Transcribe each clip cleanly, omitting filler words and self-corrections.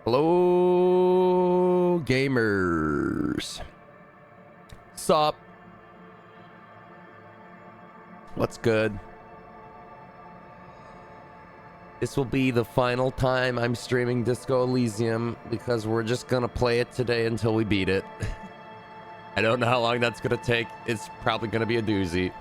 Hello, gamers. Sup? What's good? This will be the final time I'm streaming Disco Elysium because we're just gonna play it today until we beat it. I don't know how long that's gonna take. It's probably gonna be a doozy.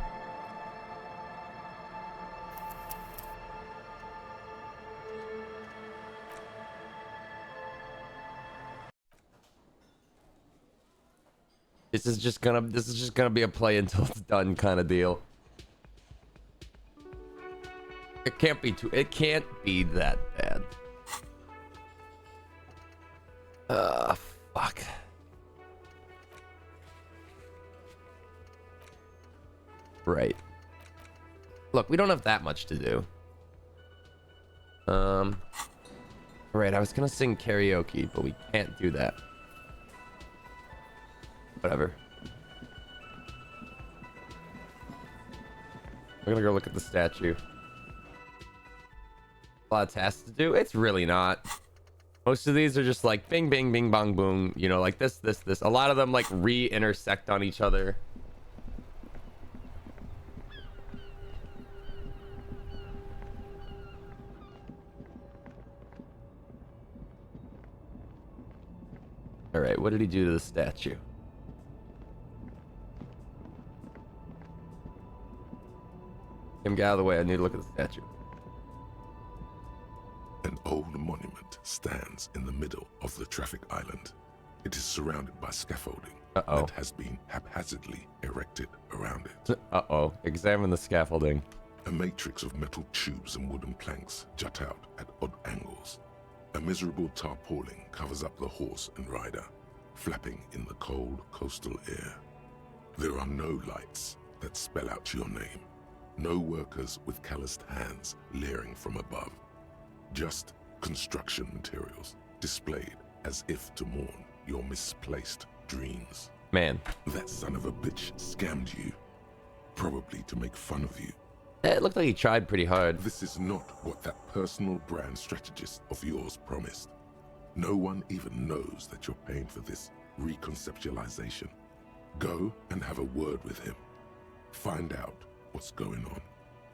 This is just gonna be a play until it's done kind of deal. It can't be that bad. Fuck. Right. Look, we don't have that much to do. Right, I was gonna sing karaoke, but we can't do that. Whatever. We're gonna go look at the statue. A lot of tasks to do. It's really not. Most of these are just like bing, bing, bing, bong, boom. You know, like this. A lot of them like re-intersect on each other. All right, what did he do to the statue? Get out of the way. I need to look at the statue. An old monument stands in the middle of the traffic island. It is surrounded by scaffolding that has been haphazardly erected around it. Examine the scaffolding. A matrix of metal tubes and wooden planks jut out at odd angles. A miserable tarpaulin covers up the horse and rider, flapping in the cold coastal air. There are no lights that spell out your name. No workers with calloused hands leering from above. Just construction materials displayed as if to mourn your misplaced dreams. Man. That son of a bitch scammed you, probably to make fun of you. It looked like he tried pretty hard. This is not what that personal brand strategist of yours promised. No one even knows that you're paying for this reconceptualization. Go and have a word with him. Find out what's going on.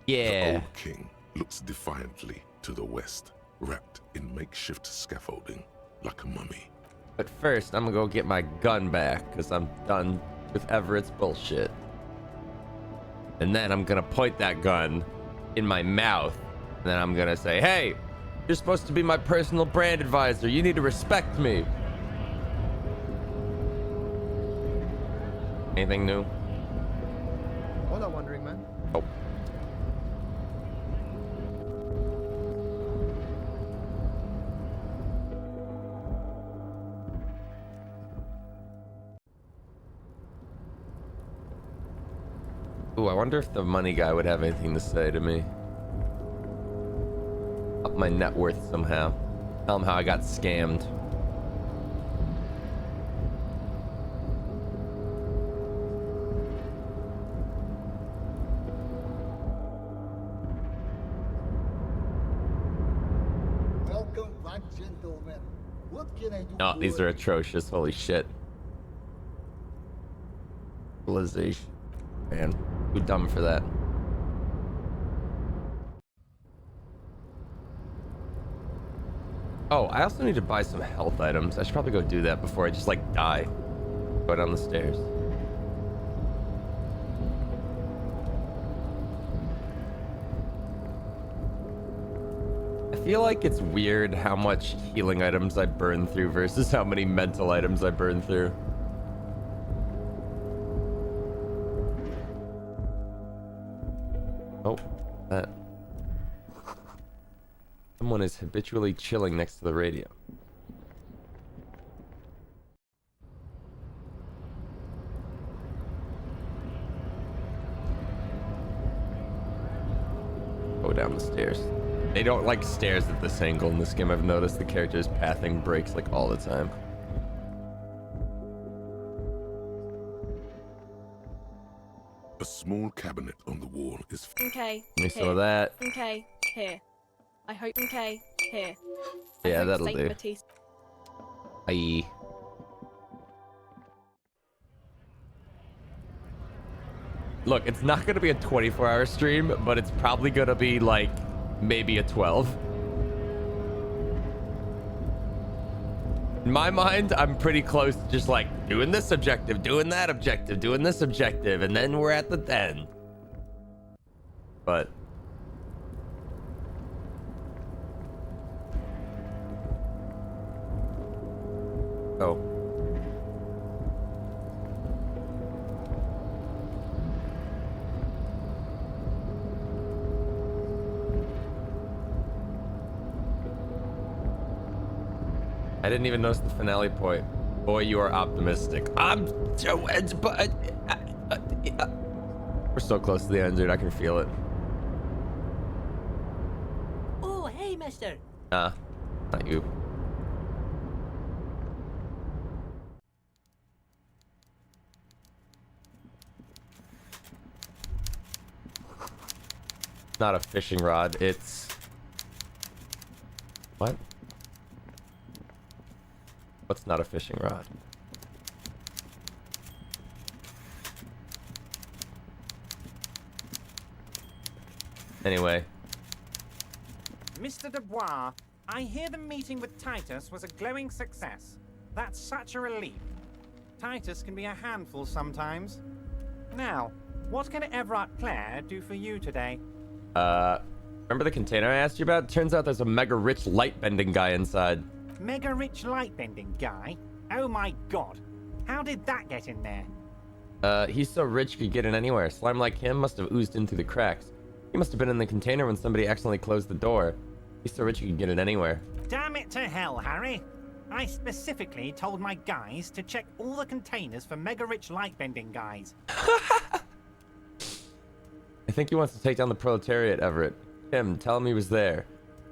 Yeah. The old king looks defiantly to the west, wrapped in makeshift scaffolding like a mummy. But first, I'm gonna go get my gun back because I'm done with Everett's bullshit. And then I'm gonna point that gun in my mouth. And then I'm gonna say, hey, you're supposed to be my personal brand advisor. You need to respect me. Anything new? All I'm wondering, man. Oh. Ooh, I wonder if the money guy would have anything to say to me. Up my net worth somehow. Tell him how I got scammed. Welcome back, gentlemen. What can I do? Oh, these are atrocious. Holy shit. Civilization. Man, too dumb for that. Oh, I also need to buy some health items. I should probably go do that before I just like die. Go down the stairs. I feel like it's weird how much healing items I burn through versus how many mental items I burn through. Oh, that. Someone is habitually chilling next to the radio. Go down the stairs. They don't like stairs at this angle in this game. I've noticed the character's pathing breaks like all the time. A small cabinet on the wall is... Okay. We saw that. Okay. Here. I hope. Okay. Here. Yeah, I hope that'll Saint do. Batiste Bye. Look, it's not going to be a 24-hour stream, but it's probably going to be like maybe a 12. In my mind, I'm pretty close to just like doing this objective, doing that objective, doing this objective, and then we're at the end. But oh. I didn't even notice the finale point. Boy, you are optimistic. I'm so, but we're so close to the end, dude. I can feel it. Oh, hey, mister. Not you. Not a fishing rod. It's what? What's not a fishing rod? Anyway. Mr. Dubois, I hear the meeting with Titus was a glowing success. That's such a relief. Titus can be a handful sometimes. Now, what can Everard Clare do for you today? Remember the container I asked you about? Turns out there's a mega rich light bending guy inside. Mega rich light-bending guy? Oh my god. How did that get in there? He's so rich he could get in anywhere. Slime like him must have oozed in through the cracks. He must have been in the container when somebody accidentally closed the door. He's so rich he could get in anywhere. Damn it to hell, Harry. I specifically told my guys to check all the containers for mega rich light-bending guys. I think he wants to take down the proletariat, Everett. Tim, tell him he was there.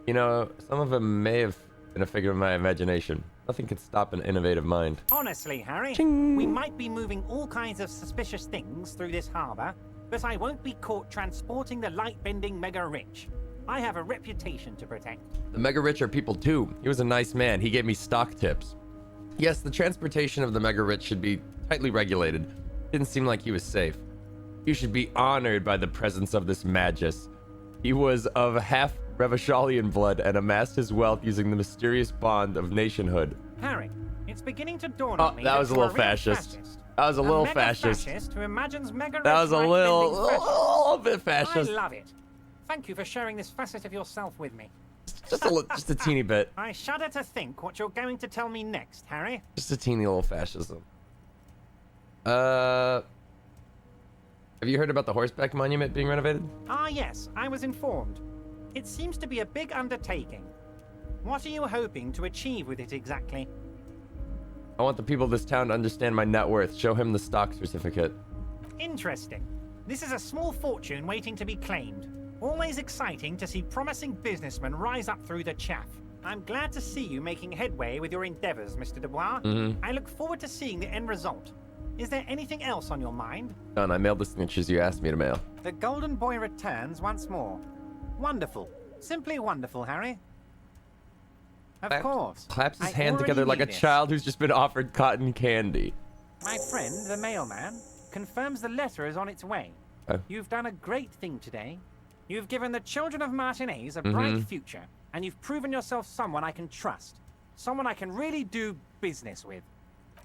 You know, some of them may have been a figure of my imagination. Nothing could stop an innovative mind. Honestly, Harry, Ching. we might be moving all kinds of suspicious things through this harbor, but I won't be caught transporting the light-bending mega rich. I have a reputation to protect. The mega rich are people too. He was a nice man. He gave me stock tips. Yes, the transportation of the mega rich should be tightly regulated. Didn't seem like he was safe. You should be honored by the presence of this magus. He was of half Revachalian blood and amassed his wealth using the mysterious bond of nationhood. Harry, it's beginning to dawn on me that was a you're little real fascist. That was a little mega fascist. who imagines mega That was a rich little bit I fascist. love it. Thank you for sharing this facet of yourself with me. Just a teeny bit. I shudder to think what you're going to tell me next, Harry. Just a teeny little fascism. Have you heard about the horseback monument being renovated? Ah, yes, I was informed. It seems to be a big undertaking. What are you hoping to achieve with it exactly? I want the people of this town to understand my net worth. Show him the stock certificate. Interesting. This is a small fortune waiting to be claimed. Always exciting to see promising businessmen rise up through the chaff. I'm glad to see you making headway with your endeavors, Mr. Dubois. I look forward to seeing the end result. Is there anything else on your mind? Done. I mailed the signatures you asked me to mail. The Golden Boy returns once more. Wonderful. Simply wonderful, Harry. Of course. Claps his I hand already together like knew a this. child who's just been offered cotton candy. My friend, the mailman, confirms the letter is on its way. Oh. You've done a great thing today. You've given the children of Martinez a bright future, and you've proven yourself someone I can trust. Someone I can really do business with.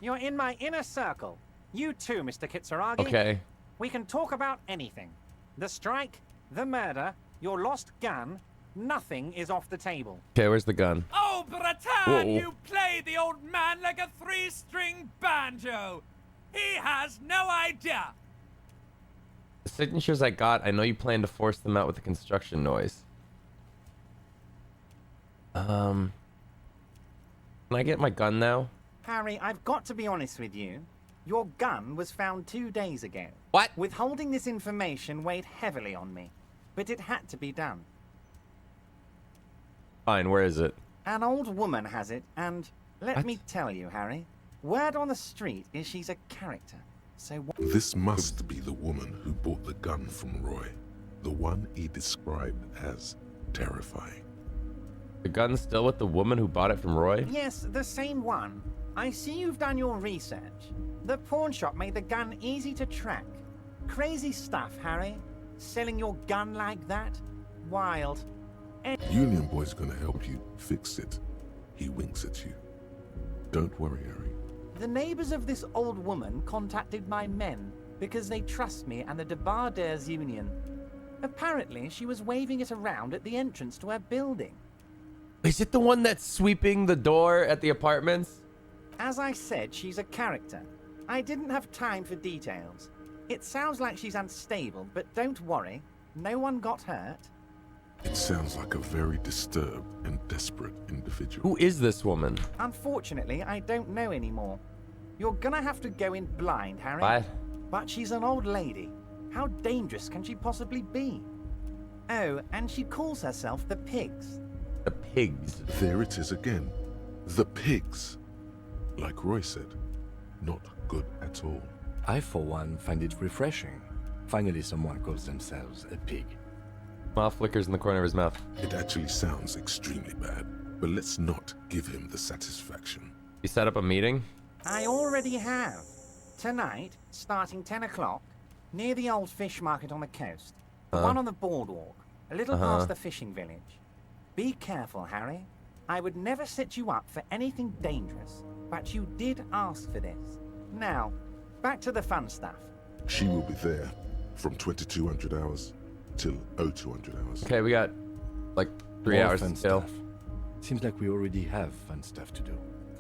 You're in my inner circle. You too, Mr. Kitsuragi. Okay. We can talk about anything. The strike, the murder, your lost gun, nothing is off the table. Okay, where's the gun? Oh, Bratan, Whoa. you play the old man like a three-string banjo. He has no idea. The signatures I got, I know you plan to force them out with the construction noise. Can I get my gun now? Harry, I've got to be honest with you. Your gun was found 2 days ago. What? Withholding this information weighed heavily on me, but it had to be done. Fine, where is it? An old woman has it, and let What? me tell you, Harry, word on the street is she's a character. So This must be the woman who bought the gun from Roy. The one he described as terrifying. The gun's still with the woman who bought it from Roy? yes, the same one. I see you've done your research. The pawn shop made the gun easy to track. Crazy stuff, Harry. Selling your gun like that? Wild. Union Boy's gonna help you fix it. He winks at you. Don't worry, Harry. The neighbors of this old woman contacted my men because they trust me and the Debarders Union. Apparently, she was waving it around at the entrance to her building. Is it the one that's sweeping the door at the apartments? As I said, she's a character. I didn't have time for details. It sounds like she's unstable, but don't worry. No one got hurt. It sounds like a very disturbed and desperate individual. Who is this woman? Unfortunately, I don't know anymore. You're gonna have to go in blind, Harry. What? But she's an old lady. How dangerous can she possibly be? Oh, and she calls herself the Pigs. The Pigs. There it is again. The pigs. Like Roy said, not good at all. I, for one, find it refreshing. Finally, someone calls themselves a pig. Smile flickers in the corner of his mouth. It actually sounds extremely bad, but let's not give him the satisfaction. You set up a meeting? I already have. Tonight, starting 10 o'clock, near the old fish market on the coast. The one on the boardwalk, a little past the fishing village. Be careful, Harry. I would never set you up for anything dangerous, but you did ask for this. Now, back to the fun stuff. She will be there from 2200 hours till 0200 hours. Okay, we got like 3 More hours fun still. stuff. Seems like we already have fun stuff to do.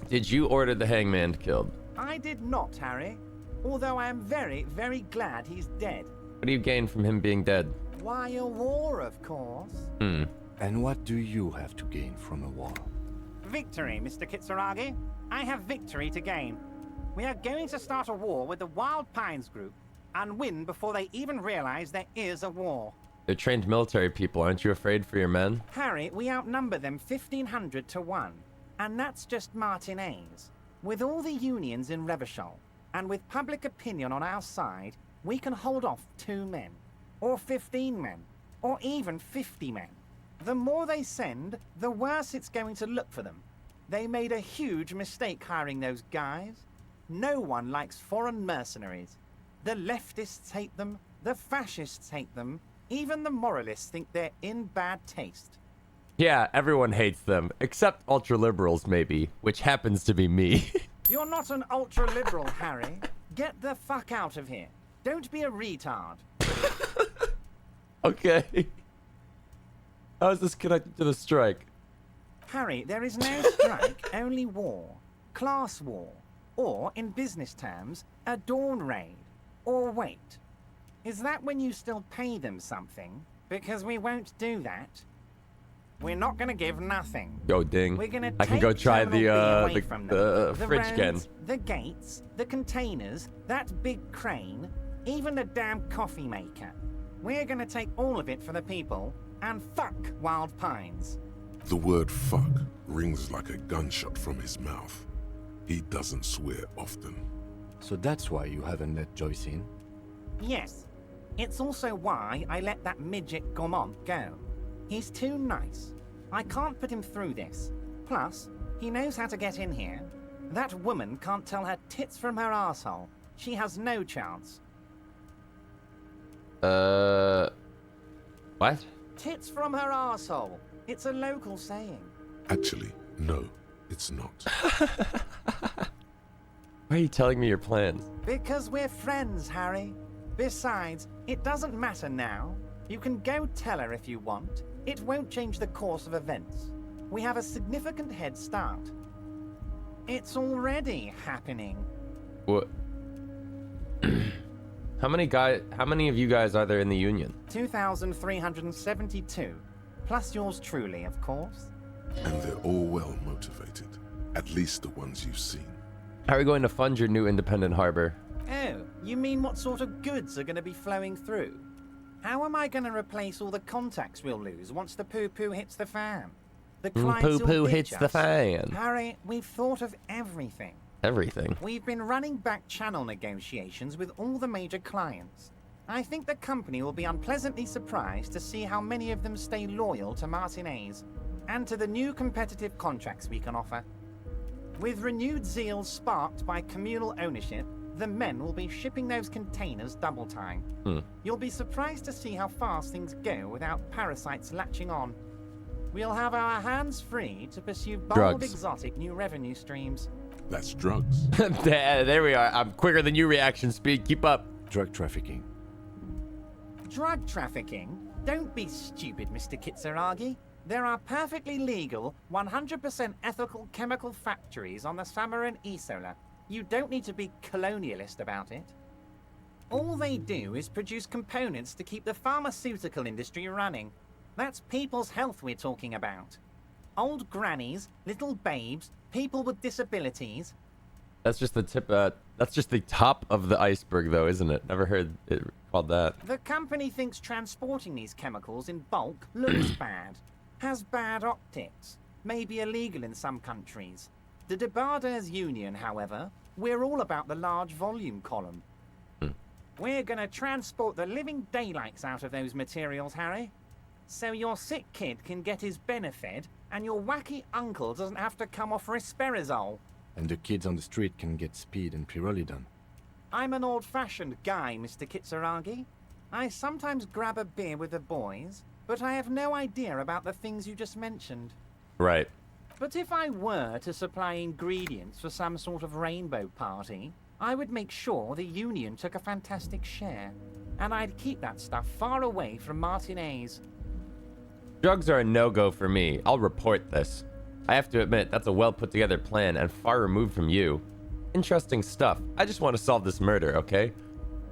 Did you order the hangman killed? I did not, Harry. Although I am very, very glad he's dead. What do you gain from him being dead? Why, a war, of course. And what do you have to gain from a war? Victory, Mr. Kitsuragi. I have victory to gain. We are going to start a war with the Wild Pines group and win before they even realize there is a war. They're trained military people. Aren't you afraid for your men? Harry, we outnumber them 1,500 to 1. And that's just Martinez. With all the unions in Revachol, and with public opinion on our side, we can hold off 2 men, or 15 men, or even 50 men. The more they send, the worse it's going to look for them. They made a huge mistake hiring those guys. No one likes foreign mercenaries. The leftists hate them, the fascists hate them, even the moralists think they're in bad taste. Yeah, everyone hates them, except ultra-liberals maybe, which happens to be me. You're not an ultra-liberal, Harry. Get the fuck out of here. Don't be a retard. Okay. How is this connected to the strike? Harry, there is no strike, only war. Class war. Or, in business terms, a dawn raid. Or wait. Is that when you still pay them something? Because we won't do that. We're not gonna give nothing. Yo, ding. We're gonna I can go take try Terminal B away the from the them. fridge roads, again. The gates, the containers, that big crane, even the damn coffee maker. We're gonna take all of it for the people, and fuck Wild Pines. The word fuck rings like a gunshot from his mouth. He doesn't swear often. So that's why you haven't let Joyce in? Yes. It's also why I let that midget Gaumont go. He's too nice. I can't put him through this. Plus, he knows how to get in here. That woman can't tell her tits from her asshole. She has no chance. What? Tits from her asshole. It's a local saying. Actually, no, it's not. Why are you telling me your plans? Because we're friends, Harry. Besides, it doesn't matter now. You can go tell her if you want. It won't change the course of events. We have a significant head start. It's already happening. What? How many of you guys are there in the Union? 2,372. Plus yours truly, of course. And they're all well motivated. At least the ones you've seen. How are we going to fund your new independent harbor? Oh, you mean what sort of goods are going to be flowing through? How am I going to replace all the contacts we'll lose once the poo-poo hits the fan? The clients who'll Poo-poo ditch hits the us. fan. Harry, we've thought of everything. Everything. We've been running back channel negotiations with all the major clients. I think the company will be unpleasantly surprised to see how many of them stay loyal to Martinez and to the new competitive contracts we can offer. With renewed zeal sparked by communal ownership, the men will be shipping those containers double time. You'll be surprised to see how fast things go without parasites latching on. We'll have our hands free to pursue bold, Drugs. exotic new revenue streams. That's drugs. There we are. I'm quicker than you reaction speed. Keep up. Drug trafficking. Drug trafficking? Don't be stupid, Mr. Kitsuragi. There are perfectly legal, 100% ethical chemical factories on the Samaran Isola. You don't need to be colonialist about it. All they do is produce components to keep the pharmaceutical industry running. That's people's health we're talking about. Old grannies, little babes, people with disabilities. That's just the tip. That's just the top of the iceberg, though, isn't it? Never heard it called that. The company thinks transporting these chemicals in bulk looks bad, has bad optics, may be illegal in some countries. The Debarders Union, however, we're all about the large volume column. We're gonna transport the living daylights out of those materials, Harry. So your sick kid can get his benefit, and your wacky uncle doesn't have to come off risperazole. And the kids on the street can get speed and pyrrolidon. I'm an old-fashioned guy, Mr. Kitsuragi. I sometimes grab a beer with the boys, but I have no idea about the things you just mentioned. Right. But if I were to supply ingredients for some sort of rainbow party, I would make sure the Union took a fantastic share. And I'd keep that stuff far away from Martinez. Drugs are a no-go for me. I'll report this. I have to admit, that's a well-put-together plan and far removed from you. Interesting stuff. I just want to solve this murder, okay?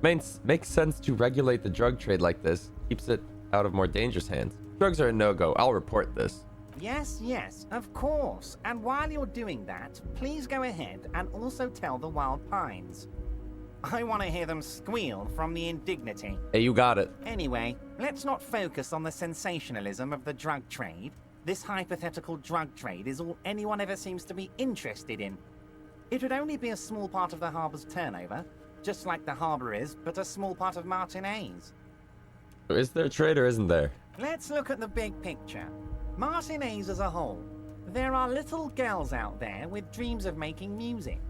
Makes sense to regulate the drug trade like this. Keeps it out of more dangerous hands. Drugs are a no-go. I'll report this. Yes, of course. And while you're doing that, please go ahead and also tell the Wild Pines. I want to hear them squeal from the indignity. Hey, you got it. Anyway, let's not focus on the sensationalism of the drug trade. This hypothetical drug trade is all anyone ever seems to be interested in. It would only be a small part of the harbor's turnover, just like the harbor is, but a small part of Martinez. Is there a trade or isn't there? Let's look at the big picture. Martinez as a whole. There are little girls out there with dreams of making music.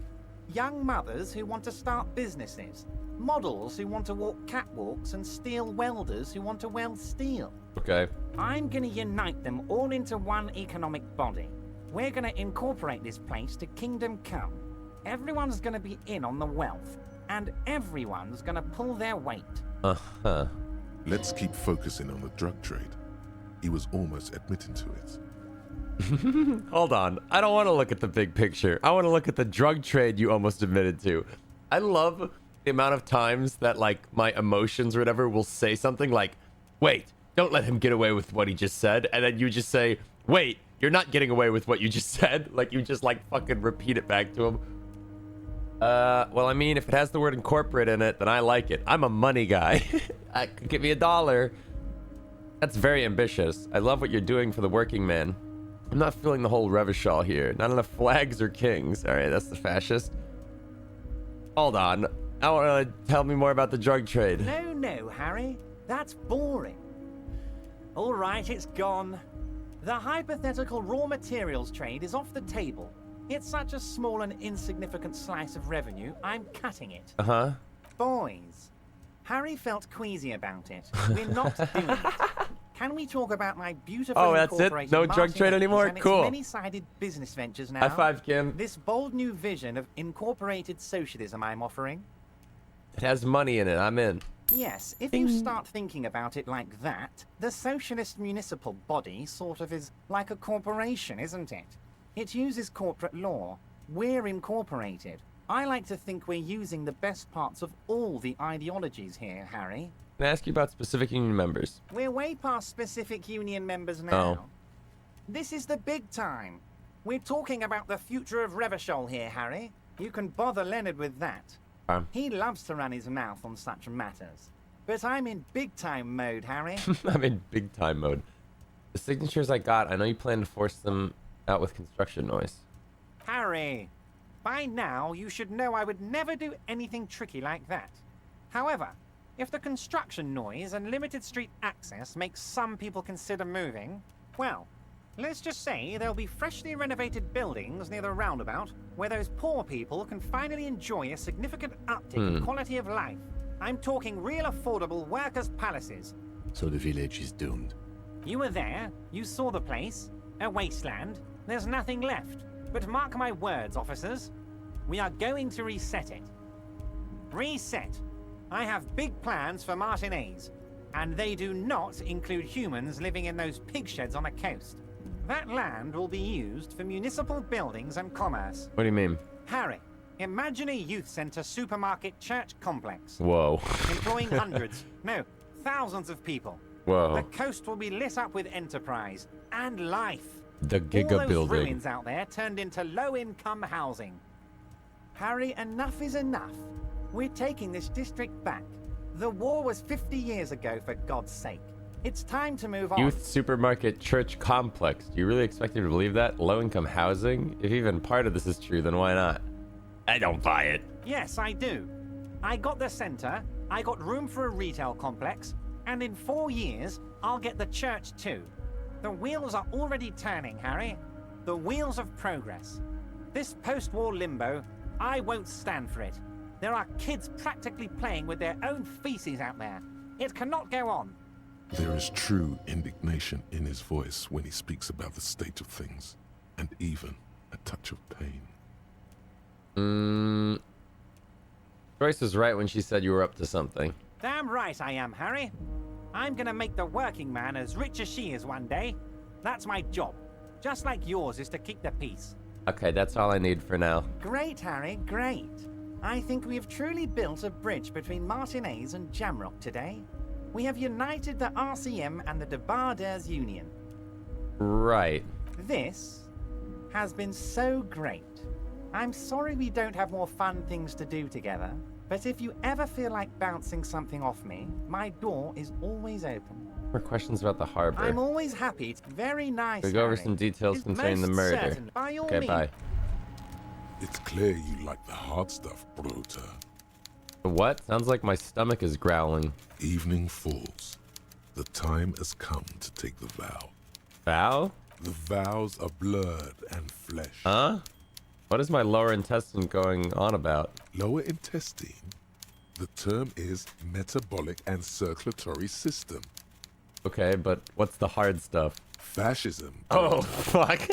Young mothers who want to start businesses. Models who want to walk catwalks and steel welders who want to weld steel. Okay. I'm gonna unite them all into one economic body. We're gonna incorporate this place to Kingdom Come. Everyone's gonna be in on the wealth, and everyone's gonna pull their weight. Uh-huh. Let's keep focusing on the drug trade. He was almost admitting to it. Hold on. I don't want to look at the big picture. I want to look at the drug trade you almost admitted to. I love the amount of times that, like, my emotions or whatever will say something like, wait, don't let him get away with what he just said. And then you just say, wait, you're not getting away with what you just said. Like, you just, like, fucking repeat it back to him. Well, I mean, if it has the word incorporate in it, then I like it. I'm a money guy. Give me $1. That's very ambitious. I love what you're doing for the working man. I'm not feeling the whole Revachol here. Not enough flags or kings. All right, that's the fascist. Hold on. I want to tell me more about the drug trade. No, Harry. That's boring. All right, it's gone. The hypothetical raw materials trade is off the table. It's such a small and insignificant slice of revenue, I'm cutting it. Uh-huh. Boys, Harry felt queasy about it. We're not doing it. Can we talk about my beautiful Oh, that's it? incorporated No drug trade Martinez anymore? and its Cool. many-sided business ventures now? High five, Kim. This bold new vision of incorporated socialism I'm offering? It has money in it. I'm in. Yes, if you start thinking about it like that, the socialist municipal body sort of is like a corporation, isn't it? It uses corporate law. We're incorporated. I like to think we're using the best parts of all the ideologies here, Harry. Can I ask you about specific union members? We're way past specific union members now. Oh. This is the big time. We're talking about the future of Revachol here, Harry. You can bother Leonard with that. He loves to run his mouth on such matters. But I'm in big-time mode, Harry. I'm in big time mode. The signatures I got, I know you plan to force them out with construction noise. Harry, by now you should know I would never do anything tricky like that. However, if the construction noise and limited street access makes some people consider moving, well, Let's just say there'll be freshly renovated buildings near the roundabout where those poor people can finally enjoy a significant uptick in quality of life. I'm talking real affordable workers' palaces. So the village is doomed. You were there, you saw the place, a wasteland, there's nothing left. But mark my words, officers, we are going to reset it. Reset. I have big plans for Martinez, and they do not include humans living in those pig sheds on the coast. That land will be used for municipal buildings and commerce. What do you mean? Harry, imagine a youth center supermarket church complex. Whoa. Employing hundreds, no, thousands of people. Whoa. The coast will be lit up with enterprise and life. The All Giga those building. ruins out there turned into low-income housing. Harry, enough is enough. We're taking this district back. The war was 50 years ago, for God's sake. It's time to move on. Youth supermarket church complex. Do you really expect me to believe that? Low-income housing? If even part of this is true, then why not? I don't buy it. Yes, I do. I got the center, I got room for a retail complex, and in 4 years, I'll get the church too. The wheels are already turning, Harry. The wheels of progress. This post-war limbo, I won't stand for it. There are kids practically playing with their own feces out there. It cannot go on. There is true indignation in his voice when he speaks about the state of things, and even a touch of pain. Joyce was right when she said you were up to something. Damn right I am, Harry. I'm gonna make the working man as rich as she is one day. That's my job. Just like yours is to keep the peace. Okay, that's all I need for now. Great, Harry, great. I think we have truly built a bridge between Martinez and Jamrock today. We have united the RCM and the Debarders Union. Right. This has been so great. I'm sorry we don't have more fun things to do together, but if you ever feel like bouncing something off me, my door is always open. More questions about the harbor. I'm always happy. Very nice. We go over Harry. some details It's concerning the most murder. certain, by all Okay, means. bye. It's clear you like the hard stuff, Bruta. What? Sounds like my stomach is growling. Evening falls. The time has come to take the vow. Vow? The vows are blood and flesh. Huh? What is my lower intestine going on about? Lower intestine? The term is metabolic and circulatory system. Okay, but what's the hard stuff? Fascism. Oh, fuck.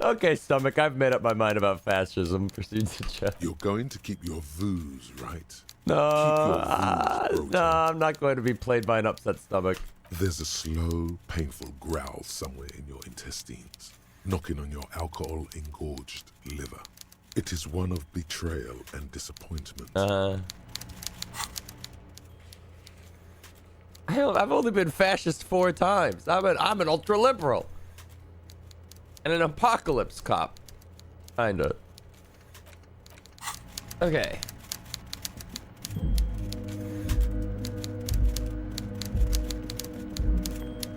Okay, stomach, I've made up my mind about fascism. Proceed to check. You're going to keep your vooz, right? No, Keep your vooz, no, I'm not going to be played by an upset stomach. There's a slow, painful growl somewhere in your intestines, knocking on your alcohol-engorged liver. It is one of betrayal and disappointment. I've only been fascist 4 times. I'm an ultra-liberal. And an apocalypse cop. Kinda. Okay.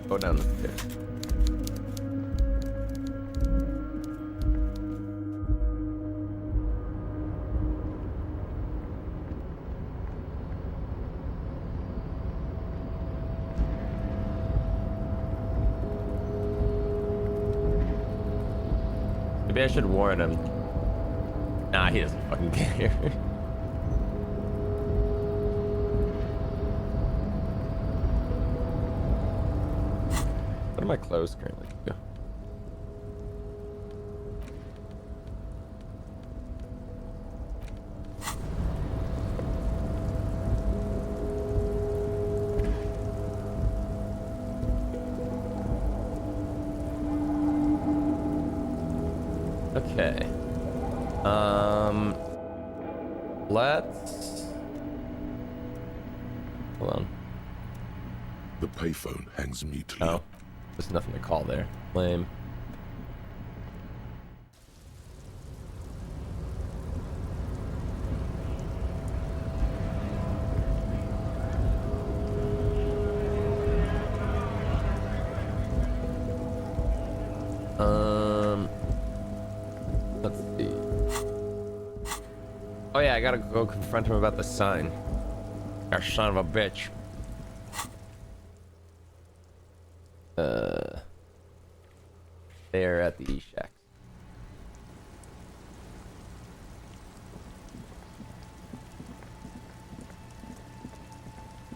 Go down the stairs. Maybe I should warn him. Nah, he doesn't fucking care. What are my clothes currently? Go. Okay. Let's... Hold on. The payphone hangs mutely. Oh. There's nothing to call there. Lame. Let's see. Oh yeah, I gotta go confront him about the sign. That son of a bitch. there at the shacks.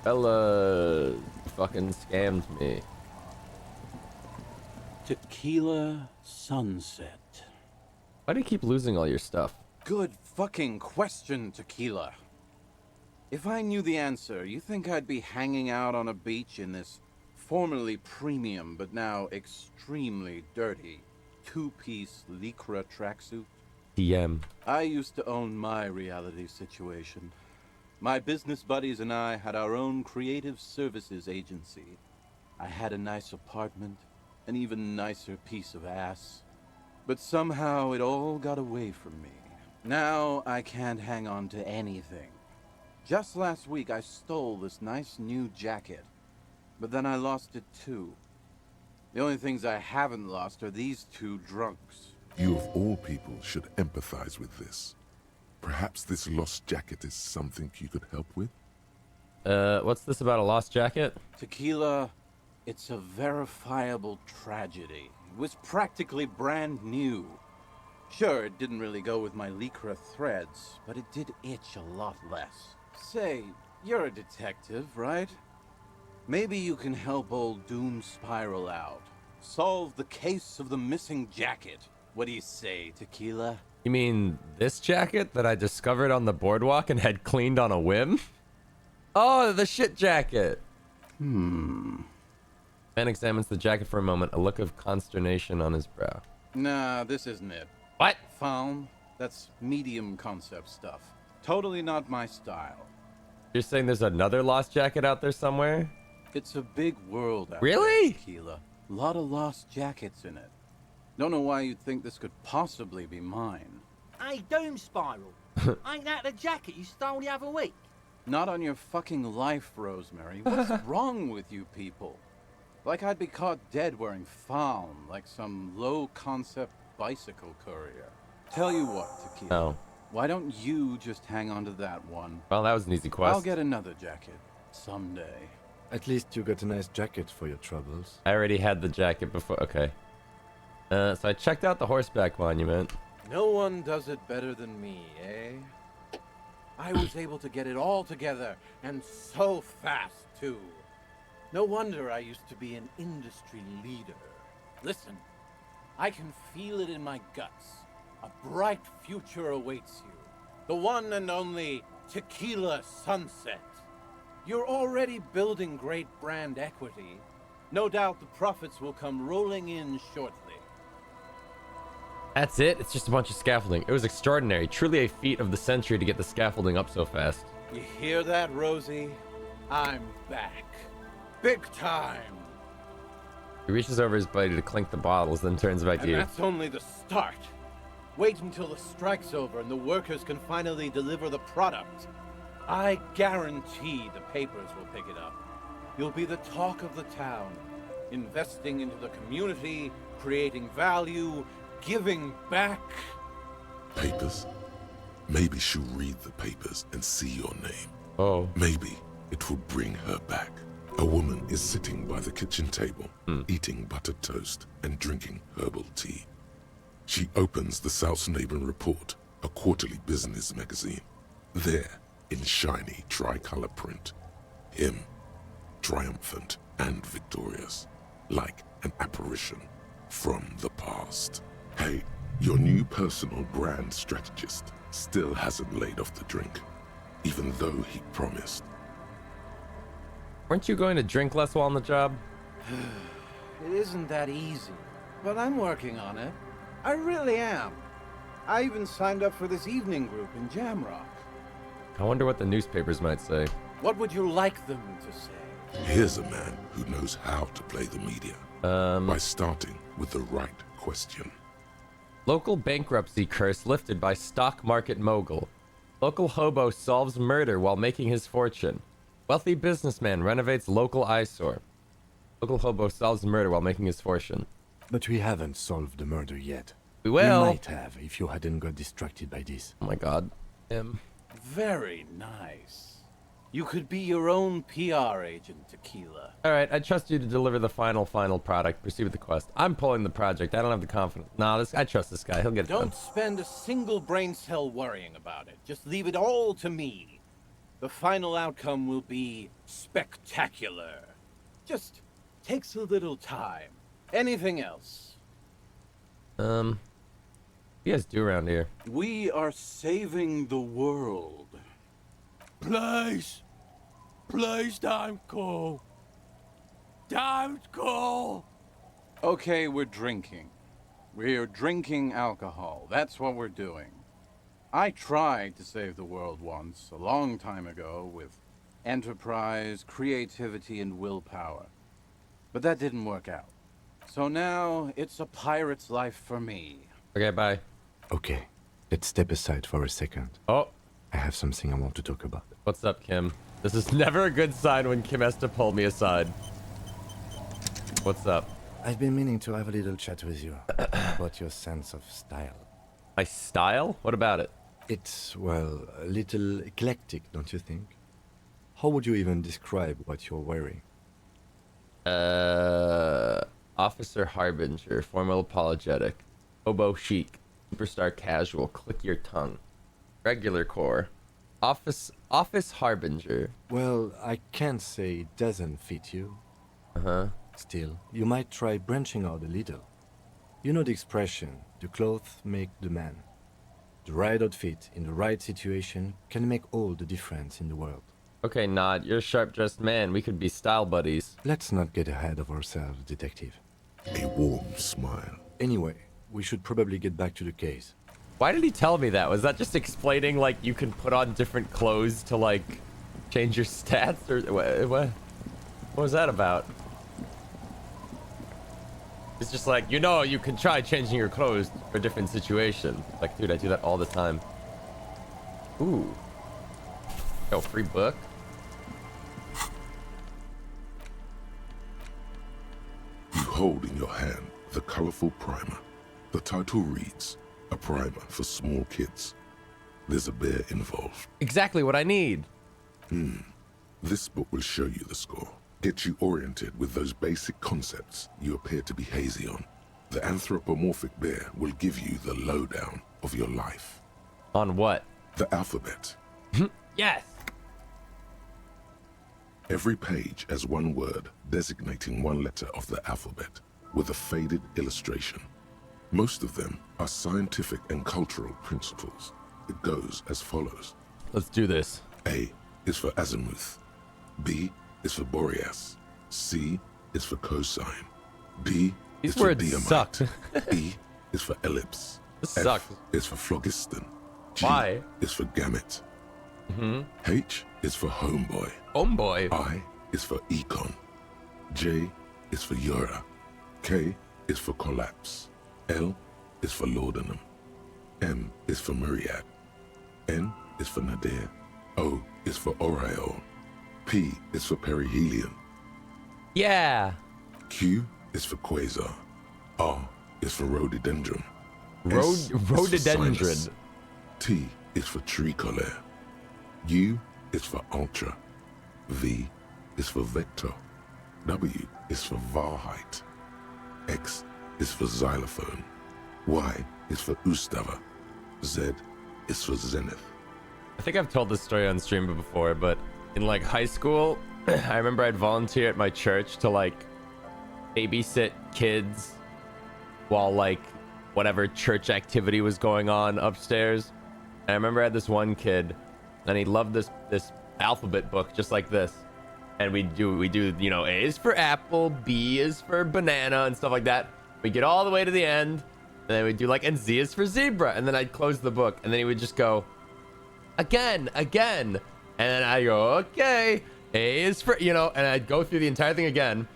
Fella fucking scammed me. Tequila Sunset. Why do you keep losing all your stuff? Good fucking question, Tequila. If I knew the answer, you think I'd be hanging out on a beach in this formerly premium but now extremely dirty two-piece Lycra tracksuit? TM. I used to own my reality situation. My business buddies and I had our own creative services agency. I had a nice apartment, an even nicer piece of ass. But somehow it all got away from me. Now I can't hang on to anything. Just last week I stole this nice new jacket, but then I lost it too. The only things I haven't lost are these two drunks. You of all people should empathize with this. Perhaps this lost jacket is something you could help with? What's this about a lost jacket? Tequila, it's a verifiable tragedy. It was practically brand new. Sure, it didn't really go with my Lycra threads, but it did itch a lot less. Say, you're a detective, right? Maybe you can help old Doom Spiral out. Solve the case of the missing jacket. What do you say, Tequila? You mean this jacket that I discovered on the boardwalk and had cleaned on a whim? Oh, the shit jacket. Man examines the jacket for a moment, a look of consternation on his brow. Nah, this isn't it. What? Found? That's medium concept stuff. Totally not my style. You're saying there's another lost jacket out there somewhere? It's a big world out Really? there, Tequila. Lot of lost jackets in it. Don't know why you'd think this could possibly be mine. Hey, Doom Spiral. Ain't that the jacket you stole the other week? Not on your fucking life, Rosemary. What's wrong with you people? Like I'd be caught dead wearing fawn, like some low-concept bicycle courier. Tell you what, Tequila. Oh. Why don't you just hang on to that one? Well, that was an easy quest. I'll get another jacket. Someday. At least you got a nice jacket for your troubles. I already had the jacket before. Okay. So I checked out the horseback monument. No one does it better than me, eh? I was able to get it all together, and so fast, too. No wonder I used to be an industry leader. Listen, I can feel it in my guts. A bright future awaits you. The one and only Tequila Sunset. You're already building great brand equity. No doubt the profits will come rolling in shortly. That's it? It's just a bunch of scaffolding. It was extraordinary. Truly a feat of the century to get the scaffolding up so fast. You hear that, Rosie? I'm back. Big time. He reaches over his buddy to clink the bottles, then turns back to And you. that's only the start. Wait until the strike's over and the workers can finally deliver the product. I guarantee the papers will pick it up. You'll be the talk of the town, investing into the community, creating value, giving back. Papers? Maybe she'll read the papers and see your name. Oh. Maybe it will bring her back. A woman is sitting by the kitchen table, eating buttered toast and drinking herbal tea. She opens the Salznaben Report, a quarterly business magazine. There, in shiny tricolor print, him, triumphant and victorious, like an apparition from the past. Hey, your new personal brand strategist still hasn't laid off the drink, even though he promised. Weren't you going to drink less while on the job? It isn't that easy, but I'm working on it. I really am. I even signed up for this evening group in Jamrock. I wonder what the newspapers might say. What would you like them to say? Here's a man who knows how to play the media. By starting with the right question. Local bankruptcy curse lifted by stock market mogul. Local hobo solves murder while making his fortune. Wealthy businessman renovates local eyesore. Local hobo solves murder while making his fortune. But we haven't solved the murder yet. We will. We might have if you hadn't got distracted by this. Oh my god. Very nice. You could be your own PR agent, Tequila. All right, I trust you to deliver the final product. Proceed with the quest. I'm pulling the project. I don't have the confidence. Nah, I trust this guy. He'll get it done. Don't spend a single brain cell worrying about it. Just leave it all to me. The final outcome will be spectacular. Just takes a little time. Anything else? What do you guys do around here? We are saving the world. Please. Please don't go. Don't go. Okay, we're drinking. We're drinking alcohol. That's what we're doing. I tried to save the world once, a long time ago, with enterprise, creativity, and willpower. But that didn't work out. So now, it's a pirate's life for me. Okay, bye. Okay, let's step aside for a second. Oh, I have something I want to talk about. what's up, Kim? This is never a good sign when Kim has to pull me aside. What's up? I've been meaning to have a little chat with you about your sense of style. My style? What about it? It's, well, a little eclectic, don't you think? How would you even describe what you're wearing? Officer Harbinger, formal apologetic, hobo chic, superstar casual, click your tongue, regular core, office Harbinger. Well, I can't say it doesn't fit you. Uh-huh. Still, you might try branching out a little. You know the expression, the clothes make the man. The right outfit in the right situation can make all the difference in the world. Okay, Nod, you're a sharp-dressed man. We could be style buddies. Let's not get ahead of ourselves, detective. A warm smile. Anyway, we should probably get back to the case. Why did he tell me that? Was that just explaining, like, you can put on different clothes to, like, change your stats? Or what was that about? It's just like, you can try changing your clothes for different situations. Like, dude, I do that all the time. Ooh. Oh, free book? You hold in your hand the colorful primer. The title reads, A Primer for Small Kids. There's a bear involved. Exactly what I need. This book will show you the score. Get you oriented with those basic concepts you appear to be hazy on. The anthropomorphic bear will give you the lowdown of your life. On what? The alphabet. Yes! Every page has one word designating one letter of the alphabet with a faded illustration. Most of them are scientific and cultural principles. It goes as follows. Let's do this. A is for azimuth. B is for Boreas. C is for cosine. D These is for words diamite. suck. E is for ellipse. This F sucks. is for phlogiston. G Why? is for gamete. H is for homeboy. Homeboy. I is for econ. J is for Eura. K is for collapse. L is for laudanum. M is for myriad. N is for nadir. O is for aureole. P is for perihelion. Yeah. Q is for quasar. R is for rhododendron. S is for Rhododendron. sinus. T is for tricolor. U is for ultra. V is for vector. W is for Wahrheit. X is for xylophone. Y is for Ustava. Z is for zenith. I think I've told this story on stream before, but in like high school, I remember I'd volunteer at my church to like babysit kids while like whatever church activity was going on upstairs. And I remember I had this one kid and he loved this alphabet book just like this. And we do, A is for apple, B is for banana and stuff like that. We get all the way to the end and then we do like, and Z is for zebra. And then I'd close the book and then he would just go, again. And then I go, okay, A is for, and I'd go through the entire thing again.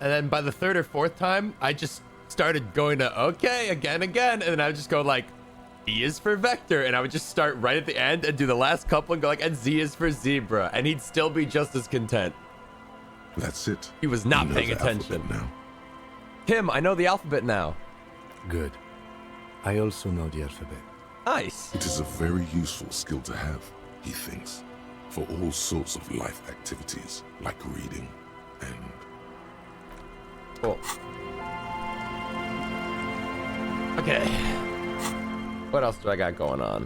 And then by the third or fourth time, I just started going to, okay, again. And then I would just go like, E is for vector. And I would just start right at the end and do the last couple and go like, and Z is for zebra. And he'd still be just as content. That's it. He was not You know paying the attention. alphabet now. Tim, I know the alphabet now. Good. I also know the alphabet. Nice. It is a very useful skill to have, he thinks. for all sorts of life activities like reading and Cool. Okay. What else do I got going on?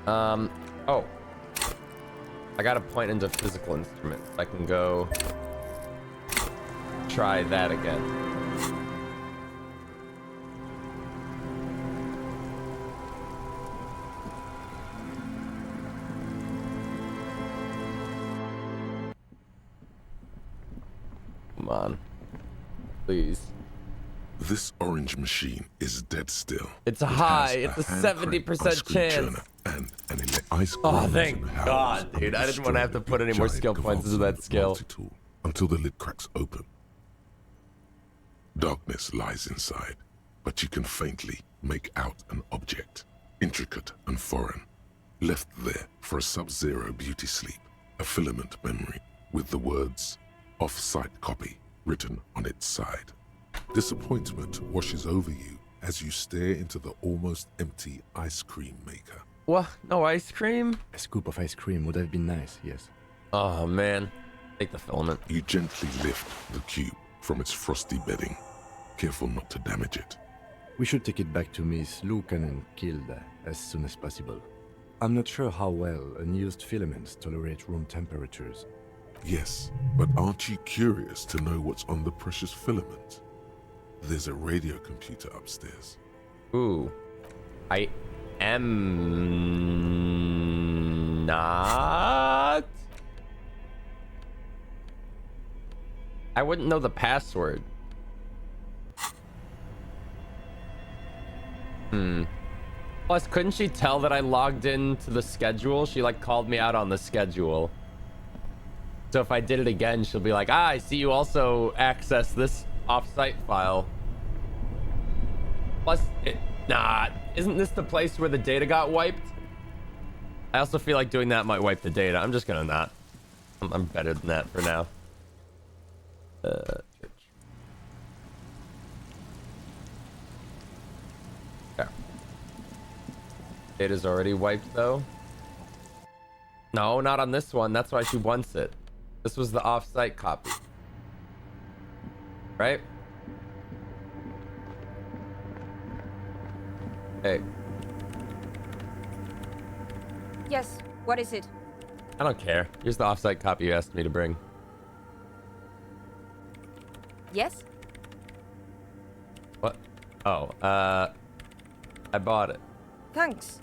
Oh. I got to point into physical instruments. I can go try that again. Come on. Please. this orange machine is dead still. It's a It high. has It's a hand-cranked 70% ice cream chance. churner and ice Oh, grinds thank and howls God, dude. under I the didn't want to have to strain put of any more giant skill points into that convulsing skill. multi-tool until the lid cracks open. Darkness lies inside, but you can faintly make out an object, intricate and foreign, left there for a sub-zero beauty sleep, a filament memory with the words "off-site copy" written on its side. Disappointment washes over you as you stare into the almost empty ice cream maker. What? No ice cream? A scoop of ice cream would have been nice, yes. Oh, man. Take the filament. You gently lift the cube from its frosty bedding, careful not to damage it. We should take it back to Miss Lucan and Kilda as soon as possible. I'm not sure how well unused filaments tolerate room temperatures. Yes, but aren't you curious to know what's on the precious filament? There's a radio computer upstairs. Ooh. I am not. I wouldn't know the password. Plus, couldn't she tell that I logged into the schedule? She like called me out on the schedule. So if I did it again, she'll be like, I see you also access this off-site file. Plus, isn't this the place where the data got wiped? I also feel like doing that might wipe the data. I'm just gonna not. I'm better than that for now. Church. Yeah. Data's already wiped though. No, not on this one. That's why she wants it. This was the off-site copy. Right? Hey, Yes, what is it? I don't care. Here's the off-site copy you asked me to bring. Yes? What? Oh, I bought it. Thanks.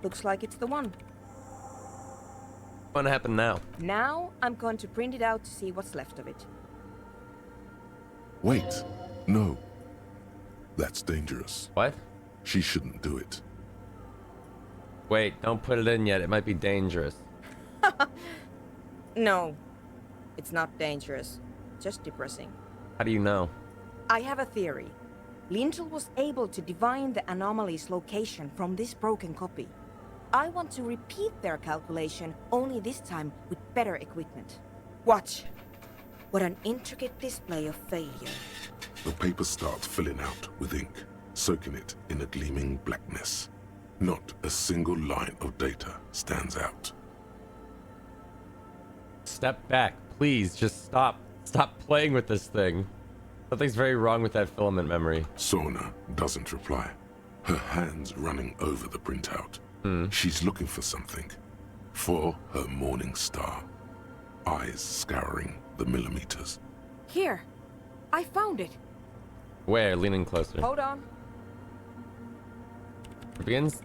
Looks like it's the one. What's gonna happen now? Now I'm going to print it out to see what's left of it. Wait, no. That's dangerous. What? She shouldn't do it. Wait, don't put it in yet. It might be dangerous. No, it's not dangerous. Just depressing. How do you know? I have a theory. Lintel was able to divine the anomaly's location from this broken copy. I want to repeat their calculation, only this time with better equipment. Watch. What an intricate display of failure. The paper starts filling out with ink, soaking it in a gleaming blackness. Not a single line of data stands out. Step back, please. Just stop. Stop playing with this thing. Something's very wrong with that filament memory. Sorna doesn't reply, her hands running over the printout. She's looking for something. For her morning star. Eyes scouring the millimeters. Here. I found it. Where? Leaning closer. Hold on. It begins.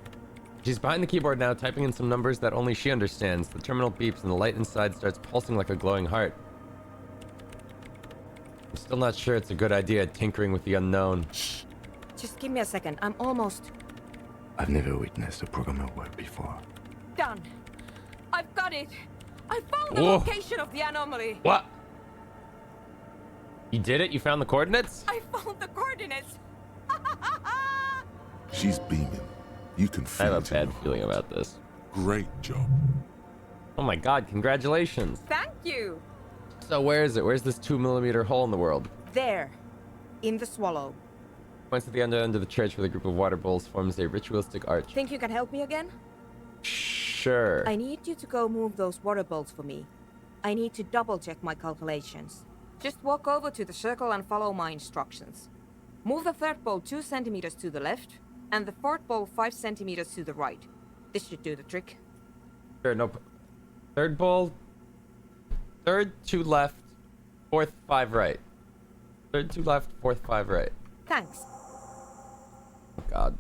She's behind the keyboard now, typing in some numbers that only she understands. The terminal beeps and the light inside starts pulsing like a glowing heart. I'm still not sure it's a good idea tinkering with the unknown. Just give me a second. I'm almost I've never witnessed a programmer work before. done. I've got it. I found the Whoa. location of the anomaly. What? You did it? You found the coordinates? I found the coordinates. She's beaming. You can I feel have a it in bad your feeling heart. about this. Great job. Oh my god, congratulations. Thank you. So where is it? Where's this 2mm hole in the world? There. In the swallow. Points at the end of the church where the group of water bowls forms a ritualistic arch. Think you can help me again? Shh. Sure. I need you to go move those water bowls for me. I need to double check my calculations. Just walk over to the circle and follow my instructions. Move the third bowl 2 centimeters to the left, and the fourth bowl 5 centimeters to the right. This should do the trick. Sure, no. Third bowl. Third 2 left, fourth 5 right. Third 2 left, fourth 5 right. Thanks. Oh God.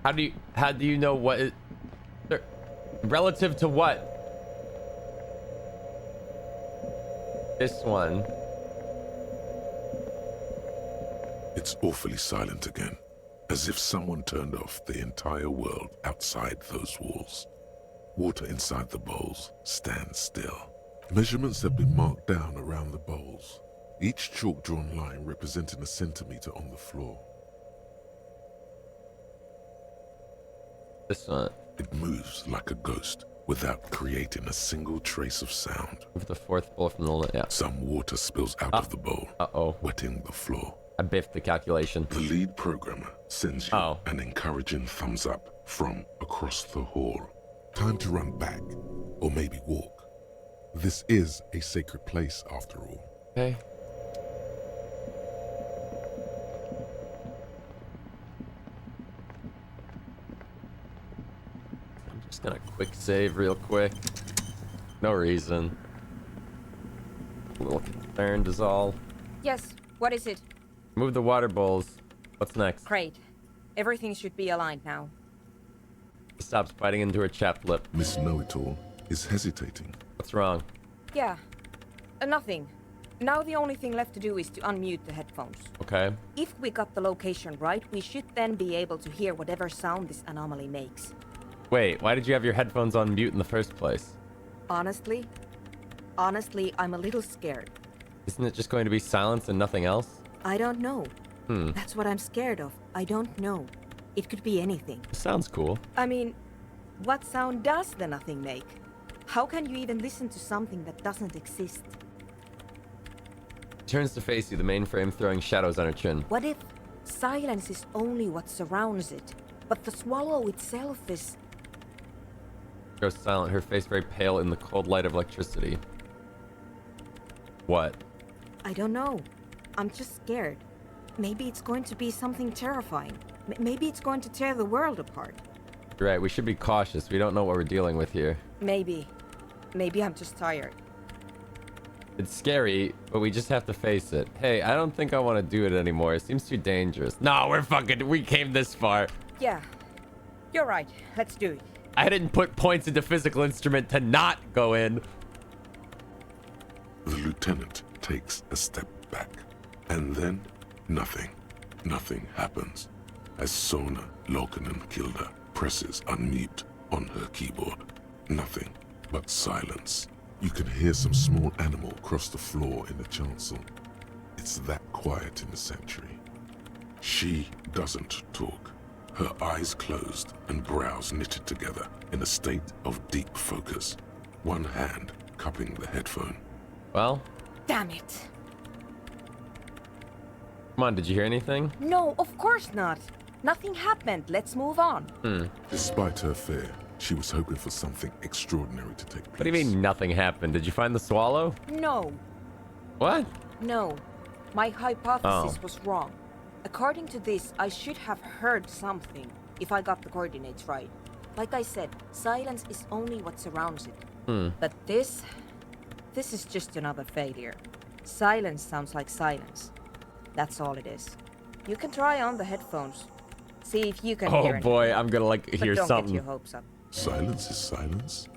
How do you know what relative to what? This one. It's awfully silent again, as if someone turned off the entire world outside those walls. Water inside the bowls stands still. Measurements have been marked down around the bowls, each chalk-drawn line representing a centimeter on the floor. This one. It moves like a ghost without creating a single trace of sound. Move the fourth bowl from the left. Yeah. Some water spills out of the bowl, wetting the floor. I biffed the calculation. The lead programmer sends you Oh. an encouraging thumbs up from across the hall. Time to run back, or maybe walk. This is a sacred place, after all. Okay. I'm just gonna quick save real quick. No reason. A little concerned is all. Yes, what is it? Move the water bowls. What's next? Great. Everything should be aligned now. Stops biting into her chapped lip. Miss Know-It-All is hesitating. What's wrong? Yeah. Nothing. Now the only thing left to do is to unmute the headphones. Okay. If we got the location right, we should then be able to hear whatever sound this anomaly makes. Wait, why did you have your headphones on mute in the first place? Honestly, I'm a little scared. Isn't it just going to be silence and nothing else? I don't know. That's what I'm scared of. I don't know. It could be anything. Sounds cool. I mean, what sound does the nothing make? How can you even listen to something that doesn't exist? Turns to face you, the mainframe throwing shadows on her chin. What if silence is only what surrounds it, but the swallow itself is... Goes silent, her face very pale in the cold light of electricity. What? I don't know. I'm just scared. Maybe it's going to be something terrifying. Maybe it's going to tear the world apart. You're right, we should be cautious. We don't know what we're dealing with here. Maybe. Maybe I'm just tired. It's scary, but we just have to face it. Hey, I don't think I want to do it anymore. It seems too dangerous. No, we came this far. Yeah. You're right. Let's do it. I didn't put points into physical instrument to not go in. The lieutenant takes a step back, and then nothing. Nothing happens as Sona Lokinen-Kilda presses unmute on her keyboard. Nothing but silence. You can hear some small animal cross the floor in the chancel. It's that quiet in the sanctuary. She doesn't talk. Her eyes closed and brows knitted together in a state of deep focus. One hand cupping the headphone. Well, Damn it. come on, did you hear anything? No, of course not. Nothing happened. Let's move on. Despite her fear, she was hoping for something extraordinary to take place. What do you mean nothing happened? Did you find the swallow? No. What? No. My hypothesis Oh. was wrong. According to this, I should have heard something if I got the coordinates right. Like I said, silence is only what surrounds it. But this is just another failure. Silence sounds like silence. That's all it is. You can try on the headphones. See if you can hear Oh it. boy, I'm gonna But hear don't something. get your hopes up. Silence is silence?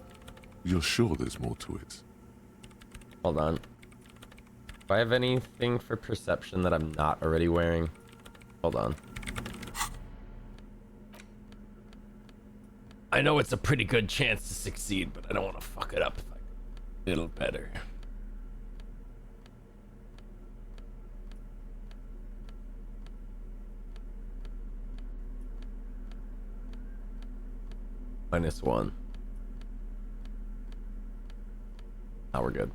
You're sure there's more to it? Hold on. Do I have anything for perception that I'm not already wearing? Hold on. I know it's a pretty good chance to succeed, but I don't want to fuck it up if I can a little better. -1. Now we're good.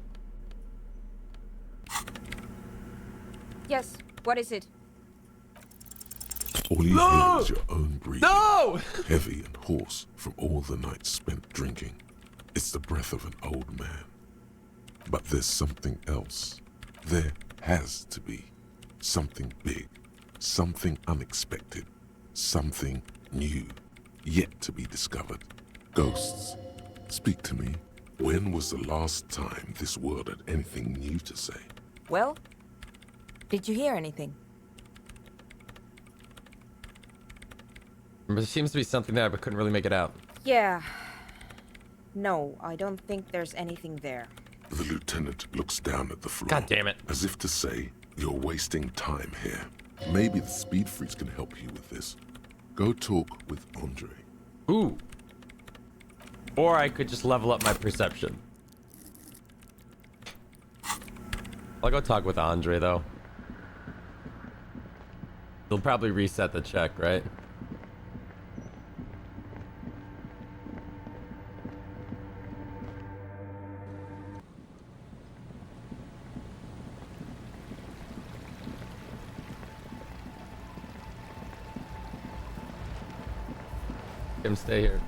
Yes, what is it? All you hear is your own breathing, No! heavy and hoarse from all the nights spent drinking. It's the breath of an old man. But there's something else. There has to be. Something big. Something unexpected. Something new. Yet to be discovered. Ghosts, speak to me. When was the last time this world had anything new to say? Well, did you hear anything? There seems to be something there, but couldn't really make it out. Yeah. No, I don't think there's anything there. The lieutenant looks down at the floor. God damn it. As if to say, you're wasting time here. Maybe the speed freaks can help you with this. Go talk with Andre. Ooh. Or I could just level up my perception. I'll go talk with Andre, though. He'll probably reset the check, right? Him stay here.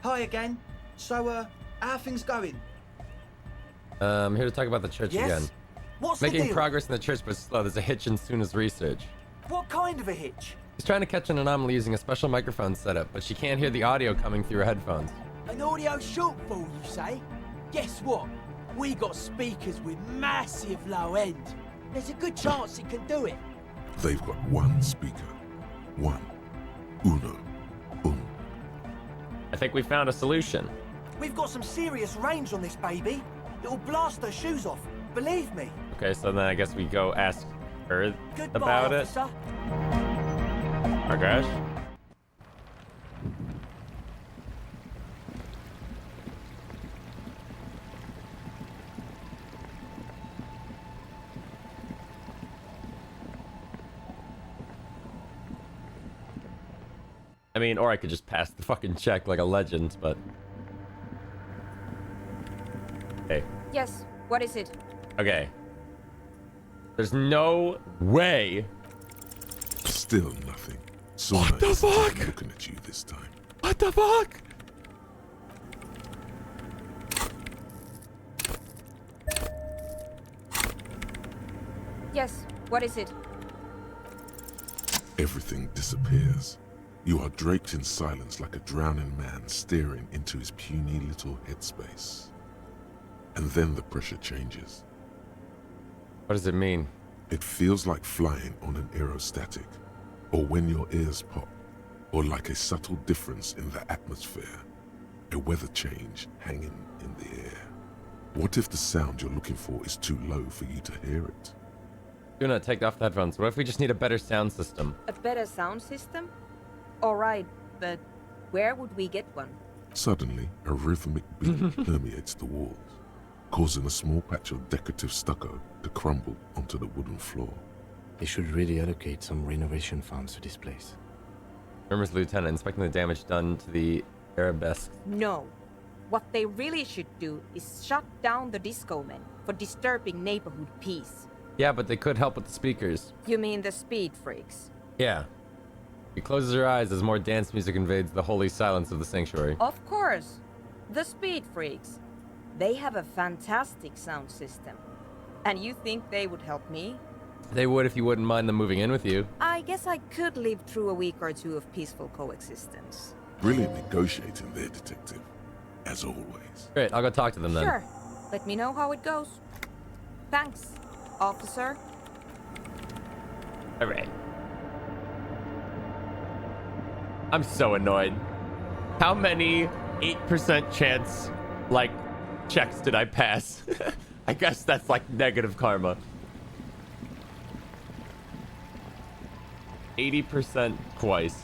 Hi again. So, how are things going? I'm here to talk about the church Yes? again. What's the Making deal? progress in the church, but slow. There's a hitch in Suna's research. What kind of a hitch? He's trying to catch an anomaly using a special microphone setup, but she can't hear the audio coming through her headphones. An audio shortfall, you say? Guess what? We got speakers with massive low end. There's a good chance it can do it. They've got one speaker. One. Uno. I think we found a solution. We've got some serious range on this baby. It'll blast her shoes off. Believe me. Okay, so then I guess we go ask her Goodbye, about officer. it. Oh gosh. I mean, or I could just pass the fucking check like a legend, but... Hey. Yes, what is it? Okay. There's no way. Still nothing. What the fuck? Looking at you this time. What the fuck? Yes, what is it? Everything disappears. You are draped in silence like a drowning man staring into his puny little headspace. And then the pressure changes. What does it mean? It feels like flying on an aerostatic, or when your ears pop, or like a subtle difference in the atmosphere, a weather change hanging in the air. What if the sound you're looking for is too low for you to hear it? Do not take off the headphones. What if we just need a better sound system? A better sound system? Alright, but where would we get one? Suddenly, a rhythmic beat permeates the walls, causing a small patch of decorative stucco to crumble onto the wooden floor. They should really allocate some renovation funds to this place. Remembers the lieutenant inspecting the damage done to the arabesque. No. What they really should do is shut down the disco men for disturbing neighborhood peace. Yeah, but they could help with the speakers. You mean the speed freaks? Yeah. He closes her eyes as more dance music invades the holy silence of the sanctuary. Of course. The speed freaks. They have a fantastic sound system. And you think they would help me? They would if you wouldn't mind them moving in with you. I guess I could live through a week or two of peaceful coexistence. Brilliant negotiating there, detective. As always. Great, I'll go talk to them then. Sure. Let me know how it goes. Thanks, officer. Alright. I'm so annoyed. How many 8% chance, like, checks did I pass? I guess that's like negative karma. 80% twice.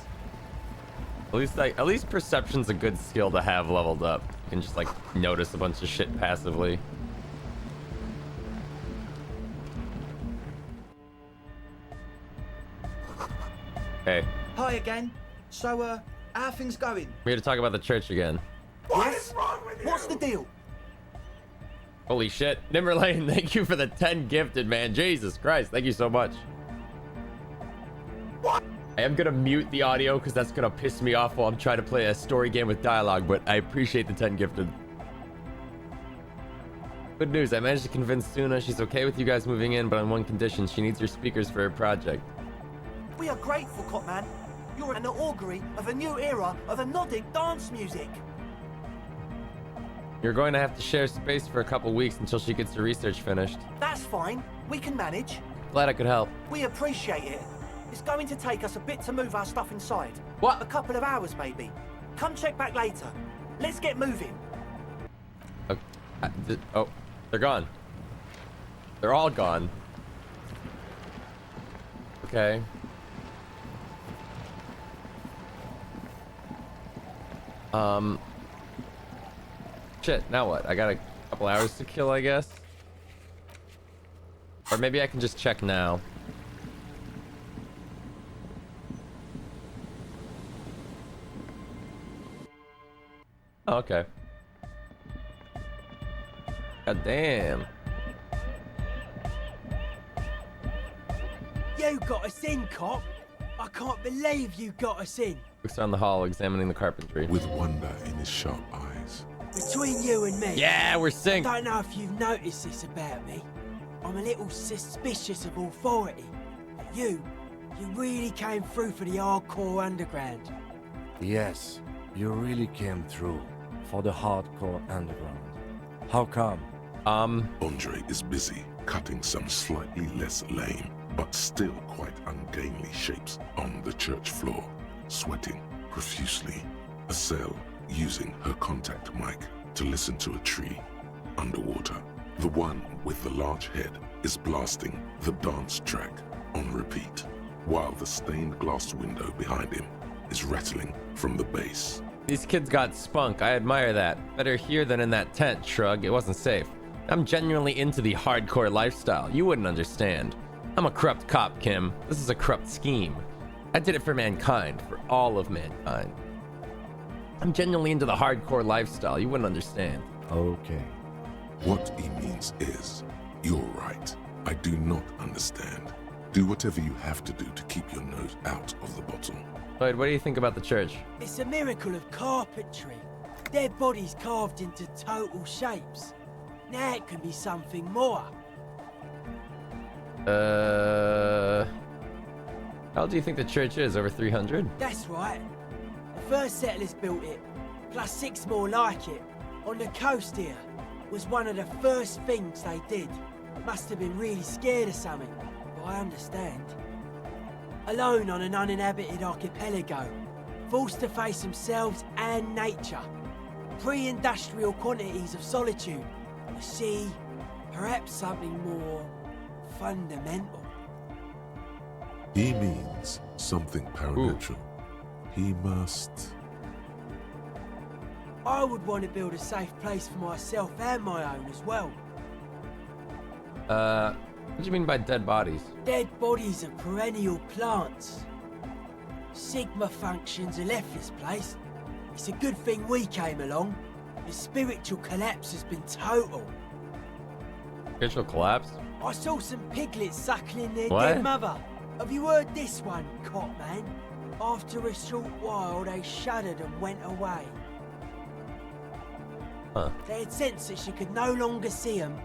At least perception's a good skill to have leveled up. You can just like notice a bunch of shit passively. Hey. Hi again. So, how are things going? We're here to talk about the church again. Yes? What's the deal? Holy shit. Nimmer Lane, thank you for the 10 gifted, man. Jesus Christ, thank you so much. I am gonna mute the audio because that's gonna piss me off while I'm trying to play a story game with dialogue, but I appreciate the 10 gifted. Good news, I managed to convince Suna she's okay with you guys moving in, but on one condition: she needs your speakers for her project. We are grateful, Copman. You're an augury of a new era of Nordic dance music. You're going to have to share space for a couple weeks until she gets her research finished. That's fine. We can manage. Glad I could help. We appreciate it. It's going to take us a bit to move our stuff inside. What? A couple of hours, maybe. Come check back later. Let's get moving. Oh, they're gone. They're all gone. Okay. Shit, now what? I got a couple hours to kill, I guess. Or maybe I can just check now. Oh, okay. God damn. You got us in, Cop. I can't believe you got us in. Looks down the hall, examining the carpentry. With wonder in his sharp eyes. Between you and me. Yeah, we're synced. I don't know if you've noticed this about me. I'm a little suspicious of authority. But you really came through for the hardcore underground. Yes, you really came through for the hardcore underground. How come? Andre is busy cutting some slightly less lame, but still quite ungainly shapes on the church floor, sweating profusely. Estelle using her contact mic to listen to a tree underwater. The one with the large head is blasting the dance track on repeat, while the stained glass window behind him is rattling from the bass. These kids got spunk. I admire that. Better here than in that tent. Shrug. It wasn't safe. I'm genuinely into the hardcore lifestyle. You wouldn't understand. I'm a corrupt cop, Kim. This is a corrupt scheme. I did it for mankind, for all of mankind. I'm genuinely into the hardcore lifestyle. You wouldn't understand. Okay. What he means is, you're right. I do not understand. Do whatever you have to do to keep your nose out of the bottle. Lloyd, what do you think about the church? It's a miracle of carpentry. Dead bodies carved into total shapes. Now it can be something more. How old do you think the church is? Over 300? That's right. The first settlers built it, plus 6 more like it, on the coast here. Was one of the first things they did. Must have been really scared of something, but I understand. Alone on an uninhabited archipelago, forced to face themselves and nature. Pre-industrial quantities of solitude. You see, perhaps something more fundamental. He means something paranatural. He must... I would want to build a safe place for myself and my own as well. What do you mean by dead bodies? Dead bodies of perennial plants. Sigma functions have left this place. It's a good thing we came along. The spiritual collapse has been total. Spiritual collapse? I saw some piglets suckling their What? dead mother. Have you heard this one, Cop Man? After a short while, they shuddered and went away. Huh. They had sensed that she could no longer see them,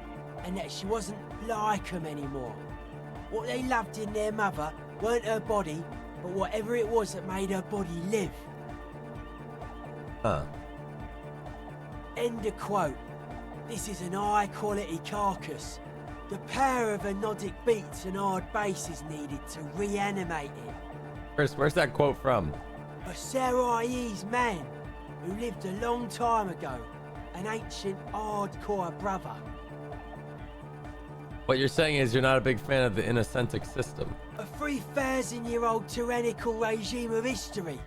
and that she wasn't like them anymore. What they loved in their mother weren't her body, but whatever it was that made her body live. Huh. End of quote. This is an high-quality carcass. The power of anodic beats and hard bass is needed to reanimate it. First, where's that quote from? A Sarais man who lived a long time ago, an ancient hardcore brother. What you're saying is you're not a big fan of the Innocentic system. A 3,000-year-old tyrannical regime of history,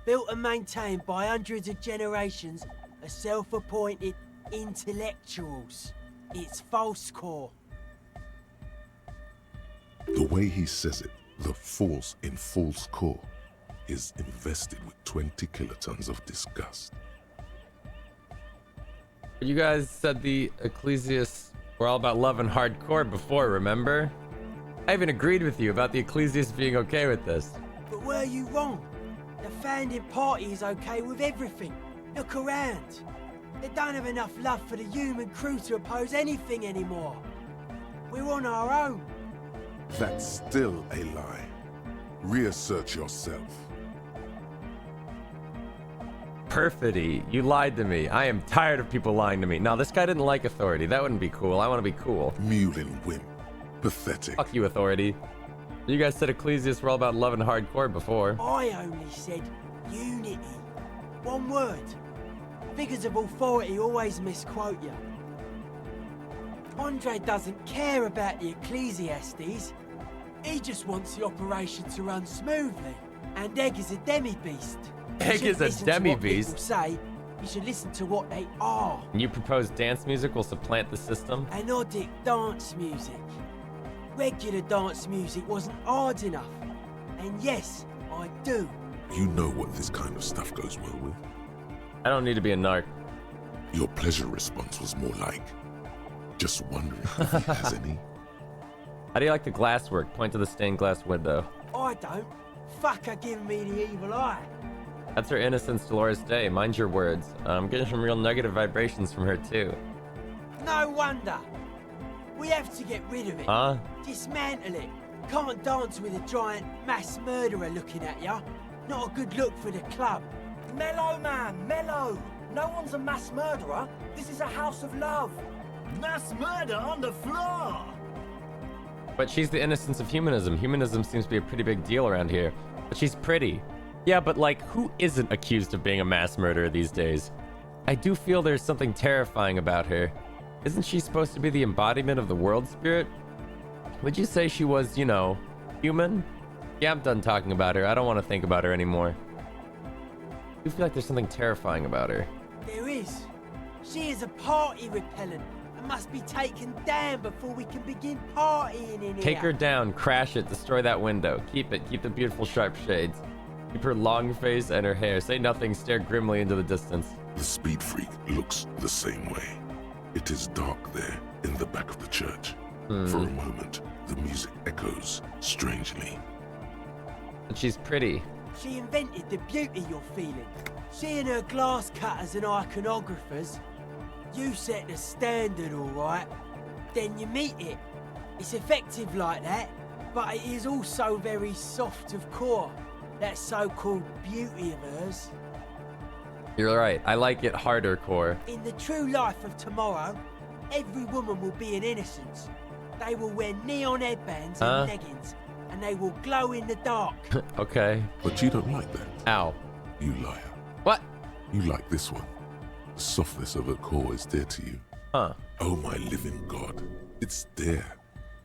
built and maintained by hundreds of generations of self-appointed intellectuals. It's false core. The way he says it, the force in false core, is invested with 20 kilotons of disgust. You guys said the Ecclesias were all about love and hardcore before, remember? I even agreed with you about the Ecclesias being okay with this. But were you wrong? The founding party is okay with everything. Look around. They don't have enough love for the human crew to oppose anything anymore. We're on our own. That's still a lie. Reassert yourself. Perfidy. You lied to me. I am tired of people lying to me. No, this guy didn't like authority. That wouldn't be cool. I want to be cool. Mewling wimp. Pathetic. Fuck you, authority. You guys said Ecclesiasts were all about love and hardcore before. I only said unity. One word. Figures of authority always misquote you. Andre doesn't care about the Ecclesiastes. He just wants the operation to run smoothly. And Egg is a demi-beast. Egg is a demi-beast? People say you should listen to what they are. And you propose dance music will supplant the system? Anodic dance music. Regular dance music wasn't hard enough. And yes, I do. You know what this kind of stuff goes well with. I don't need to be a narc. Your pleasure response was more like, just wondering if he has any. How do you like the glasswork? Point to the stained glass window. I don't. Fuck her giving me the evil eye. That's her innocence, Dolores Day. Mind your words. I'm getting some real negative vibrations from her, too. No wonder. We have to get rid of it. Huh? Dismantle it. Can't dance with a giant mass murderer looking at ya. Not a good look for the club. Mellow, man, mellow. No one's a mass murderer. This is a house of love. Mass murder on the floor. But she's the innocence of humanism. Humanism seems to be a pretty big deal around here. But she's pretty. Yeah, but like, who isn't accused of being a mass murderer these days? I do feel there's something terrifying about her. Isn't she supposed to be the embodiment of the world spirit? Would you say she was, you know, human? Yeah, I'm done talking about her. I don't want to think about her anymore. I do feel like there's something terrifying about her. There is. She is a party repellent and must be taken down before we can begin partying in here. Take her down, crash it, destroy that window. Keep it, keep the beautiful sharp shades. Keep her long face and her hair. Say nothing, stare grimly into the distance. The speed freak looks the same way. It is dark there in the back of the church. For a moment, the music echoes strangely. But she's pretty. She invented the beauty you're feeling. She and her glass cutters and iconographers. You set the standard, all right. Then you meet it. It's effective like that, but it is also very soft of core. That so-called beauty of hers. You're right. I like it harder core. In the true life of tomorrow, every woman will be an innocence. They will wear neon headbands and leggings, and they will glow in the dark. Okay. But you don't like that. Ow. You liar. What? You like this one. The softness of her core is dear to you. Huh. Oh my living God. It's there.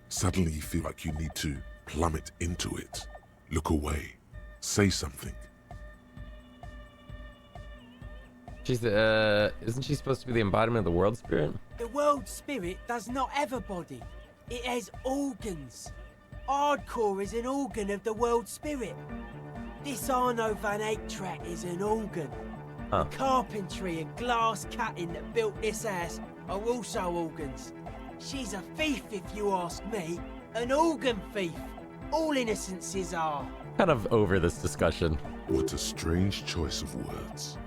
Suddenly you feel like you need to plummet into it. Look away. Say something. She's the, isn't she supposed to be the embodiment of the world spirit? The world spirit does not have a body. It has organs. Hardcore is an organ of the world spirit. This Arno van Eyck track is an organ. Huh. The carpentry and glass cutting that built this house are also organs. She's a thief, if you ask me. An organ thief. All innocences are. Kind of over this discussion. What a strange choice of words.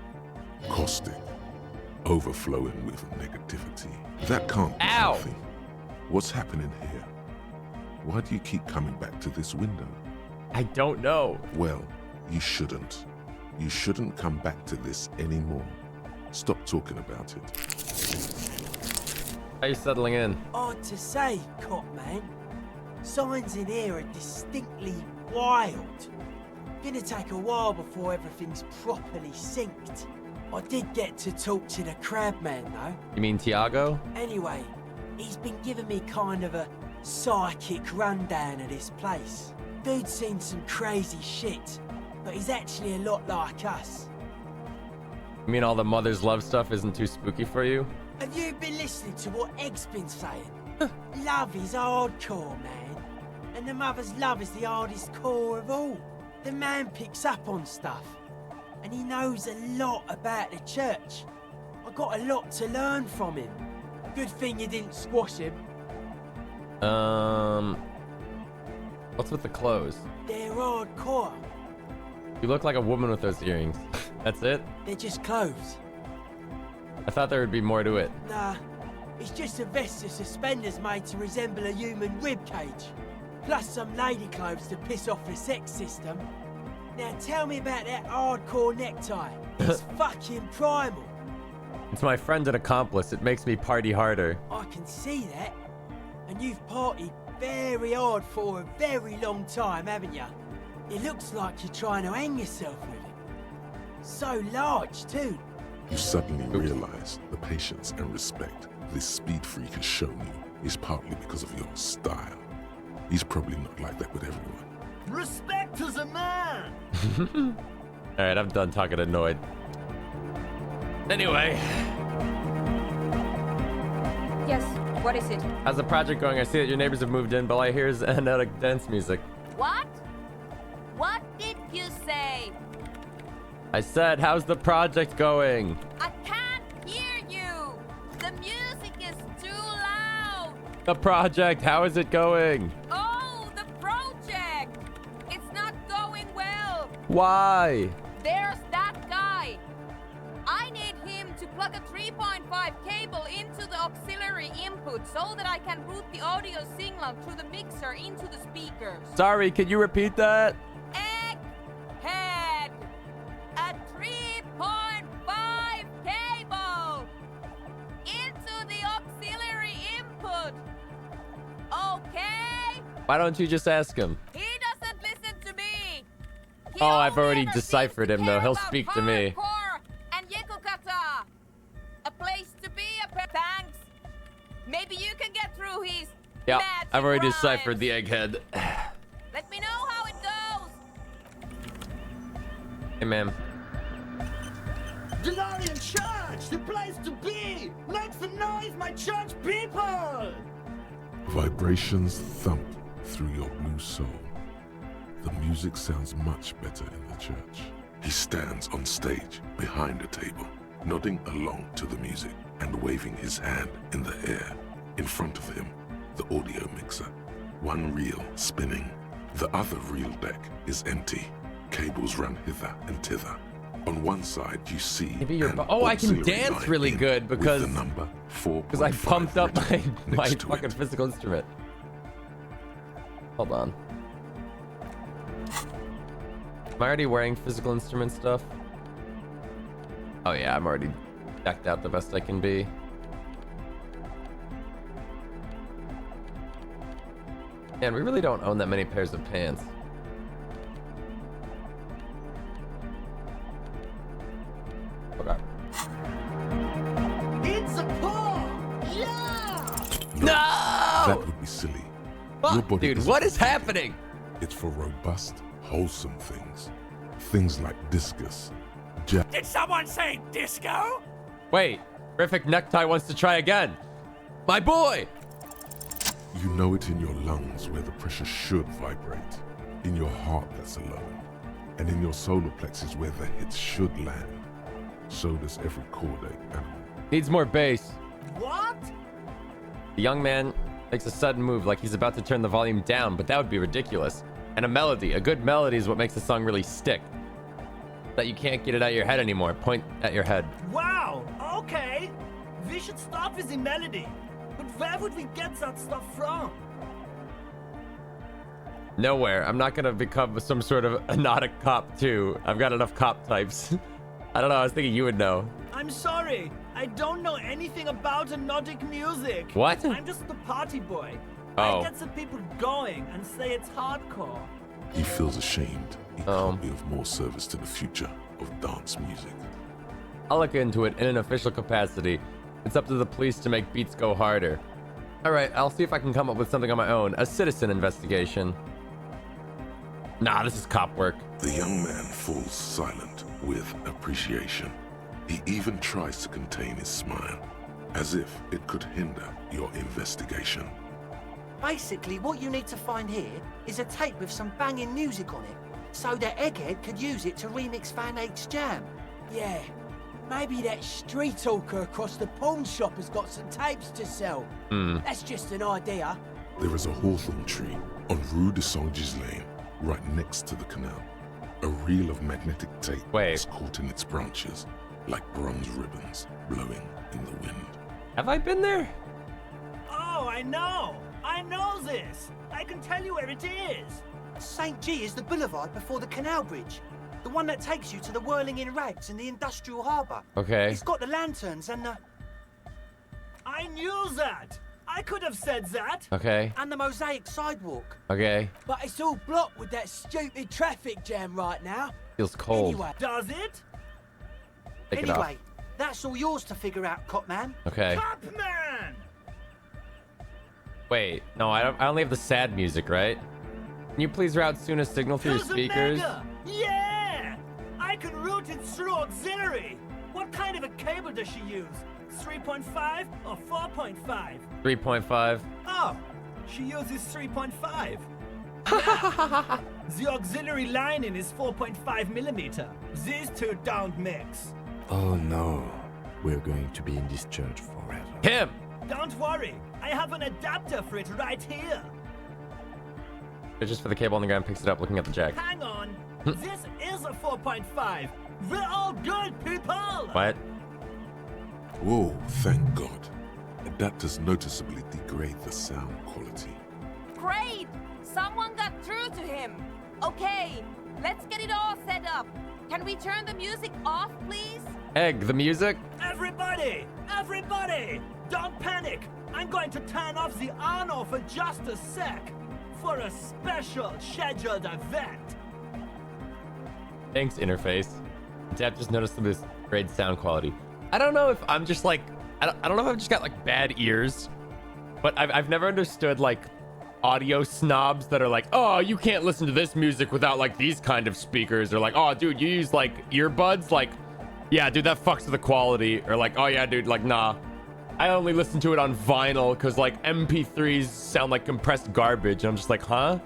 Caustic. Overflowing with negativity. That can't be Ow. healthy. What's happening here? Why do you keep coming back to this window? I don't know. Well, you shouldn't. You shouldn't come back to this anymore. Stop talking about it. How you settling in? Hard to say, cop man. Signs in here are distinctly wild. Gonna take a while before everything's properly synced. I did get to talk to the crabman though. You mean Tiago? Anyway, he's been giving me kind of a psychic rundown of this place. Dude's seen some crazy shit, but he's actually a lot like us. You mean all the mother's love stuff isn't too spooky for you? Have you been listening to what Egg's been saying? Love is hardcore, man. And the mother's love is the hardest core of all. The man picks up on stuff. And he knows a lot about the church. I got a lot to learn from him. Good thing you didn't squash him. What's with the clothes? They're hardcore. You look like a woman with those earrings. That's it? They're just clothes. I thought there would be more to it. Nah, it's just a vest of suspenders made to resemble a human rib cage. Plus some lady clothes to piss off the sex system. Now tell me about that hardcore necktie. It's fucking primal. It's my friend and accomplice. It makes me party harder. I can see that. And you've partied very hard for a very long time, haven't you? It looks like you're trying to hang yourself with it. So large, too. You suddenly realize the patience and respect this speed freak has shown you is partly because of your style. He's probably not like that with everyone. Respect as a man! Alright, I'm done talking annoyed. Anyway. Yes, what is it? How's the project going? I see that your neighbors have moved in, but all I hear is anodic dance music. What? What did you say? I said, how's the project going? I can't hear you. The music is too loud. The project, how is it going? Oh, the project. It's not going well. Why? There's that guy. I need him to plug a 3.5 cable into the auxiliary input so that I can route the audio signal through the mixer into the speakers. Sorry, can you repeat that? Egghead! A 3.5 cable into the auxiliary input. Okay? Why don't you just ask him? He doesn't listen to me. He Oh, I've only already ever deciphered seems him, to though. care He'll about speak to me. hardcore and Yekukata. A place to be, thanks. Maybe you can get through his Yeah, magic I've already rhymes. deciphered the egghead. Let me know how it goes. Hey, ma'am. Denarian Church, the place to be! Make some noise, my church people! Vibrations thump through your blue soul. The music sounds much better in the church. He stands on stage behind a table, nodding along to the music and waving his hand in the air. In front of him, the audio mixer. One reel spinning. The other reel deck is empty. Cables run hither and thither. On one side, you see Maybe you're. an Oh, I can auxiliary dance line really in good with because the number 4.5 I pumped up my written next to fucking it. physical instrument. Hold on. Am I already wearing physical instrument stuff? Oh yeah, I'm already decked out the best I can be. Man, we really don't own that many pairs of pants. Okay. It's a paw! Yeah! No! That would be silly. Your Fuck, body dude, isn't what is for that. happening? It's for robust, wholesome things. Things like discus, jazz. Did someone say disco? Wait, Terrific Necktie wants to try again. My boy! You know it in your lungs where the pressure should vibrate. In your heart that's alone. And in your solar plexus where the hits should land. So does every chordate animal. Needs more bass. What? The young man makes a sudden move like he's about to turn the volume down, but that would be ridiculous. And a good melody is what makes the song really stick. That you can't get it out of your head anymore. Point at your head. Wow, okay. We should start with the melody. But where would we get that stuff from? Nowhere. I'm not gonna become some sort of anodic cop too. I've got enough cop types. I don't know, I was thinking you would know. I'm sorry. I don't know anything about Nordic music. What? I'm just the party boy. Oh. I get the people going and say it's hardcore. He feels ashamed. He can't be of more service to the future of dance music. I'll look into it in an official capacity. It's up to the police to make beats go harder. Alright, I'll see if I can come up with something on my own. A citizen investigation. Nah, this is cop work. The young man falls silent with appreciation. He even tries to contain his smile, as if it could hinder your investigation. Basically, what you need to find here is a tape with some banging music on it, so that Egghead could use it to remix Van Eyck's jam. Yeah, maybe that street talker across the pawn shop has got some tapes to sell. That's just an idea. There is a hawthorn tree on Rue de Saint-Gislain, right next to the canal. A reel of magnetic tape Wait. is caught in its branches, like bronze ribbons blowing in the wind. Have I been there? Oh, I know! I know this! I can tell you where it is! St. G is the boulevard before the canal bridge. The one that takes you to the whirling in rags in the industrial harbour. Okay. It's got the lanterns and the... I knew that! I could have said that! Okay. And the mosaic sidewalk. Okay. But it's all blocked with that stupid traffic jam right now. Feels cold. Anyway. Does it? Take it off. Anyway, that's all yours to figure out, Copman. Okay. Copman! Wait, no, I only have the sad music, right? Can you please route soon a signal through your Who's the speakers? mega? Yeah! I can route it through auxiliary. What kind of a cable does she use? 3.5 or 4.5? 3.5. Oh, she uses 3.5. The auxiliary lining is 4.5 millimeter. These two don't mix. Oh no, we're going to be in this church forever. Him! Don't worry, I have an adapter for it right here. It's just for the cable on the ground, picks it up, looking at the jack. Hang on, this is a 4.5. We're all good people. What? Whoa, thank God. Adapters noticeably degrade the sound quality. Great! Someone got through to him. Okay, let's get it all set up. Can we turn the music off, please? Egg, the music? Everybody! Everybody! Don't panic! I'm going to turn off the Arno for just a sec. For a special scheduled event. Thanks, interface. Adapters notice this great sound quality. I don't know if I'm just like, I don't know if I've just got like bad ears, but I've never understood like audio snobs that are like, oh, you can't listen to this music without like these kind of speakers, or like, oh, dude, you use like earbuds, like, yeah, dude, that fucks with the quality, or like, oh yeah, dude, like, nah, I only listen to it on vinyl because like MP3s sound like compressed garbage. And I'm just like, huh?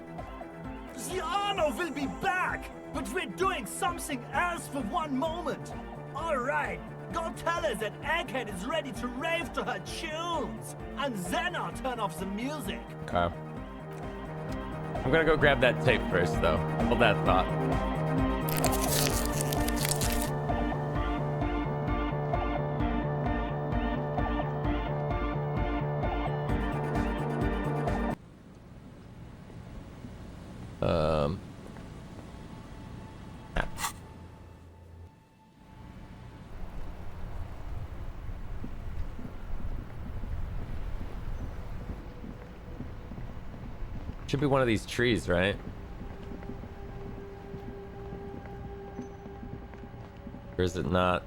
The Arno will be back, but we're doing something else for one moment. All right, go tell her that Egghead is ready to rave to her tunes, and then I'll turn off the music. Okay. I'm gonna go grab that tape first, though. Hold that thought. Should be one of these trees, right? Or is it not?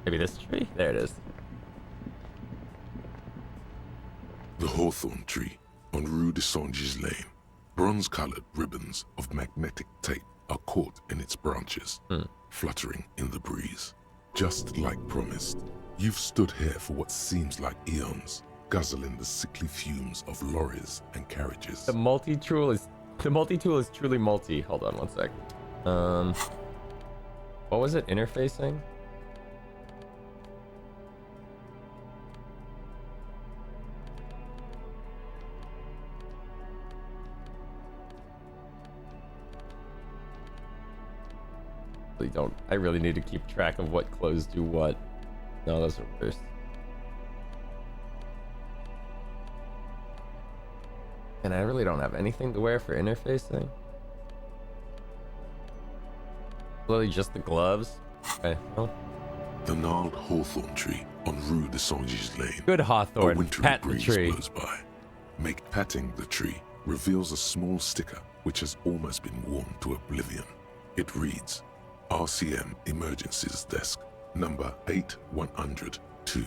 Maybe this tree? There it is. The hawthorn tree on Rue de Saint-Gilles Lane. Bronze-colored ribbons of magnetic tape are caught in its branches, fluttering in the breeze. Just like promised, you've stood here for what seems like eons, guzzling the sickly fumes of lorries and carriages. The multi-tool is truly multi. Hold on one sec. What was it? Interfacing? I really need to keep track of what clothes do what. No, those are worse. And I really don't have anything to wear for interfacing. Literally just the gloves. Okay, well. The gnarled hawthorn tree on Rue de Saint-Gilles Lane. Good hawthorn. A wintry Pat the breeze tree. blows by. Patting the tree reveals a small sticker which has almost been worn to oblivion. It reads, RCM Emergencies Desk, number 8102.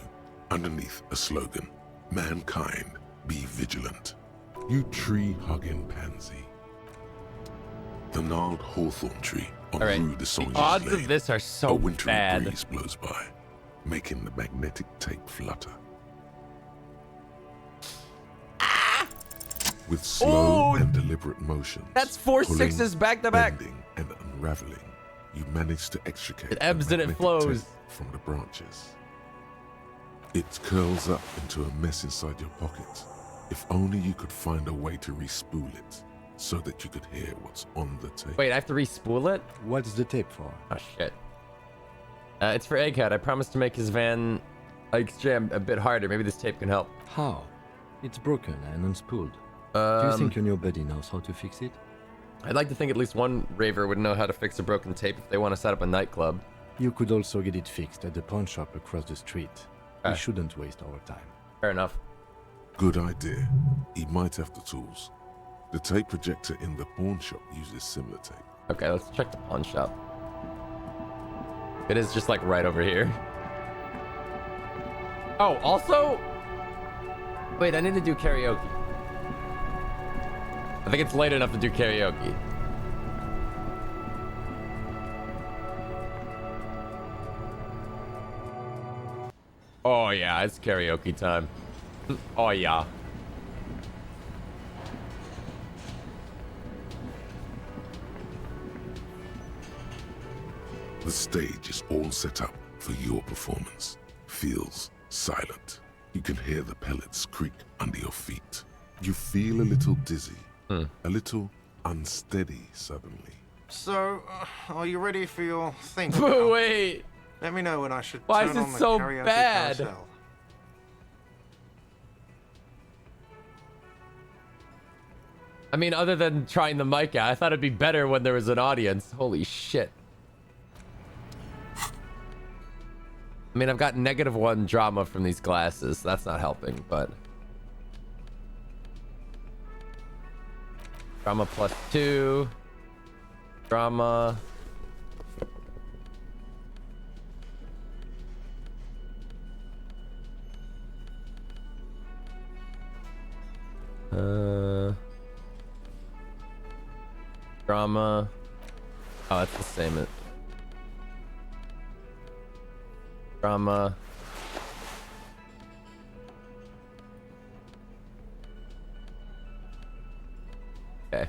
Underneath a slogan, mankind, be vigilant. You tree-hugging pansy. The gnarled hawthorn tree on Rue de Saint-Gilles Lane. Odds of this are so a wintry bad. breeze blows by, making the magnetic tape flutter. With slow and deliberate motions. That's 4 pulling, sixes back to back. bending, and unraveling, you manage to extricate It ebbs the and it magnetic flows. tape from the branches. It curls up into a mess inside your pocket. If only you could find a way to respool it. so that you could hear what's on the tape. Wait, I have to re-spool it? What's the tape for? Oh, shit. It's for Egghead. I promised to make his Van Ike's jam a bit harder. Maybe this tape can help. How? It's broken and unspooled. Do you think your new buddy knows how to fix it? I'd like to think at least one raver would know how to fix a broken tape if they want to set up a nightclub. You could also get it fixed at the pawn shop across the street. We shouldn't waste our time. Fair enough. Good idea. He might have the tools. The tape projector in the pawn shop uses similar tape. Okay, let's check the pawn shop. It is just like right over here. Oh, also... Wait, I need to do karaoke. I think it's late enough to do karaoke. Oh yeah, it's karaoke time. Oh yeah. The stage is all set up for your performance. Feels silent. You can hear the pellets creak under your feet. You feel a little dizzy, a little unsteady suddenly. So, are you ready for your thing? Wait. Let me know when I should Why turn is it on the so karaoke bad? carousel. I mean, other than trying the mic out, I thought it'd be better when there was an audience. Holy shit. I mean, I've got -1 drama from these glasses. That's not helping, but... Drama +2. Drama... Drama... Oh, that's the same. Drama. Okay.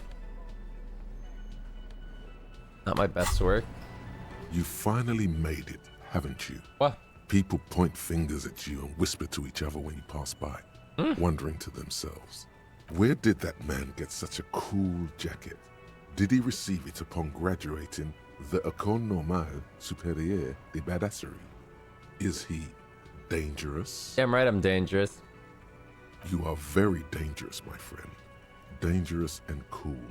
Not my best work. You finally made it, haven't you? What? People point fingers at you and whisper to each other when you pass by, wondering to themselves, where did that man get such a cool jacket? Did he receive it upon graduating the École Normale Supérieure de Badasserie? Is he dangerous? Damn right I'm dangerous. You are very dangerous, my friend. Dangerous and cool.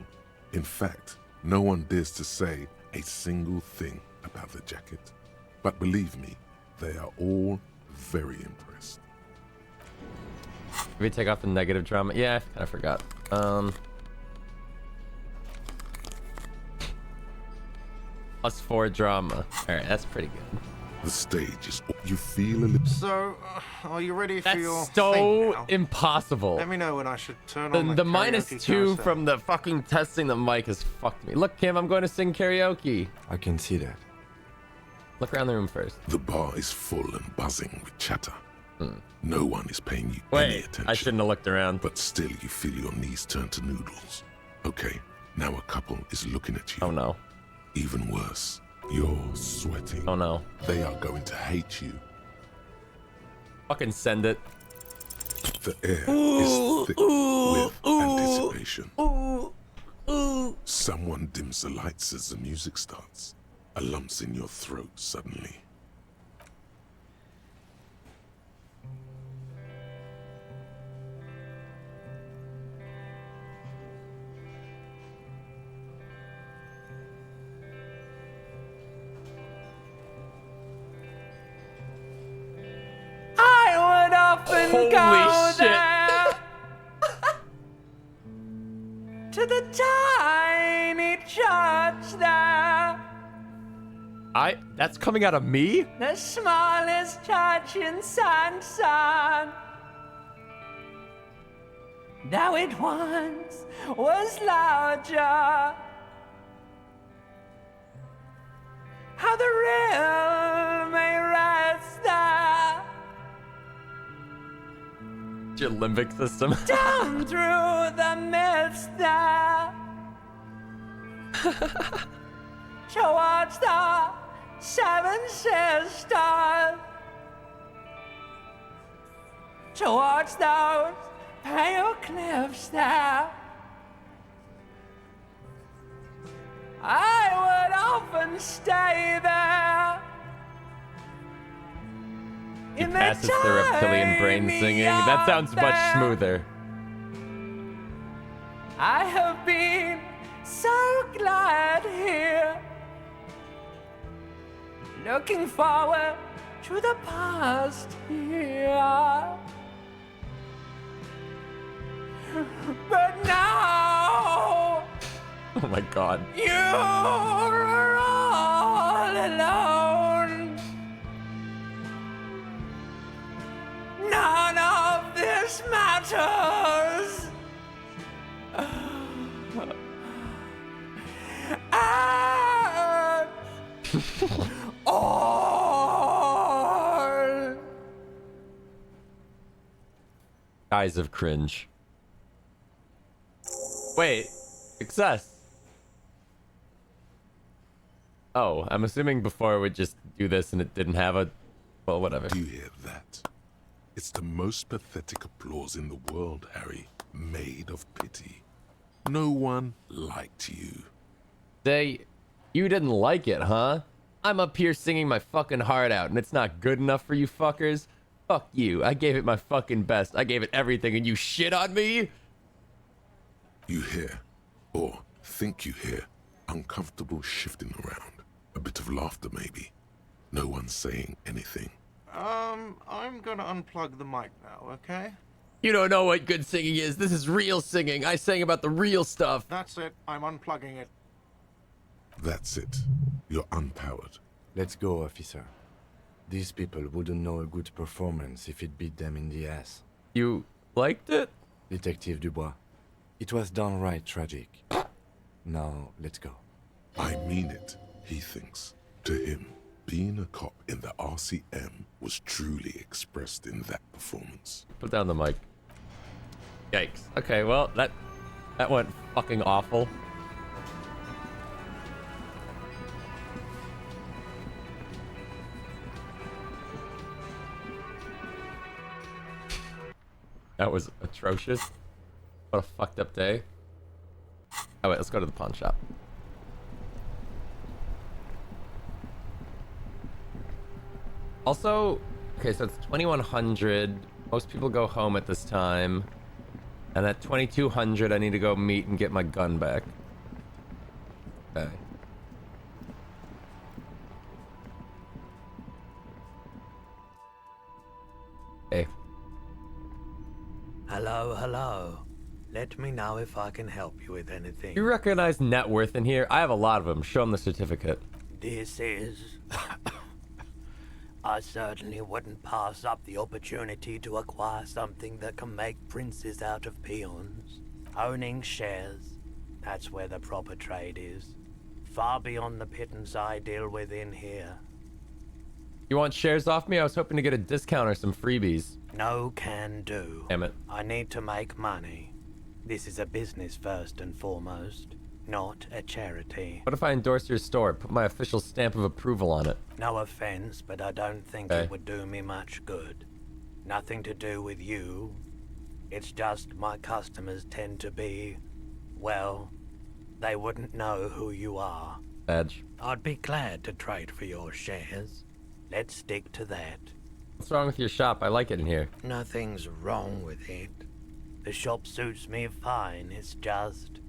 In fact, no one dares to say a single thing about the jacket. But believe me, they are all very impressed. Did we take off the negative drama? Yeah, I kind of forgot. +4 drama. Alright, that's pretty good. The stage is... You feel a little... So, are you ready for your That's so thing now? impossible. Let me know when I should turn on The the -2 carousel. from the fucking testing the mic has fucked me. Look, Kim, I'm going to sing karaoke. I can see that. Look around the room first. The bar is full and buzzing with chatter. No one is paying you any Wait, attention. I shouldn't have looked around. But still you feel your knees turn to noodles. Okay, now a couple is looking at you. Oh no. Even worse, you're sweating. Oh no. They are going to hate you. Fucking send it. The air is thick with anticipation. Someone dims the lights as the music starts. A lump's in your throat suddenly. I would often Holy go shit. there to the tiny church there, That's coming out of me? the smallest church in Sanson. Though it once was larger, how the real may rest there. Your limbic system. Down through the mist there, towards the Seven Sisters, towards those pale cliffs there, and stay there. He passes the reptilian brain singing. That sounds much smoother. I have been so glad here. Looking forward to the past here. But now, Oh my god. you're all alone. None of this matters. And all. Eyes of cringe. Wait, success. Oh, I'm assuming before we'd just do this and it didn't have a... Well, whatever. Do you hear that? It's the most pathetic applause in the world, Harry. Made of pity. No one liked you. You didn't like it, huh? I'm up here singing my fucking heart out and it's not good enough for you fuckers? Fuck you. I gave it my fucking best. I gave it everything and you shit on me? You hear, or think you hear, uncomfortable shifting around. A bit of laughter, maybe. No one saying anything. I'm gonna unplug the mic now, okay? You don't know what good singing is. This is real singing. I sang about the real stuff. That's it. I'm unplugging it. That's it. You're unpowered. Let's go, officer. These people wouldn't know a good performance if it beat them in the ass. You liked it? Detective Dubois, it was downright tragic. Now, let's go. I mean it, he thinks. To him, being a cop in the RCM was truly expressed in that performance. Put down the mic. Yikes. Okay, well, that went fucking awful. That was atrocious. What a fucked up day. Oh wait, let's go to the pawn shop. Also, okay, so it's 2100. Most people go home at this time. And at 2200, I need to go meet and get my gun back. Okay. Hey. Hello, hello. Let me know if I can help you with anything. You recognize net worth in here? I have a lot of them. Show them the certificate. This is... I certainly wouldn't pass up the opportunity to acquire something that can make princes out of peons. Owning shares, that's where the proper trade is. Far beyond the pittance I deal with in here. You want shares off me? I was hoping to get a discount or some freebies. No can do. Damn it. I need to make money. This is a business first and foremost, not a charity. What if I endorse your store? Put my official stamp of approval on it. No offense, but I don't think it would do me much good. Nothing to do with you. It's just my customers tend to be, well, they wouldn't know who you are. Badge. I'd be glad to trade for your shares. Let's stick to that. What's wrong with your shop? I like it in here. Nothing's wrong with it. The shop suits me fine. It's just...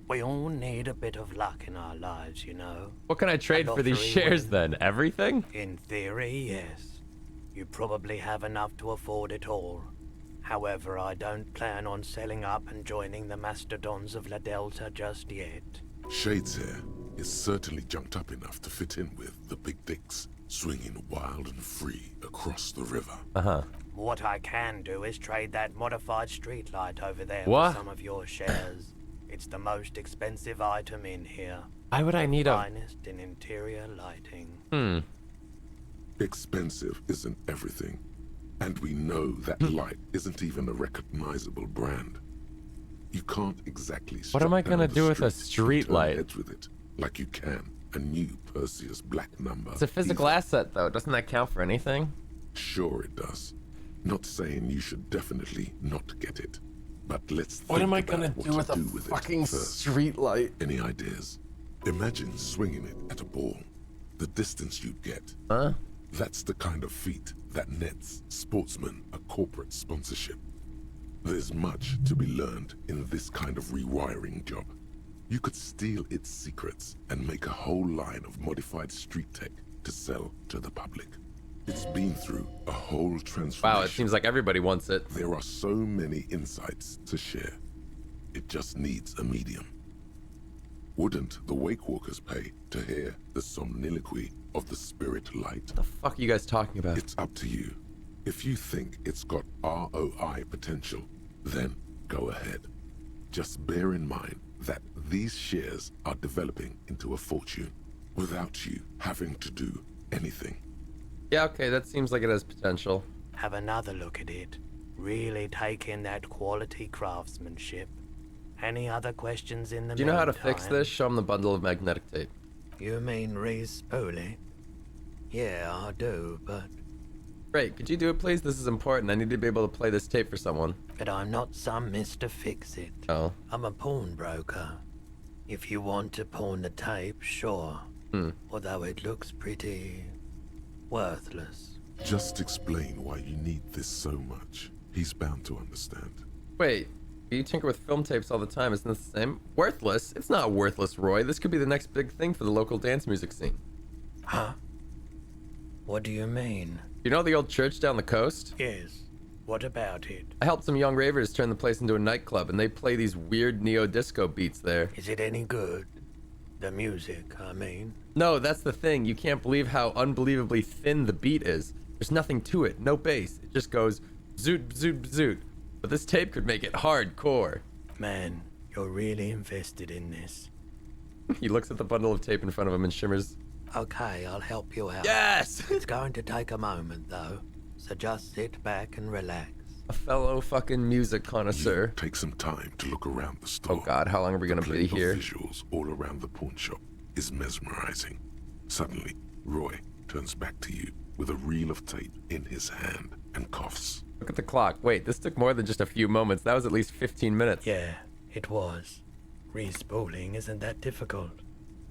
we all need a bit of luck in our lives, you know? What can I trade for these shares then? Everything? In theory, yes. You probably have enough to afford it all. However, I don't plan on selling up and joining the mastodons of La Delta just yet. Shades here is certainly junked up enough to fit in with the big dicks, swinging wild and free across the river. Uh-huh. What I can do is trade that modified streetlight over there What? for some of your shares. It's the most expensive item in here. Why would I need a... finest in interior lighting. Expensive isn't everything. And we know that light isn't even a recognizable brand. You can't exactly... What am I gonna do with a street light? Heads with it, like you can a new Perseus Black number. It's a physical asset, though. Doesn't that count for anything? Sure it does. Not saying you should definitely not get it. But let's What am I think gonna about do what with to a do with fucking it first. street light? Any ideas? Imagine swinging it at a ball. The distance you'd get. Huh? That's the kind of feat that nets sportsmen a corporate sponsorship. There's much to be learned in this kind of rewiring job. You could steal its secrets and make a whole line of modified street tech to sell to the public. It's been through a whole transformation. Wow, it seems like everybody wants it. There are so many insights to share. It just needs a medium. Wouldn't the Wake Walkers pay to hear the somniloquy of the spirit light? What the fuck are you guys talking about? It's up to you. If you think it's got ROI potential, then go ahead. Just bear in mind that these shares are developing into a fortune without you having to do anything. Yeah, okay, that seems like it has potential. Have another look at it. Really take in that quality craftsmanship. Any other questions in the Do you know how to fix meantime? this? Show him the bundle of magnetic tape. You mean re-spool it? Yeah, I do, but... Great, could you do it please? This is important. I need to be able to play this tape for someone. But I'm not some Mr. Fix-It. Oh. I'm a pawnbroker. If you want to pawn the tape, sure. Although it looks pretty... worthless. Just explain why you need this so much. He's bound to understand. Wait, you tinker with film tapes all the time, isn't this the same? Worthless? It's not worthless, Roy. This could be the next big thing for the local dance music scene. Huh? What do you mean? You know the old church down the coast? Yes. What about it? I helped some young ravers turn the place into a nightclub, and they play these weird neo-disco beats there. Is it any good? The music, I mean. No, that's the thing. You can't believe how unbelievably thin the beat is. There's nothing to it, no bass. It just goes zoot, zoot, zoot. But this tape could make it hardcore. Man, you're really invested in this. He looks at the bundle of tape in front of him and shimmers. Okay, I'll help you out. Yes! It's going to take a moment, though. So just sit back and relax. A fellow fucking music connoisseur. Take some time to look around the store. Oh god, how long are we gonna be here? The visuals all around the pawn shop is mesmerizing. Suddenly, Roy turns back to you with a reel of tape in his hand and coughs. Look at the clock. Wait, this took more than just a few moments. That was at least 15 minutes. Yeah, it was. Respooling isn't that difficult.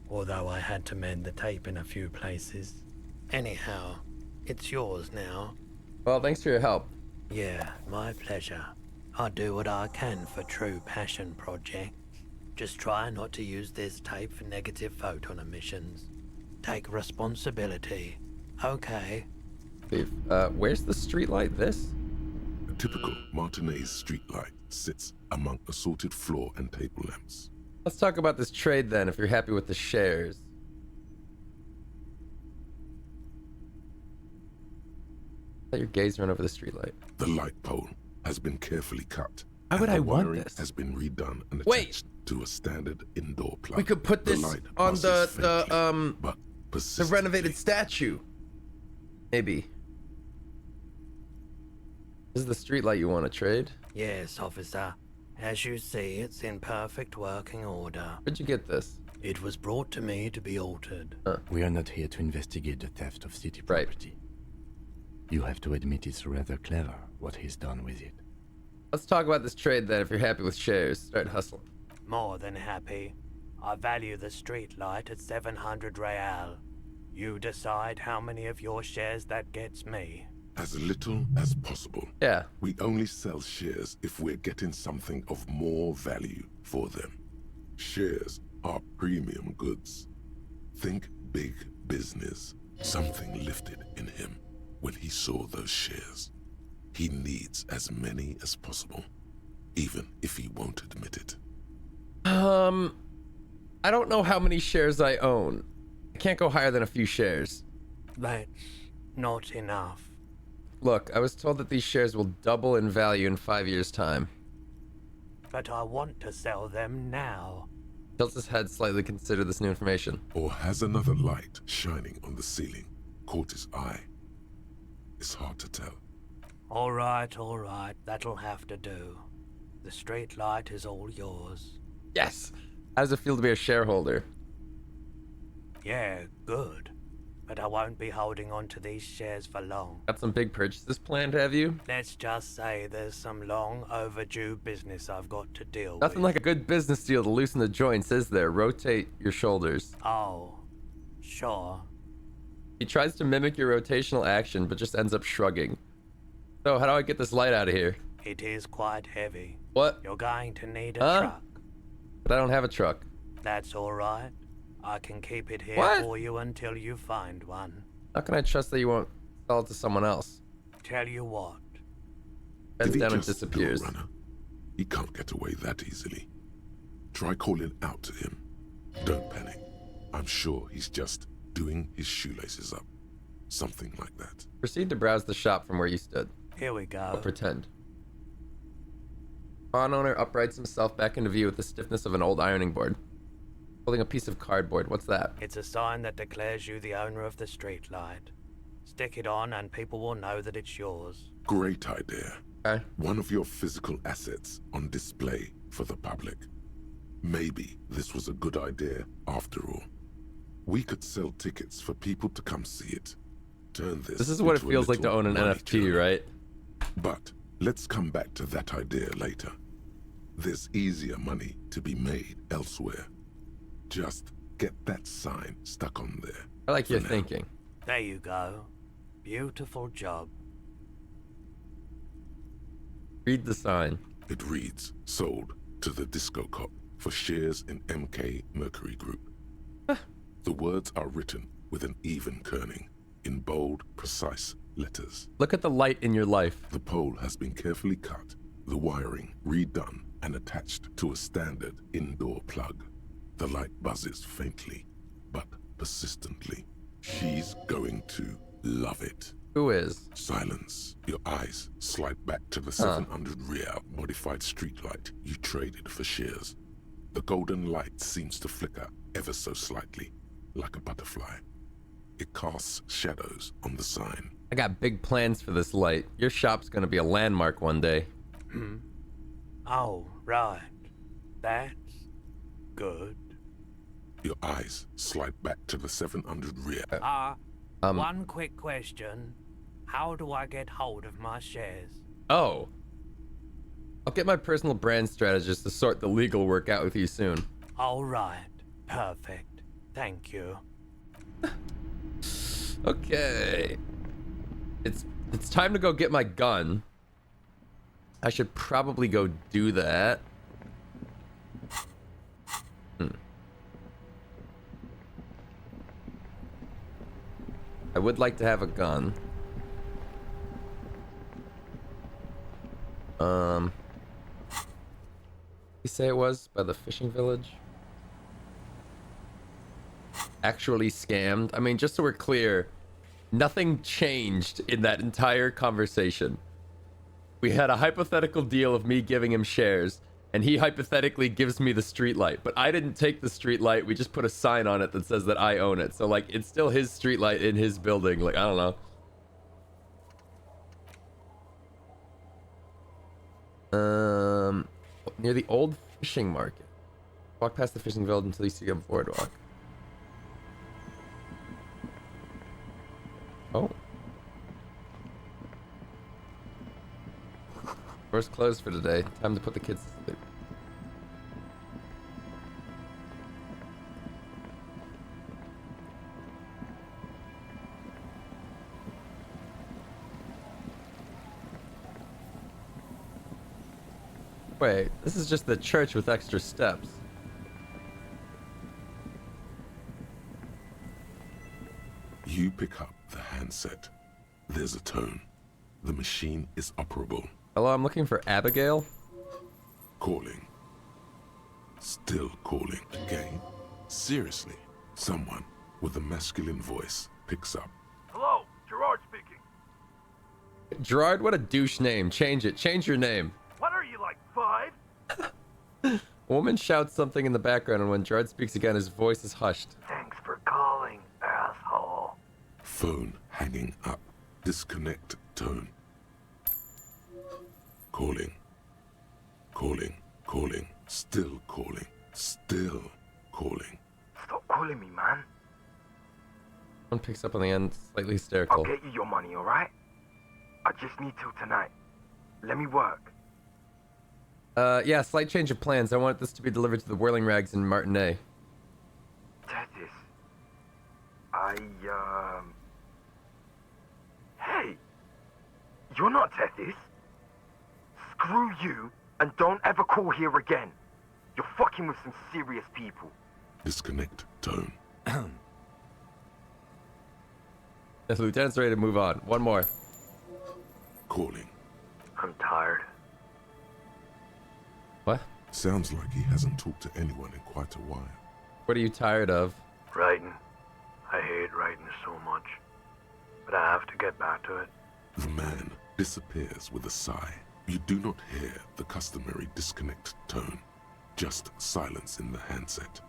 Although I had to mend the tape in a few places. Anyhow, it's yours now. Well, thanks for your help. Yeah, my pleasure. I do what I can for true passion projects. Just try not to use this tape for negative photon emissions. Take responsibility. Okay. Steve, where's the streetlight? This? A typical Martinez streetlight sits among assorted floor and table lamps. Let's talk about this trade then, if you're happy with the shares. Let your gaze run over the streetlight. The light pole has been carefully cut. Why would I want wiring this? has been redone and Wait. attached to a standard indoor plug. We could put this light on passes the faintly, but the persistently. renovated statue. Maybe. This is the streetlight you want to trade? Yes, officer. As you see, it's in perfect working order. Where'd you get this? It was brought to me to be altered. We are not here to investigate the theft of city property. You have to admit it's rather clever what he's done with it. Let's talk about this trade then, if you're happy with shares. Start hustling. More than happy. I value the street light at 700 real. You decide how many of your shares that gets me. As little as possible. Yeah. We only sell shares if we're getting something of more value for them. Shares are premium goods. Think big business. Something lifted in him when he saw those shares. He needs as many as possible, even if he won't admit it. I don't know how many shares I own. I can't go higher than a few shares. That's not enough. Look, I was told that these shares will double in value in 5 years' time. But I want to sell them now. Tilts his head slightly to consider this new information. Or has another light shining on the ceiling caught his eye? It's hard to tell. All right, that'll have to do. The street light is all yours. Yes! How does it feel to be a shareholder? Yeah, good. but I won't be holding on to these shares for long. Got some big purchases planned, have you? Let's just say there's some long overdue business I've got to deal Nothing with. like a good business deal to loosen the joints, is there? Rotate your shoulders. Oh, sure. He tries to mimic your rotational action, but just ends up shrugging. So, how do I get this light out of here? It is quite heavy. What? You're going to need a Huh? truck. But I don't have a truck. That's all right. I can keep it here What? for you until you find one. How can I trust that you won't sell it to someone else? Tell you what. Bends Did he down and just disappears. do a runner? He can't get away that easily. Try calling out to him. Don't panic. I'm sure he's just doing his shoelaces up. Something like that. Proceed to browse the shop from where you stood. Here we go. I'll pretend. Pawn owner uprights himself back into view with the stiffness of an old ironing board. Holding a piece of cardboard. What's that? It's a sign that declares you the owner of the streetlight. Stick it on and people will know that it's yours. Great idea. Okay. One of your physical assets on display for the public. Maybe this was a good idea after all. We could sell tickets for people to come see it. Turn this. This is what it into a feels like to little own an money NFT, journey. right? But let's come back to that idea later. There's easier money to be made elsewhere. Just get that sign stuck on there. I like your now. thinking. There you go. Beautiful job. Read the sign. It reads, sold to the Disco Cop for shares in MK Mercury Group. The words are written with an even kerning, in bold, precise letters. Look at the light in your life. The pole has been carefully cut, the wiring redone, and attached to a standard indoor plug. The light buzzes faintly, but persistently. She's going to love it. Who is? Silence. Your eyes slide back to the 700 Real modified streetlight you traded for shares. The golden light seems to flicker ever so slightly, like a butterfly. It casts shadows on the sign. I got big plans for this light. Your shop's gonna be a landmark one day. Oh, right. That's good. Your eyes slide back to the 700 Real. One quick question. How do I get hold of my shares? Oh. I'll get my personal brand strategist to sort the legal work out with you soon. All right. Perfect. Thank you. Okay. It's time to go get my gun. I should probably go do that. I would like to have a gun. You say it was by the fishing village? Actually scammed? I mean, just so we're clear, nothing changed in that entire conversation. We had a hypothetical deal of me giving him shares, and he hypothetically gives me the streetlight, but I didn't take the streetlight. We just put a sign on it that says that I own it. So, like, it's still his streetlight in his building. Like, I don't know. Near the old fishing market. Walk past the fishing village until you see a boardwalk. Oh. Door's closed for today. Time to put the kids to sleep. Wait, this is just the church with extra steps. You pick up the handset. There's a tone. The machine is operable. Hello, I'm looking for Abigail. Calling. Still calling again. Seriously, someone with a masculine voice picks up. Hello, Gerard speaking. Gerard, what a douche name. Change it. Change your name. What are you, like 5? A woman shouts something in the background, and when Gerard speaks again, his voice is hushed. Thanks for calling, asshole. Phone hanging up. Disconnect tone. Calling. Calling. Calling. Still calling. Still calling. Stop calling me, man. One picks up on the end, slightly I'll hysterical. get you your money, alright? I just need till tonight. Let me work. Yeah, slight change of plans. I want this to be delivered to the Whirling Rags in Martinet. Tethys. Hey! You're not Tethys. Screw you, and don't ever call here again. You're fucking with some serious people. Disconnect tone. The lieutenant's ready to move on. One more. Calling. I'm tired. What? Sounds like he hasn't talked to anyone in quite a while. What are you tired of? Writing. I hate writing so much. But I have to get back to it. The man disappears with a sigh. You do not hear the customary disconnect tone, just silence in the handset.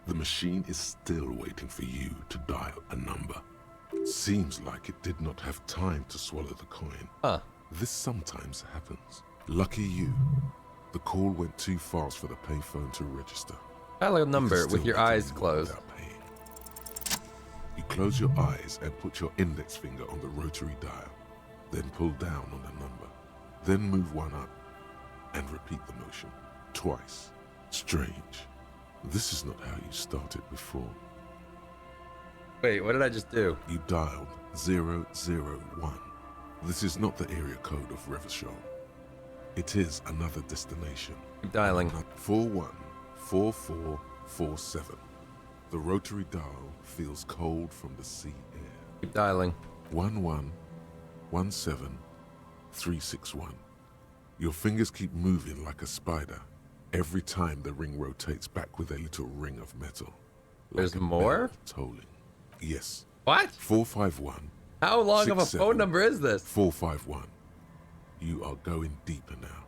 The machine is still waiting for you to dial a number. Seems like it did not have time to swallow the coin. Huh. This sometimes happens. Lucky you. The call went too fast for the payphone to register. Dial a number You can with still your eyes continue closed. without paying. You close your eyes and put your index finger on the rotary dial. Then pull down on the number. Then move one up and repeat the motion twice. Strange. This is not how you started before. Wait, what did I just do? You dialed 001. This is not the area code of Revachol. It is another destination. Keep dialing. 414447. The rotary dial feels cold from the sea air. Keep dialing. 1117361. Your fingers keep moving like a spider. Every time the ring rotates back with a little ring of metal. There's like a more? bell tolling. Yes. What? 451. How long of a phone number is this? 451. You are going deeper now,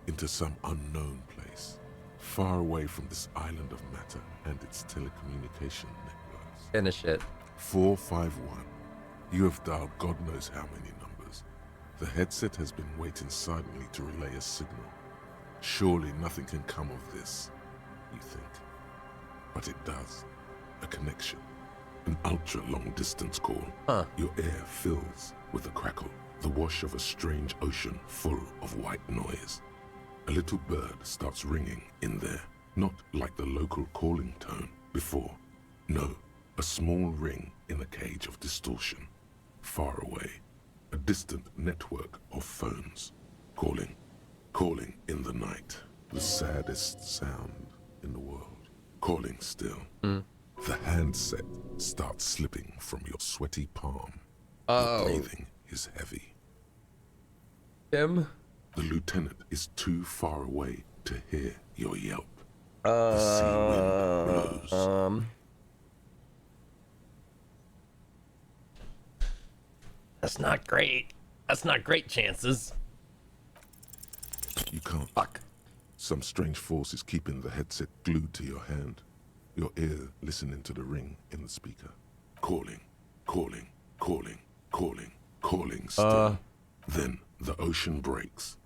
into some unknown place, far away from this island of matter and its telecommunication networks. Finish it. 451. You have dialed God knows how many numbers. The headset has been waiting silently to relay a signal. Surely nothing can come of this, you think. But it does. A connection. An ultra-long distance call. Huh. Your air fills with a crackle, the wash of a strange ocean full of white noise. A little bird starts ringing in there, not like the local calling tone before. No, a small ring in a cage of distortion, far away. A distant network of phones, calling in the night. The saddest sound in the world. Calling still. The handset starts slipping from your sweaty palm. Oh. Your breathing is heavy. Tim? The lieutenant is too far away to hear your yelp. That's not great. That's not great chances. You can't. Fuck. Some strange force is keeping the headset glued to your hand. Your ear listening to the ring in the speaker. Calling still. Then the ocean breaks.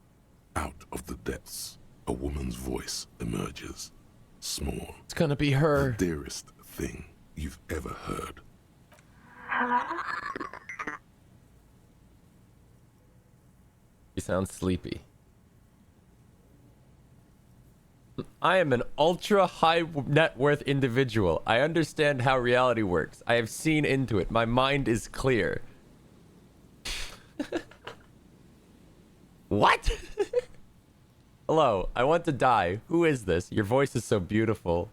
Out of the depths, a woman's voice emerges. Small. It's gonna be her. The dearest thing you've ever heard. You sound sleepy. I am an ultra high net worth individual. I understand how reality works. I have seen into it. My mind is clear. What? Hello, I want to die. Who is this? Your voice is so beautiful.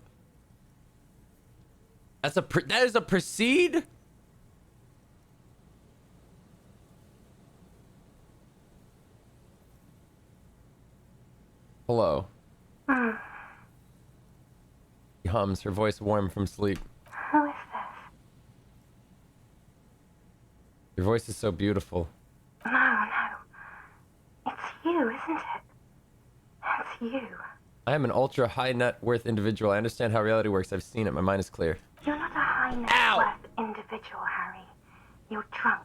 That is a proceed? Hello. She hums, her voice warm from sleep. Who is this? Your voice is so beautiful. No. It's you, isn't it? It's you. I am an ultra high net worth individual. I understand how reality works. I've seen it. My mind is clear. You're not a high net worth individual, Harry. You're drunk.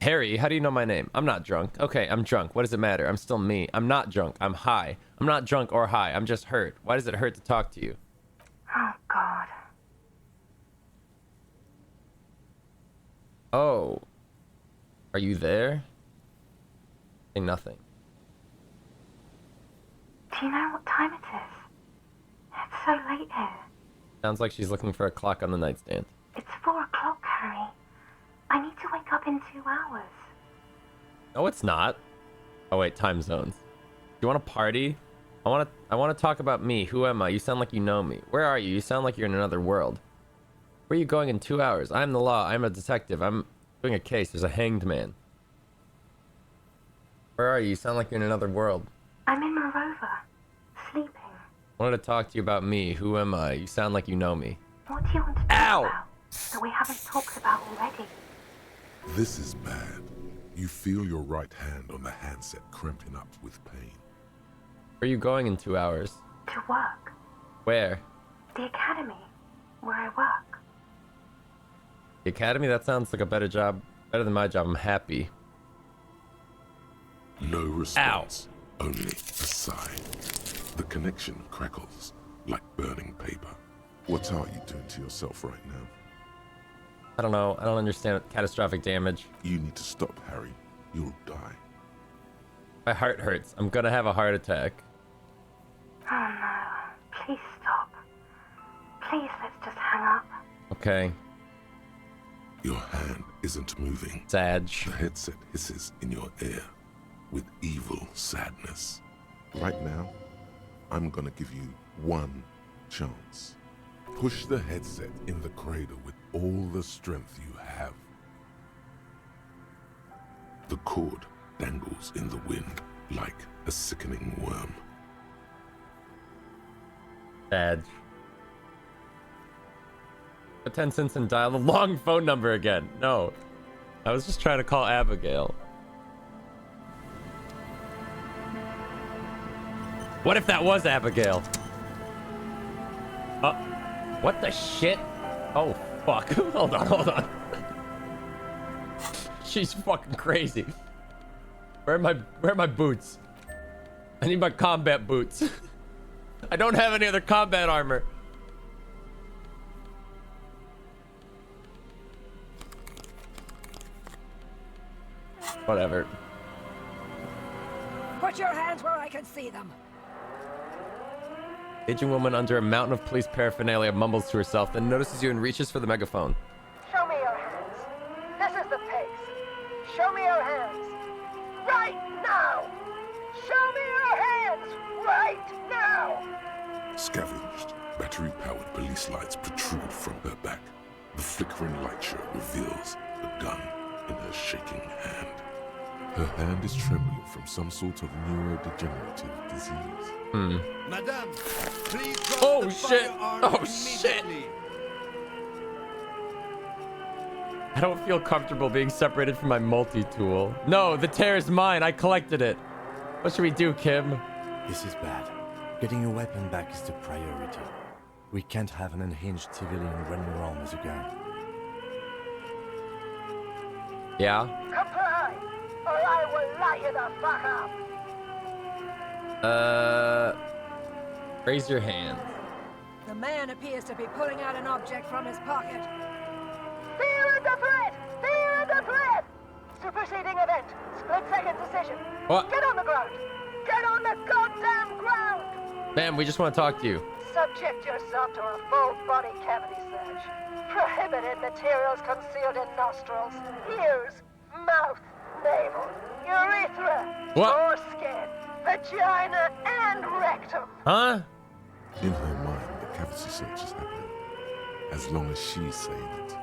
Harry, how do you know my name? I'm not drunk. Okay, I'm drunk. What does it matter? I'm still me. I'm not drunk. I'm high. I'm not drunk or high. I'm just hurt. Why does it hurt to talk to you? Oh, God. Oh. Are you there? Say nothing. Do you know what time it is? It's so late here. Sounds like she's looking for a clock on the nightstand. It's 4 o'clock, Harry. I need to wake up in 2 hours. No, it's not. Oh wait, time zones. You want to party? I want to talk about me. Who am I? You sound like you know me. Where are you? You sound like you're in another world. Where are you going in 2 hours? I'm the law. I'm a detective. I'm doing a case. There's a hanged man. Where are you? You sound like you're in another world. I'm in my rover, sleeping. I wanted to talk to you about me. Who am I? You sound like you know me. What do you want to talk about that we haven't talked about already? This is bad. You feel your right hand on the handset cramping up with pain. Where are you going in 2 hours? To work. Where? The academy, where I work. The academy? That sounds like a better job. Better than my job. I'm happy. No response. Ow. Only a sigh. The connection crackles like burning paper. What are you doing to yourself right now? I don't know. I don't understand catastrophic damage. You need to stop, Harry. You'll die. My heart hurts. I'm gonna have a heart attack. Oh no. Please stop. Please, let's just hang up. Okay. Your hand isn't moving. Sad. The headset hisses in your ear with evil sadness. Right now, I'm gonna give you one chance. Push the headset in the cradle with all the strength you have. The cord dangles in the wind like a sickening worm. Sad. Put 10 cents and dial the long phone number again. No. I was just trying to call Abigail. What if that was Abigail? What the shit? Oh, fuck. Hold on. She's fucking crazy. Where are my boots? I need my combat boots. I don't have any other combat armor. Whatever. Put your hands where I can see them. Aging woman under a mountain of police paraphernalia mumbles to herself, then notices you and reaches for the megaphone. Show me your hands. This is the pigs. Show me your hands. Right now! Show me your hands! Right now! Scavenged, battery-powered police lights protrude from her back. The flickering light show reveals a gun in her shaking hand. Her hand is trembling from some sort of neurodegenerative disease. Madame, please drop Oh the shit! firearm Oh shit! immediately. I don't feel comfortable being separated from my multi-tool. No, the tear is mine. I collected it. What should we do, Kim? This is bad. Getting your weapon back is the priority. We can't have an unhinged civilian running around with a gun. Yeah? Comply, or I will light you the fuck up! Raise your hand. The man appears to be pulling out an object from his pocket. Fear and the threat! Fear and the threat! Superseding event. Split-second decision. What? Get on the ground! Get on the goddamn ground! Ma'am, we just want to talk to you. Subject yourself to a full body cavity search. Prohibited materials concealed in nostrils, ears, mouth, navel, urethra, foreskin, vagina, and rectum. Huh? In her mind, the cavity search is happening, as long as she's saying it.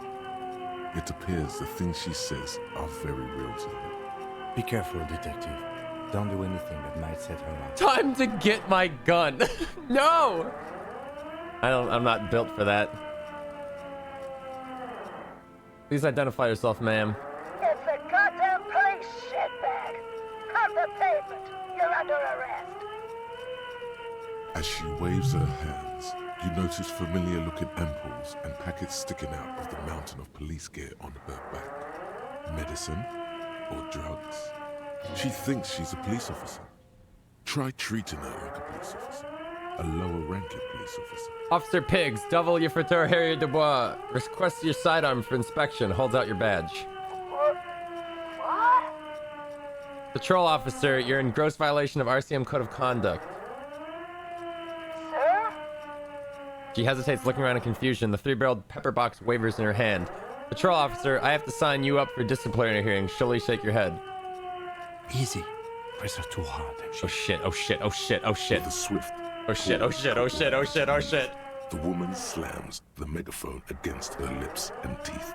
It appears the things she says are very real to her. Be careful, detective. Don't do anything that might set her off. Time to get my gun. No! I'm not built for that. Please identify yourself, ma'am. It's a goddamn police shitbag. Off the pavement. You're under arrest. As she waves her hands, you notice familiar-looking ampoules and packets sticking out of the mountain of police gear on her back. Medicine or drugs? She thinks she's a police officer. Try treating her like a police officer. A lower-ranking police officer. Officer Pigs, W. Frater Harrier Dubois. Request your sidearm for inspection. Holds out your badge. Patrol officer, you're in gross violation of RCM Code of Conduct. Sir? She hesitates, looking around in confusion. The 3-barreled pepper box wavers in her hand. Patrol officer, I have to sign you up for disciplinary hearing. Surely shake your head. Easy. Press her too hard. Oh shit, oh shit, oh shit, oh shit. With a swift... Oh shit, oh shit, oh shit, oh shit, oh shit. The woman slams the megaphone against her lips and teeth.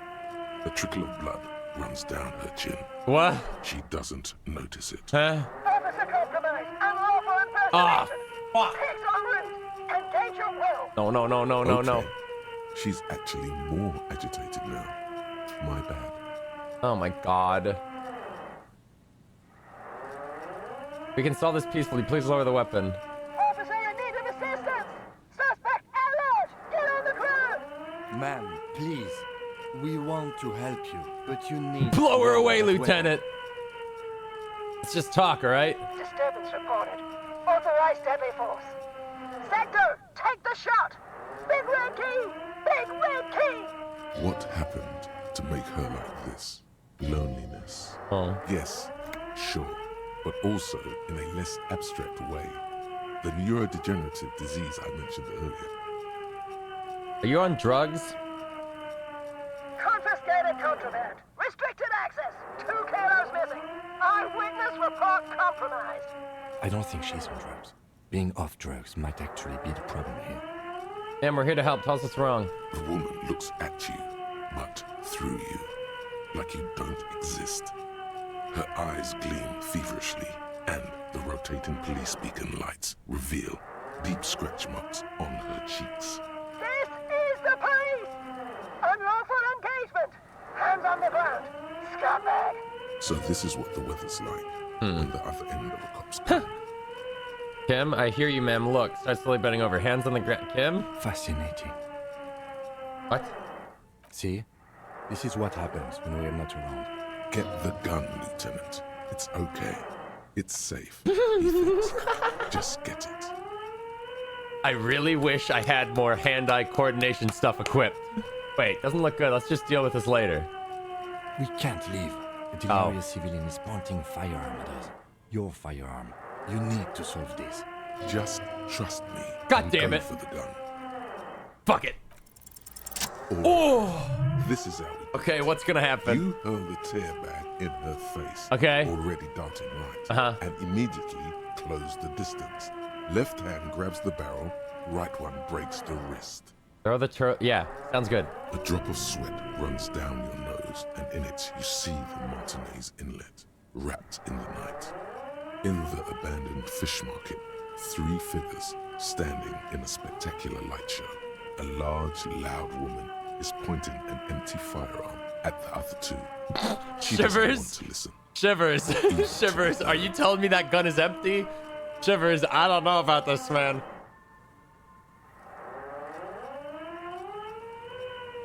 A trickle of blood runs down her chin. What? She doesn't notice it. Huh? Officer compromise. Unlawful impersonation. Fuck. Pigs en route. Engage your will. No, no, no, no, no, no. Okay. She's actually more agitated now. My bad. Oh my god. We can solve this peacefully. Please lower the weapon. Officer in need of assistance. Suspect at large. Get on the ground. Ma'am, please. We want to help you, but you need... Blow her away, Lieutenant! Let's just talk, alright? Disturbance reported. Authorized deadly force. Sector, take the shot. Big red key. Big red key. What happened to make her like this? Loneliness. Oh. Yes, sure. But also in a less abstract way. The neurodegenerative disease I mentioned earlier. Are you on drugs? Confiscated contraband. Restricted access. 2 kilos missing. Eyewitness report compromised. I don't think she's on drugs. Being off drugs might actually be the problem here. Ma'am, we're here to help. Tell us what's wrong. The woman looks at you, but through you, like you don't exist. Her eyes gleam feverishly, and the rotating police beacon lights reveal deep scratch marks on her cheeks. This is the police. Unlawful engagement. Hands on the ground. Scumbag. So this is what the weather's like when the other end of a cop's gun. Kim, I hear you, ma'am. Look, start slowly bending over. Hands on the ground. Kim? Fascinating. What? See? This is what happens when we're not around. Get the gun, Lieutenant. It's okay. It's safe. He thinks. Just get it. I really wish I had more hand-eye coordination stuff equipped. Wait, doesn't look good. Let's just deal with this later. We can't leave. A delirious civilian is pointing firearm at us. Your firearm. You need to solve this. Just trust me. God damn go it. For the gun. Fuck it. Oh. This is how we Okay, what's gonna happen? You hurl the tear bag in her face. Okay. Already darting right. And immediately close the distance. Left hand grabs the barrel. Right one breaks the wrist. Throw the yeah, sounds good. A drop of sweat runs down your nose, and in it you see the Martinez Inlet, wrapped in the night. In the abandoned fish market, 3 figures standing in a spectacular light show. A large, loud woman is pointing an empty firearm at the other 2. She doesn't want Shivers. to listen. Shivers. Shivers. Are you telling me that gun is empty? Shivers. I don't know about this, man.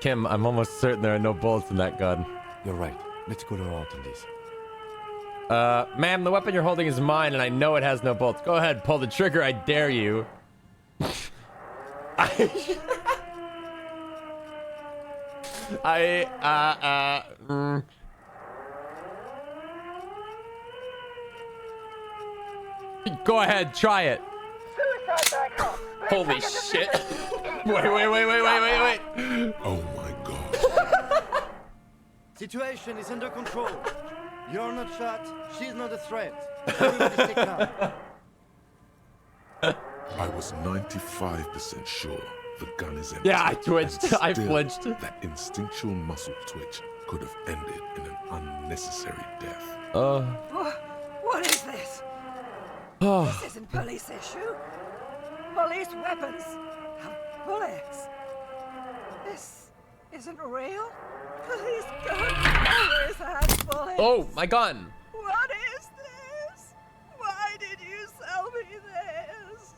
Kim, I'm almost certain there are no bullets in that gun. You're right. Let's go to her out on this. Ma'am, the weapon you're holding is mine, and I know it has no bolts. Go ahead, pull the trigger, I dare you. Go ahead, try it. Suicide back home. Holy shit. Wait. Oh my god. Situation is under control. You're not shot. She's not a threat. Everybody stay calm. I was 95% sure the gun is empty. Yeah, I twitched. And I still, flinched. That instinctual muscle twitch could have ended in an unnecessary death. What is this? This isn't police issue. Police weapons have bullets. This isn't real. Police gun always has bullets. Oh, my gun. What is this? Why did you sell me this?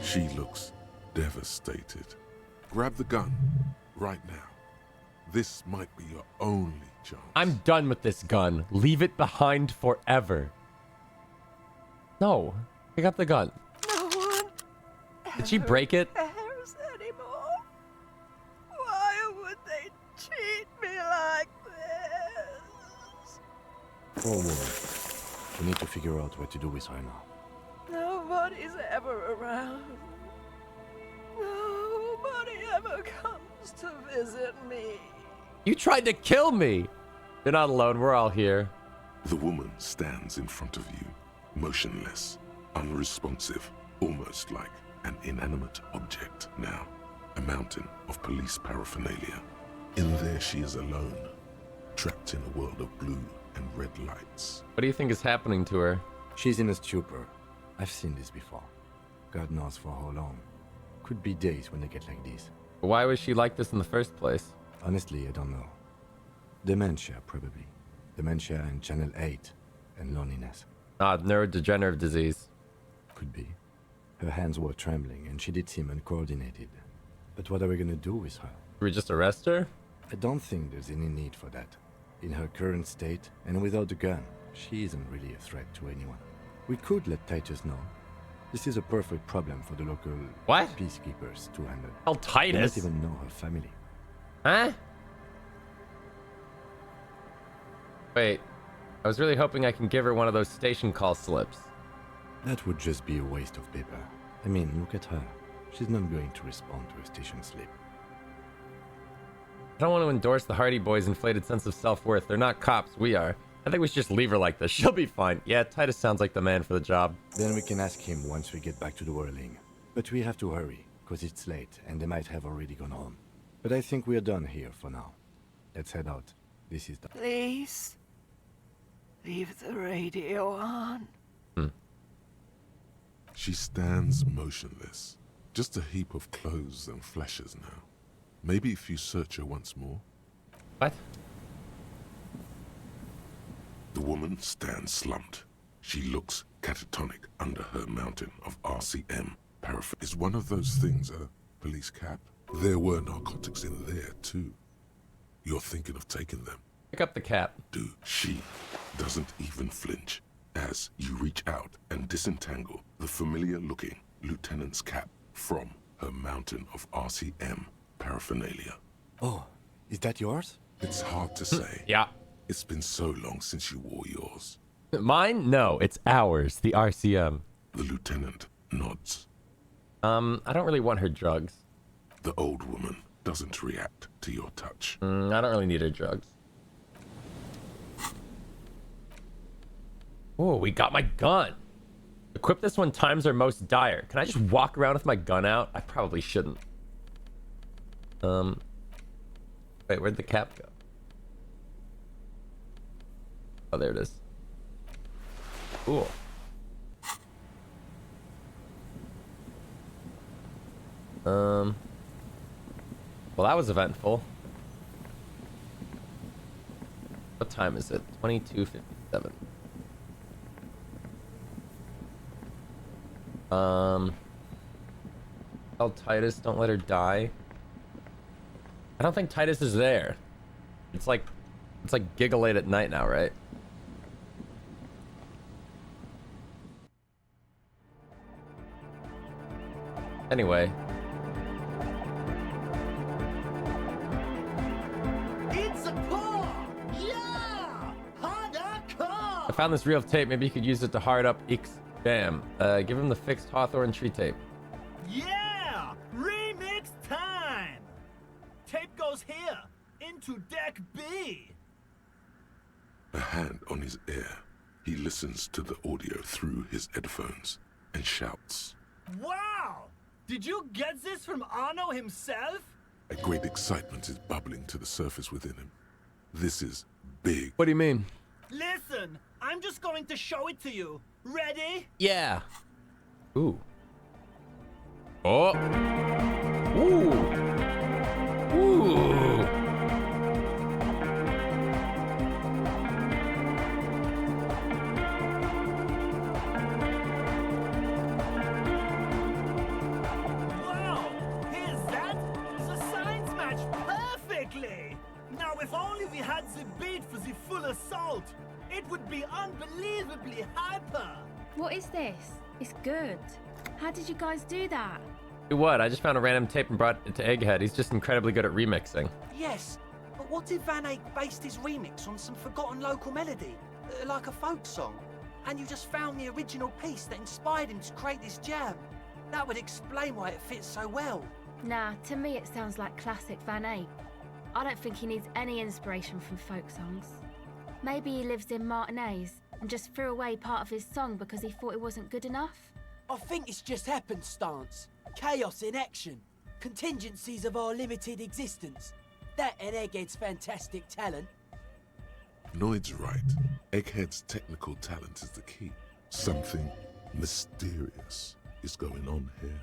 She looks devastated. Grab the gun right now. This might be your only chance. I'm done with this gun. Leave it behind forever. No. Pick up the gun. No one Did she break it? cares anymore. Why would they treat me like this? Poor woman. We need to figure out what to do with her now. Nobody's ever around. Nobody ever comes to visit me. You tried to kill me! You're not alone, we're all here. The woman stands in front of you, motionless, unresponsive, almost like an inanimate object now. A mountain of police paraphernalia. In there she is alone, trapped in a world of blue and red lights. What do you think is happening to her? She's in a stupor. I've seen this before. God knows for how long. Could be days when they get like this. Why was she like this in the first place? Honestly, I don't know. Dementia, probably. Dementia and Channel 8, and loneliness. Neurodegenerative disease. Could be. Her hands were trembling, and she did seem uncoordinated. But what are we gonna do with her? Should we just arrest her? I don't think there's any need for that. In her current state, and without the gun, she isn't really a threat to anyone. We could let Titus know. This is a perfect problem for the local peacekeepers to handle. Oh, Titus? They don't even know her family. Huh? Wait, I was really hoping I can give her one of those station call slips. That would just be a waste of paper. I mean, look at her. She's not going to respond to a station slip. I don't want to endorse the Hardy Boys' inflated sense of self-worth. They're not cops, we are. I think we should just leave her like this. She'll be fine. Yeah, Titus sounds like the man for the job. Then we can ask him once we get back to the whirling. But we have to hurry, because it's late, and they might have already gone home. But I think we're done here for now. Let's head out. This is the... Please, leave the radio on. She stands motionless, just a heap of clothes and fleshes now. Maybe if you search her once more. What? The woman stands slumped. She looks catatonic under her mountain of RCM. Is one of those things a police cap? There were narcotics in there too. You're thinking of taking them. Pick up the cap. She doesn't even flinch as you reach out and disentangle the familiar-looking lieutenant's cap from her mountain of RCM paraphernalia. Oh, is that yours? It's hard to say. Yeah. It's been so long since you wore yours. Mine? No, it's ours, the RCM. The lieutenant nods. I don't really want her drugs. The old woman doesn't react to your touch. I don't really need her drugs. Oh, we got my gun. Equip this when times are most dire. Can I just walk around with my gun out? I probably shouldn't. Wait, where'd the cap go? Oh, there it is. Cool. Well, that was eventful. What time is it? 22:57. Tell Titus, don't let her die. I don't think Titus is there. It's like giga late at night now, right? Anyway. It's a car! Yeah! Hardcore! I found this reel of tape. Maybe you could use it to hard up X Jam. Give him the fixed Hawthorne tree tape. Yeah! Remix time! Tape goes here, into deck B. A hand on his ear. He listens to the audio through his headphones and shouts. Wow! Did you get this from Arno himself? A great excitement is bubbling to the surface within him. This is big. What do you mean? Listen, I'm just going to show it to you. Ready? Yeah. Ooh. Oh. Ooh. Ooh. Wow! Here's that! The signs match perfectly! Now if only we had the beat for the full assault, it would be unbelievably hyper! What is this? It's good. How did you guys do that? Do what? I just found a random tape and brought it to Egghead. He's just incredibly good at remixing. Yes, but what if Van Eyck based his remix on some forgotten local melody? Like a folk song? And you just found the original piece that inspired him to create this jam. That would explain why it fits so well. Nah, to me it sounds like classic Van Eyck. I don't think he needs any inspiration from folk songs. Maybe he lives in Martinez and just threw away part of his song because he thought it wasn't good enough. I think it's just happenstance. Chaos in action. Contingencies of our limited existence. That and Egghead's fantastic talent. Noid's right. Egghead's technical talent is the key. Something mysterious is going on here.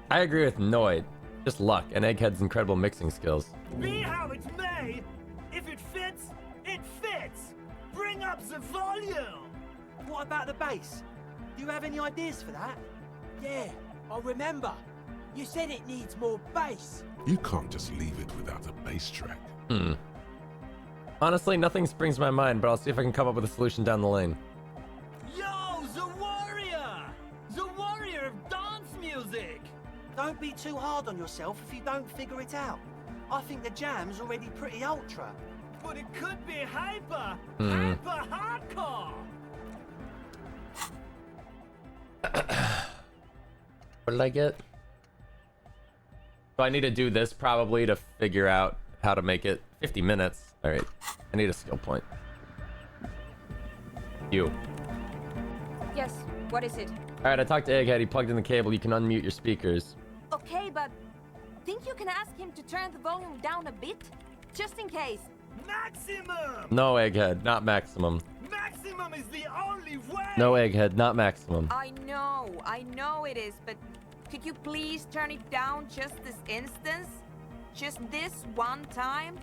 I agree with Noid. Just luck and Egghead's incredible mixing skills. Be how it may, if it fits, it fits. Bring up the volume. What about the bass? Do you have any ideas for that? Yeah, I remember. You said it needs more bass. You can't just leave it without a bass track. Honestly, nothing springs to my mind, but I'll see if I can come up with a solution down the lane. Yo, the warrior! The warrior of dance music! Don't be too hard on yourself if you don't figure it out. I think the jam's already pretty ultra. But it could be hyper hardcore! What did I get? So I need to do this probably to figure out how to make it 50 minutes. All right, I need a skill point. You. Yes, what is it? All right, I talked to Egghead. He plugged in the cable. You can unmute your speakers. Okay, but think you can ask him to turn the volume down a bit? Just in case. Maximum! No, Egghead, not maximum. Maximum is the only way! No, Egghead, not maximum. I know it is, but could you please turn it down just this instance? Just this one time?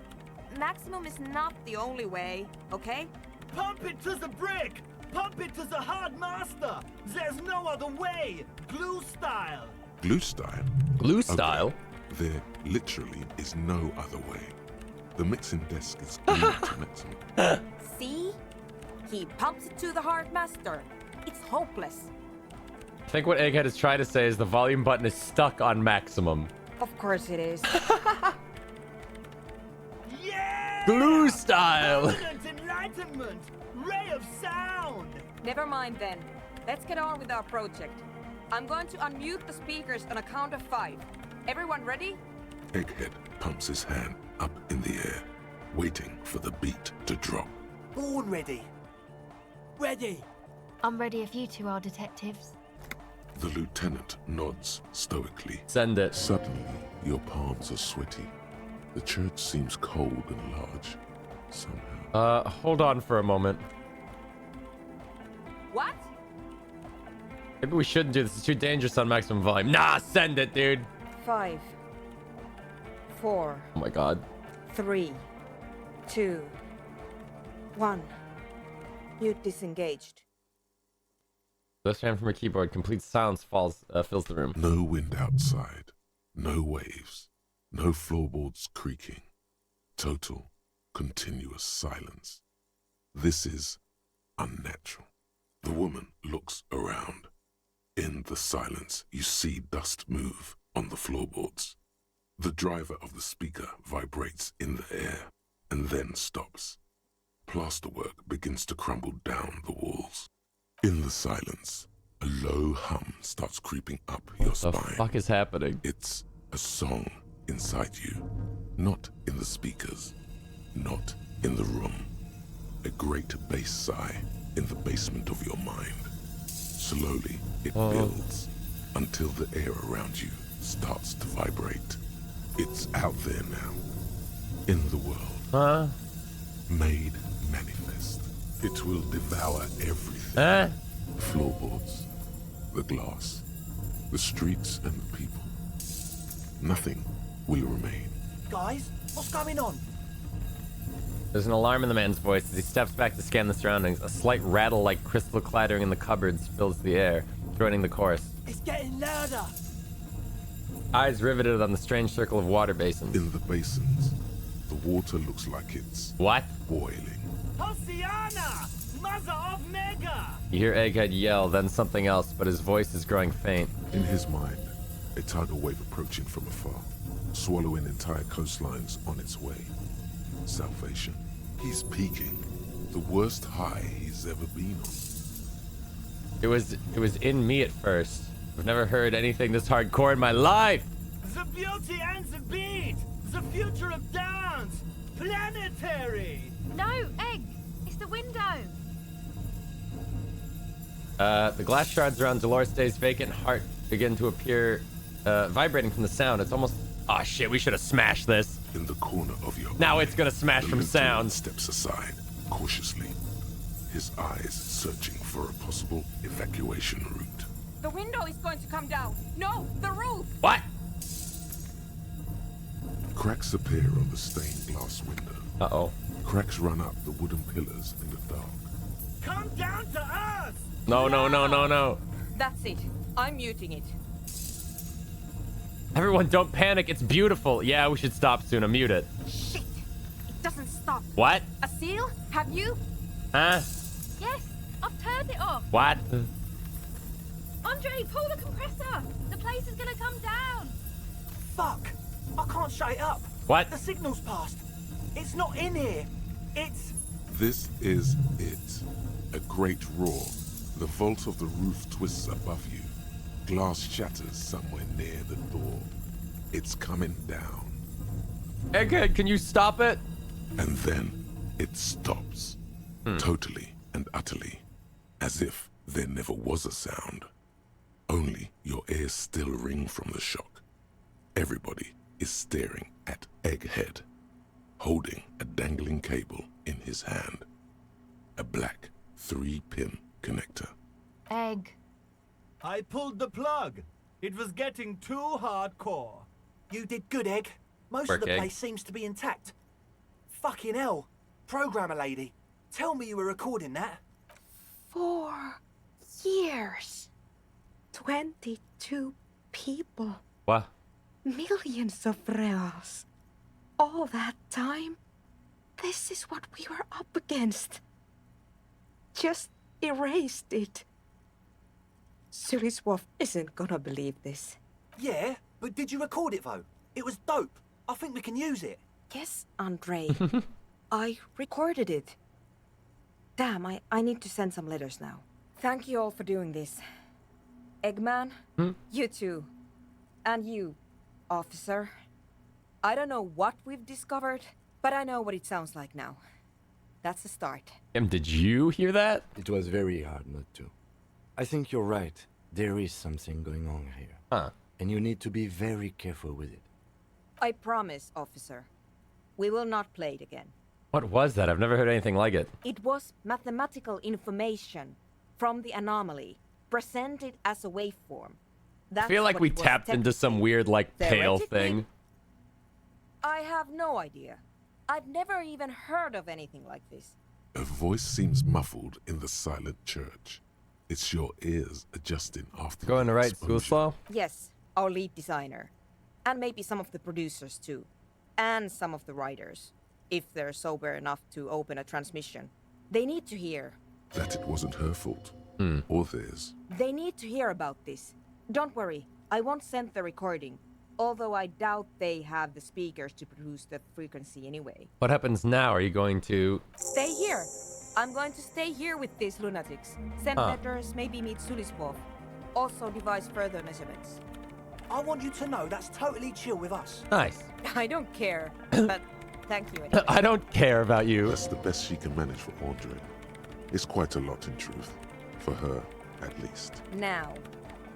Maximum is not the only way, okay? Pump it to the brick! Pump it to the hard master! There's no other way! Glue style! Glue style? Glue style? Okay. There literally is no other way. The mixing desk is glued to maximum. See? He pumps it to the hard master. It's hopeless. I think what Egghead is trying to say is the volume button is stuck on maximum. Of course it is. Yeah! Glue style! Permanent enlightenment! Ray of sound! Never mind then. Let's get on with our project. I'm going to unmute the speakers on a count of 5. Everyone ready? Egghead pumps his hand up in the air, waiting for the beat to drop. Born ready. Ready. I'm ready if you two are detectives. The lieutenant nods stoically. Send it. Suddenly, your palms are sweaty. The church seems cold and large, somehow. Hold on for a moment. What? Maybe we shouldn't do this. It's too dangerous on maximum volume. Nah, send it, dude. 5, 4. Oh my god. 3, 2, 1. Mute disengaged. This hand from a keyboard. Complete silence fills the room. No wind outside. No waves. No floorboards creaking. Total, continuous silence. This is unnatural. The woman looks around. In the silence, you see dust move on the floorboards. The driver of the speaker vibrates in the air and then stops. Plasterwork begins to crumble down the walls. In the silence, a low hum starts creeping up your spine. What the fuck is happening? It's a song inside you, not in the speakers, not in the room. A great bass sigh in the basement of your mind. Slowly, it builds until the air around you starts to vibrate. It's out there now, in the world, made manifest. It will devour everything. The floorboards, the glass, the streets and the people. Nothing will remain. Guys, what's going on? There's an alarm in the man's voice as he steps back to scan the surroundings. A slight rattle like crystal clattering in the cupboards fills the air, joining the chorus. It's getting louder. Eyes riveted on the strange circle of water basins. In the basins, the water looks like it's... What? Boiling. Oceana! Mother of Mega! You hear Egghead yell, then something else, but his voice is growing faint. In his mind, a tidal wave approaching from afar, swallowing entire coastlines on its way. salvation. He's peaking. The worst high he's ever been on. It was in me at first. I've never heard anything this hardcore in my life. The beauty and the beat! The future of dance! Planetary! No, Egg! It's the window! The glass shards around Dolores Day's vacant heart begin to appear, vibrating from the sound. It's almost... Oh shit, we should have smashed this. In the corner of your Now it's gonna smash from sound. Steps aside, cautiously. His eyes searching for a possible evacuation route. The window is going to come down. No, the roof. What? Cracks appear on the stained glass window. Uh-oh. Cracks run up the wooden pillars in the dark. Come down to us! No, no, no, no, no. That's it. I'm muting it. Everyone, don't panic. It's beautiful. Yeah, we should stop soon. Mute it. Shit! It doesn't stop. What? A seal? Have you? Huh? Yes, I've turned it off. What? Andre, pull the compressor. The place is gonna come down. Fuck! I can't shut it up. What? The signal's passed. It's not in here. It's... This is it. A great roar. The vault of the roof twists above you. Glass shatters somewhere near the door. It's coming down. Egghead, can you stop it? And then it stops. Totally and utterly. As if there never was a sound. Only your ears still ring from the shock. Everybody is staring at Egghead, holding a dangling cable in his hand. A black 3-pin connector. Egg. I pulled the plug. It was getting too hardcore. You did good, Egg. Most Work, of the Egg. place seems to be intact. Fucking hell. Programmer lady, tell me you were recording that. 4 years. 22 people. What? Millions of reals. All that time? This is what we were up against. Just erased it. Suliswolf isn't gonna believe this. Yeah, but did you record it though? It was dope. I think we can use it. Yes, Andre. I recorded it. Damn, I need to send some letters now. Thank you all for doing this. Eggman, you too. And you, officer. I don't know what we've discovered, but I know what it sounds like now. That's the start. Did you hear that? It was very hard not to. I think you're right. There is something going on here. Huh. And you need to be very careful with it. I promise, officer. We will not play it again. What was that? I've never heard anything like it. It was mathematical information from the anomaly, presented as a waveform. I feel like we tapped into some weird, like, pale thing. I have no idea. I've never even heard of anything like this. A voice seems muffled in the silent church. It's your ears adjusting after Going to write school slow? Yes, our lead designer. And maybe some of the producers too. And some of the writers. If they're sober enough to open a transmission. They need to hear. That it wasn't her fault. Or theirs. They need to hear about this. Don't worry, I won't send the recording. Although I doubt they have the speakers to produce the frequency anyway. What happens now? Are you going to... Stay here. I'm going to stay here with these lunatics. Send letters, maybe meet Suliswolf. Also devise further measurements. I want you to know that's totally chill with us. Nice. I don't care, but thank you anyway. I don't care about you. That's the best she can manage for Andre. It's quite a lot in truth. For her, at least. Now,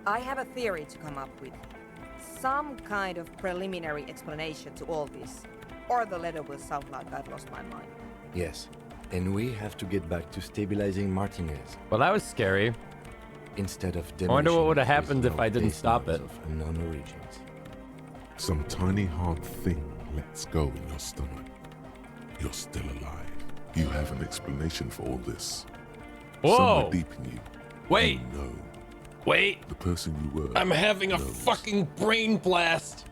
I have a theory to come up with. Some kind of preliminary explanation to all this. Or the letter will sound like I've lost my mind. Yes. And we have to get back to stabilizing Martinez. Well, that was scary. Instead of I wonder what would have happened if I didn't stop it. Of unknown origins. Some tiny hard thing lets go in your stomach. You're still alive. You have an explanation for all this. Whoa! Somewhere deep in you. Wait! You know. Wait! The person you were. I'm having a fucking brain blast!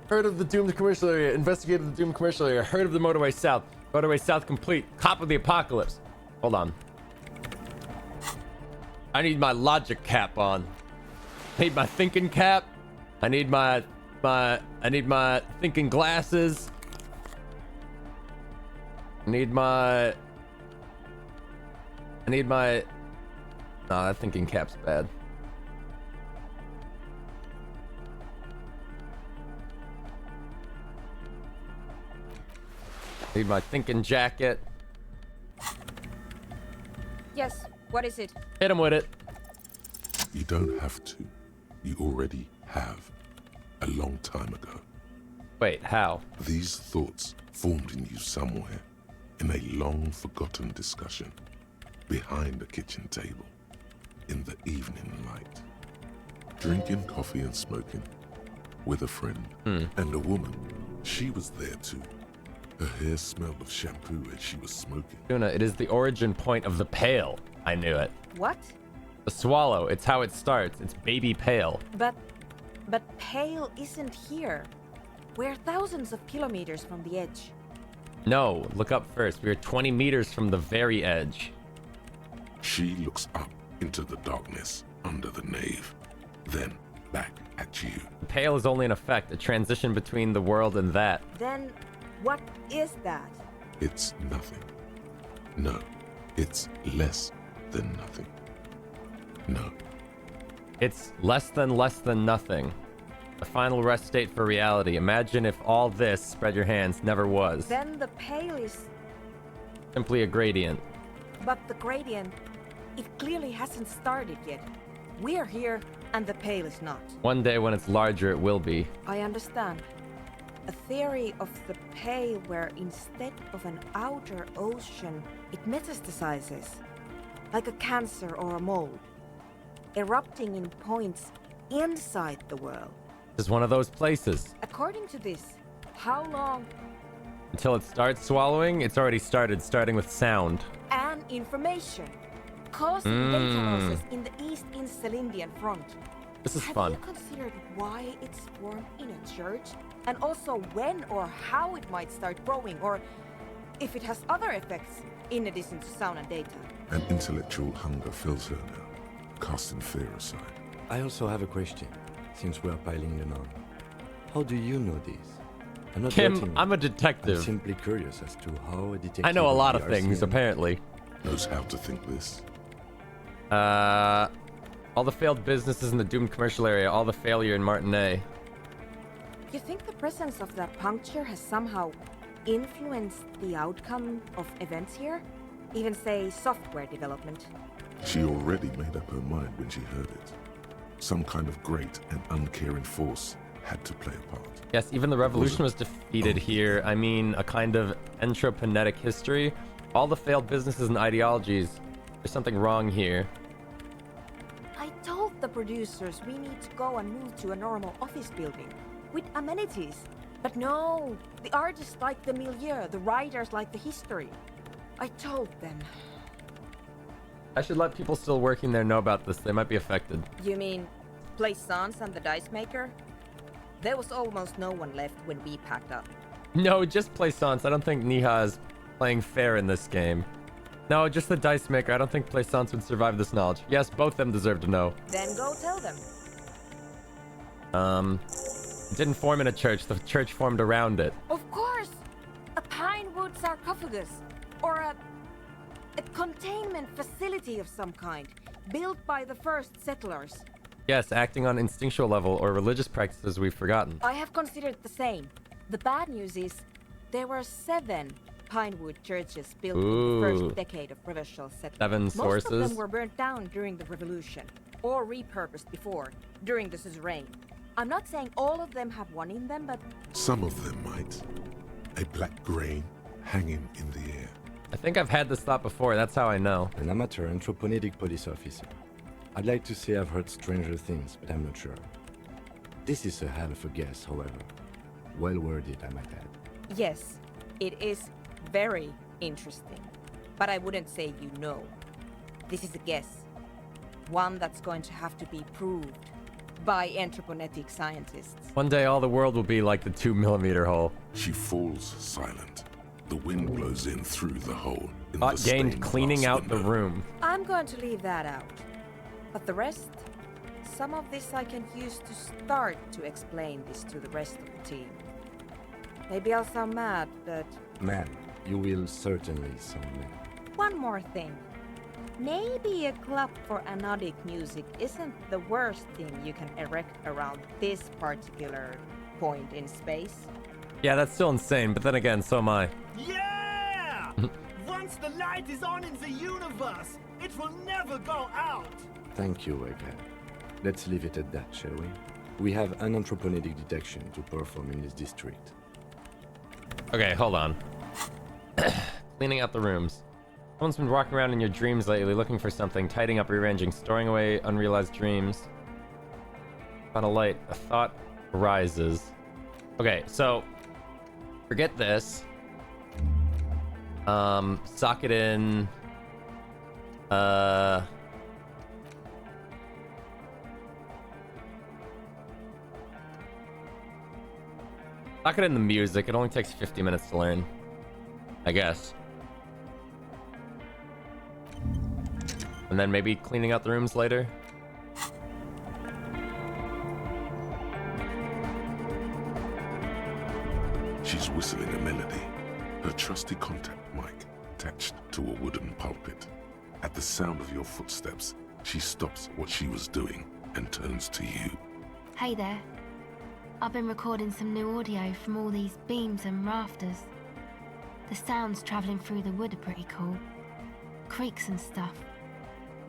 Heard of the doomed commercial area. Investigated the doomed commercial area. Heard of the motorway south. Motorway south complete. Cop of the apocalypse. Hold on. I need my logic cap on. I need my thinking cap. I need my thinking glasses. need my... Nah, that thinking cap's bad. Need my thinking jacket. Yes, what is it? Hit him with it. You don't have to. You already have. A long time ago. Wait, how? These thoughts formed in you somewhere, in a long-forgotten discussion, behind a kitchen table, in the evening light. Drinking coffee and smoking, with a friend, and a woman. She was there too. Her hair smelled of shampoo as she was smoking. Tuna, it is the origin point of the pale. I knew it. What? The swallow, it's how it starts. It's baby pale. But Pale isn't here. We're thousands of kilometers from the edge. No, look up first. We are 20 meters from the very edge. She looks up into the darkness under the nave, then back at you. Pale is only an effect, a transition between the world and that. Then what is that? It's nothing. No, it's less than nothing. No. It's less than nothing. The final rest state for reality. Imagine if all this, spread your hands, never was. Then the Pale is... Simply a gradient. But the gradient, it clearly hasn't started yet. We're here, and the Pale is not. One day when it's larger, it will be. I understand. A theory of the Pale where instead of an outer ocean, it metastasizes. Like a cancer or a mold. Erupting in points inside the world. This is one of those places. According to this, how long... Until it starts swallowing, it's already started, starting with sound. And information. Causing data losses in the East Insulindian front. This is fun. Have you considered why it's formed in a church? And also when or how it might start growing, or if it has other effects in addition to sound and data? An intellectual hunger fills her now, casting fear aside. I also have a question, since we are piling them on. How do you know this? I'm not Kim, doubting you. I'm a detective. I'm simply curious as to how a detective... I know a lot of of the things, RCM apparently. Knows how to think this. All the failed businesses in the doomed commercial area, all the failure in Martinez. You think the presence of that puncture has somehow influenced the outcome of events here? Even say software development? She already made up her mind when she heard it. Some kind of great and uncaring force had to play a part. Yes, even the revolution was defeated here. I mean, a kind of entroponetic history. All the failed businesses and ideologies. There's something wrong here. I told the producers we need to go and move to a normal office building with amenities. But no, the artists like the milieu, the writers like the history. I told them. I should let people still working there know about this. They might be affected. You mean Plaisance and the dice maker? There was almost no one left when we packed up. No, just Plaisance. I don't think Niha is playing fair in this game. No, just the dice maker. I don't think Plaisance would survive this knowledge. Yes, both of them deserve to know. Then go tell them. It didn't form in a church. The church formed around it. Of course! A pine wood sarcophagus. Or a containment facility of some kind. Built by the first settlers. Yes, acting on instinctual level or religious practices we've forgotten. I have considered the same. The bad news is there were 7 pinewood churches built in the first decade of provincial settlement. 7 sources. Most of them were burnt down during the revolution, or repurposed before, during the suzerain. I'm not saying all of them have one in them, but... Some of them might. A black grain hanging in the air. I think I've had this thought before, that's how I know. An amateur anthroponic police officer. I'd like to say I've heard stranger things, but I'm not sure. This is a hell of a guess, however. Well worded, I might add. Yes, it is very interesting. But I wouldn't say you know. This is a guess. One that's going to have to be proved by anthroponetic scientists. One day all the world will be like the 2mm hole. She falls silent. The wind blows in through the hole. Thought gained cleaning out the room. I'm going to leave that out. But the rest, some of this I can use to start to explain this to the rest of the team. Maybe I'll sound mad, but... Man, You will certainly someday. One more thing. Maybe a club for anodic music isn't the worst thing you can erect around this particular point in space. Yeah, that's still insane, but then again, so am I. Yeah! Once the light is on in the universe, it will never go out! Thank you, Egghead. Let's leave it at that, shall we? We have an anthropogenic detection to perform in this district. Okay, hold on. Cleaning out the rooms. Someone's been walking around in your dreams lately looking for something, tidying up, rearranging, storing away unrealized dreams. On a light, a thought arises. Okay, so forget this. Sock it in. Sock it in the music. It only takes 50 minutes to learn, I guess. And then maybe cleaning out the rooms later. She's whistling a melody, her trusty contact mic attached to a wooden pulpit. At the sound of your footsteps, she stops what she was doing and turns to you. Hey there. I've been recording some new audio from all these beams and rafters. The sounds travelling through the wood are pretty cool. Creaks and stuff.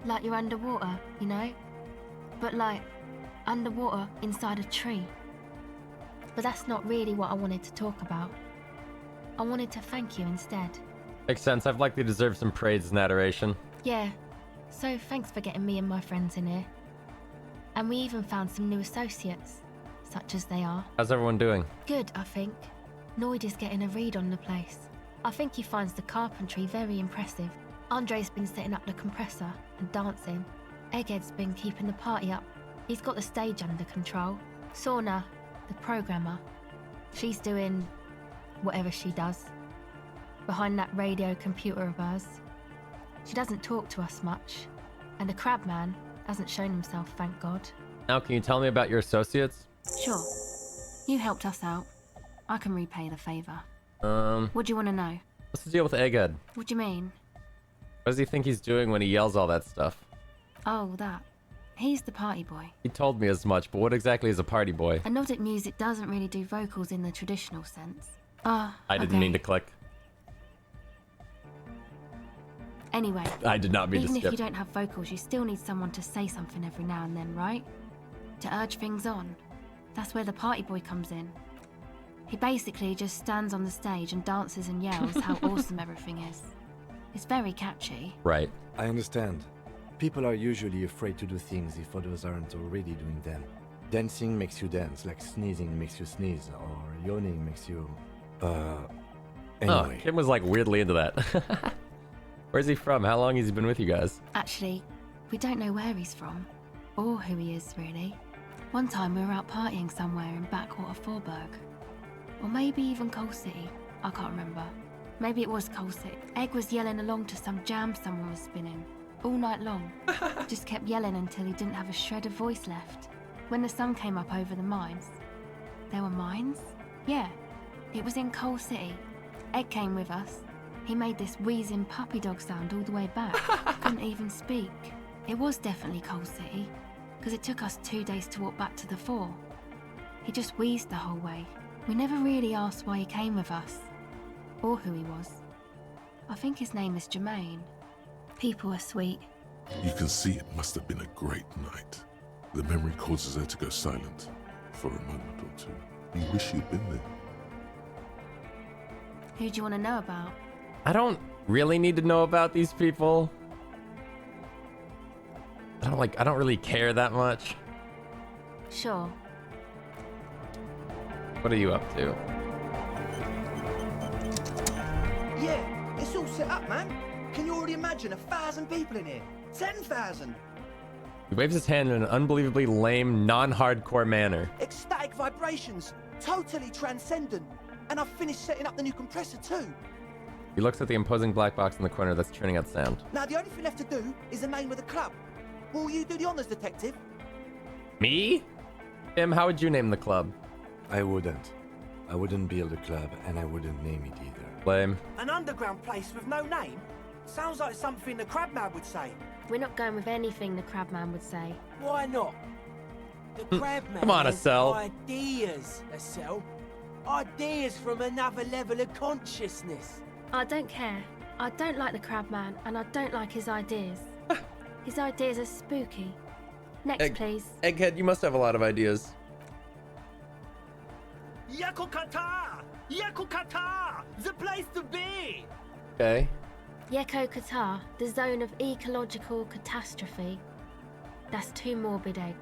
Like you're underwater, you know? But like, underwater inside a tree. But that's not really what I wanted to talk about. I wanted to thank you instead. Makes sense. I've likely deserved some praise and adoration. Yeah, so thanks for getting me and my friends in here. And we even found some new associates, such as they are. How's everyone doing? Good, I think. Noid is getting a read on the place. I think he finds the carpentry very impressive. Andre's been setting up the compressor and dancing. Egghead's been keeping the party up. He's got the stage under control. Sauna, the programmer, she's doing whatever she does behind that radio computer of hers. She doesn't talk to us much, and the crab man hasn't shown himself, thank God. Now, can you tell me about your associates? Sure. You helped us out. I can repay the favor. What do you want to know? What's the deal with Egghead? What do you mean? What does he think he's doing when he yells all that stuff? Oh, that. He's the party boy. He told me as much, but what exactly is a party boy? Anodic music doesn't really do vocals in the traditional sense. I didn't mean to click. Anyway, I did not mean to even skip. if you don't have vocals, you still need someone to say something every now and then, right? To urge things on. That's where the party boy comes in. He basically just stands on the stage and dances and yells how awesome everything is. It's very catchy. Right. I understand. People are usually afraid to do things if others aren't already doing them. Dancing makes you dance, like sneezing makes you sneeze, or yawning makes you... Anyway. Oh, Kim was like weirdly into that. Where's he from? How long has he been with you guys? Actually, we don't know where he's from, or who he is, really. One time we were out partying somewhere in backwater Forburg. Or maybe even Coal City, I can't remember. Maybe it was Coal City. Egg was yelling along to some jam someone was spinning, all night long. Just kept yelling until he didn't have a shred of voice left. When the sun came up over the mines. There were mines? Yeah, it was in Coal City. Egg came with us. He made this wheezing puppy dog sound all the way back. Couldn't even speak. It was definitely Coal City, because it took us 2 days to walk back to the fort. He just wheezed the whole way. We never really asked why he came with us, or who he was. I think his name is Jermaine. People are sweet. You can see it must have been a great night. The memory causes her to go silent for a moment or two. You wish you'd been there. Who do you want to know about? I don't really need to know about these people. I don't really care that much. Sure. What are you up to? Yeah, it's all set up, man. Can you already imagine 1,000 people in here? 10,000! He waves his hand in an unbelievably lame, non-hardcore manner. Ecstatic vibrations, totally transcendent. And I've finished setting up the new compressor too. He looks at the imposing black box in the corner that's churning out sound. Now the only thing left to do is the name of the club. Will you do the honors, detective? Me? Tim, how would you name the club? I wouldn't. I wouldn't build a club, and I wouldn't name it either. Lame. An underground place with no name? Sounds like something the Crabman would say. We're not going with anything the Crabman would say. Why not? The Crabman Come on, has Estelle. ideas, Estelle. Ideas from another level of consciousness. I don't care. I don't like the Crabman, and I don't like his ideas. His ideas are spooky. Next, please. Egghead, you must have a lot of ideas. Yakukata! Yakukata! The place to be! Okay. Yeko Qatar, the zone of ecological catastrophe. That's too morbid, Egg.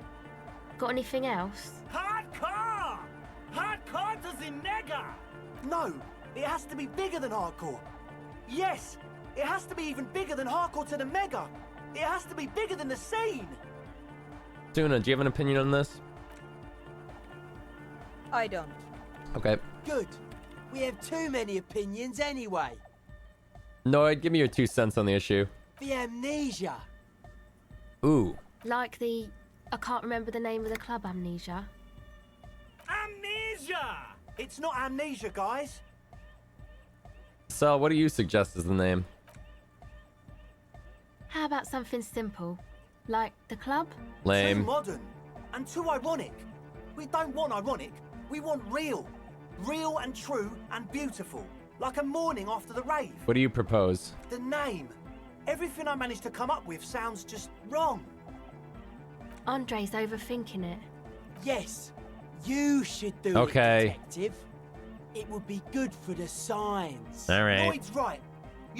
Got anything else? Hardcore! Hardcore to the nega! No, it has to be bigger than hardcore. Yes, it has to be even bigger than hardcore to the mega. It has to be bigger than the scene. Tuna, do you have an opinion on this? I don't. Okay. Good. We have too many opinions anyway. Noid, give me your 2 cents on the issue. The amnesia. Ooh. Like the... I can't remember the name of the club, Amnesia. Amnesia! It's not amnesia, guys. So, what do you suggest as the name? How about something simple? Like the club? Lame. Too modern and too ironic. We don't want ironic. We want real. Real and true and beautiful. Like a morning after the rave. What do you propose? The name. Everything I managed to come up with sounds just wrong. Andre's overthinking it. Yes. You should do it, detective. It would be good for the signs. All right. Lloyd's right.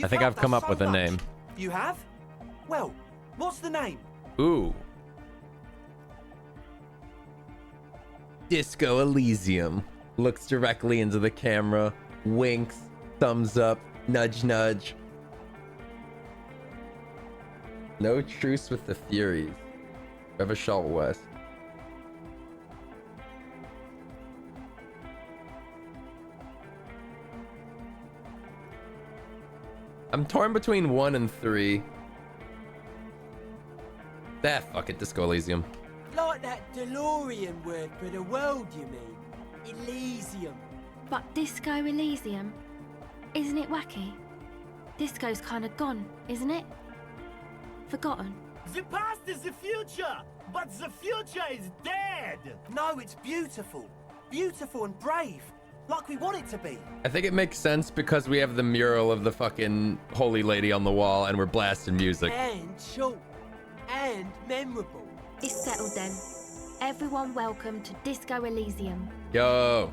I think I've come up with a name. You have? Well, what's the name? Ooh. Disco Elysium. Looks directly into the camera. Winks. Thumbs up. Nudge, nudge. No truce with the Furies. Revachol West. I'm torn between 1 and 3. Fuck it, Disco Elysium. Like that DeLorean word for the world, you mean? Elysium. But Disco Elysium? Isn't it wacky? Disco's kind of gone, isn't it? Forgotten. The past is the future, but the future is dead. No, it's beautiful. Beautiful and brave. Like we want it to be. I think it makes sense because we have the mural of the fucking holy lady on the wall and we're blasting music. And short. And memorable. It's settled then. Everyone welcome to Disco Elysium. Yo.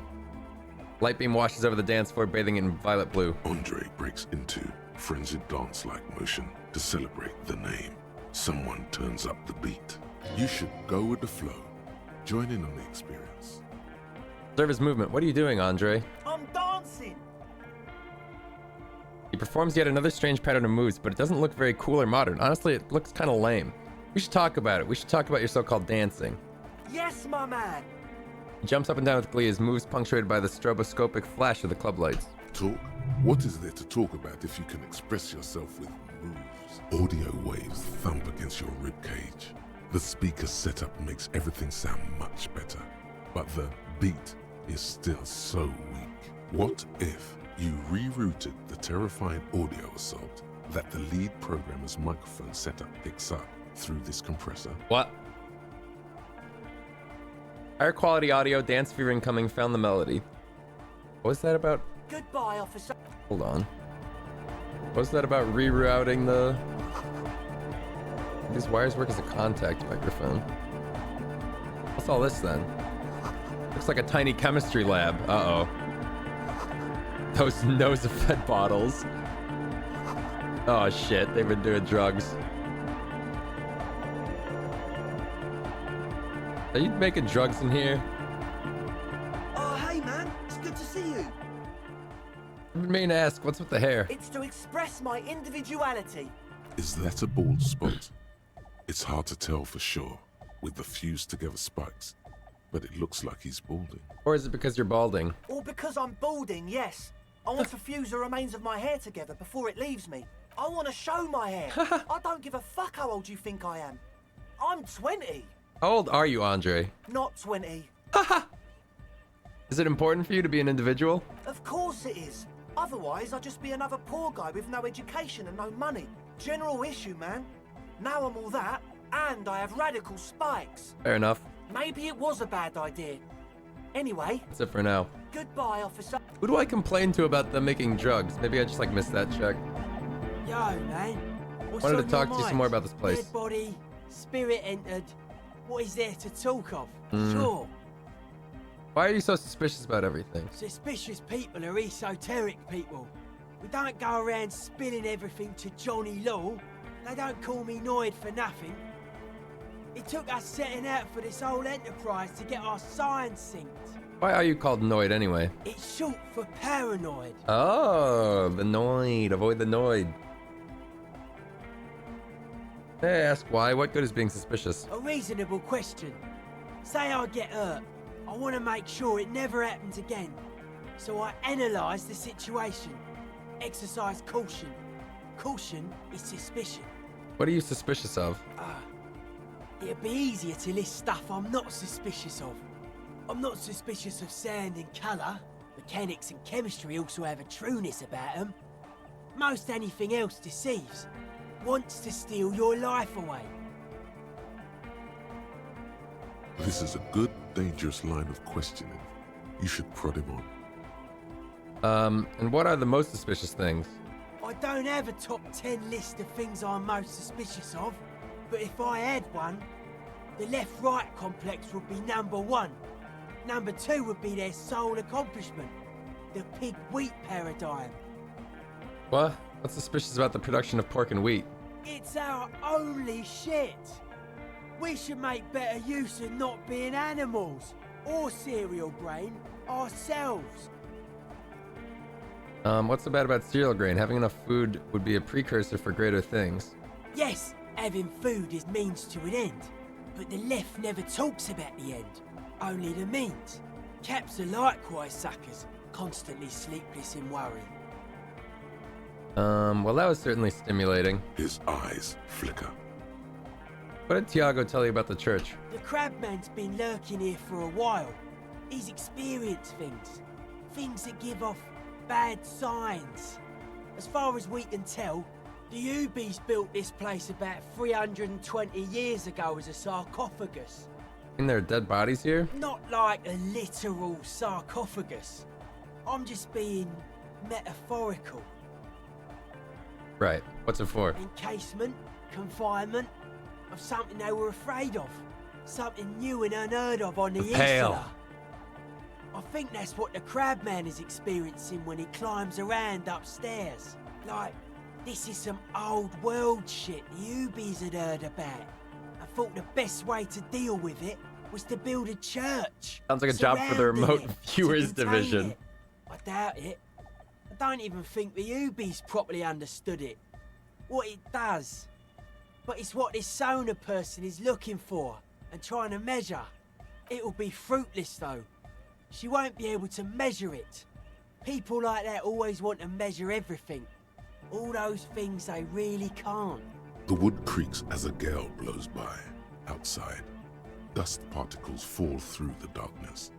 Lightbeam washes over the dance floor, bathing in violet blue. Andre breaks into frenzied dance-like motion to celebrate the name. Someone turns up the beat. You should go with the flow. Join in on the experience. Service movement. What are you doing, Andre? I'm dancing. He performs yet another strange pattern of moves, but it doesn't look very cool or modern. Honestly, it looks kind of lame. We should talk about it. We should talk about your so-called dancing. Yes, my man. He jumps up and down with glee, his moves punctuated by the stroboscopic flash of the club lights. Talk? What is there to talk about if you can express yourself with moves? Audio waves thump against your ribcage. The speaker setup makes everything sound much better, but the beat is still so weak. What if you rerouted the terrifying audio assault that the lead programmer's microphone setup picks up through this compressor? What? Higher quality audio, dance fever incoming, found the melody. What was that about? Goodbye, officer. Hold on. What was that about rerouting the... These wires work as a contact microphone. What's all this then? Looks like a tiny chemistry lab. Uh-oh. Those Nosafed bottles. Oh shit, they've been doing drugs. Are you making drugs in here? Oh, hey man, it's good to see you. I mean to ask, what's with the hair? It's to express my individuality. Is that a bald spot? It's hard to tell for sure with the fused together spikes, but it looks like he's balding. Or is it because you're balding? Or because I'm balding, yes. I want to fuse the remains of my hair together before it leaves me. I want to show my hair. I don't give a fuck how old you think I am. I'm 20. How old are you, Andre? Not 20. Is it important for you to be an individual? Of course it is. Otherwise, I'd just be another poor guy with no education and no money. General issue, man. Now I'm all that, and I have radical spikes. Fair enough. Maybe it was a bad idea. Anyway. That's it for now. Goodbye, officer. Who do I complain to about them making drugs? Maybe I just like missed that check. Yo, man. What's Wanted on to talk your to you some mind? more about this place. Dead body, spirit entered. What is there to talk of? Mm. Sure. Why are you so suspicious about everything? Suspicious people are esoteric people. We don't go around spilling everything to Johnny Law. They don't call me Noid for nothing. It took us setting out for this whole enterprise to get our science synced. Why are you called Noid anyway? It's short for paranoid. Oh, the Noid. Avoid the Noid. Hey, ask why. What good is being suspicious? A reasonable question. Say I get hurt. I want to make sure it never happens again. So I analyse the situation. Exercise caution. Caution is suspicion. What are you suspicious of? It'd be easier to list stuff I'm not suspicious of. I'm not suspicious of sound and colour. Mechanics and chemistry also have a trueness about them. Most anything else deceives. Wants to steal your life away. This is a good, dangerous line of questioning. You should prod him on. And what are the most suspicious things? I don't have a top 10 list of things I'm most suspicious of, but if I had one, the left-right complex would be number 1. Number 2 would be their sole accomplishment, the pig-wheat paradigm. What? What's suspicious about the production of pork and wheat? It's our only shit. We should make better use of not being animals, or cereal grain, ourselves. What's so bad about cereal grain? Having enough food would be a precursor for greater things. Yes, having food is means to an end, but the left never talks about the end, only the means. Caps are likewise suckers, constantly sleepless in worry. Well, that was certainly stimulating. His eyes flicker. What did Tiago tell you about the church? The Crabman's been lurking here for a while. He's experienced things. Things that give off bad signs. As far as we can tell, the Ubies built this place about 320 years ago as a sarcophagus. And there are dead bodies here? Not like a literal sarcophagus. I'm just being metaphorical. Right. What's it for? Encasement, confinement, of something they were afraid of. Something new and unheard of on the insula. I think that's what the Crabman is experiencing when he climbs around upstairs. Like, this is some old world shit the Ubies had heard about. I thought the best way to deal with it was to build a church. Sounds like a job for the remote viewers division. I doubt it. I don't even think the Ubies properly understood it. What it does. But it's what this Sona person is looking for and trying to measure. It'll be fruitless though. She won't be able to measure it. People like that always want to measure everything. All those things they really can't. The wood creaks as a gale blows by. Outside, dust particles fall through the darkness,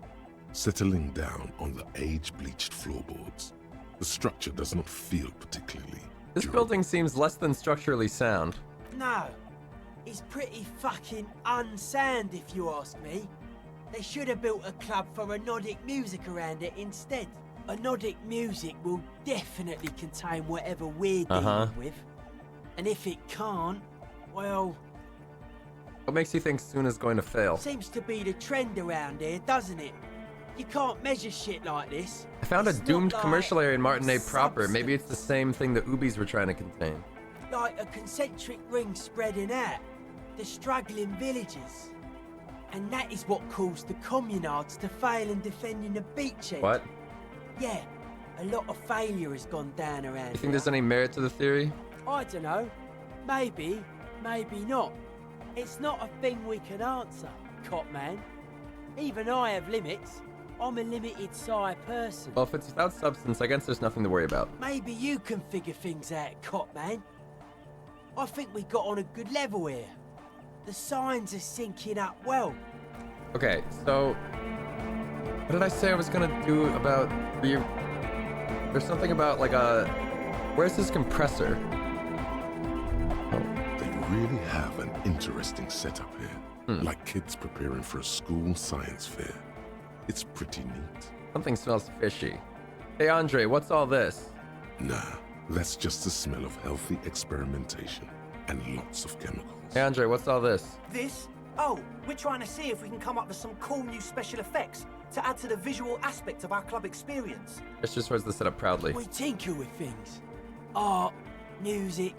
settling down on the age-bleached floorboards. The structure does not feel particularly This building seems less than structurally sound. No, it's pretty fucking unsound if you ask me. They should have built a club for anodic music around it instead. Anodic music will definitely contain whatever we're dealing with. And if it can't, well... What makes you think Suna's going to fail? Seems to be the trend around here, doesn't it? You can't measure shit like this. I found a It's not doomed like commercial area in Martinez proper. Maybe it's the same thing the Ubies were trying to contain. Like a concentric ring spreading out. The struggling villages. And that is what caused the communards to fail in defending the beachhead. What? Yeah, a lot of failure has gone down around You think there's any merit to the theory? I don't know. Maybe, maybe not. It's not a thing we can answer, Copman. Even I have limits. I'm a limited psi person. Well, if it's without substance, I guess there's nothing to worry about. Maybe you can figure things out, Copman. I think we got on a good level here. The signs are syncing up well. Okay, so... What did I say I was gonna do about There's something about like a... Where's his compressor? They really have an interesting setup here. Like kids preparing for a school science fair. It's pretty neat. Something smells fishy. Hey Andre, what's all this? Nah, that's just the smell of healthy experimentation and lots of chemicals. Hey Andre, what's all this? This? Oh, we're trying to see if we can come up with some cool new special effects to add to the visual aspect of our club experience. It's just towards the setup proudly. We tinker with things. Art, music,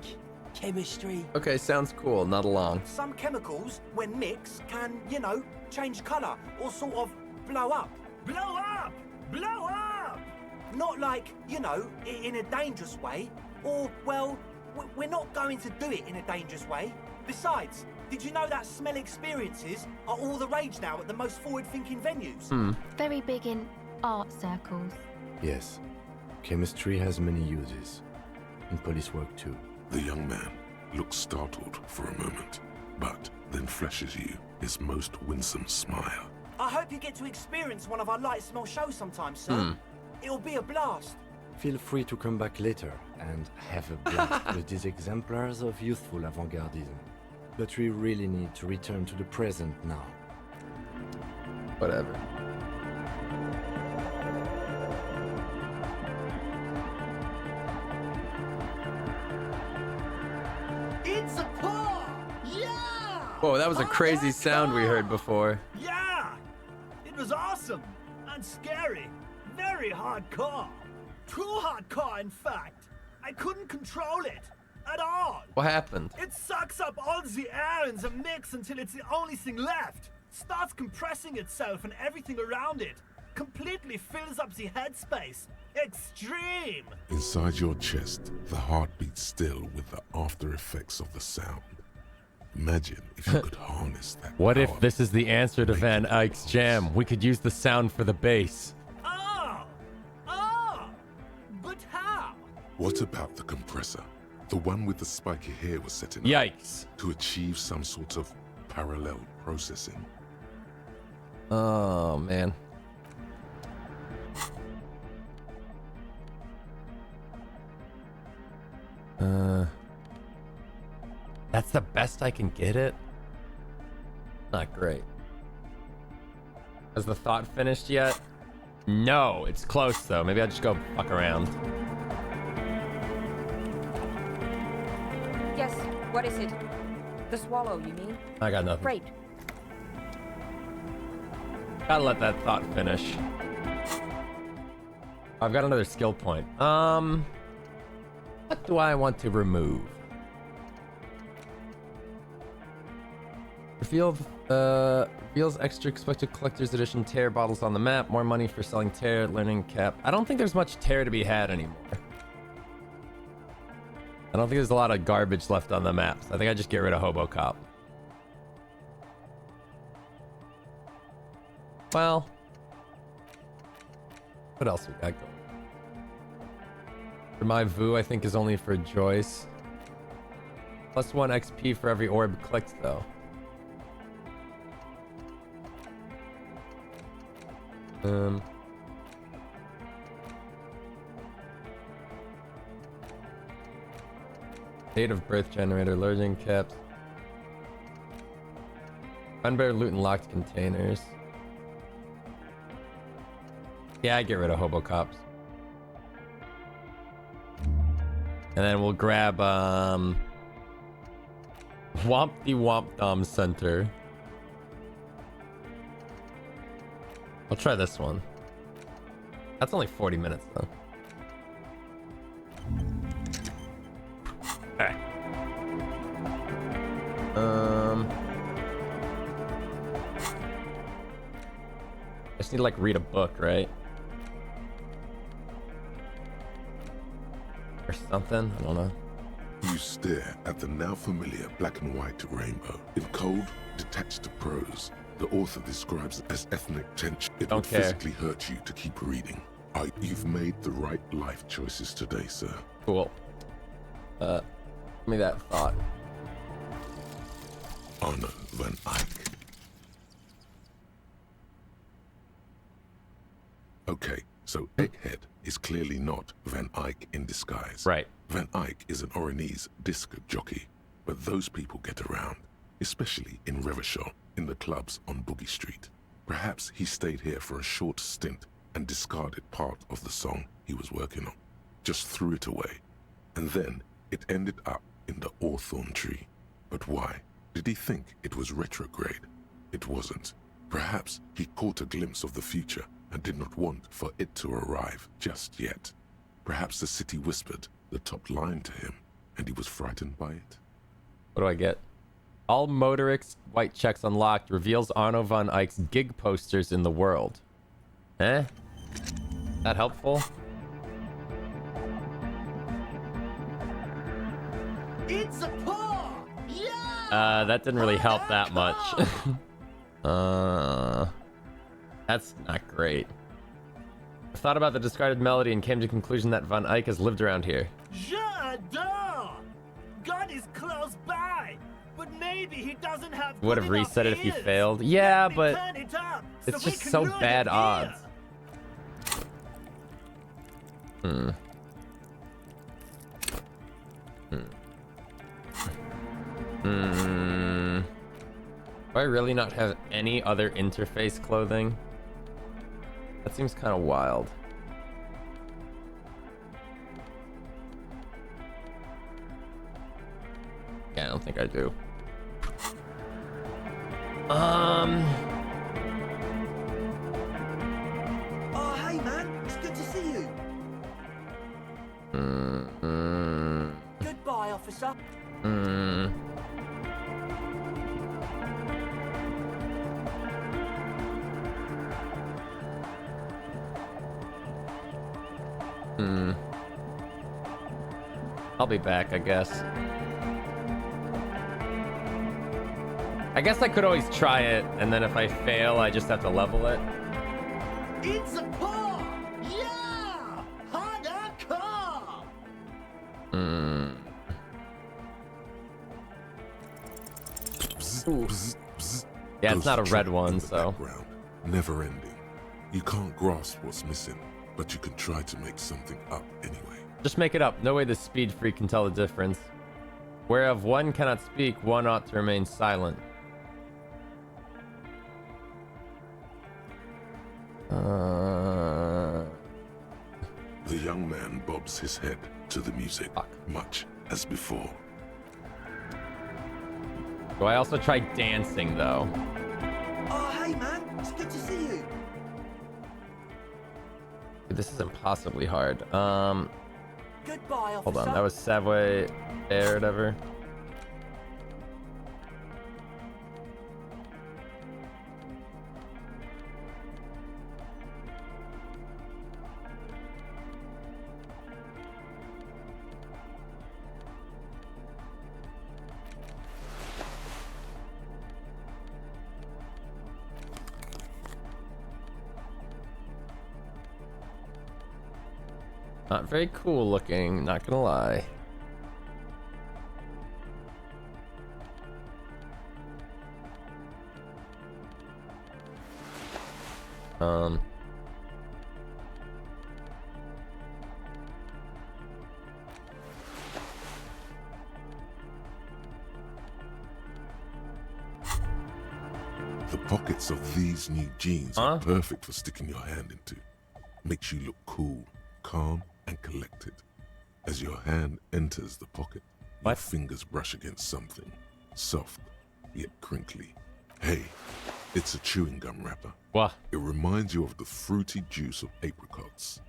chemistry. Okay, sounds cool, not along. Some chemicals, when mixed, can, you know, change colour or sort of blow up. Blow up! Blow up! Not like, you know, in a dangerous way. Or, well, we're not going to do it in a dangerous way. Besides, did you know that smell experiences are all the rage now at the most forward-thinking venues? Very big in art circles. Yes. Chemistry has many uses. In police work too. The young man looks startled for a moment, but then flashes you his most winsome smile. I hope you get to experience one of our light smell shows sometime, sir. It'll be a blast. Feel free to come back later and have a blast with these exemplars of youthful avant-gardism. But we really need to return to the present now. Whatever. It's a paw! Yeah! Whoa, that was a crazy sound we heard before. Yeah! It was awesome and scary. Very hardcore. Too hardcore, in fact. I couldn't control it at all. What happened? It sucks up all the air in the mix until it's the only thing left. Starts compressing itself and everything around it. Completely fills up the headspace. Extreme! Inside your chest, the heart beats still with the after effects of the sound. Imagine if you could harness that. What if power. this is the answer to Van Eyck's jam? We could use the sound for the bass. But how? What about the compressor? The one with the spiky hair was set in. Yikes. To achieve some sort of parallel processing. Oh, man. That's the best I can get it? Not great. Has the thought finished yet? No, it's close though. Maybe I'll just go fuck around. Yes, what is it? The swallow, you mean? I got nothing. Great. Gotta let that thought finish. I've got another skill point. What do I want to remove? Reveals extra expected collector's edition tear bottles on the map. More money for selling tear, learning cap. I don't think there's much tear to be had anymore. I don't think there's a lot of garbage left on the maps. I think I just get rid of Hobocop. Well, what else we got going? For my VoD, I think is only for Joyce. +1 XP for every orb clicked though. Date of birth generator, learning caps. Unbear loot and locked containers. Yeah, I get rid of Hobocops. And then we'll grab Womp the Womp Dom Center. I'll try this one. That's only 40 minutes though. Alright. I just need to like read a book, right? Or something, I don't know. You stare at the now familiar black and white rainbow. In cold, detached prose, the author describes it as ethnic tension. It would physically hurt you to keep reading. You've made the right life choices today, sir. Cool. Give me that thought. Arno van Eyck. Okay, so Egghead is clearly not Van Eyck in disguise. Right. Van Eyck is an Oranese disc jockey, but those people get around, especially in Revachol, in the clubs on Boogie Street. Perhaps he stayed here for a short stint and discarded part of the song he was working on, just threw it away, and then it ended up in the hawthorn tree. But why? Did he think it was retrograde? It wasn't. Perhaps he caught a glimpse of the future and did not want for it to arrive just yet. Perhaps the city whispered the top line to him, and he was frightened by it. What do I get? All Motorix white checks unlocked. Reveals Arno von Eyck's gig posters in the world. Eh? That helpful? It's a paw! Yeah! That didn't really help that much. That's not great. I thought about the discarded melody and came to the conclusion that Von Eyck has lived around here. J'adore! God is close by, but maybe he doesn't have. Would have reset it if you failed. Yeah, but it's just so bad odds. Do I really not have any other interface clothing? That seems kind of wild. Yeah, I don't think I do. Oh, hey man, it's good to see you. Goodbye, officer. I'll be back, I guess. I guess I could always try it, and then if I fail, I just have to level it. It's a paw! Yeah! Hardcore! Yeah, it's not a red one, so. Never ending. You can't grasp what's missing, but you can try to make something up anyway. Just make it up. No way the speed freak can tell the difference. Whereof one cannot speak, one ought to remain silent. The young man bobs his head to the music, much as before. Do I also try dancing, though? Oh, hey man, it's good to see you. Dude, this is impossibly hard. Goodbye, officer. Hold on, that was Savoy Air or whatever. Not very cool looking, not gonna lie. The pockets of these new jeans are perfect for sticking your hand into. Makes you look cool, calm, and collected. As your hand enters the pocket, your fingers brush against something soft yet crinkly. Hey, it's a chewing gum wrapper. What? It reminds you of the fruity juice of apricots.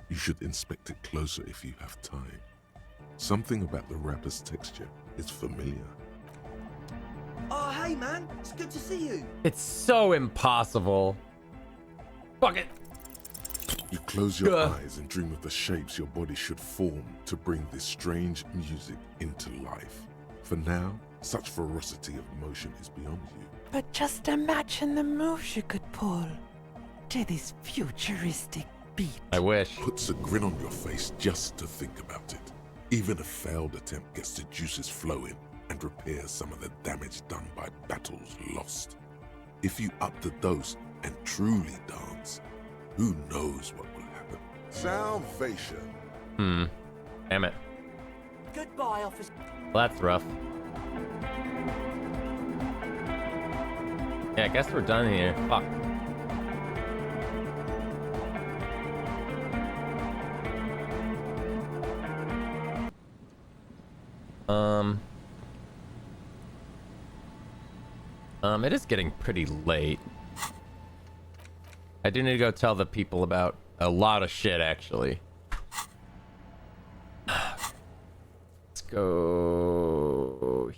You should inspect it closer if you have time. Something about the wrapper's texture is familiar. Oh, hey man, it's good to see you. It's so impossible. Fuck it. You close your eyes and dream of the shapes your body should form to bring this strange music into life. For now, such ferocity of motion is beyond you. But just imagine the moves you could pull to this futuristic beat. I wish. Puts a grin on your face just to think about it. Even a failed attempt gets the juices flowing and repairs some of the damage done by battles lost. If you up the dose and truly dance, who knows what will happen? Salvation. Damn it. Goodbye, officer. Well, that's rough. Yeah, I guess we're done here. Fuck. It is getting pretty late. I do need to go tell the people about a lot of shit, actually. Let's go.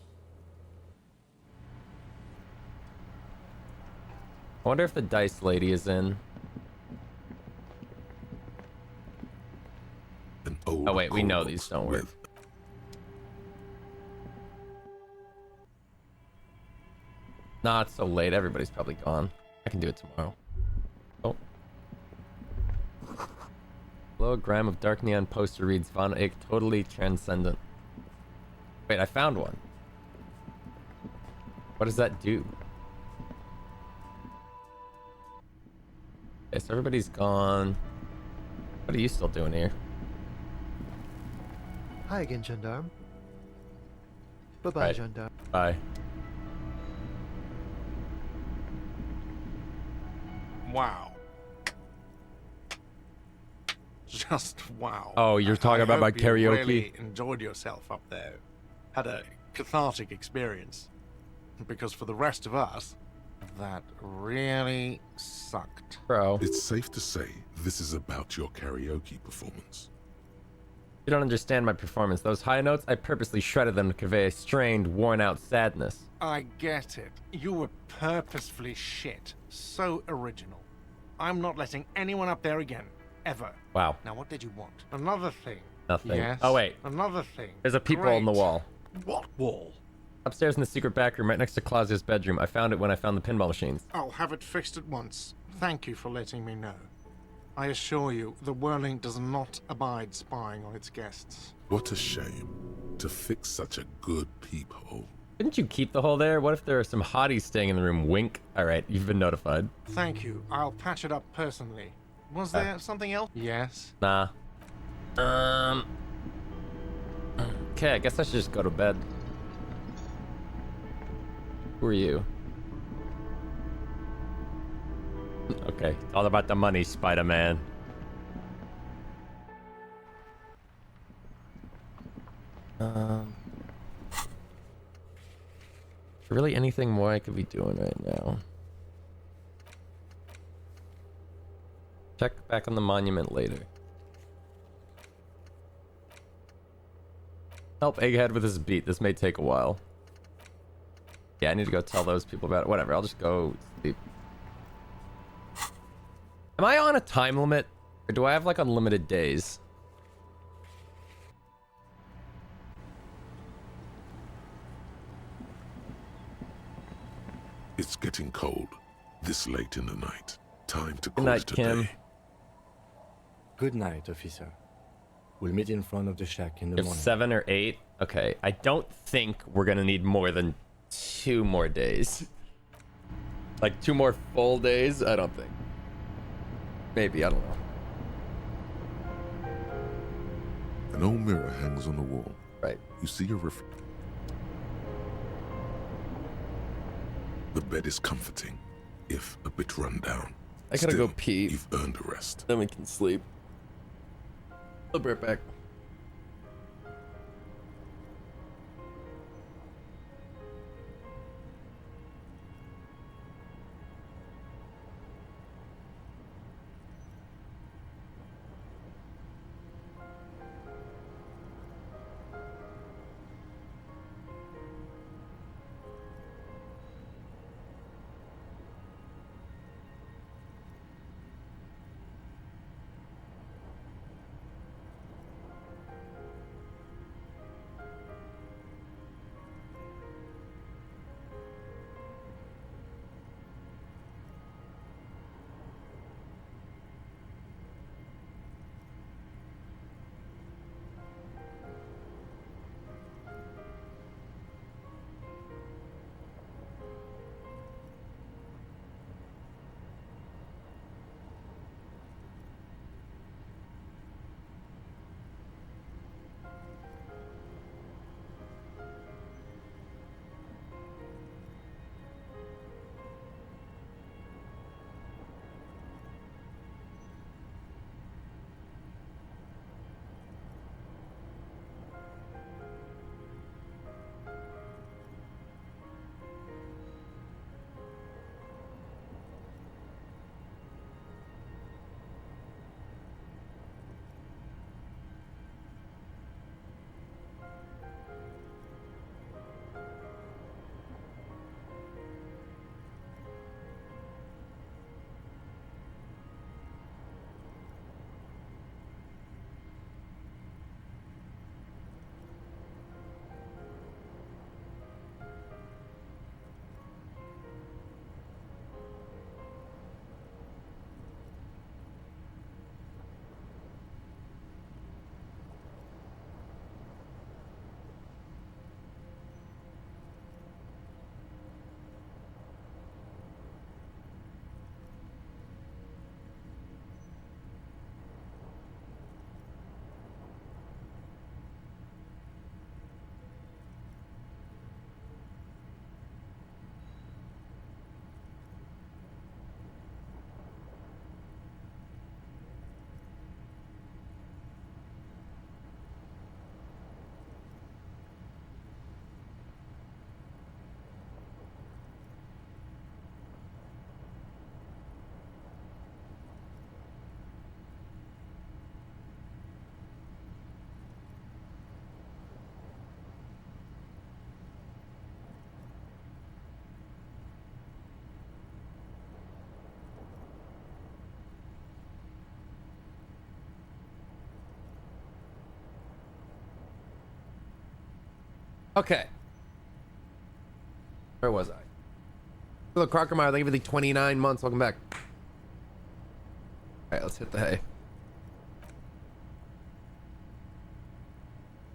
I wonder if the dice lady is in. Oh wait, we know these don't work. Nah, it's so late. Everybody's probably gone. I can do it tomorrow. Oh. Hologram of dark neon poster reads Von Eyck totally transcendent. Wait, I found one. What does that do? Okay, so everybody's gone. What are you still doing here? Hi again, Gendarme. Bye-bye, Right. Gendarme. Bye. Wow. Just wow. Oh, you're talking about my hope you karaoke? really enjoyed yourself up there. Had a cathartic experience. Because for the rest of us, that really sucked. Bro. It's safe to say this is about your karaoke performance. You don't understand my performance. Those high notes, I purposely shredded them to convey a strained, worn-out sadness. I get it. You were purposefully shit. So original. I'm not letting anyone up there again. Ever. Wow. Now what did you want? Another thing. Nothing. Yes. Oh, wait. Another thing. There's a peephole in the Great. wall. What wall? Upstairs in the secret back room, right next to Claudia's bedroom. I found it when I found the pinball machines. I'll have it fixed at once. Thank you for letting me know. I assure you, the Whirling does not abide spying on its guests. What a shame to fix such a good peephole. Didn't you keep the hole there? What if there are some hotties staying in the room? Wink. Alright, you've been notified. Thank you. I'll patch it up personally. Was there something else? Yes. Nah. Okay, I guess I should just go to bed. Who are you? Okay, it's all about the money, Spider-Man. Really anything more I could be doing right now? Check back on the monument later. Help Egghead with his beat. This may take a while. Yeah, I need to go tell those people about it. Whatever, I'll just go sleep. Am I on a time limit? Or do I have like unlimited days? It's getting cold this late in the night. Time to Good call night, it a Kim. day. Good night, officer. We'll meet in front of the shack in the There's morning. 7 or 8. Okay, I don't think we're gonna need more than 2 more days. Like 2 more full days? I don't think. Maybe, I don't know. An old mirror hangs on the wall. Right. You see your reflection. The bed is comforting, if a bit run down. I gotta go Still, pee. You've earned a rest. Then we can sleep. I'll be right back. Okay. Where was I? Look, Crockermeyer, thank you for the 29 months. Welcome back. All right, let's hit the hay.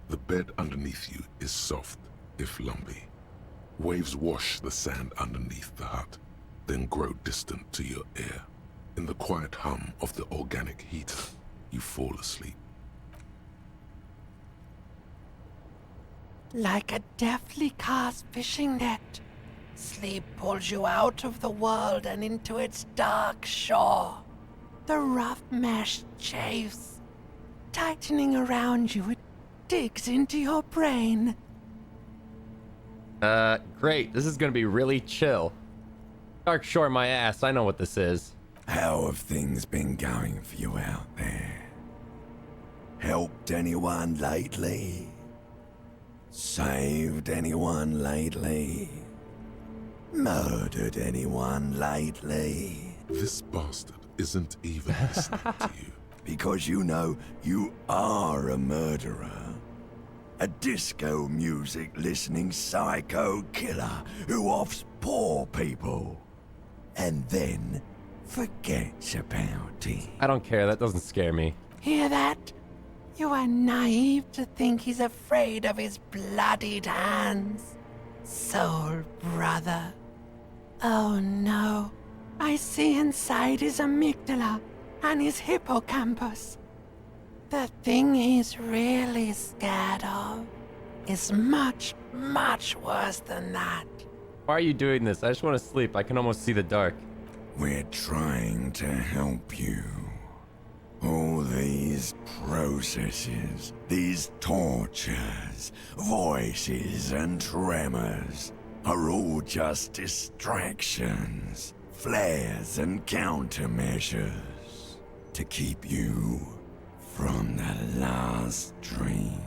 The bed underneath you is soft, if lumpy. Waves wash the sand underneath the hut, then grow distant to your ear. In the quiet hum of the organic heater, you fall asleep. Like a deftly cast fishing net, sleep pulls you out of the world and into its dark shore. The rough mesh chafes, tightening around you, it digs into your brain. Great. This is gonna be really chill. Dark shore my ass. I know what this is. How have things been going for you out there? Helped anyone lately? Saved anyone lately? Murdered anyone lately? This bastard isn't even listening to you. Because you know you are a murderer. A disco music listening psycho killer who offs poor people. And then forgets about it. I don't care. That doesn't scare me. Hear that? You are naive to think he's afraid of his bloodied hands. Soul brother. Oh no. I see inside his amygdala and his hippocampus. The thing he's really scared of is much, much worse than that. Why are you doing this? I just want to sleep. I can almost see the dark. We're trying to help you. All these processes, these tortures, voices and tremors are all just distractions, flares and countermeasures to keep you from the last dream.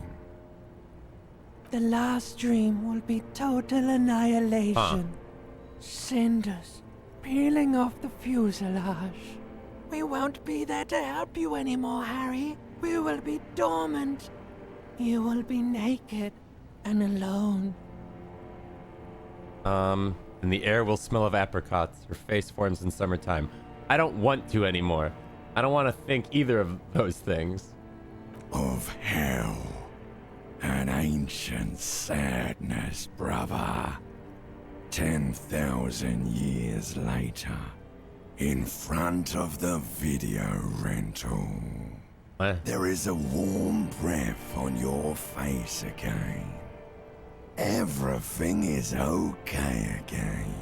The last dream will be total annihilation. Cinders peeling off the fuselage. We won't be there to help you anymore, Harry. We will be dormant. You will be naked and alone. And the air will smell of apricots. Her face forms in summertime. I don't want to anymore. I don't want to think either of those things. Of hell. An ancient sadness, brother. 10,000 years later. In front of the video rental. What? There is a warm breath on your face again. Everything is okay again.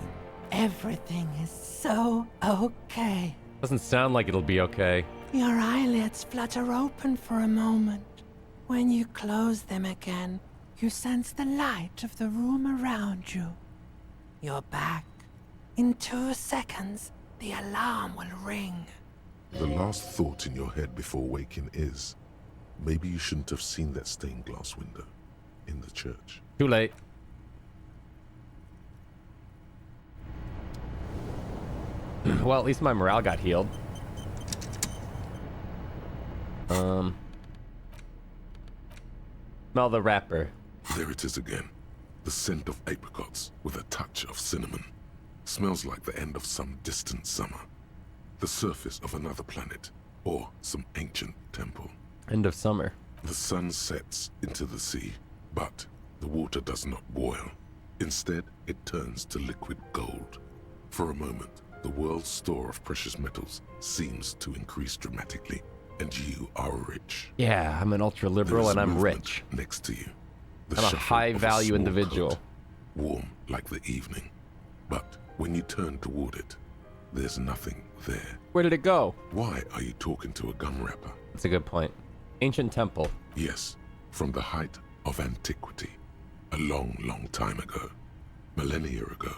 Everything is so okay. Doesn't sound like it'll be okay. Your eyelids flutter open for a moment. When you close them again, you sense the light of the room around you. You're back. In 2 seconds, the alarm will ring. The last thought in your head before waking is, maybe you shouldn't have seen that stained glass window in the church. Too late. Well, at least my morale got healed. Smell the wrapper. There it is again. The scent of apricots with a touch of cinnamon. Smells like the end of some distant summer. The surface of another planet, or some ancient temple. End of summer. The sun sets into the sea, but the water does not boil. Instead, it turns to liquid gold. For a moment, the world's store of precious metals seems to increase dramatically, and you are rich. Yeah, I'm an ultra-liberal and I'm rich. Next to you. I'm a high-value individual. Coat, warm like the evening. But when you turn toward it, there's nothing there. Where did it go? Why are you talking to a gum wrapper? That's a good point. Ancient temple. Yes, from the height of antiquity. A long, long time ago. Millennia ago.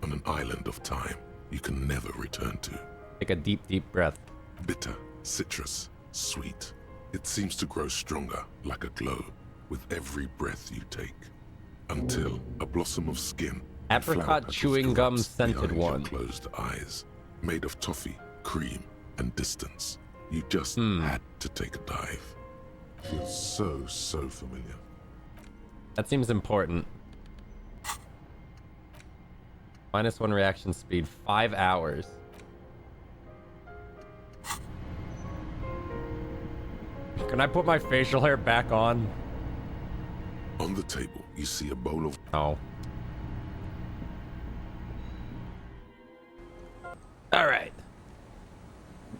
On an island of time you can never return to. Take a deep, deep breath. Bitter, citrus, sweet. It seems to grow stronger, like a glow, with every breath you take. Until a blossom of skin. Apricot chewing gum scented one. Closed eyes, made of toffee, cream, and distance. You just had to take a dive. Feels so familiar. That seems important. -1 reaction speed, 5 hours. Can I put my facial hair back on? On the table, you see a bowl of... Oh. Alright.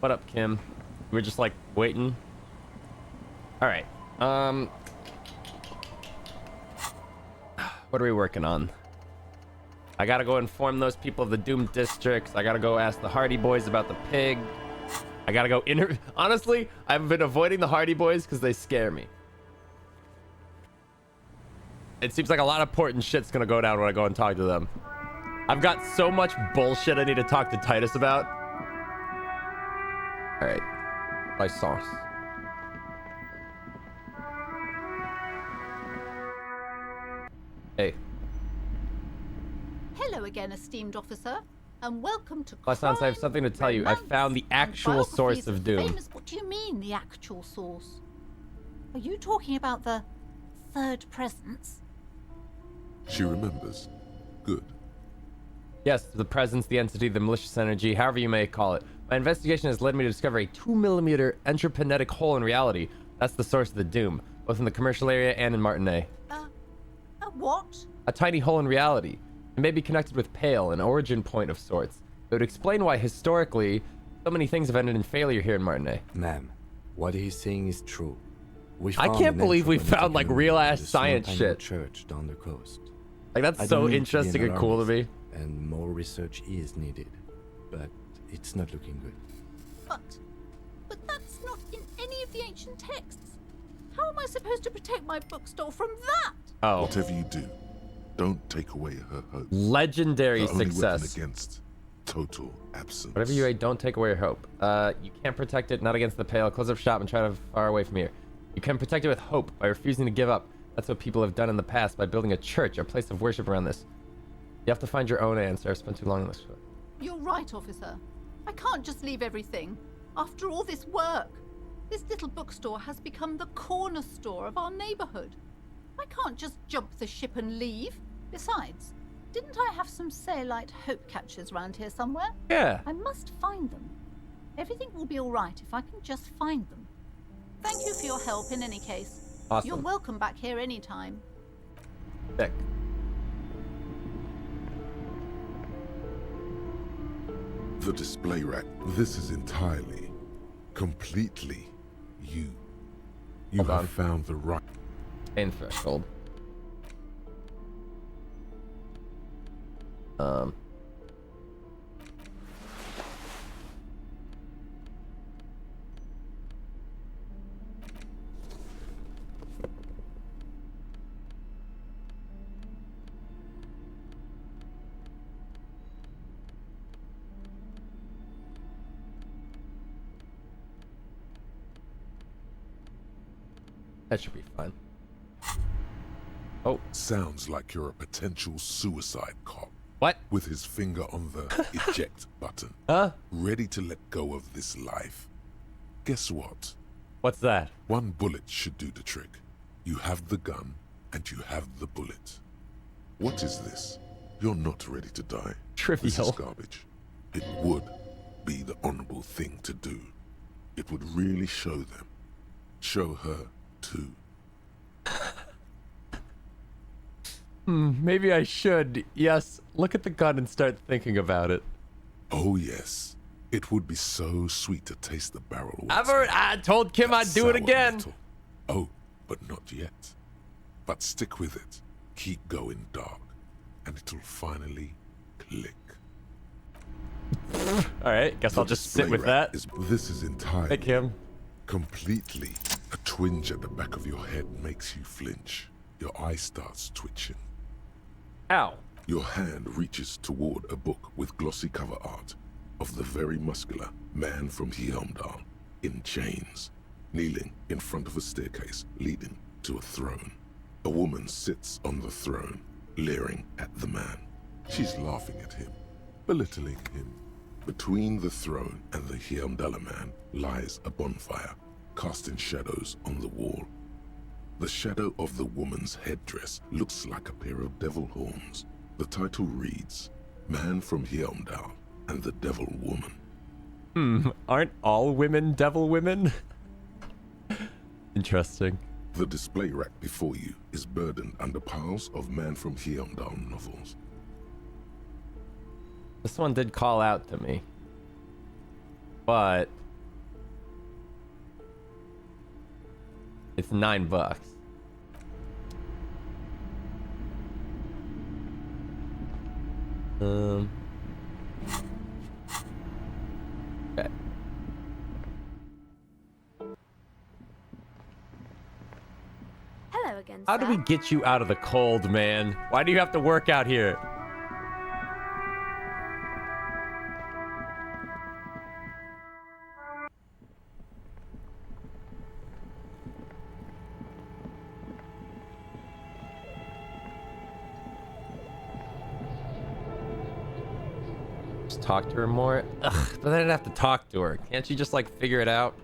What up, Kim? We're just like waiting. Alright. What are we working on? I gotta go inform those people of the doomed districts. I gotta go ask the Hardy Boys about the pig. I gotta go Honestly, I've been avoiding the Hardy Boys because they scare me. It seems like a lot of important shit's gonna go down when I go and talk to them. I've got so much bullshit I need to talk to Titus about. Alright. My sauce. Hey. Hello again, esteemed officer, and welcome to Lessons, I have something to tell you. I found the actual source of Doom. What do you mean, the actual source? Are you talking about the third presence? She remembers. Good. Yes, the presence, the entity, the malicious energy, however you may call it. My investigation has led me to discover a 2mm entropinetic hole in reality. That's the source of the Doom, both in the commercial area and in Martinez. What? A tiny hole in reality. It may be connected with Pale, an origin point of sorts. It would explain why, historically, so many things have ended in failure here in Martinez. Ma'am, what he's saying is true. I can't believe we found, like, real-ass science shit. Church down the coast. Like, that's so interesting and cool to me. And more research is needed, but it's not looking good. But that's not in any of the ancient texts. How am I supposed to protect my bookstore from that? Oh. Whatever you do, don't take away her hope. Legendary Her only success. weapon against total absence. Whatever you ate, don't take away your hope. You can't protect it, not against the Pale. Close up shop and try to far away from here. You can protect it with hope by refusing to give up. That's what people have done in the past by building a church, a place of worship around this. You have to find your own answer. I've spent too long on this. You're right, officer. I can't just leave everything. After all this work, this little bookstore has become the corner store of our neighborhood. I can't just jump the ship and leave. Besides, didn't I have some Sailite hope catchers around here somewhere? Yeah. I must find them. Everything will be all right if I can just find them. Thank you for your help in any case. Awesome. You're welcome back here anytime. Sick. The display rack. This is entirely, completely you. You have found the right... Pain threshold. That should be fine. Oh. Sounds like you're a potential suicide cop. What? With his finger on the eject button. Huh? Ready to let go of this life. Guess what? What's that? One bullet should do the trick. You have the gun, and you have the bullet. What is this? You're not ready to die. Trivial. This is garbage. It would be the honorable thing to do. It would really show them. Show her, too. Maybe I should. Yes, look at the gun and start thinking about it. Oh, yes. It would be so sweet to taste the barrel. I told Kim I'd do it again. Metal. Oh, but not yet. But stick with it. Keep going, dark, and it'll finally click. All right, guess I'll just sit with that. This is entirely... Hey, Kim. Completely. A twinge at the back of your head makes you flinch. Your eye starts twitching. Ow. Your hand reaches toward a book with glossy cover art of the very muscular man from Heimdall in chains, kneeling in front of a staircase leading to a throne. A woman sits on the throne, leering at the man. She's laughing at him, belittling him. Between the throne and the Heimdall man lies a bonfire, casting shadows on the wall. The shadow of the woman's headdress looks like a pair of devil horns. The title reads, Man from Heimdall and the Devil Woman. Aren't all women devil women? Interesting. The display rack before you is burdened under piles of Man from Heimdall novels. This one did call out to me. But it's $9. Okay. Hello again, How do we get you out of the cold, man? Why do you have to work out here? Just talk to her more? Ugh, but then I'd have to talk to her. Can't you just like figure it out?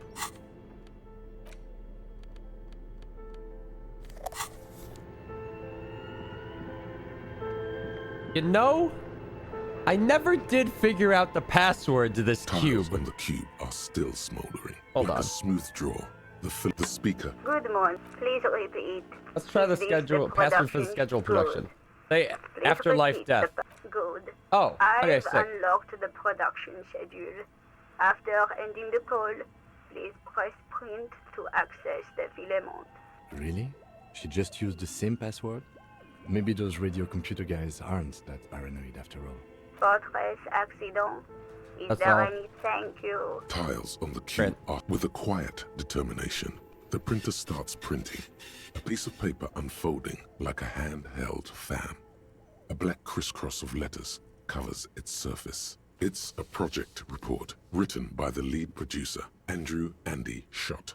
You know, I never did figure out the password to this cube. Tiles on the cube are still smoldering. Hold like on. a smooth draw. The speaker. Good morning. Please repeat. Let's try the Is this schedule, the password for the production? schedule Good. production. Say Please afterlife repeat death. Good. Oh, okay, I've sick. unlocked the production schedule. After ending the call, please press print to access the filament. Really? She just used the same password? Maybe those radio computer guys aren't that paranoid after all. Fortress accident. Is That's there all. any thank you? Tiles on the cube are with a quiet determination. The printer starts printing. A piece of paper unfolding like a handheld fan. A black crisscross of letters covers its surface. It's a project report written by the lead producer, Andrew Andy Schott,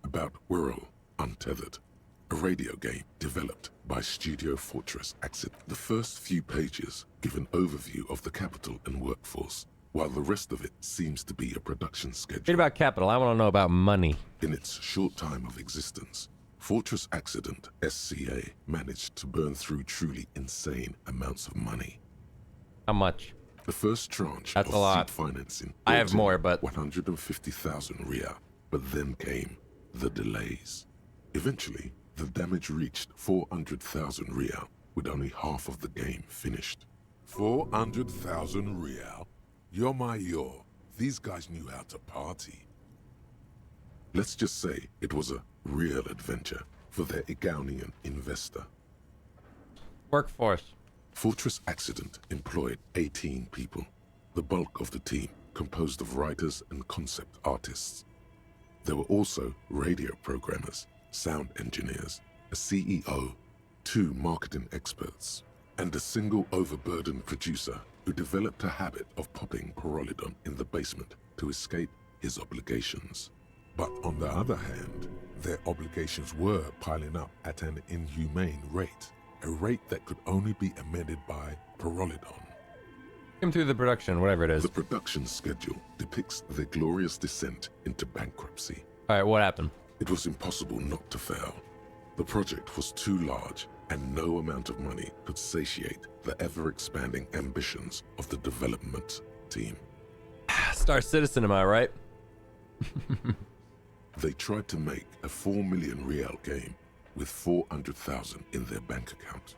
about Whirl Untethered, a radio game developed by Studio Fortress Accident. The first few pages give an overview of the capital and workforce, while the rest of it seems to be a production schedule. Read about capital. I want to know about money. In its short time of existence, Fortress Accident SCA managed to burn through truly insane amounts of money. How much? The first tranche That's of a lot. seed financing I have brought in more, but 150,000 Riyal. But then came the delays. Eventually, the damage reached 400,000 Riyal, with only half of the game finished. 400,000 Riyal? You're my yo. These guys knew how to party. Let's just say it was a real adventure for their Igaunian investor. Workforce. Fortress Accident employed 18 people, the bulk of the team composed of writers and concept artists. There were also radio programmers, sound engineers, a CEO, 2 marketing experts, and a single overburdened producer who developed a habit of popping Pyrrolidon in the basement to escape his obligations. But on the other hand, their obligations were piling up at an inhumane rate, a rate that could only be amended by Pyrrolidon. Come through the production, whatever it is. The production schedule depicts their glorious descent into bankruptcy. All right, what happened? It was impossible not to fail. The project was too large, and no amount of money could satiate the ever-expanding ambitions of the development team. Star Citizen, am I right? They tried to make a 4 million Riyal game with 400,000 in their bank account.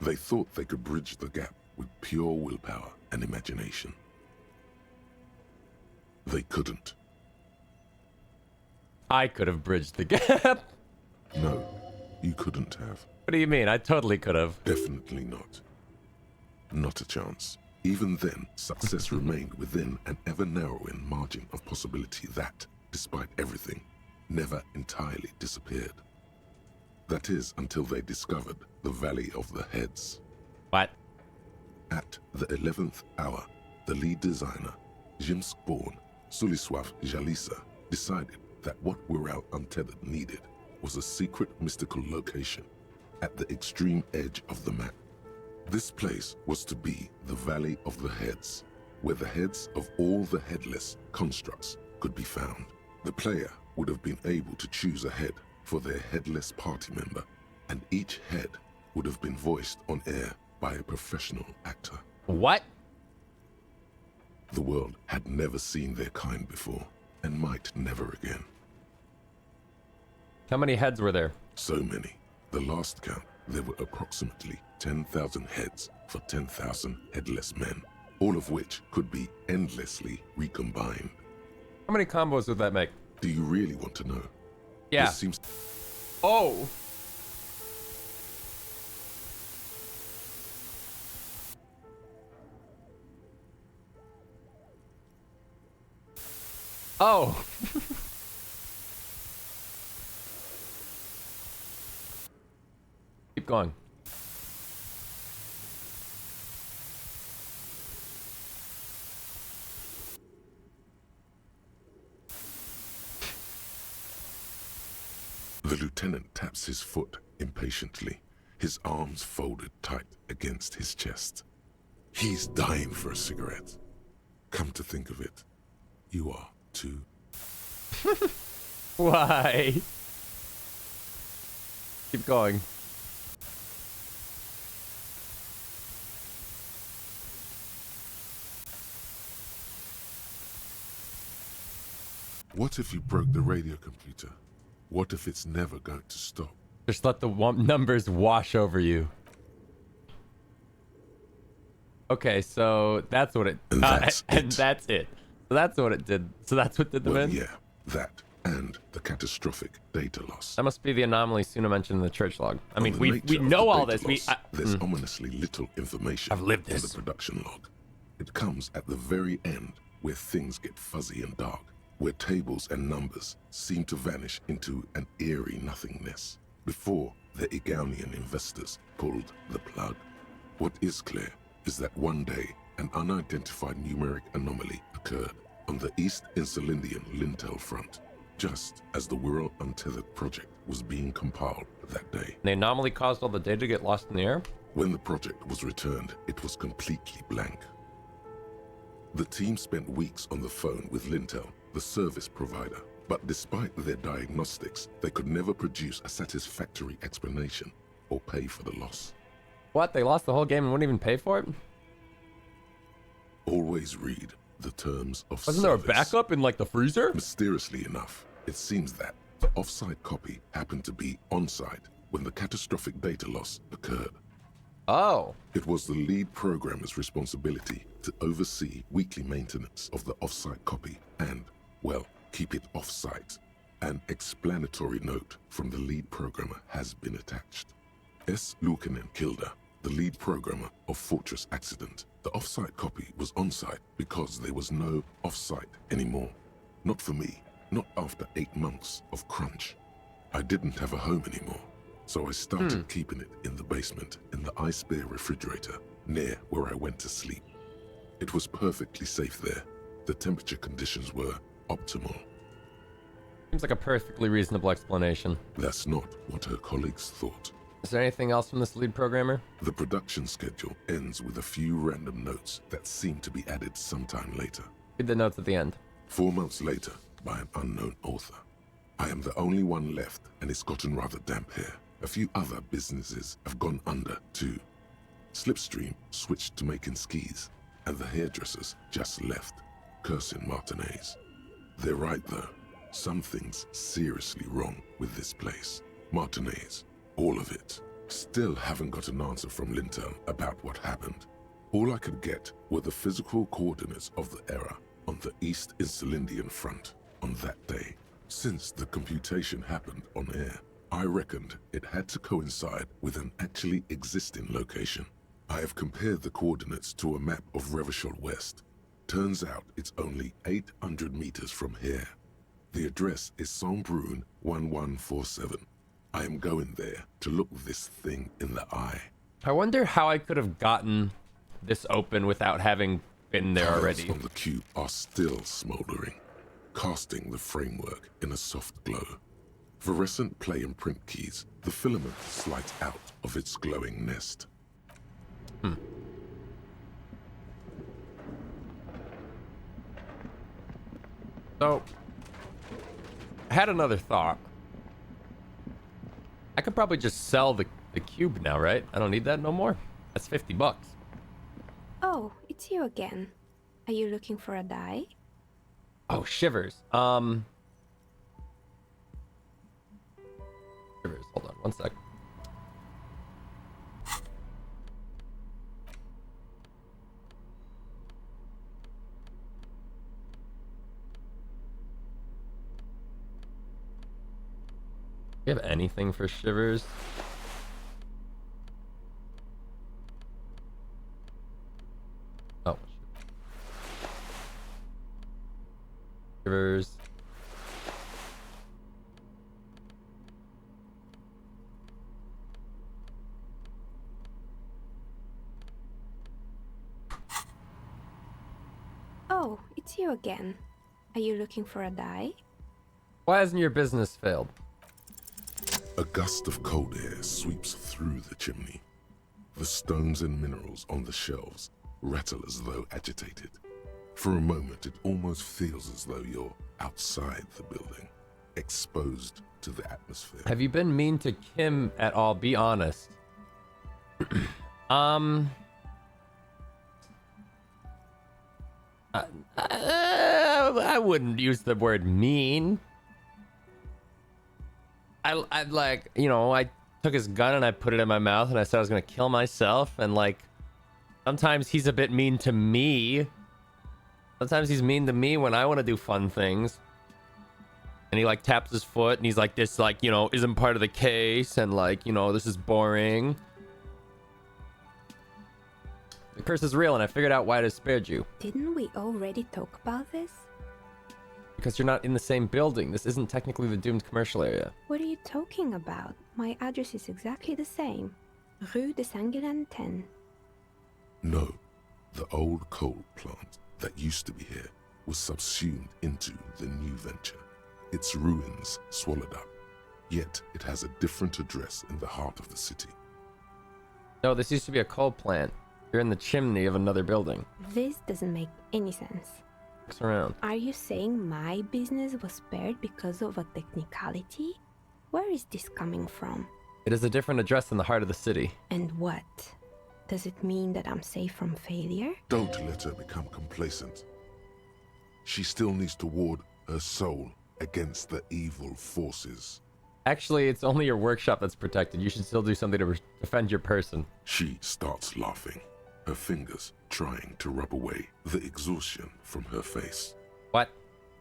They thought they could bridge the gap with pure willpower and imagination. They couldn't. I could have bridged the gap. No, you couldn't have. What do you mean? I totally could have. Definitely not. Not a chance. Even then, success remained within an ever-narrowing margin of possibility that, despite everything, never entirely disappeared. That is, until they discovered the Valley of the Heads. What? At the 11th hour, the lead designer, Jimsk-born Suliswav Jalisa, decided that what Whirl Untethered needed was a secret mystical location at the extreme edge of the map. This place was to be the Valley of the Heads, where the heads of all the headless constructs could be found. The player would have been able to choose a head for their headless party member, and each head would have been voiced on air by a professional actor. What? The world had never seen their kind before, and might never again. How many heads were there? So many. The last count, there were approximately 10,000 heads for 10,000 headless men, all of which could be endlessly recombined. How many combos would that make? Do you really want to know? Yeah. This seems... Oh! Oh! Keep going. The lieutenant taps his foot impatiently, his arms folded tight against his chest. He's dying for a cigarette. Come to think of it, you are too. Why? Keep going. What if you broke the radio computer? What if it's never going to stop? Just let the numbers wash over you. Okay, so that's what it... And that's and that's it. So that's what it did. So that's what did the Well, min? yeah, that and the catastrophic data loss. That must be the anomaly Suna mentioned in the church log. I mean, On the we nature of know the all data this. loss, there's ominously little information I've lived in this. the production log. It comes at the very end, where things get fuzzy and dark, where tables and numbers seem to vanish into an eerie nothingness, before the Egonian investors pulled the plug. What is clear is that one day, an unidentified numeric anomaly occurred on the East Insulindian Lintel front, just as the Wirral Untethered project was being compiled that day. The anomaly caused all the data to get lost in the air? When the project was returned, it was completely blank. The team spent weeks on the phone with Lintel, the service provider, but despite their diagnostics, they could never produce a satisfactory explanation or pay for the loss. What? They lost the whole game and wouldn't even pay for it? Always read the terms of Wasn't there a service. backup in, like, the freezer? Mysteriously enough, it seems that the off-site copy happened to be on-site when the catastrophic data loss occurred. Oh. It was the lead programmer's responsibility to oversee weekly maintenance of the off-site copy and, well, keep it off-site. An explanatory note from the lead programmer has been attached. S. Luukinen Kilda, the lead programmer of Fortress Accident. The off-site copy was on-site because there was no off-site anymore. Not for me, not after 8 months of crunch. I didn't have a home anymore, so I started keeping it in the basement in the ice bear refrigerator near where I went to sleep. It was perfectly safe there. The temperature conditions were optimal. Seems like a perfectly reasonable explanation. That's not what her colleagues thought. Is there anything else from this lead programmer? The production schedule ends with a few random notes that seem to be added sometime later. Read the notes at the end. 4 months later, by an unknown author. I am the only one left, and it's gotten rather damp here. A few other businesses have gone under, too. Slipstream switched to making skis, and the hairdressers just left, cursing Martinez. They're right, though. Something's seriously wrong with this place. Martinez, all of it. Still haven't got an answer from Lintel about what happened. All I could get were the physical coordinates of the error on the East Insulindian front on that day. Since the computation happened on air, I reckoned it had to coincide with an actually existing location. I have compared the coordinates to a map of Revachol West. Turns out it's only 800 meters from here. The address is Saint-Brun 1147. I am going there to look this thing in the eye. I wonder how I could have gotten this open without having been there Tiles already. on the cube are still smoldering, casting the framework in a soft glow. Fluorescent play and print keys, the filament slides out of its glowing nest. So, I had another thought. I could probably just sell the cube now, right? I don't need that no more. That's $50. Oh, it's you again. Are you looking for a die? Oh, shivers. Shivers. Hold on one sec. Do you have anything for shivers? Oh. Shivers. Oh, it's you again. Are you looking for a die? Why hasn't your business failed? A gust of cold air sweeps through the chimney. The stones and minerals on the shelves rattle as though agitated. For a moment, it almost feels as though you're outside the building, exposed to the atmosphere. Have you been mean to Kim at all? Be honest. I wouldn't use the word mean. I like, you know, I took his gun and I put it in my mouth and I said I was gonna kill myself, and like sometimes he's a bit mean to me. Sometimes he's mean to me when I want to do fun things. And he like taps his foot and he's like, this like, you know, isn't part of the case, and like, you know, this is boring. The curse is real and I figured out why it has spared you. Didn't we already talk about this? Because you're not in the same building. This isn't technically the doomed commercial area. What are you talking about? My address is exactly the same. Rue de Saint-Guilain 10. No, the old coal plant that used to be here was subsumed into the new venture. Its ruins swallowed up. Yet it has a different address in the heart of the city. No, this used to be a coal plant. You're in the chimney of another building. This doesn't make any sense. Looks around. Are you saying my business was spared because of a technicality? Where is this coming from? It is a different address in the heart of the city. And what? Does it mean that I'm safe from failure? Don't let her become complacent. She still needs to ward her soul against the evil forces. Actually, it's only your workshop that's protected. You should still do something to defend your person. She starts laughing, her fingers trying to rub away the exhaustion from her face. What?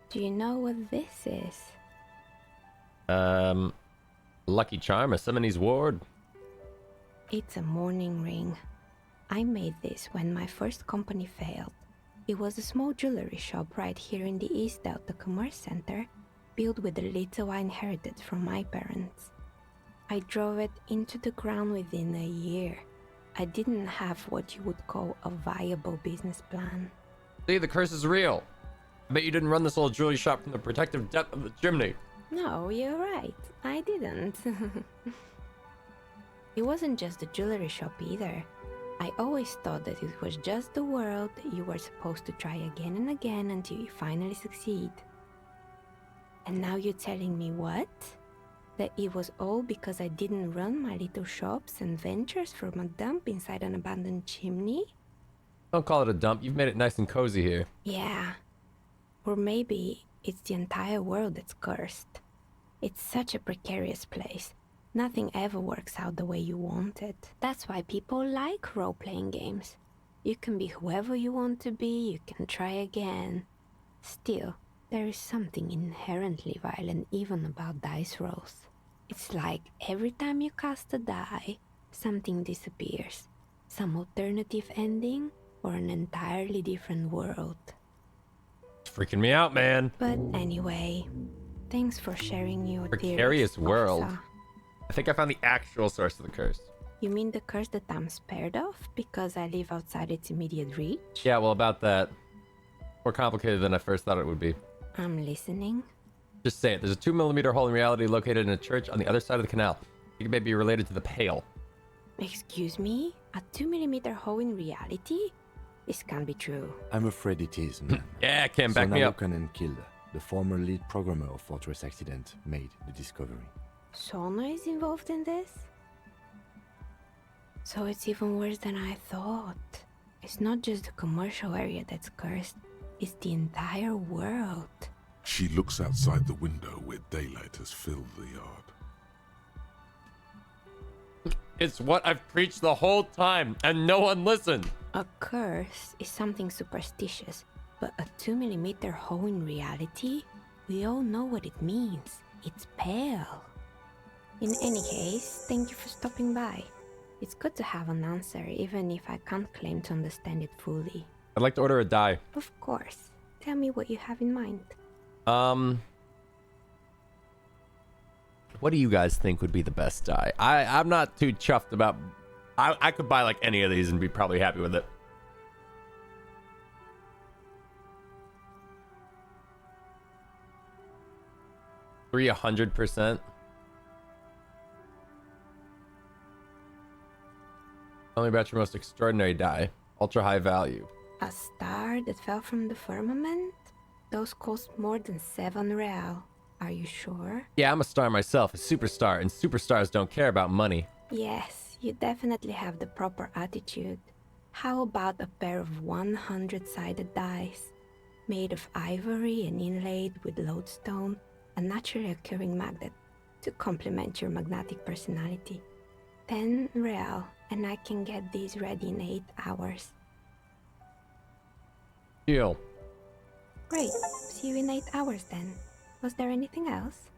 Do you know what this is? Lucky Charm, a Summonese Ward. It's a mourning ring. I made this when my first company failed. It was a small jewelry shop right here in the East Delta Commerce Center, built with the little I inherited from my parents. I drove it into the ground within a year. I didn't have what you would call a viable business plan. See, the curse is real. I bet you didn't run this old jewelry shop from the protective depth of the chimney. No, you're right. I didn't. It wasn't just the jewelry shop either. I always thought that it was just the world you were supposed to try again and again until you finally succeed. And now you're telling me what? That it was all because I didn't run my little shops and ventures from a dump inside an abandoned chimney? Don't call it a dump. You've made it nice and cozy here. Yeah. Or maybe it's the entire world that's cursed. It's such a precarious place. Nothing ever works out the way you want it. That's why people like role-playing games. You can be whoever you want to be, you can try again. Still, there is something inherently violent even about dice rolls. It's like every time you cast a die, something disappears. Some alternative ending, or an entirely different world. It's freaking me out, man. But anyway, thanks for sharing your Precarious theories, world. Officer. I think I found the actual source of the curse. You mean the curse that I'm spared of because I live outside its immediate reach? Yeah, well, about that. More complicated than I first thought it would be. I'm listening. Just say it. There's a 2mm hole in reality located in a church on the other side of the canal. You may be related to the Pale. Excuse me? A 2mm hole in reality? This can't be true. I'm afraid it is, man. Yeah, Kim, back me up. Lieutenant Kilda, the former lead programmer of Fortress Accident, made the discovery. Sona is involved in this? So it's even worse than I thought. It's not just the commercial area that's cursed, it's the entire world. She looks outside the window where daylight has filled the yard. It's what I've preached the whole time, and no one listened. A curse is something superstitious, but a 2mm hole in reality? We all know what it means. It's pale. In any case, thank you for stopping by. It's good to have an answer, even if I can't claim to understand it fully. I'd like to order a die. Of course. Tell me what you have in mind. What do you guys think would be the best die? I'm not too chuffed about... I could buy like any of these and be probably happy with it. Three 100%. Tell me about your most extraordinary die. Ultra high value. A star that fell from the firmament? Those cost more than 7 real. Are you sure? Yeah, I'm a star myself, a superstar, and superstars don't care about money. Yes, you definitely have the proper attitude. How about a pair of 100-sided dice? Made of ivory and inlaid with lodestone, a naturally occurring magnet, to complement your magnetic personality. 10 real, and I can get these ready in 8 hours. Deal. Great. See you in 8 hours then. Was there anything else?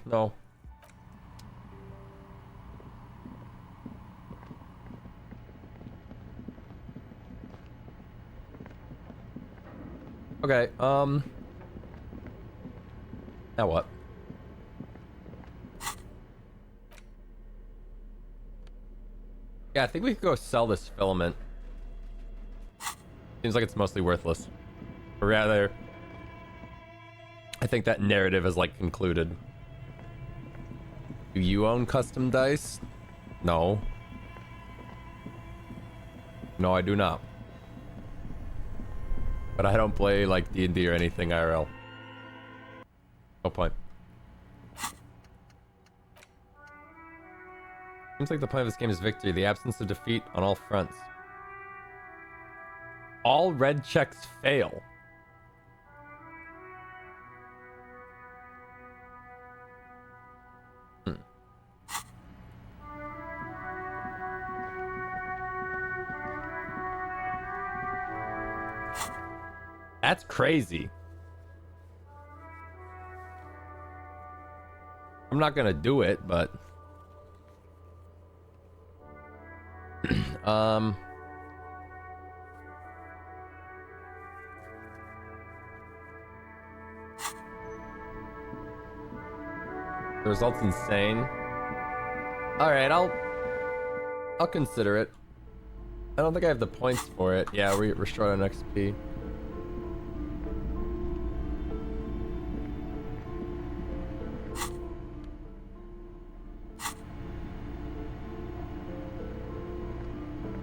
No. Okay, now what? Yeah, I think we could go sell this filament. Seems like it's mostly worthless. Or rather, I think that narrative is like concluded. Do you own custom dice? No. No, I do not. But I don't play like D&D or anything IRL. No point. Seems like the point of this game is victory, the absence of defeat on all fronts. All red checks fail. That's crazy. I'm not gonna do it, but the result's insane. All right, I'll consider it. I don't think I have the points for it. Yeah, we're short on XP.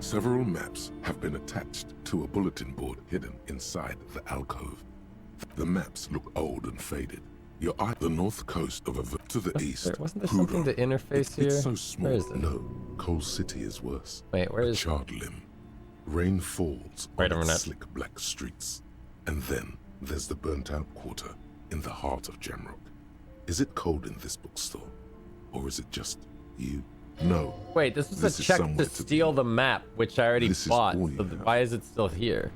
Several maps have been attached to a bulletin board hidden inside the alcove. The maps look old and faded. Your eye, the north coast of to the east. Wasn't there something to interface here? It's so small. Where is it? No, Coal City is worse. Wait, where is a charred limb? Rain falls on its slick black streets, and then there's the burnt-out quarter in the heart of Jamrock. Is it cold in this bookstore, or is it just you? No. Wait, this was a check to steal the map, which I already bought. So why is it still here?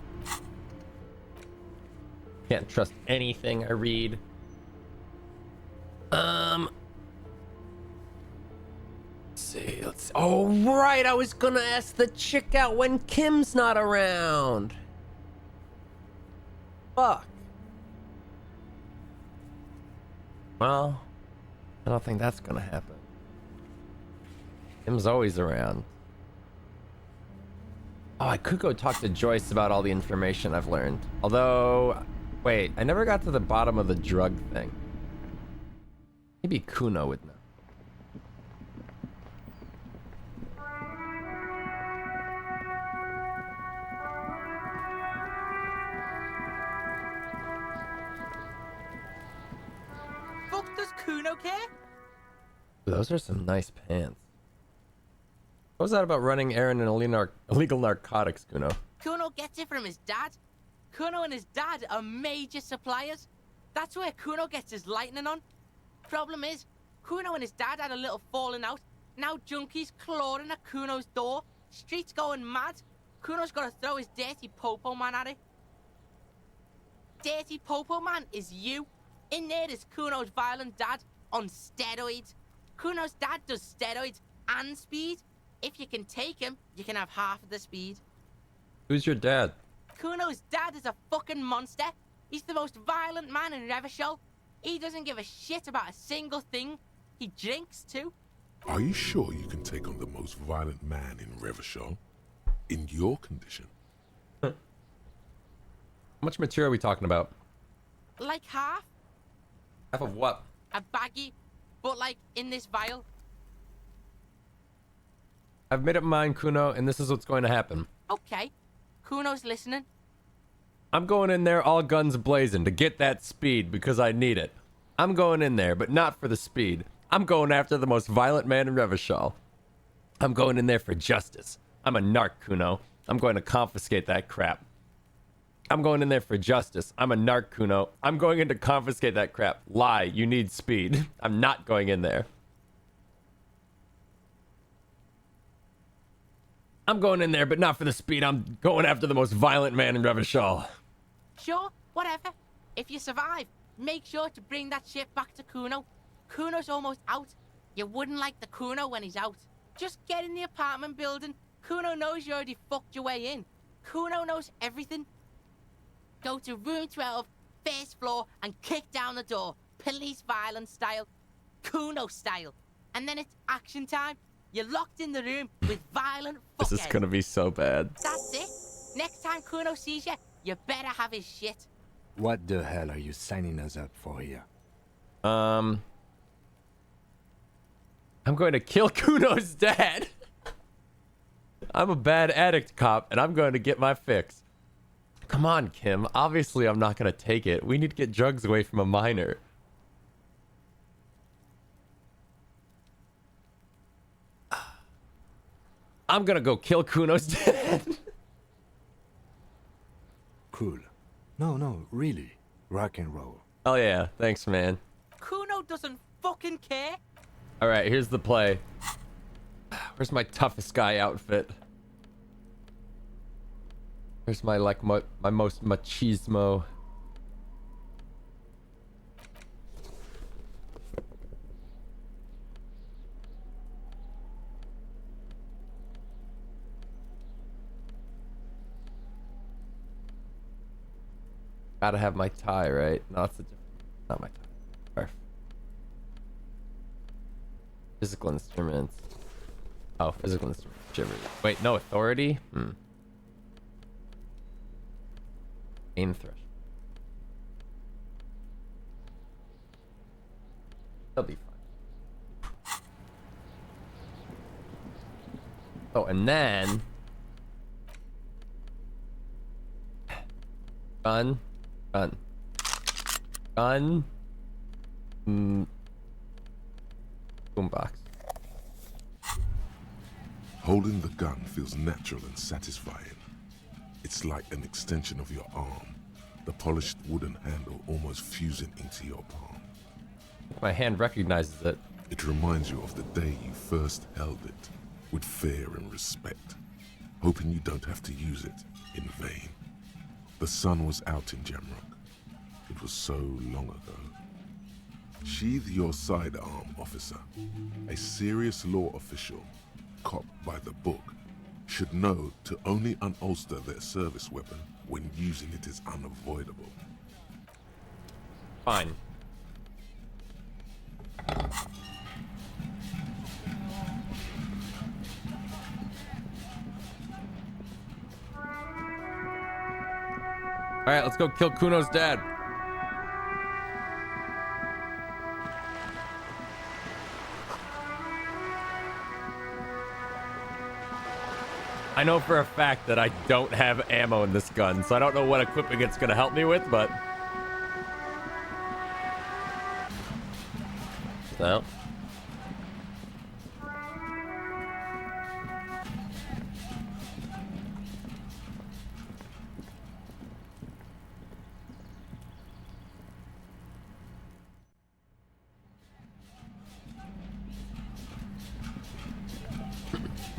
Can't trust anything I read. Let's see. Oh, right. I was gonna ask the chick out when Kim's not around. Fuck. Well, I don't think that's gonna happen. Kim's always around. Oh, I could go talk to Joyce about all the information I've learned. Although, wait, I never got to the bottom of the drug thing. Maybe Kuno would know. Fuck does Kuno care? Those are some nice pants. What was that about running errand in illegal narcotics, Kuno? Kuno gets it from his dad. Kuno and his dad are major suppliers. That's where Kuno gets his lightning on. Problem is, Kuno and his dad had a little falling out. Now junkies clawing at Kuno's door. Streets going mad. Kuno's got to throw his dirty popo man at it. Dirty popo man is you. In there is Kuno's violent dad on steroids. Kuno's dad does steroids and speed. If you can take him, you can have half of the speed. Who's your dad? Kuno's dad is a fucking monster. He's the most violent man in Revachol. He doesn't give a shit about a single thing. He drinks too. Are you sure you can take on the most violent man in Revachol? In your condition? How much material are we talking about? Like half. Half of what? A baggie, but like in this vial. I've made up my mind, Kuno, and this is what's going to happen. Okay. Kuno's listening. I'm going in there all guns blazing to get that speed because I need it. I'm going in there, but not for the speed. I'm going after the most violent man in Revachol. I'm going in there for justice. I'm a narc, Kuno. I'm going to confiscate that crap. I'm going in there for justice. I'm a narc, Kuno. I'm going in to confiscate that crap. Lie, you need speed. I'm not going in there. I'm going in there, but not for the speed. I'm going after the most violent man in Revachol. Sure, whatever. If you survive, make sure to bring that shit back to Kuno. Kuno's almost out. You wouldn't like the Kuno when he's out. Just get in the apartment building. Kuno knows you already fucked your way in. Kuno knows everything. Go to room 12, first floor, and kick down the door. Police violence style. Kuno style. And then it's action time. You're locked in the room with violent fuckheads. This is gonna be so bad. That's it. Next time Kuno sees you, you better have his shit. What the hell are you signing us up for here? I'm going to kill Kuno's dad. I'm a bad addict cop, and I'm going to get my fix. Come on, Kim. Obviously, I'm not going to take it. We need to get drugs away from a minor. I'm going to go kill Kuno's dad. Cool. No, really. Rock and roll. Oh, yeah. Thanks, man. Kuno doesn't fucking care. All right, here's the play. Where's my toughest guy outfit? Where's my my most machismo? Gotta have my tie, right? No, it's not my tie. Perfect. Physical instruments. Oh, physical instruments. Shivers. Wait, no authority? Aim thresh. They'll be fine. Oh, and then gun. Boombox. Holding the gun feels natural and satisfying. It's like an extension of your arm, the polished wooden handle almost fusing into your palm. My hand recognizes it. It reminds you of the day you first held it, with fear and respect, hoping you don't have to use it in vain. The sun was out in Jamrock. It was so long ago. Sheathe your sidearm, officer. A serious law official, cop by the book, should know to only unholster their service weapon when using it is unavoidable. Fine. Alright, let's go kill Kuno's dad. I know for a fact that I don't have ammo in this gun, so I don't know what equipment it's gonna help me with, but out.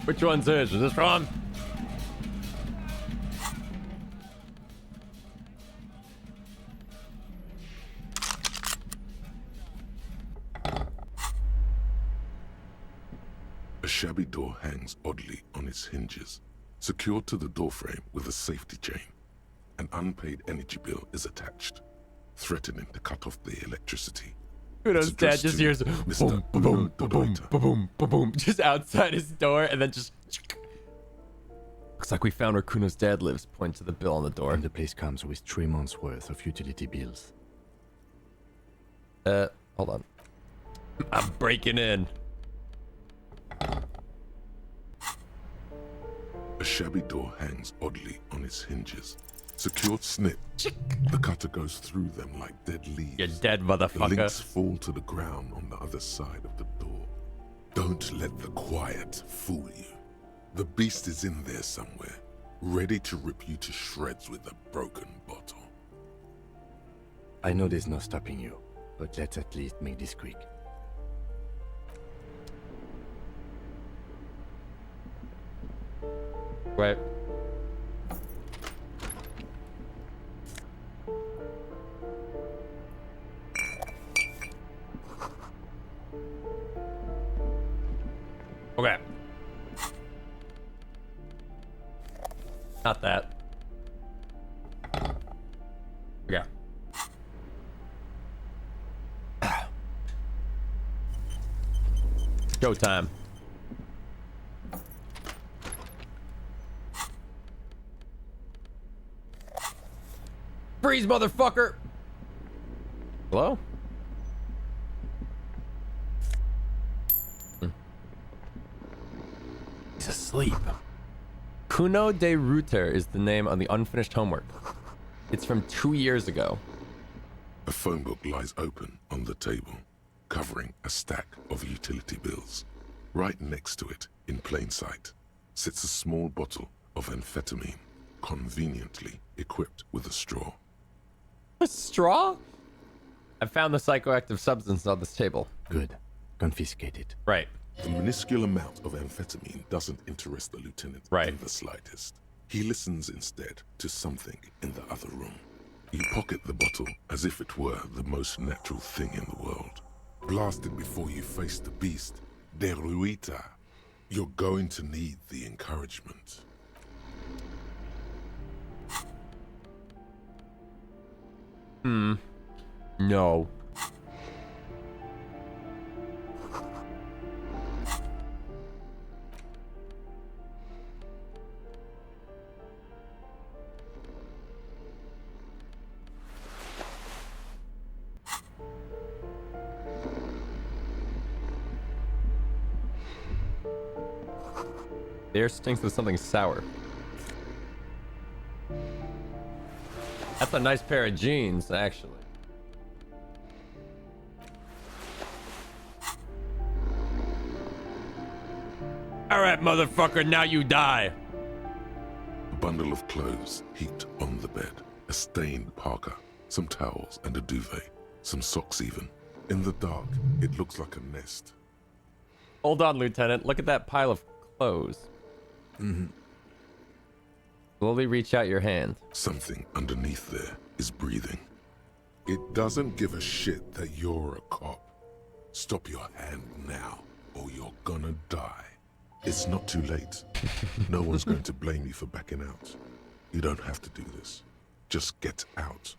Which one's his? Is this Ron? A shabby door hangs oddly on its hinges, secured to the doorframe with a safety chain. An unpaid energy bill is attached, threatening to cut off the electricity. Kuno's dad just hears boom, boom, boom, boom, boom, just outside his door, and then just. Looks like we found where Kuno's dad lives. Point to the bill on the door. And the place comes with 3 months' worth of utility bills. Hold on. I'm breaking in. A shabby door hangs oddly on its hinges. Secured snip. The cutter goes through them like dead leaves. You're dead, motherfucker. The links fall to the ground on the other side of the door. Don't let the quiet fool you. The beast is in there somewhere, ready to rip you to shreds with a broken bottle. I know there's no stopping you, but let's at least make this quick. Right. Okay. Not that. Okay. Showtime. Freeze, motherfucker! Hello? He's asleep. Kuno de Ruter is the name on the unfinished homework. It's from 2 years ago. A phone book lies open on the table, covering a stack of utility bills. Right next to it, in plain sight, sits a small bottle of amphetamine, conveniently equipped with a straw. A straw? I found the psychoactive substance on this table. Good. Confiscate it. Right. The minuscule amount of amphetamine doesn't interest the lieutenant in the slightest. He listens instead to something in the other room. You pocket the bottle as if it were the most natural thing in the world. Blast it before you face the beast. De Ruita. You're going to need the encouragement. No. The air stinks of something sour. That's a nice pair of jeans, actually. Alright, motherfucker, now you die. A bundle of clothes heaped on the bed. A stained parka, some towels and a duvet. Some socks even. In the dark, it looks like a nest. Hold on, Lieutenant. Look at that pile of clothes. Slowly reach out your hand. Something underneath there is breathing. It doesn't give a shit that you're a cop. Stop your hand now, or you're gonna die. It's not too late. No one's going to blame you for backing out. You don't have to do this. Just get out.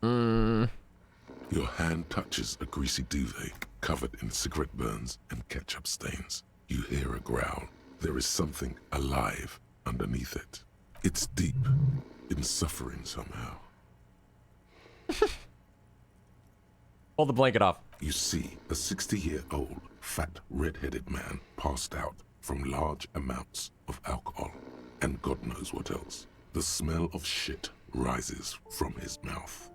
Your hand touches a greasy duvet covered in cigarette burns and ketchup stains. You hear a growl. There is something alive underneath it. It's deep in suffering somehow. Pull the blanket off. You see a 60-year-old fat red-headed man passed out from large amounts of alcohol and God knows what else. The smell of shit rises from his mouth.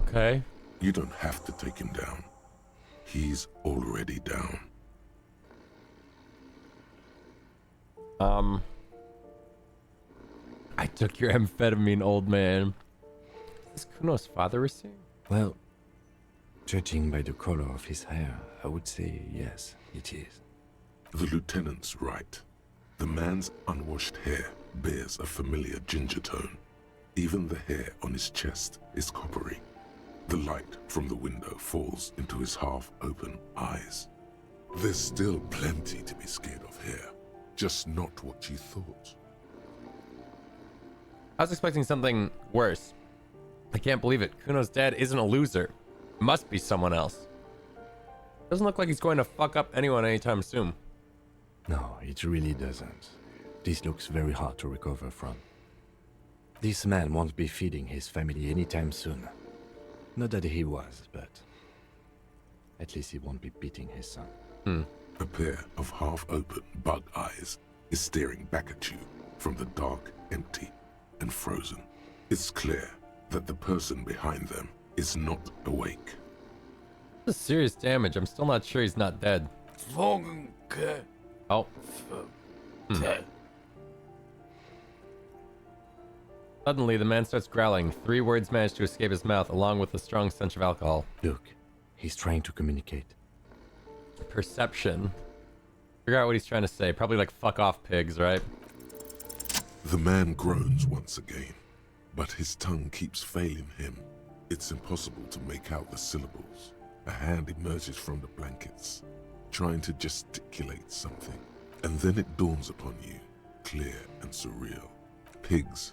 Okay. You don't have to take him down. He's already down. I took your amphetamine, old man. Is this Kuno's father we're seeing? Well, judging by the color of his hair, I would say yes, it is. The lieutenant's right. The man's unwashed hair bears a familiar ginger tone. Even the hair on his chest is coppery. The light from the window falls into his half-open eyes. There's still plenty to be scared of here, just not what you thought. I was expecting something worse. I can't believe it. Kuno's dad isn't a loser. Must be someone else. Doesn't look like he's going to fuck up anyone anytime soon. No, it really doesn't. This looks very hard to recover from. This man won't be feeding his family anytime soon. Not that he was, but at least he won't be beating his son. A pair of half-open bug eyes is staring back at you from the dark, empty, and frozen. It's clear that the person behind them is not awake. This is serious damage. I'm still not sure he's not dead. Oh. Suddenly, the man starts growling. 3 words manage to escape his mouth, along with a strong stench of alcohol. Look, he's trying to communicate. Perception. Figure out what he's trying to say. Probably like, fuck off, pigs, right? The man groans once again, but his tongue keeps failing him. It's impossible to make out the syllables. A hand emerges from the blankets, trying to gesticulate something. And then it dawns upon you, clear and surreal. Pigs,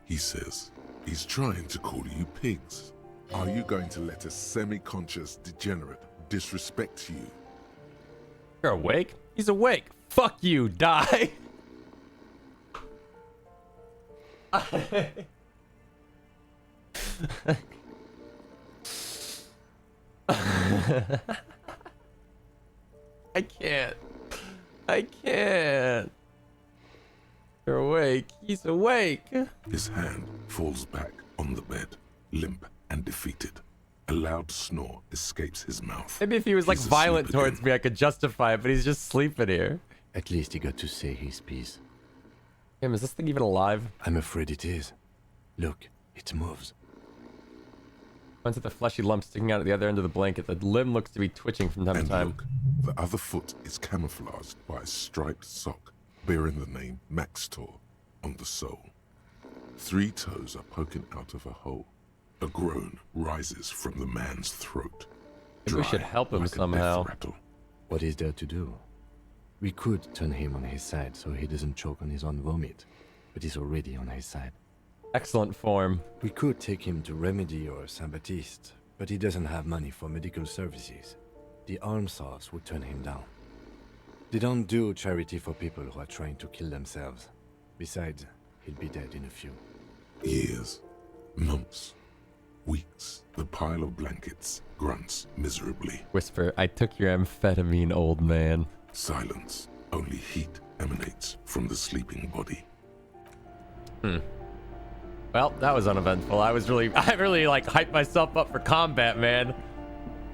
he says. He's trying to call you pigs. Are you going to let a semi-conscious degenerate disrespect you? You're awake? He's awake. Fuck you, die. I can't. I can't. You're awake. He's awake. His hand falls back on the bed, limp and defeated. A loud snore escapes his mouth. Maybe if he was like He's violent asleep towards me, I could justify it, but he's just sleeping here. At least he got to say his piece. Damn, is this thing even alive? I'm afraid it is. Look, it moves. Once at the fleshy lump sticking out at the other end of the blanket, the limb looks to be twitching from time to time. Look, the other foot is camouflaged by a striped sock bearing the name Maxtor on the sole. 3 toes are poking out of a hole. A groan rises from the man's throat. Maybe we should help him somehow. What is there to do? We could turn him on his side so he doesn't choke on his own vomit, but he's already on his side. Excellent form. We could take him to Remedy or Saint-Baptiste, but he doesn't have money for medical services. The almshouse would turn him down. They don't do charity for people who are trying to kill themselves. Besides, he'll be dead in a few. Years, months, weeks. The pile of blankets grunts miserably. Whisper, I took your amphetamine, old man. Silence. Only heat emanates from the sleeping body. Well, that was uneventful. I really like hyped myself up for combat, man.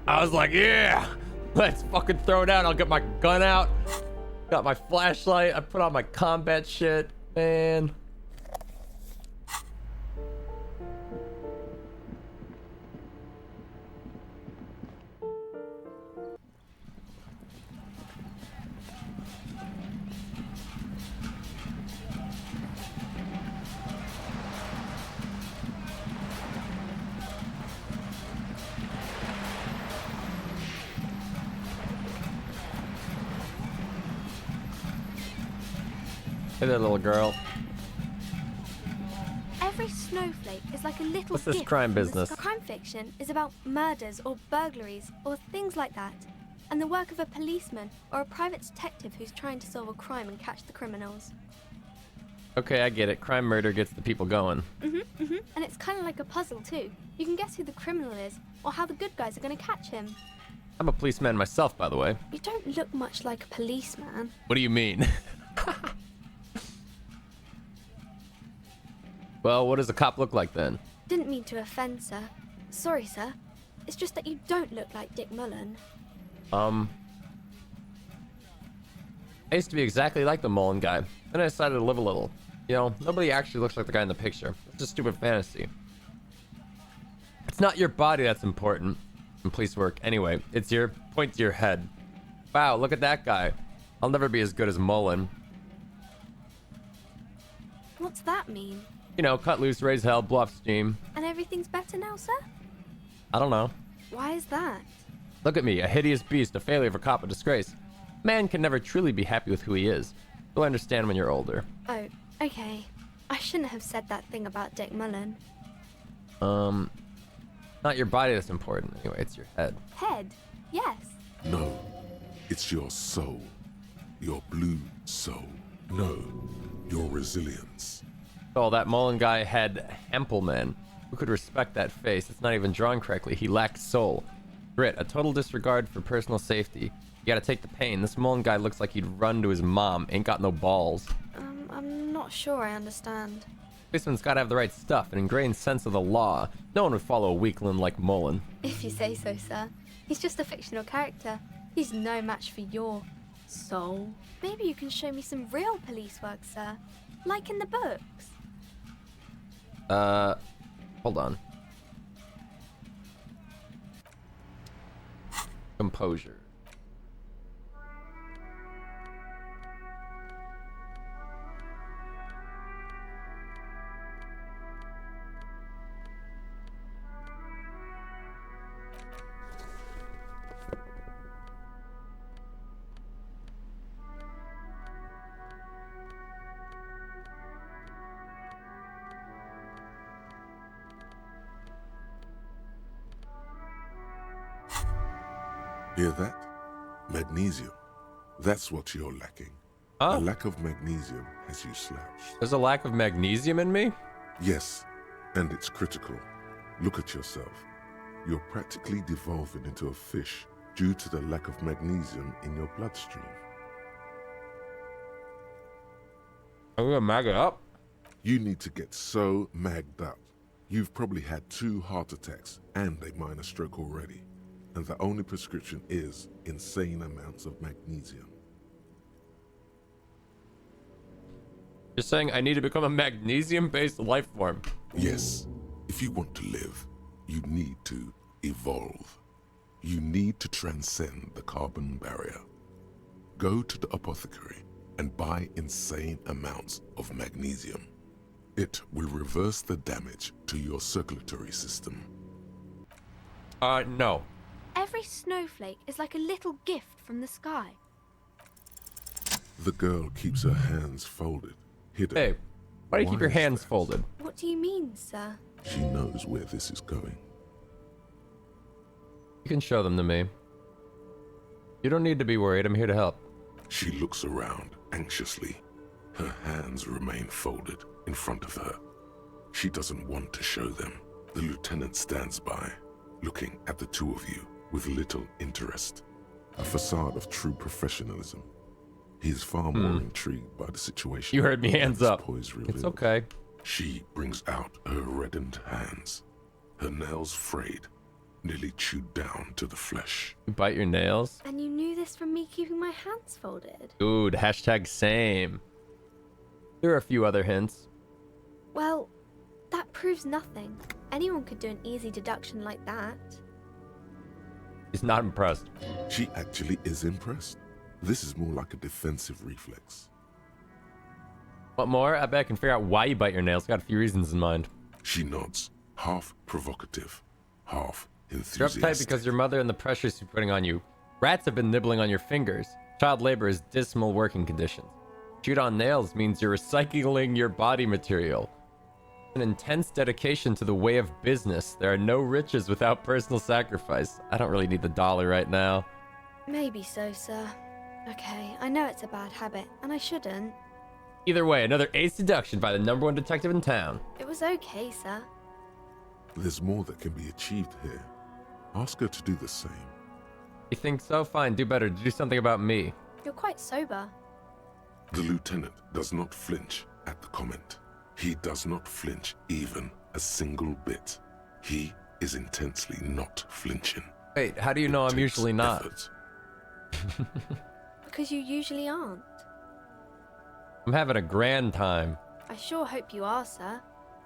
I was like, yeah, let's fucking throw it out. I'll get my gun out. Got my flashlight. I put on my combat shit, man. Hey there, little girl. Every snowflake is like a little What's this gift crime from the business? sky. Crime fiction is about murders or burglaries or things like that, and the work of a policeman or a private detective who's trying to solve a crime and catch the criminals. Okay, I get it. Crime murder gets the people going. And it's kind of like a puzzle too. You can guess who the criminal is or how the good guys are going to catch him. I'm a policeman myself, by the way. You don't look much like a policeman. What do you mean? Well, what does a cop look like then? Didn't mean to offend, sir. Sorry, sir. It's just that you don't look like Dick Mullen. I used to be exactly like the Mullen guy. Then I decided to live a little. You know, nobody actually looks like the guy in the picture. It's just stupid fantasy. It's not your body that's important in police work. Anyway, it's your point to your head. Wow, look at that guy. I'll never be as good as Mullen. What's that mean? You know, cut loose, raise hell, bluff steam. And everything's better now, sir? I don't know. Why is that? Look at me, a hideous beast, a failure of a cop, a disgrace. Man can never truly be happy with who he is. You'll understand when you're older. Oh, okay. I shouldn't have said that thing about Dick Mullen. Not your body that's important. Anyway, it's your head. Head? Yes. No, it's your soul. Your blue soul. No, your resilience. Oh, that Mullen guy had Hempelman. Who could respect that face? It's not even drawn correctly. He lacks soul. Grit, a total disregard for personal safety. You gotta take the pain. This Mullen guy looks like he'd run to his mom. Ain't got no balls. I'm not sure I understand. Policeman's gotta have the right stuff, an ingrained sense of the law. No one would follow a weakling like Mullen. If you say so, sir. He's just a fictional character. He's no match for your soul. Maybe you can show me some real police work, sir. Like in the books. Hold on. Composure. Hear that? Magnesium. That's what you're lacking. Huh? A lack of magnesium has you slouched. There's a lack of magnesium in me? Yes, and it's critical. Look at yourself. You're practically devolving into a fish due to the lack of magnesium in your bloodstream. I'm gonna mag it up? You need to get so magged up. You've probably had 2 heart attacks and a minor stroke already. And the only prescription is insane amounts of magnesium. You're saying I need to become a magnesium-based life form? Yes. If you want to live, you need to evolve. You need to transcend the carbon barrier. Go to the apothecary and buy insane amounts of magnesium. It will reverse the damage to your circulatory system. No. Every snowflake is like a little gift from the sky. The girl keeps her hands folded, hidden. Hey, why do you keep your hands folded? What do you mean, sir? She knows where this is going. You can show them to me. You don't need to be worried. I'm here to help. She looks around anxiously. Her hands remain folded in front of her. She doesn't want to show them. The lieutenant stands by, looking at the 2 of you with little interest. A facade of true professionalism. He is far more intrigued by the situation. You heard me, hands up. It's It's okay. She brings out her reddened hands, her nails frayed, nearly chewed down to the flesh. You bite your nails? And you knew this from me keeping my hands folded? Dude, hashtag same. There are a few other hints. Well, that proves nothing. Anyone could do an easy deduction like that. He's not impressed. She actually is impressed. This is more like a defensive reflex. What more? I bet I can figure out why you bite your nails. Got a few reasons in mind. She nods, half provocative, half You're enthusiastic. uptight because your mother and the pressure she's putting on you. Rats have been nibbling on your fingers. Child labor is dismal working conditions. Chewed on nails means you're recycling your body material. An intense dedication to the way of business. There are no riches without personal sacrifice. I don't really need the dollar right now. Maybe so, sir. Okay, I know it's a bad habit, and I shouldn't. Either way, another ace deduction by the #1 detective in town. It was okay, sir. There's more that can be achieved here. Ask her to do the same. You think so? Fine, do better. Do something about me. You're quite sober. The lieutenant does not flinch at the comment. He does not flinch even a single bit. He is intensely not flinching. Wait, how do you know I'm usually not? Effort. Because you usually aren't. I'm having a grand time. I sure hope you are, sir.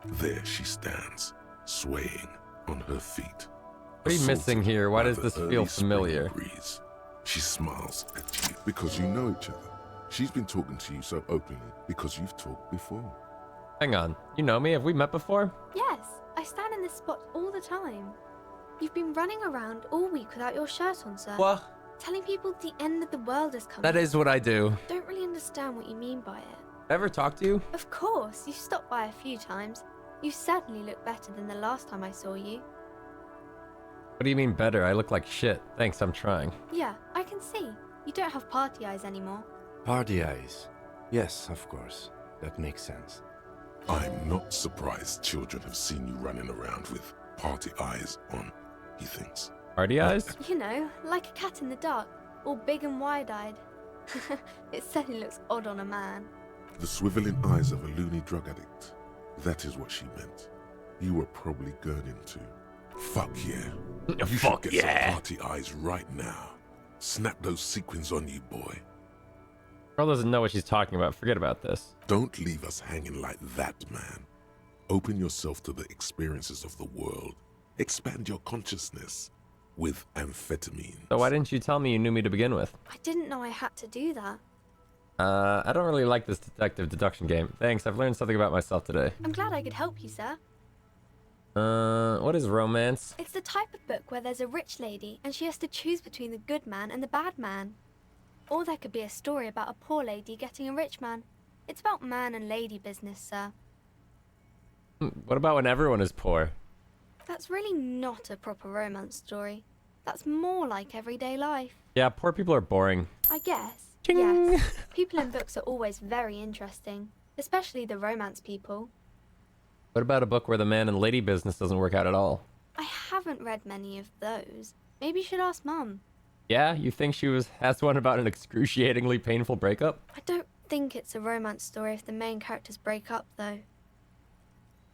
There she stands, swaying on her feet. What are you missing here? Why does this feel familiar? Breeze. She smiles at you because you know each other. She's been talking to you so openly because you've talked before. Hang on. You know me? Have we met before? Yes, I stand in this spot all the time. You've been running around all week without your shirt on, sir. What? Telling people the end of the world is coming. That is what I do. Don't really understand what you mean by it. Ever talk to you? Of course, you've stopped by a few times. You certainly look better than the last time I saw you. What do you mean better? I look like shit. Thanks, I'm trying. Yeah, I can see. You don't have party eyes anymore. Party eyes? Yes, of course. That makes sense. I'm not surprised children have seen you running around with party eyes on, he thinks. Party eyes? You know, like a cat in the dark, all big and wide-eyed. It certainly looks odd on a man. The swiveling eyes of a loony drug addict. That is what she meant. You were probably gurning too. Fuck yeah. You should get some party eyes right now. Snap those sequins on you, boy. Girl doesn't know what she's talking about. Forget about this. Don't leave us hanging like that, man. Open yourself to the experiences of the world. Expand your consciousness with amphetamine. So why didn't you tell me you knew me to begin with? I didn't know I had to do that. I don't really like this detective deduction game. Thanks, I've learned something about myself today. I'm glad I could help you, sir. What is romance? It's the type of book where there's a rich lady and she has to choose between the good man and the bad man. Or there could be a story about a poor lady getting a rich man. It's about man and lady business, sir. What about when everyone is poor? That's really not a proper romance story. That's more like everyday life. Yeah, poor people are boring. I guess. Ching. Yes. People in books are always very interesting, especially the romance people. What about a book where the man and lady business doesn't work out at all? I haven't read many of those. Maybe you should ask Mum. Yeah, you think she has one about an excruciatingly painful breakup? I don't think it's a romance story if the main characters break up, though.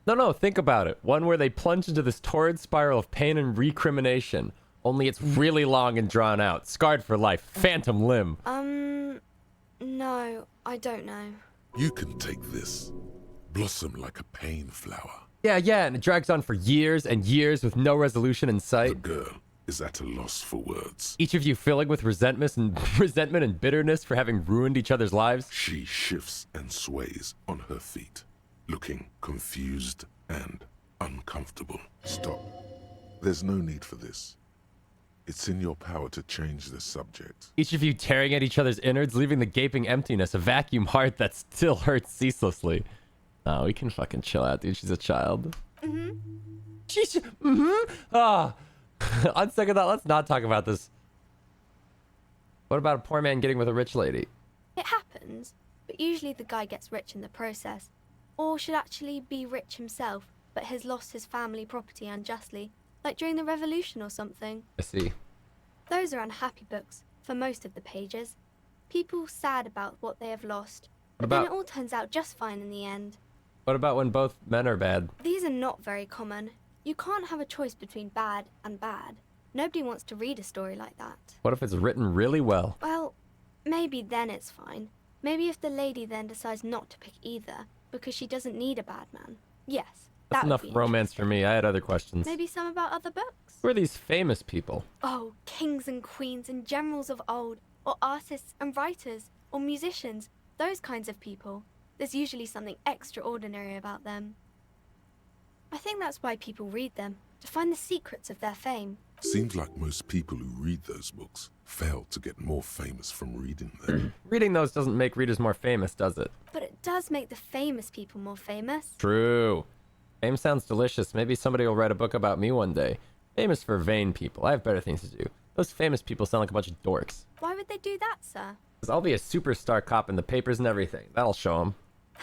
No, think about it. One where they plunge into this torrid spiral of pain and recrimination. Only it's really long and drawn out. Scarred for life. Phantom limb. No, I don't know. You can take this. Blossom like a pain flower. Yeah, and it drags on for years and years with no resolution in sight. The girl is at a loss for words. Each of you filling with resentment and bitterness for having ruined each other's lives. She shifts and sways on her feet, looking confused and uncomfortable. Stop. There's no need for this. It's in your power to change the subject. Each of you tearing at each other's innards, leaving the gaping emptiness, a vacuum heart that still hurts ceaselessly. Oh, we can fucking chill out, dude. She's a child. On second thought, let's not talk about this. What about a poor man getting with a rich lady? It happens, but usually the guy gets rich in the process. Or should actually be rich himself, but has lost his family property unjustly, like during the revolution or something. I see. Those are unhappy books, for most of the pages. People sad about what they have lost, but then it all turns out just fine in the end. What about when both men are bad? These are not very common. You can't have a choice between bad and bad. Nobody wants to read a story like that. What if it's written really well? Well, maybe then it's fine. Maybe if the lady then decides not to pick either, because she doesn't need a bad man. Yes, That's enough romance for me. I had other questions. Maybe some about other books. Who are these famous people? Oh, kings and queens and generals of old, or artists and writers, or musicians, those kinds of people. There's usually something extraordinary about them. I think that's why people read them, to find the secrets of their fame. Seems like most people who read those books fail to get more famous from reading them. Reading those doesn't make readers more famous, does it? But it does make the famous people more famous. True. Fame sounds delicious. Maybe somebody will write a book about me one day. Famous for vain people. I have better things to do. Those famous people sound like a bunch of dorks. Why would they do that, sir? Because I'll be a superstar cop in the papers and everything. That'll show them.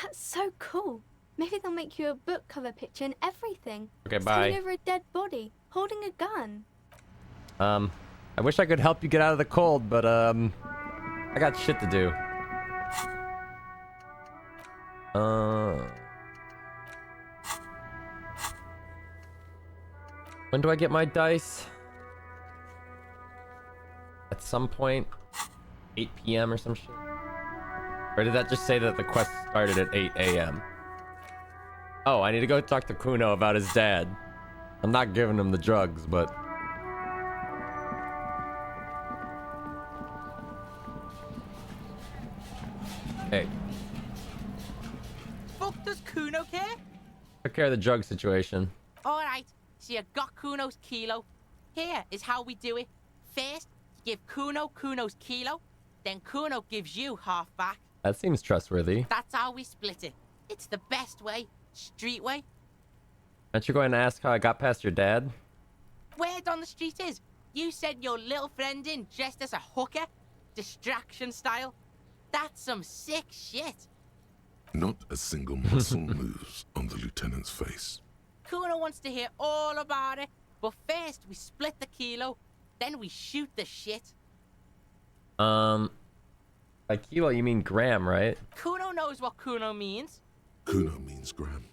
That's so cool. Maybe they'll make you a book cover picture and everything. Okay, bye. Standing over a dead body, holding a gun. I wish I could help you get out of the cold, but, I got shit to do. When do I get my dice? At some point. 8 p.m. or some shit? Or did that just say that the quest started at 8 a.m.? Oh, I need to go talk to Kuno about his dad. I'm not giving him the drugs, but... Hey. Fuck does Kuno care? Took care of the drug situation. Alright, so you got Kuno's kilo. Here is how we do it. First, you give Kuno Kuno's kilo, then Kuno gives you half back. That seems trustworthy. That's how we split it. It's the best way. Street way. Aren't you going to ask how I got past your dad? Word on the street is, you sent your little friend in dressed as a hooker, distraction style. That's some sick shit. Not a single muscle moves on the lieutenant's face. Kuno wants to hear all about it, but first we split the kilo, then we shoot the shit. By kilo you mean gram, right? Kuno knows what Kuno means. Kuno means gram.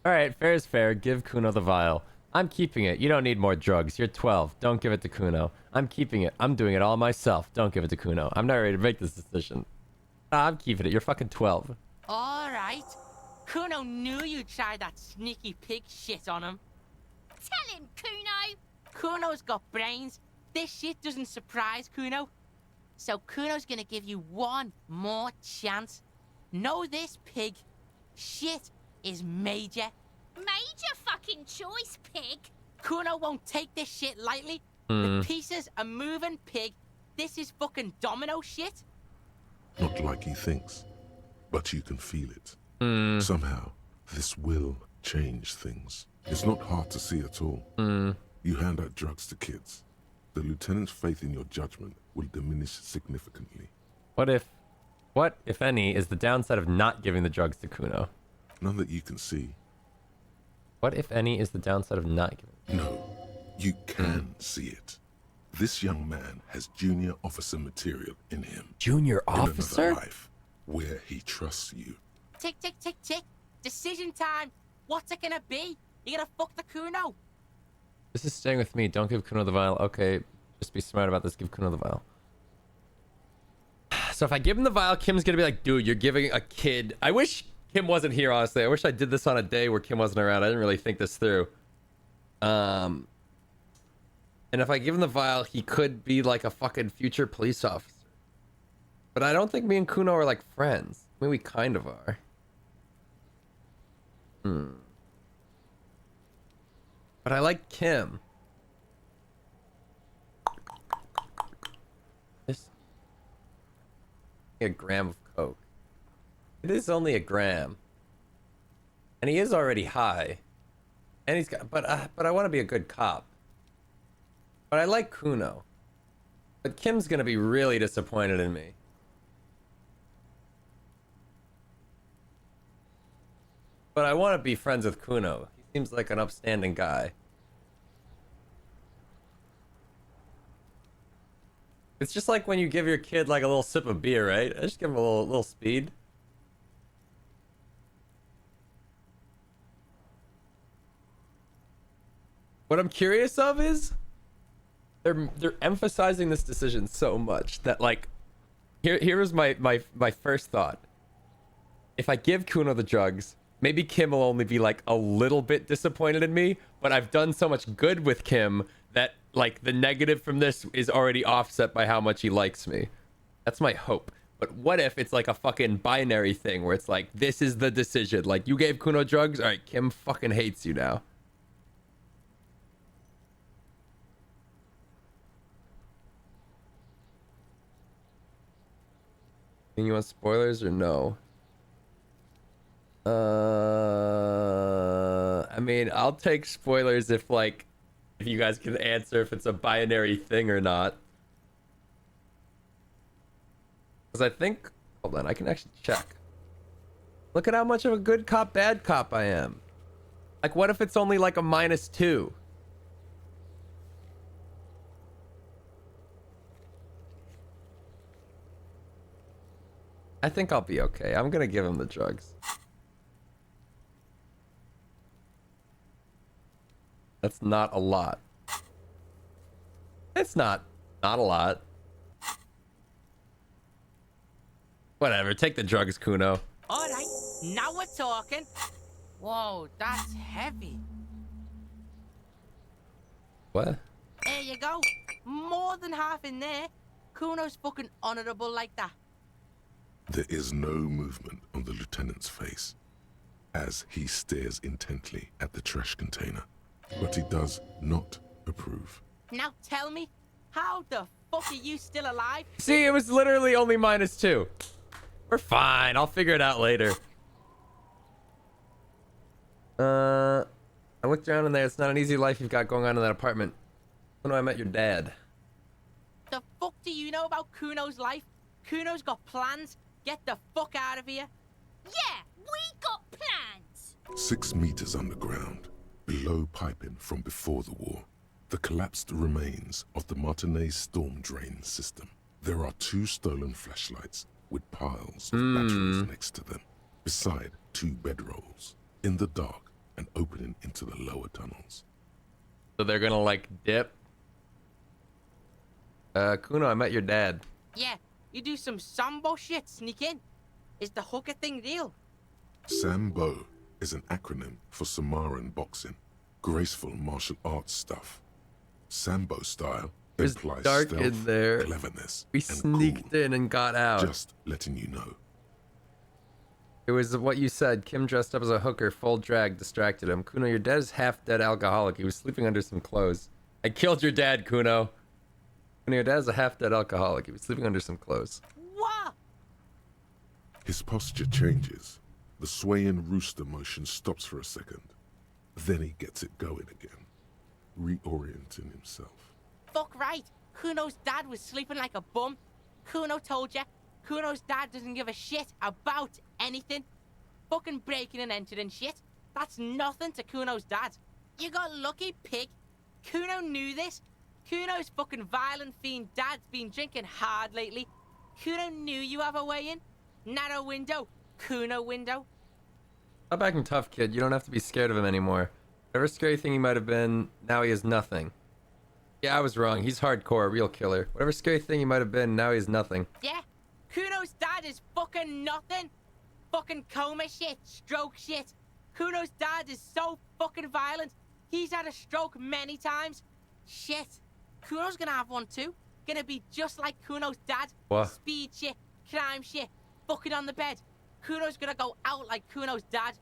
Alright, fair is fair. Give Kuno the vial. I'm keeping it. You don't need more drugs. You're 12. Don't give it to Kuno. I'm keeping it. I'm doing it all myself. Don't give it to Kuno. I'm not ready to make this decision. I'm keeping it. You're fucking 12. Alright. Kuno knew you'd try that sneaky pig shit on him. Tell him, Kuno! Kuno's got brains. This shit doesn't surprise Kuno. So Kuno's gonna give you one more chance. Know this, pig. Shit is major. Major fucking choice, pig! Kuno won't take this shit lightly. Hmm. The pieces are moving, pig. This is fucking domino shit. Not like he thinks, but you can feel it. Hmm. Somehow, this will change things. It's not hard to see at all. You hand out drugs to kids. The lieutenant's faith in your judgment will diminish significantly. What, if any, is the downside of not giving the drugs to Kuno? None that you can see. What, if any, is the downside of not giving? No, you can see it. This young man has junior officer material in him. Junior in officer? another life where he trusts you. Tick, tick, tick, tick. Decision time. What's it gonna be? You gonna fuck the Kuno? This is staying with me. Don't give Kuno the vial. Okay, just be smart about this. Give Kuno the vial. So if I give him the vial, Kim's gonna be like, dude, you're giving a kid... I wish Kim wasn't here, honestly. I wish I did this on a day where Kim wasn't around. I didn't really think this through. And if I give him the vial, he could be like a fucking future police officer. But I don't think me and Kuno are like friends. I mean, we kind of are. But I like Kim. This... a gram of coke. It is only a gram. And he is already high. And he's got... But I want to be a good cop. But I like Kuno. But Kim's gonna be really disappointed in me. But I want to be friends with Kuno. He seems like an upstanding guy. It's just like when you give your kid like a little sip of beer, right? I just give him a little speed. What I'm curious of is they're emphasizing this decision so much that like here was my first thought. If I give Kuno the drugs, maybe Kim will only be like a little bit disappointed in me, but I've done so much good with Kim that like the negative from this is already offset by how much he likes me. That's my hope. But what if it's like a fucking binary thing where it's like, this is the decision. Like, you gave Kuno drugs? All right, Kim fucking hates you now. You want spoilers or no? I mean, I'll take spoilers if you guys can answer if it's a binary thing or not. Because I think, hold on, I can actually check. Look at how much of a good cop, bad cop I am. Like, what if it's only like a -2? I think I'll be okay. I'm gonna give him the drugs. That's not a lot. It's not Not a lot. Whatever, take the drugs, Kuno. Alright, now we're talking. Whoa, that's heavy. What? There you go. More than half in there. Kuno's fucking honorable like that. There is no movement on the lieutenant's face as he stares intently at the trash container, but he does not approve. Now tell me, how the fuck are you still alive? See, it was literally only -2. We're fine. I'll figure it out later. I looked around in there. It's not an easy life you've got going on in that apartment. When I met your dad. The fuck do you know about Kuno's life? Kuno's got plans. Get the fuck out of here. Yeah, we got plans. 6 meters underground, below piping from before the war, the collapsed remains of the Martinez storm drain system. There are 2 stolen flashlights with piles of batteries next to them, beside 2 bedrolls, in the dark and opening into the lower tunnels. So they're gonna like dip. Kuno, I met your dad. Yeah, you do some Sambo shit, sneak in. Is the hooker thing real? Sambo is an acronym for Samaran boxing, graceful martial arts stuff. Sambo style implies dark stealth, in there. cleverness, We and sneaked in and got out. Just letting you know. It was what you said. Kim dressed up as a hooker, full drag, distracted him. Kuno, your dad is half-dead alcoholic. He was sleeping under some clothes. I killed your dad, Kuno. Kuno, your dad is a half-dead alcoholic. He was sleeping under some clothes. What? His posture changes. The swaying rooster motion stops for a second. Then he gets it going again, reorienting himself. Fuck right. Kuno's dad was sleeping like a bum. Kuno told ya. Kuno's dad doesn't give a shit about anything. Fucking breaking and entering shit. That's nothing to Kuno's dad. You got lucky, pig. Kuno knew this. Kuno's fucking violent fiend dad's been drinking hard lately. Kuno knew you have a way in. Narrow window. Kuno window. Stop acting tough, kid. You don't have to be scared of him anymore. Whatever scary thing he might have been, now he is nothing. Yeah, I was wrong. He's hardcore, a real killer. Whatever scary thing he might have been, now he is nothing. Yeah? Kuno's dad is fucking nothing. Fucking coma shit, stroke shit. Kuno's dad is so fucking violent. He's had a stroke many times. Shit. Kuno's gonna have one too. Gonna be just like Kuno's dad. What? Speed shit, crime shit, fucking on the bed. Kuno's gonna go out like Kuno's dad.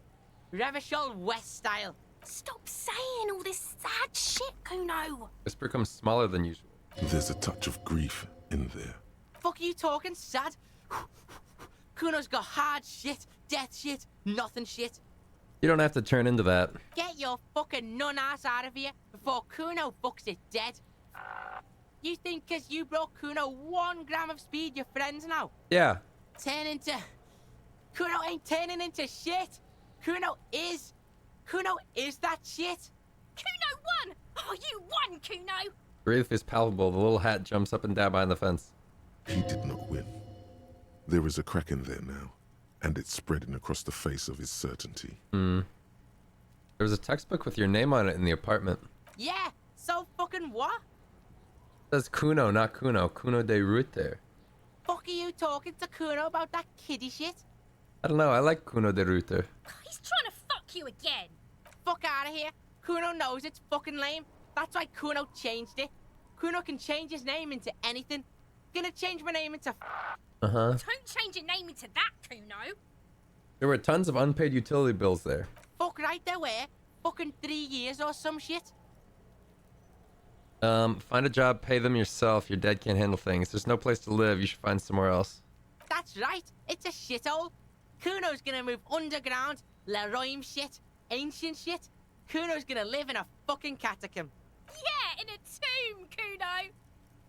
Revachol West style. Stop saying all this sad shit, Kuno. Whisper comes smaller than usual. There's a touch of grief in there. Fuck are you talking, sad? Kuno's got hard shit, death shit, nothing shit. You don't have to turn into that. Get your fucking nun ass out of here before Kuno fucks it dead. You think cause you brought Kuno 1 gram of speed, you're friends now? Yeah. Turn into... Kuno ain't turning into shit. Kuno is that shit. Kuno won! Oh, you won, Kuno! Grief is palpable. The little hat jumps up and down behind the fence. He did not win. There is a crack in there now, and it's spreading across the face of his certainty. There was a textbook with your name on it in the apartment. Yeah, so fucking what? It says Kuno, not Kuno. Kuno de Ruther. Fuck are you talking to Kuno about that kiddie shit? I don't know. I like Kuno de Ruther. He's trying to fuck you again. Fuck out of here. Kuno knows it's fucking lame. That's why Kuno changed it. Kuno can change his name into anything. Gonna change my name into... Uh-huh. Don't change your name into that, Kuno. There were tons of unpaid utility bills there. Fuck right there were. Fucking 3 years or some shit. Find a job, pay them yourself. Your dad can't handle things. There's no place to live. You should find somewhere else. That's right. It's a shithole. Kuno's gonna move underground. Leroy shit. Ancient shit. Kuno's gonna live in a fucking catacomb. Yeah, in a tomb, Kuno.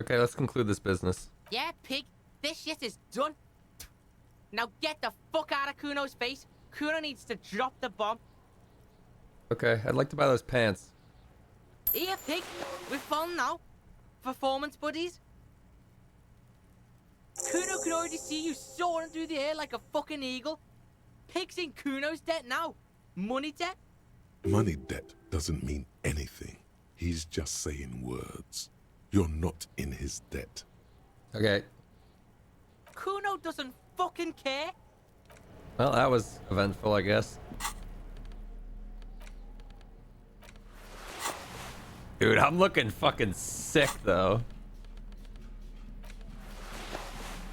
Okay, let's conclude this business. Yeah, pig. This shit is done. Now get the fuck out of Kuno's face. Kuno needs to drop the bomb. Okay, I'd like to buy those pants. Here, pig. We're fun now. Performance buddies. Kuno can already see you soaring through the air like a fucking eagle. Pig's in Kuno's debt now. Money debt. Money debt doesn't mean anything. He's just saying words. You're not in his debt. Okay. Kuno doesn't fucking care. Well, that was eventful, I guess. Dude, I'm looking fucking sick, though.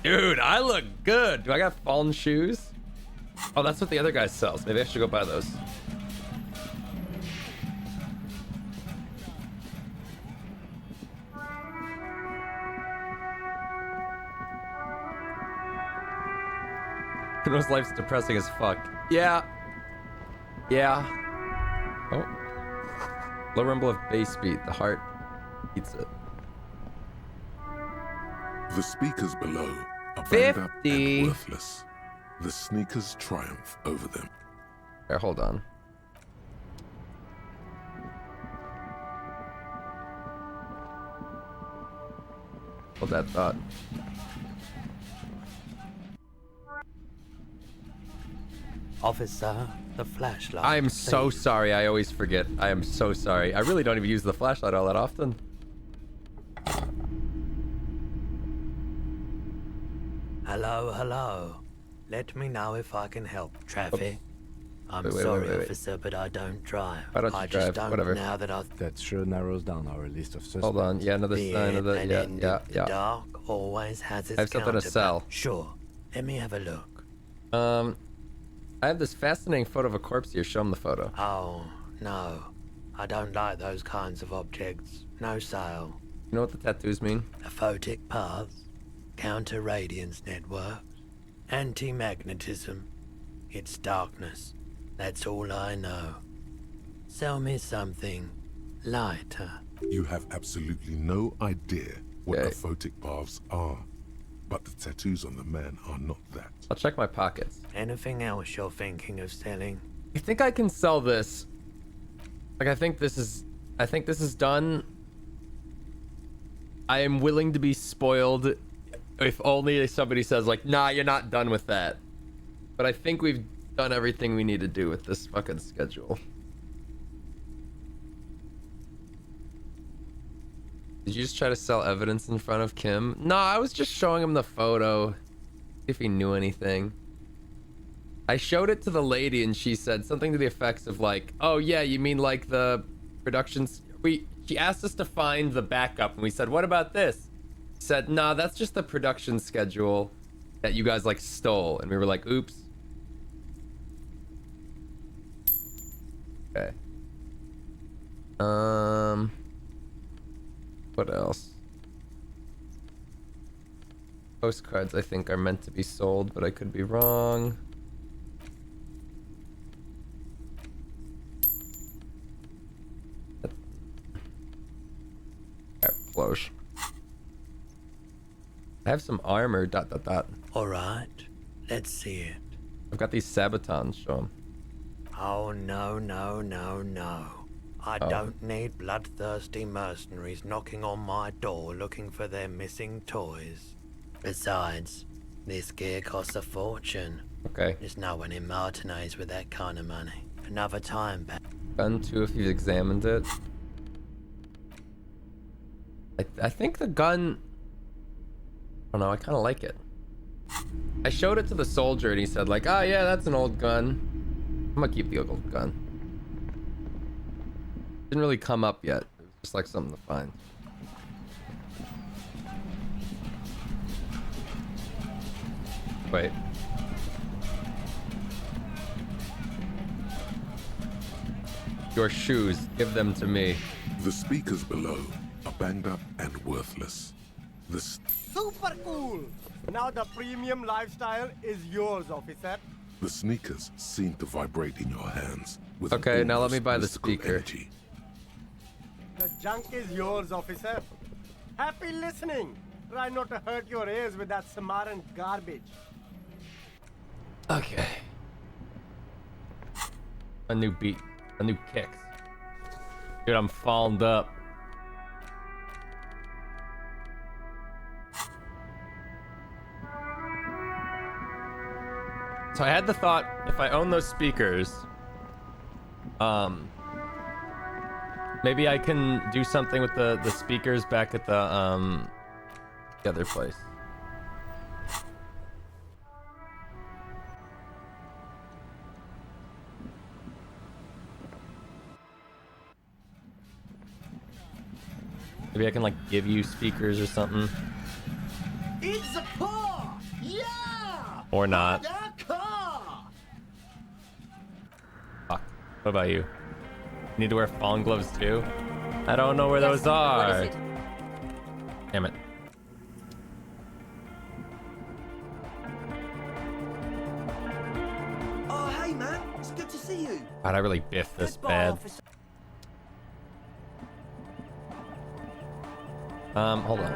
Dude, I look good. Do I got fallen shoes? Oh, that's what the other guy sells. Maybe I should go buy those. Kuno's life's depressing as fuck. Yeah. Yeah. Oh. Low rumble of bass beat. The heart eats it. The speakers below are banged up and worthless. The sneakers triumph over them. Here, hold on. Hold that thought. Officer, the flashlight. I'm so sorry. I always forget. I am so sorry. I really don't even use the flashlight all that often. Hello, hello. Let me know if I can help. Traffic. I'm Wait, sorry, wait. officer, but I don't drive. Why don't you I drive? just don't Whatever. now that I've That sure narrows down our list of suspects. Hold on. Yeah, another sign of the. an Yeah, end yeah, in the yeah. dark always has its I have something to counterpart. sell. Sure. Let me have a look. I have this fascinating photo of a corpse here. Show him the photo. Oh, no. I don't like those kinds of objects. No sale. You know what the tattoos mean? Aphotic paths, counter-radiance networks, anti-magnetism. It's darkness. That's all I know. Sell me something lighter. You have absolutely no idea what aphotic paths are. But the tattoos on the man are not that. I'll check my pockets. Anything else you're thinking of selling? I think I can sell this. Like, I think this is done. I am willing to be spoiled if only somebody says, like, nah, you're not done with that. But I think we've done everything we need to do with this fucking schedule. Did you just try to sell evidence in front of Kim? No, I was just showing him the photo. If he knew anything. I showed it to the lady and she said something to the effects of like, oh yeah, you mean like the productions? She asked us to find the backup and we said, what about this? She said, nah, that's just the production schedule that you guys like stole. And we were like, oops. Okay. What else? Postcards I think are meant to be sold, but I could be wrong. Close. I have some armor. ... All right, let's see it. I've got these sabatons. Show them. Oh no, no, no, no. I don't need bloodthirsty mercenaries knocking on my door looking for their missing toys. Besides, this gear costs a fortune. Okay. There's no one in Martinez with that kind of money. Another time back. Gun 2 if you've examined it. I think the gun... I don't know, I kind of like it. I showed it to the soldier and he said like, oh yeah, that's an old gun. I'm gonna keep the old gun. Didn't really come up yet. It was just like something to find. Wait. Your shoes, give them to me. The speakers below are banged up and worthless. Super cool! Now the premium lifestyle is yours, officer. The sneakers seem to vibrate in your hands with Okay, now let me buy the mystical speaker. energy. The junk is yours, officer. Happy listening. Try not to hurt your ears with that Samaran garbage. Okay. A new beat. A new kicks. Dude, I'm fouled up. So I had the thought, if I own those speakers, Maybe I can do something with the speakers back at the other place. Maybe I can like give you speakers or something. It's a car! Yeah! Or not. A car! Fuck. What about you? Need to wear fallen gloves too? I don't know where those are. What is it? Damn it. Oh, hey, man. It's good to see you. God, I really biffed this bad. Hold on.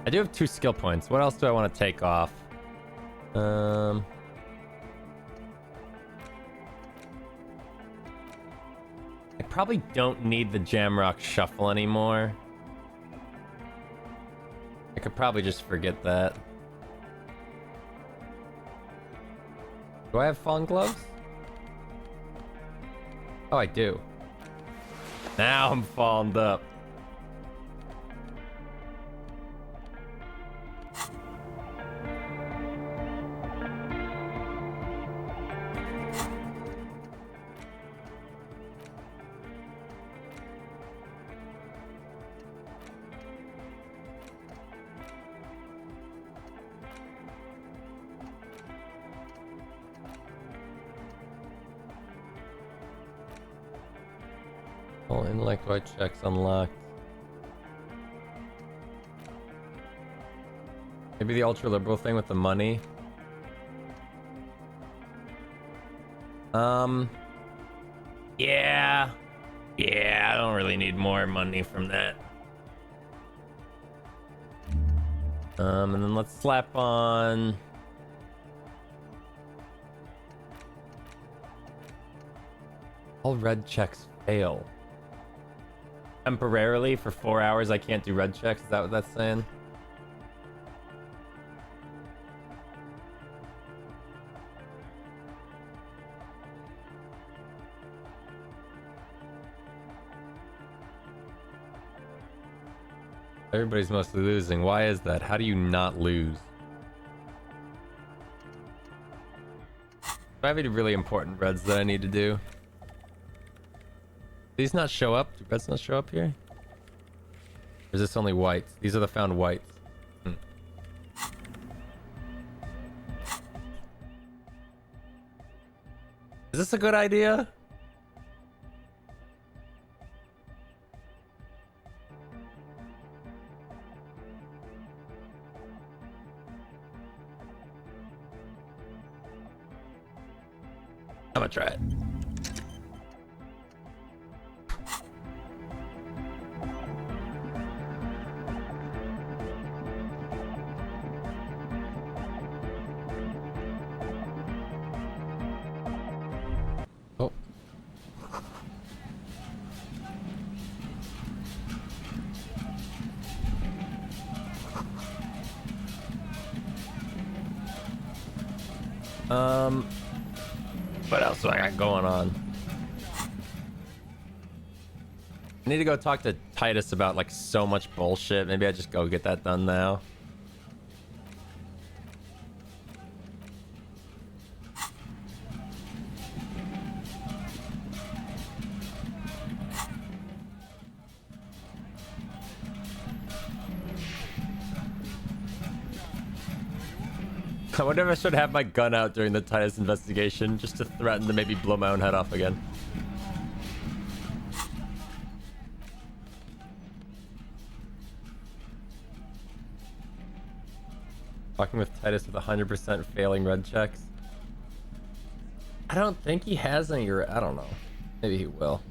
I do have 2 skill points. What else do I want to take off? I probably don't need the Jamrock Shuffle anymore. I could probably just forget that. Do I have Fallen Gloves? Oh, I do. Now I'm fallen up. All intellect white checks unlocked. Maybe the ultra liberal thing with the money. Yeah, I don't really need more money from that. And then let's slap on. All red checks fail. Temporarily for 4 hours I can't do red checks, is that what that's saying? Everybody's mostly losing. Why is that? How do you not lose? Do I have any really important reds that I need to do? These not show up? Do reds not show up here? Or is this only whites? These are the found whites. Is this a good idea? I'm gonna try it. Oh. What else do I got going on? I need to go talk to Titus about like so much bullshit. Maybe I just go get that done now. I wonder if I should have my gun out during the Titus investigation just to threaten to maybe blow my own head off again. Talking with Titus with 100% failing red checks. I don't think he has any. I don't know. Maybe he will.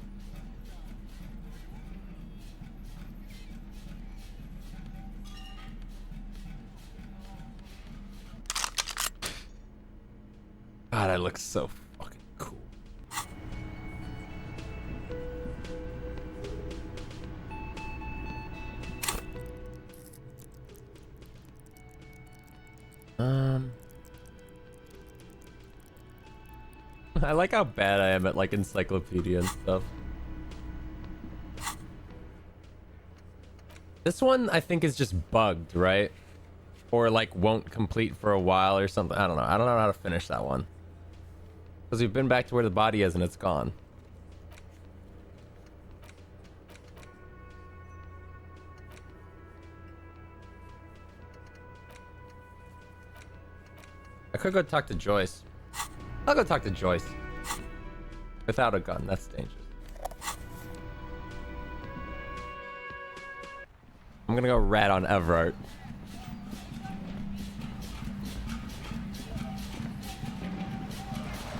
God, I look so fucking cool. I like how bad I am at like encyclopedia and stuff. This one, I think, is just bugged, right? Or, like, won't complete for a while or something. I don't know. I don't know how to finish that one. Because we've been back to where the body is and it's gone. I could go talk to Joyce. I'll go talk to Joyce. Without a gun, that's dangerous. I'm gonna go rat on Everard.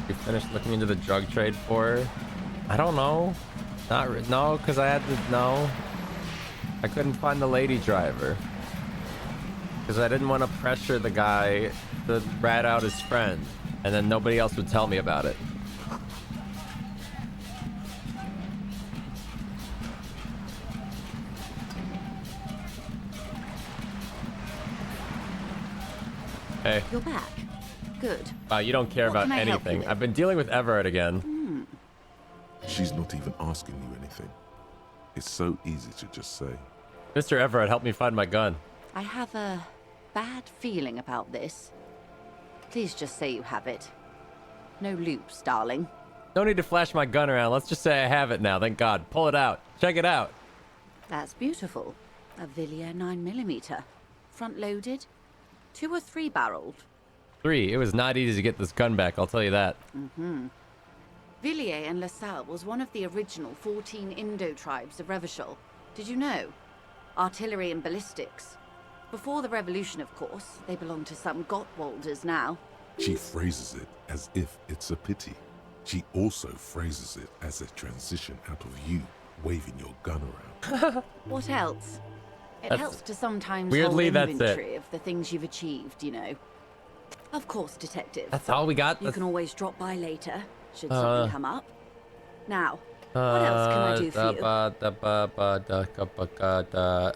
You finished looking into the drug trade for her? I don't know. No, because I had to know. I couldn't find the lady driver. Because I didn't want to pressure the guy to rat out his friend. And then nobody else would tell me about it. Hey. You're back. Good. Wow, you don't care What about can I help you anything. with? I've been dealing with Everett again. She's not even asking you anything. It's so easy to just say. Mr. Everett, help me find my gun. I have a bad feeling about this. Please just say you have it. No loops, darling. No need to flash my gun around. Let's just say I have it now. Thank God. Pull it out. Check it out. That's beautiful. A Villiers 9mm. Front-loaded? 2 or 3 barreled? 3. It was not easy to get this gun back, I'll tell you that. Mm-hmm. Villiers and LaSalle was one of the original 14 Indo tribes of Revachol. Did you know? Artillery and ballistics. Before the revolution, of course. They belong to some Gottwalders now. She phrases it as if it's a pity. She also phrases it as a transition out of you waving your gun around. What else? It That's- helps to sometimes weirdly, hold that's inventory it. of the things you've achieved, you know. Of course, Detective. That's all we got? You That's- can always drop by later, should Uh, something come up. Now, what else can I do for you?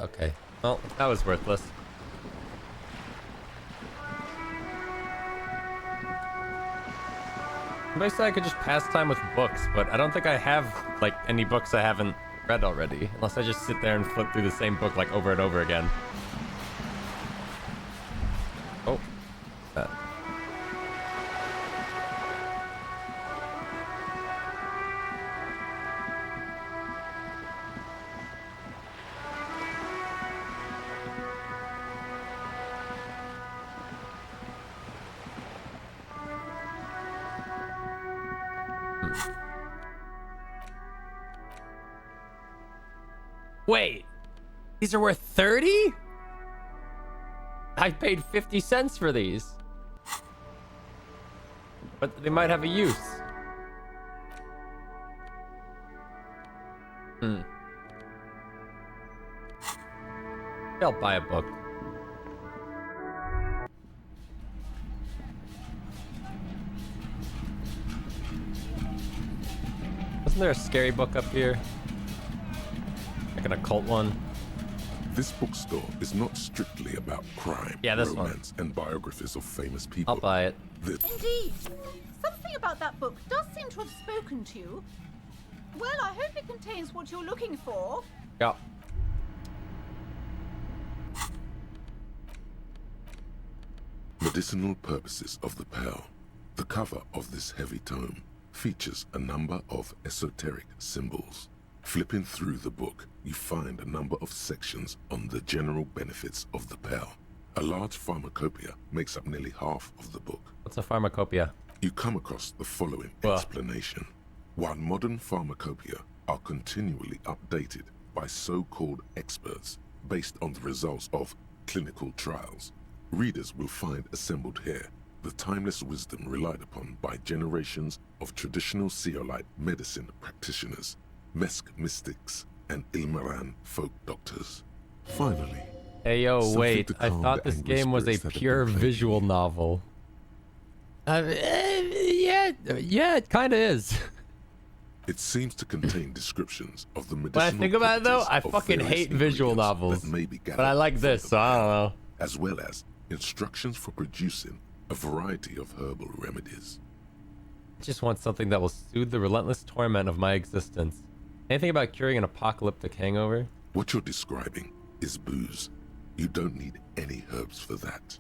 Okay. Well, that was worthless. Somebody said I could just pass time with books, but I don't think I have, like, any books I haven't read already. Unless I just sit there and flip through the same book, like, over and over again. Oh. That. Wait, these are worth 30? I paid 50 cents for these. But they might have a use. I'll buy a book. Wasn't there a scary book up here? Like an occult one? This bookstore is not strictly about crime, Yeah, this one. romance, and biographies of famous people. I'll buy it. Indeed. Something about that book does seem to have spoken to you. Well, I hope it contains what you're looking for. Yeah. Medicinal Purposes of the Pearl. The cover of this heavy tome features a number of esoteric symbols. Flipping through the book, you find a number of sections on the general benefits of the pearl. A large pharmacopoeia makes up nearly half of the book. What's a pharmacopoeia? You come across the following explanation. While modern pharmacopoeia are continually updated by so-called experts based on the results of clinical trials, readers will find assembled here the timeless wisdom relied upon by generations of traditional Seolite medicine practitioners, Mesk mystics, and Ilmaran folk doctors. Finally, Hey yo, something wait, to I calm thought the this angry game was a spirits that have pure been plaguing visual novel. Yeah, it kind of is. It seems to contain descriptions of the When I medicinal think about it though, I properties of fucking various hate visual ingredients novels. that may be But I gathered like from this, the so I don't pearl, know. as well as instructions for producing a variety of herbal remedies. I just want something that will soothe the relentless torment of my existence. Anything about curing an apocalyptic hangover? What you're describing is booze. You don't need any herbs for that.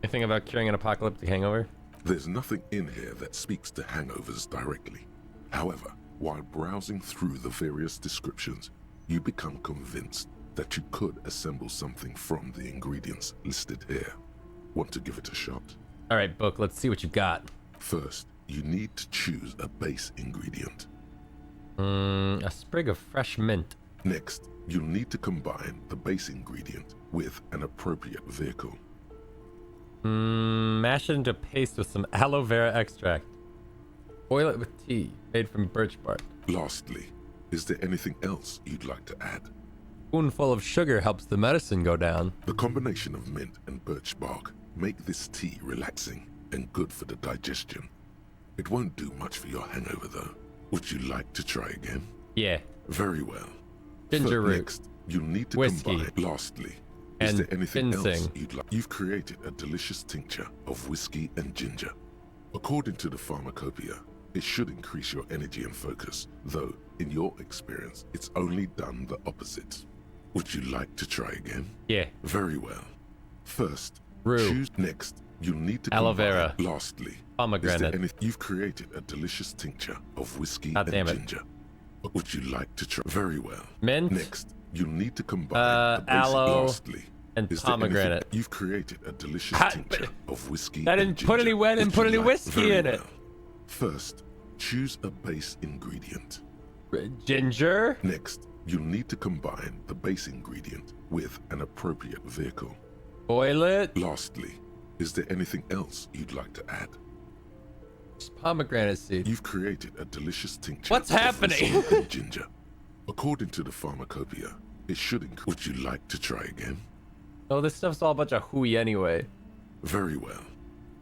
Anything about curing an apocalyptic hangover? There's nothing in here that speaks to hangovers directly. However, while browsing through the various descriptions, you become convinced that you could assemble something from the ingredients listed here. Want to give it a shot? All right, book, let's see what you got. First, you need to choose a base ingredient. A sprig of fresh mint. Next, you'll need to combine the base ingredient with an appropriate vehicle. Mash it into paste with some aloe vera extract. Boil it with tea made from birch bark. Lastly, is there anything else you'd like to add? A spoonful of sugar helps the medicine go down. The combination of mint and birch bark make this tea relaxing and good for the digestion. It won't do much for your hangover though. Would you like to try again? Yeah. Very well. Ginger root. Next, you'll need to whiskey. combine. Lastly, is And there anything else ginseng. you'd like? You've created a delicious tincture of whiskey and ginger. According to the pharmacopoeia, it should increase your energy and focus, though in your experience, it's only done the opposite. Would you like to try again? Yeah. Very well. First, Rue. choose. Next, you'll need to Aloe combine. vera. Lastly, Pomegranate. You've created a delicious tincture of whiskey God and damn it. ginger. Would you like to try? Very well. Mint. Next, you'll need to combine the basic. Aloe Lastly, and is there anything- pomegranate. You've created a delicious Hot- tincture of whiskey I and didn't ginger. put any Would you put any like- whiskey Very in it. well. First, choose a base ingredient. Ginger. Next, you'll need to combine the base ingredient with an appropriate vehicle. Boil it. Lastly, is there anything else you'd like to add? Just pomegranate seed. You've created a delicious tincture. What's of happening? whiskey and ginger. According to the pharmacopoeia, it should increase. Would you like to try again? Oh, this stuff's all a bunch of hooey anyway. Very well.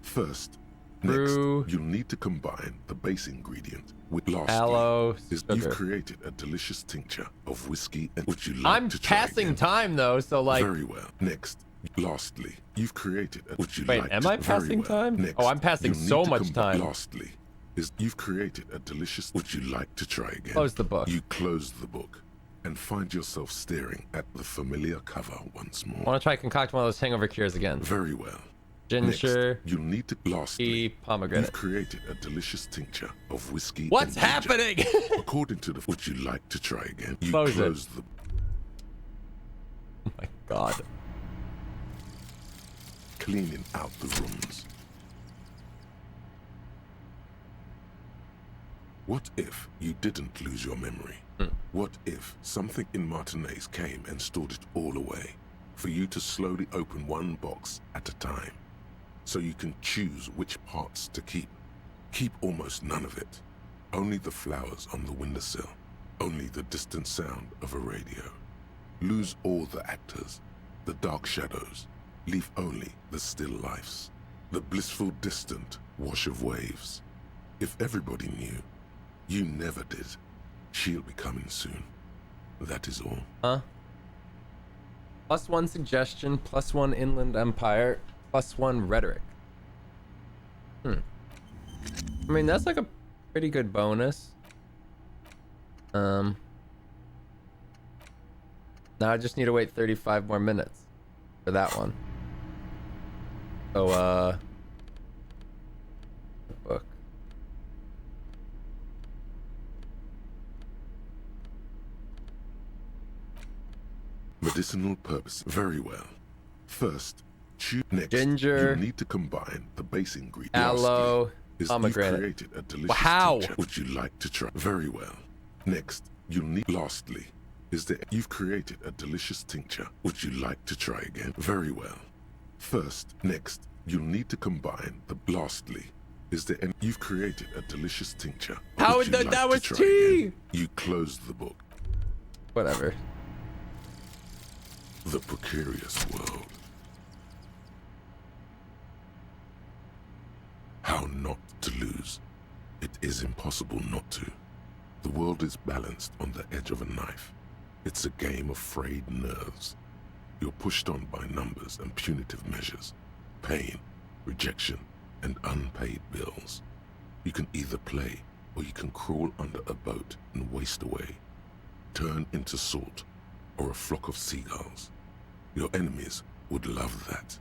First, Brew. next, you'll need to combine the base ingredient with Aloe, you've sugar. created a delicious tincture of whiskey and would you like I'm to try passing again? time though, so like. Very well. Next, lastly, you've created a would you Wait, like am to I very passing well. time? Next, Oh, I'm passing you'll need so to much combine- time. Lastly, is you've created a delicious would you like to try again? Close the book. You close the book and find yourself staring at the familiar cover once more. I want to try concoct one of those hangover cures again. Very well. Ginger. Next, you'll need to lastly pomegranate. You've created a delicious tincture of whiskey. What's and ginger. happening? According to the would you like to try again? You Close it. close the Oh my god. cleaning out the rooms. What if you didn't lose your memory? What if something in Martinez came and stored it all away, for you to slowly open one box at a time, so you can choose which parts to keep? Keep almost none of it. Only the flowers on the windowsill. Only the distant sound of a radio. Lose all the actors, the dark shadows. Leave only the still lifes. The blissful distant wash of waves. If everybody knew, you never did. She'll be coming soon. That is all. Huh? +1 suggestion, +1 inland empire, +1 rhetoric. I mean, that's like a pretty good bonus. Now I just need to wait 35 more minutes for that one. So, book. Medicinal purpose. Very well. First, choose next. Ginger. You need to combine the base ingredient. Aloe, You've pomegranate. created a delicious Wow. tincture. Would you like to try? Very well. Next, you'll need. Lastly, is there? You've created a delicious tincture. Would you like to try again? Very well. First, next, you'll need to combine the. Lastly, is there? You've created a delicious tincture. How Would you that like to was try tea? again? You close the book. Whatever. The precarious world. How not to lose. It is impossible not to. The world is balanced on the edge of a knife. It's a game of frayed nerves. You're pushed on by numbers and punitive measures, pain, rejection, and unpaid bills. You can either play or you can crawl under a boat and waste away. Turn into salt or a flock of seagulls. Your enemies would love that.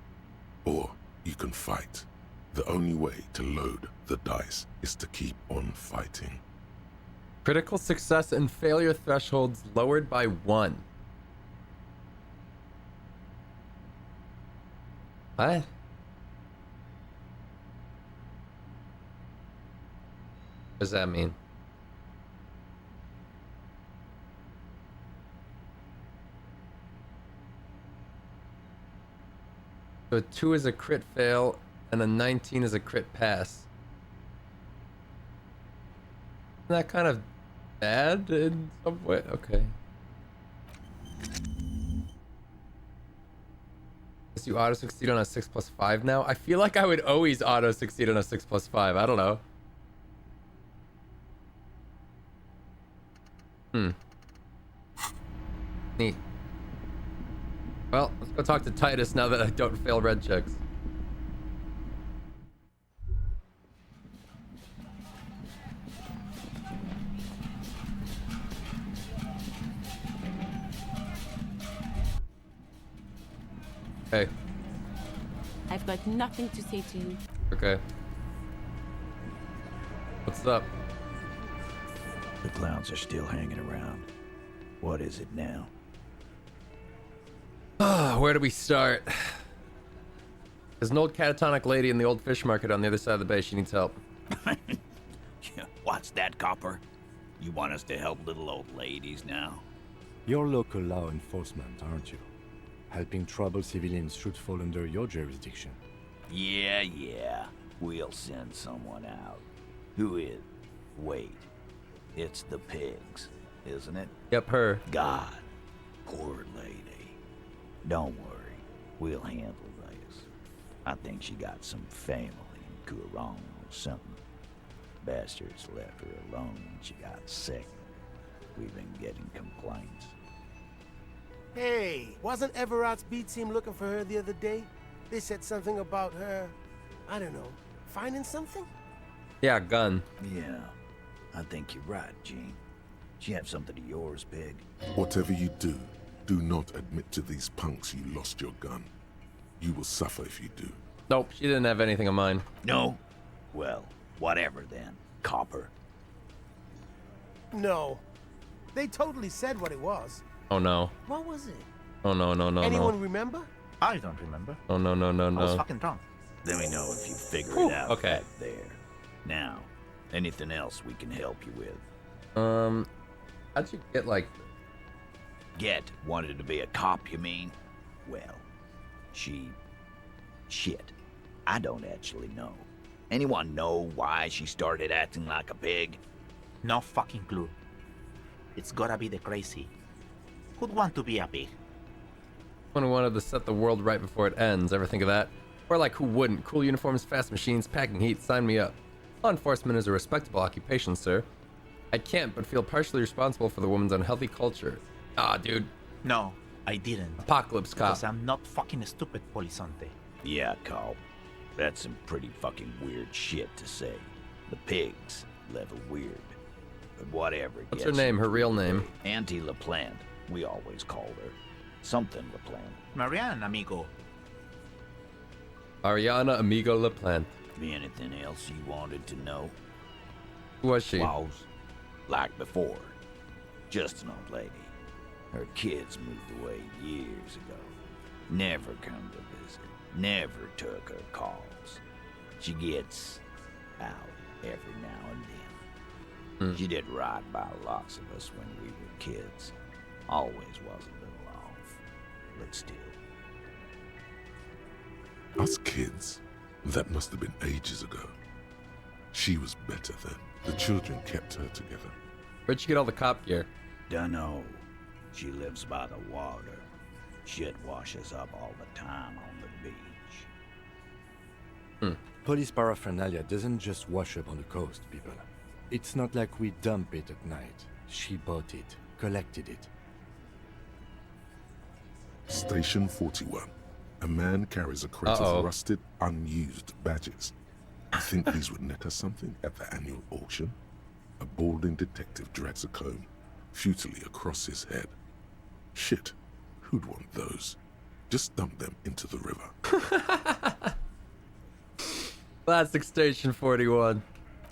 Or you can fight. The only way to load the dice is to keep on fighting. Critical success and failure thresholds lowered by 1. What? What does that mean? So a 2 is a crit fail and a 19 is a crit pass. Isn't that kind of bad in some way? Okay. Guess you auto succeed on a 6+5 now? I feel like I would always auto succeed on a 6+5. I don't know. Neat. Well, let's go talk to Titus now that I don't fail red checks. Hey. I've got nothing to say to you. Okay. What's up? The clowns are still hanging around. What is it now? Where do we start? There's an old catatonic lady in the old fish market on the other side of the bay. She needs help. What's that, Copper? You want us to help little old ladies now? You're local law enforcement, aren't you? Helping troubled civilians should fall under your jurisdiction. Yeah. We'll send someone out. Who is? Wait. It's the pigs, isn't it? Yep, her. God. Poor lady. Don't worry. We'll handle this. I think she got some family in Kurong or something. Bastards left her alone when she got sick. We've been getting complaints. Hey, wasn't Everard's B team looking for her the other day? They said something about her, I don't know, finding something? Yeah, gun. Yeah, I think you're right, Gene. She have something of yours, Pig? Whatever you do, do not admit to these punks you lost your gun. You will suffer if you do. Nope, she didn't have anything of mine. No? Well, whatever then, Copper. No. They totally said what it was. Oh no. What was it? Oh no. Anyone remember? I don't remember. Oh no. I was fucking drunk. Let me know if you figure Whew, it out okay. back there. Now, anything else we can help you with? How'd you get like... Wanted to be a cop, you mean? Well, shit. I don't actually know. Anyone know why she started acting like a pig? No fucking clue. It's gotta be the crazy. Who'd want to be a pig? One who wanted to set the world right before it ends. Ever think of that? Or like, who wouldn't? Cool uniforms, fast machines, packing heat. Sign me up. Law enforcement is a respectable occupation, sir. I can't but feel partially responsible for the woman's unhealthy culture. Ah, dude. No, I didn't. Apocalypse cop. Because I'm not fucking stupid, Polizonte. Yeah, Carl. That's some pretty fucking weird shit to say. The pigs level weird. But whatever. What's her name? Her real name? Auntie LaPlante. We always called her. Something LaPlante. Marianne, amigo. Ariana Amigo LaPlante. Anything else you wanted to know? Who was she? Klaus. Like before. Just an old lady. Her kids moved away years ago. Never come to visit. Never took her calls. She gets out every now and then. She did right by lots of us when we were kids. Always was a little off, but still. Us kids? That must have been ages ago. She was better then. The children kept her together. Where'd she get all the cop gear? Dunno. She lives by the water. Shit washes up all the time on the beach. Police paraphernalia doesn't just wash up on the coast, people. It's not like we dump it at night. She bought it, collected it. Station 41. A man carries a crate of rusted, unused badges. You think these would net us something at the annual auction? A balding detective drags a comb futilely across his head. Shit, who'd want those? Just dump them into the river. Plastic Station 41.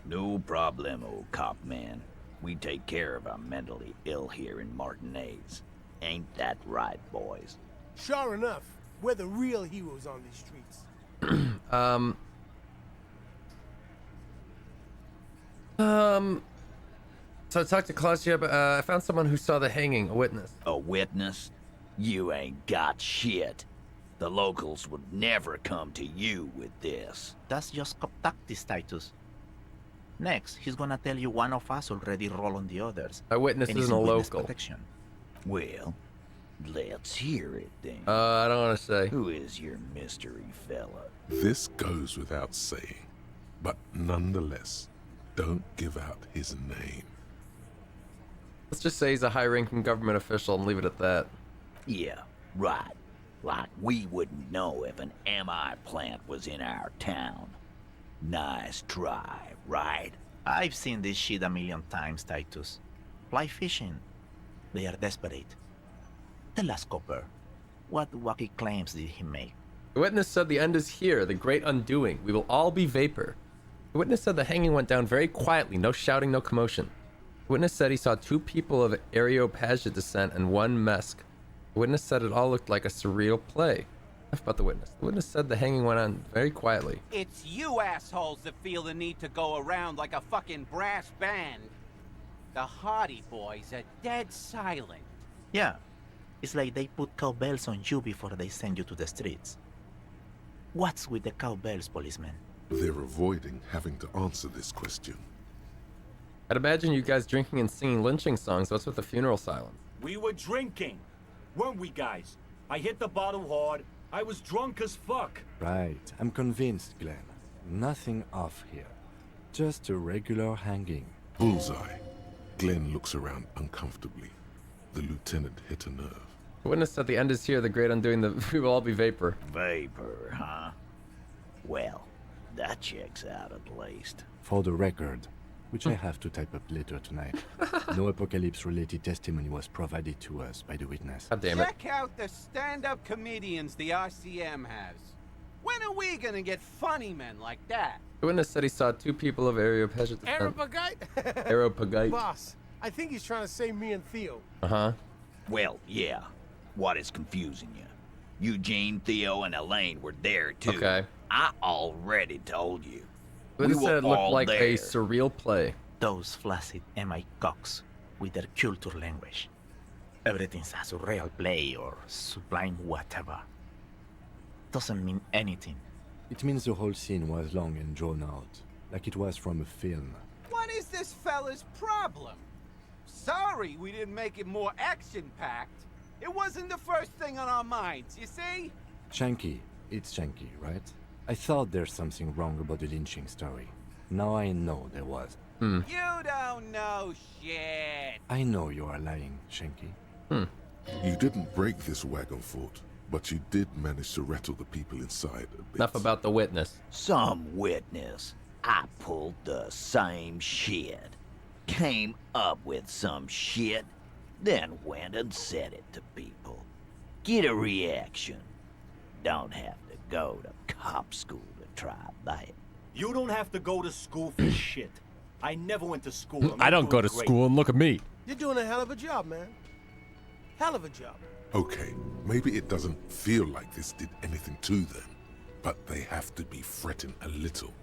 No problemo, cop man. We take care of our mentally ill here in Martinez. Ain't that right, boys? Sure enough, we're the real heroes on these streets. So I talked to Claudia, but I found someone who saw the hanging, a witness. A witness? You ain't got shit. The locals would never come to you with this. That's just contactis, Titus. Next, he's gonna tell you one of us already roll on the others. A witness and isn't a witness local. protection. Well, let's hear it then. I don't want to say. Who is your mystery fella? This goes without saying, but nonetheless, don't give out his name. Let's just say he's a high-ranking government official and leave it at that. Yeah, right. Like we wouldn't know if an MI plant was in our town. Nice try, right? I've seen this shit a million times, Titus. Fly fishing. They are desperate. Tell us, Copper, what wacky claims did he make? The witness said the end is here, the great undoing. We will all be vapor. The witness said the hanging went down very quietly, no shouting, no commotion. The witness said he saw 2 people of Areopagia descent and 1 Mesk. The witness said it all looked like a surreal play. Enough about the witness. The witness said the hanging went on very quietly. It's you assholes that feel the need to go around like a fucking brass band. The Hardy Boys are dead silent. Yeah, it's like they put cowbells on you before they send you to the streets. What's with the cowbells, policeman? They're avoiding having to answer this question. I'd imagine you guys drinking and singing lynching songs. What's with the funeral silence? We were drinking, weren't we, guys? I hit the bottle hard. I was drunk as fuck. Right, I'm convinced, Glenn. Nothing off here. Just a regular hanging. Bullseye. Glenn looks around uncomfortably. The lieutenant hit a nerve. The witness said the end is here, the great undoing. We will all be vapor. Vapor, huh? Well, that checks out at least. For the record, which I have to type up later tonight, no apocalypse-related testimony was provided to us by the witness. God damn it. Check out the stand-up comedians the RCM has. When are we gonna get funny men like that? The witness said he saw 2 people of Areopagia descent. Areopagite? Areopagite. Boss, I think he's trying to say me and Theo. Uh-huh. Well, yeah. What is confusing you? Eugene, Theo, and Elaine were there too. Okay. I already told you. The witness said it looked like a surreal play. Those flaccid MI cocks with their culture language. Everything's a surreal play or sublime whatever. Doesn't mean anything. It means the whole scene was long and drawn out, like it was from a film. What is this fella's problem? Sorry we didn't make it more action-packed. It wasn't the first thing on our minds, you see? Shanky, it's Shanky, right? I thought there's something wrong about the lynching story. Now I know there was. You don't know shit. I know you are lying, Shanky. You didn't break this wagon fort, but you did manage to rattle the people inside a bit. Enough about the witness. Some witness. I pulled the same shit. Came up with some shit, then went and said it to people. Get a reaction. Don't have to go to cop school to try that. You don't have to go to school for shit. I never went to school. I don't go to school, and look at me. You're doing a hell of a job, man. Hell of a job. Okay, maybe it doesn't feel like this did anything to them, but they have to be fretting a little.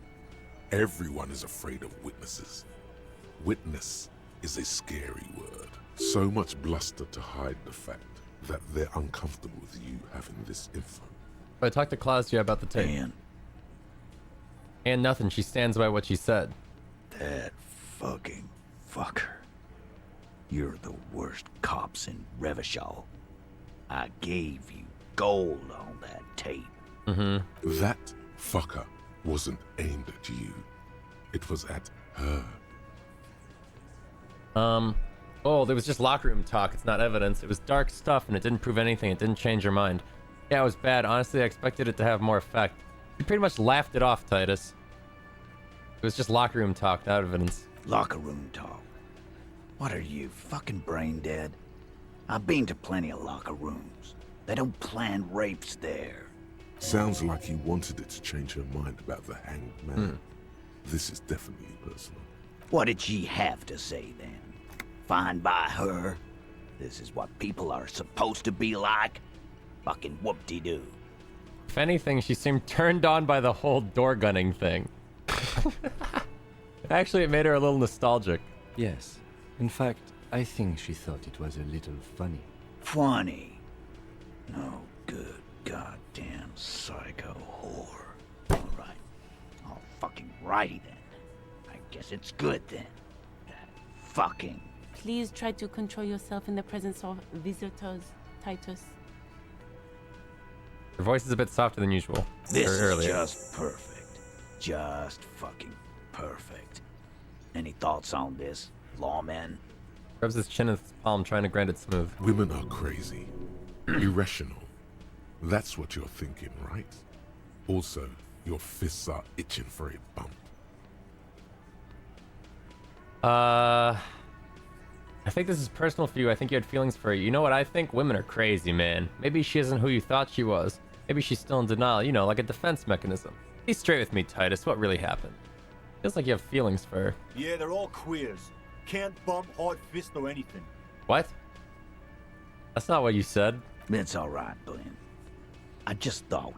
Everyone is afraid of witnesses. Witness is a scary word. So much bluster to hide the fact that they're uncomfortable with you having this info. I talked to Claudia about the tape. And nothing. She stands by what she said. That fucking fucker. You're the worst cops in Revachol. I gave you gold on that tape. That fucker wasn't aimed at you. It was at her. Oh, there was just locker room talk. It's not evidence. It was dark stuff, and it didn't prove anything. It didn't change her mind. Yeah, it was bad. Honestly, I expected it to have more effect. You pretty much laughed it off, Titus. It was just locker room talk, not evidence. Locker room talk? What are you, fucking brain dead? I've been to plenty of locker rooms. They don't plan rapes there. Sounds like he wanted it to change her mind about the hanged man. This is definitely personal. What did she have to say then? Fine by her? This is what people are supposed to be like? Fucking whoop-de-doo. If anything, she seemed turned on by the whole door gunning thing. Actually, it made her a little nostalgic. Yes. In fact, I think she thought it was a little funny. Funny? No good goddamn psycho whore. Alright. All fucking righty then. I guess it's good then. That fucking... Please try to control yourself in the presence of visitors, Titus. Her voice is a bit softer than usual. This is earlier. just perfect. Just fucking perfect. Any thoughts on this, lawman? Rubs his chin with his palm, trying to grind it smooth. Women are crazy. Irrational. That's what you're thinking, right? Also, your fists are itching for a bump. I think this is personal for you. I think you had feelings for her. You know what I think? Women are crazy, man. Maybe she isn't who you thought she was. Maybe she's still in denial, you know, like a defense mechanism. Be straight with me, Titus. What really happened? Feels like you have feelings for her. Yeah, they're all queers. Can't bump, hard fist, or anything. What? That's not what you said. It's alright, Glenn. I just thought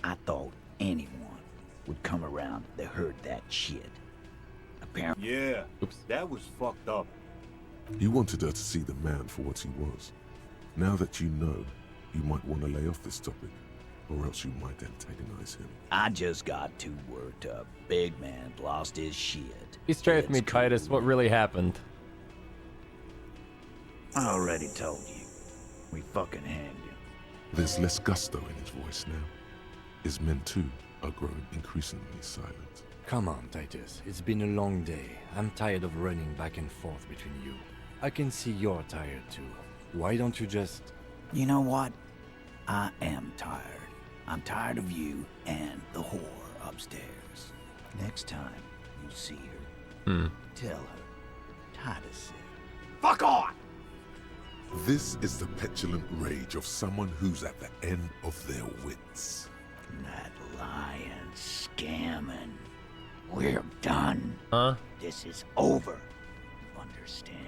I thought anyone would come around if they heard that shit. Apparently. Yeah. Oops. That was fucked up. You wanted her to see the man for what he was. Now that you know, you might want to lay off this topic, or else you might antagonize him. I just got too worked up. Big man lost his shit. Be straight with me, Titus. What really happened? I already told you. We fucking hanged him. There's less gusto in his voice now. His men too are growing increasingly silent. Come on, Titus. It's been a long day. I'm tired of running back and forth between you. I can see you're tired too. Why don't you just... You know what? I am tired. I'm tired of you and the whore upstairs. Next time you see her, tell her Titus said, "Fuck on!" This is the petulant rage of someone who's at the end of their wits. That lying, scamming. We're done. Huh? This is over. You understand?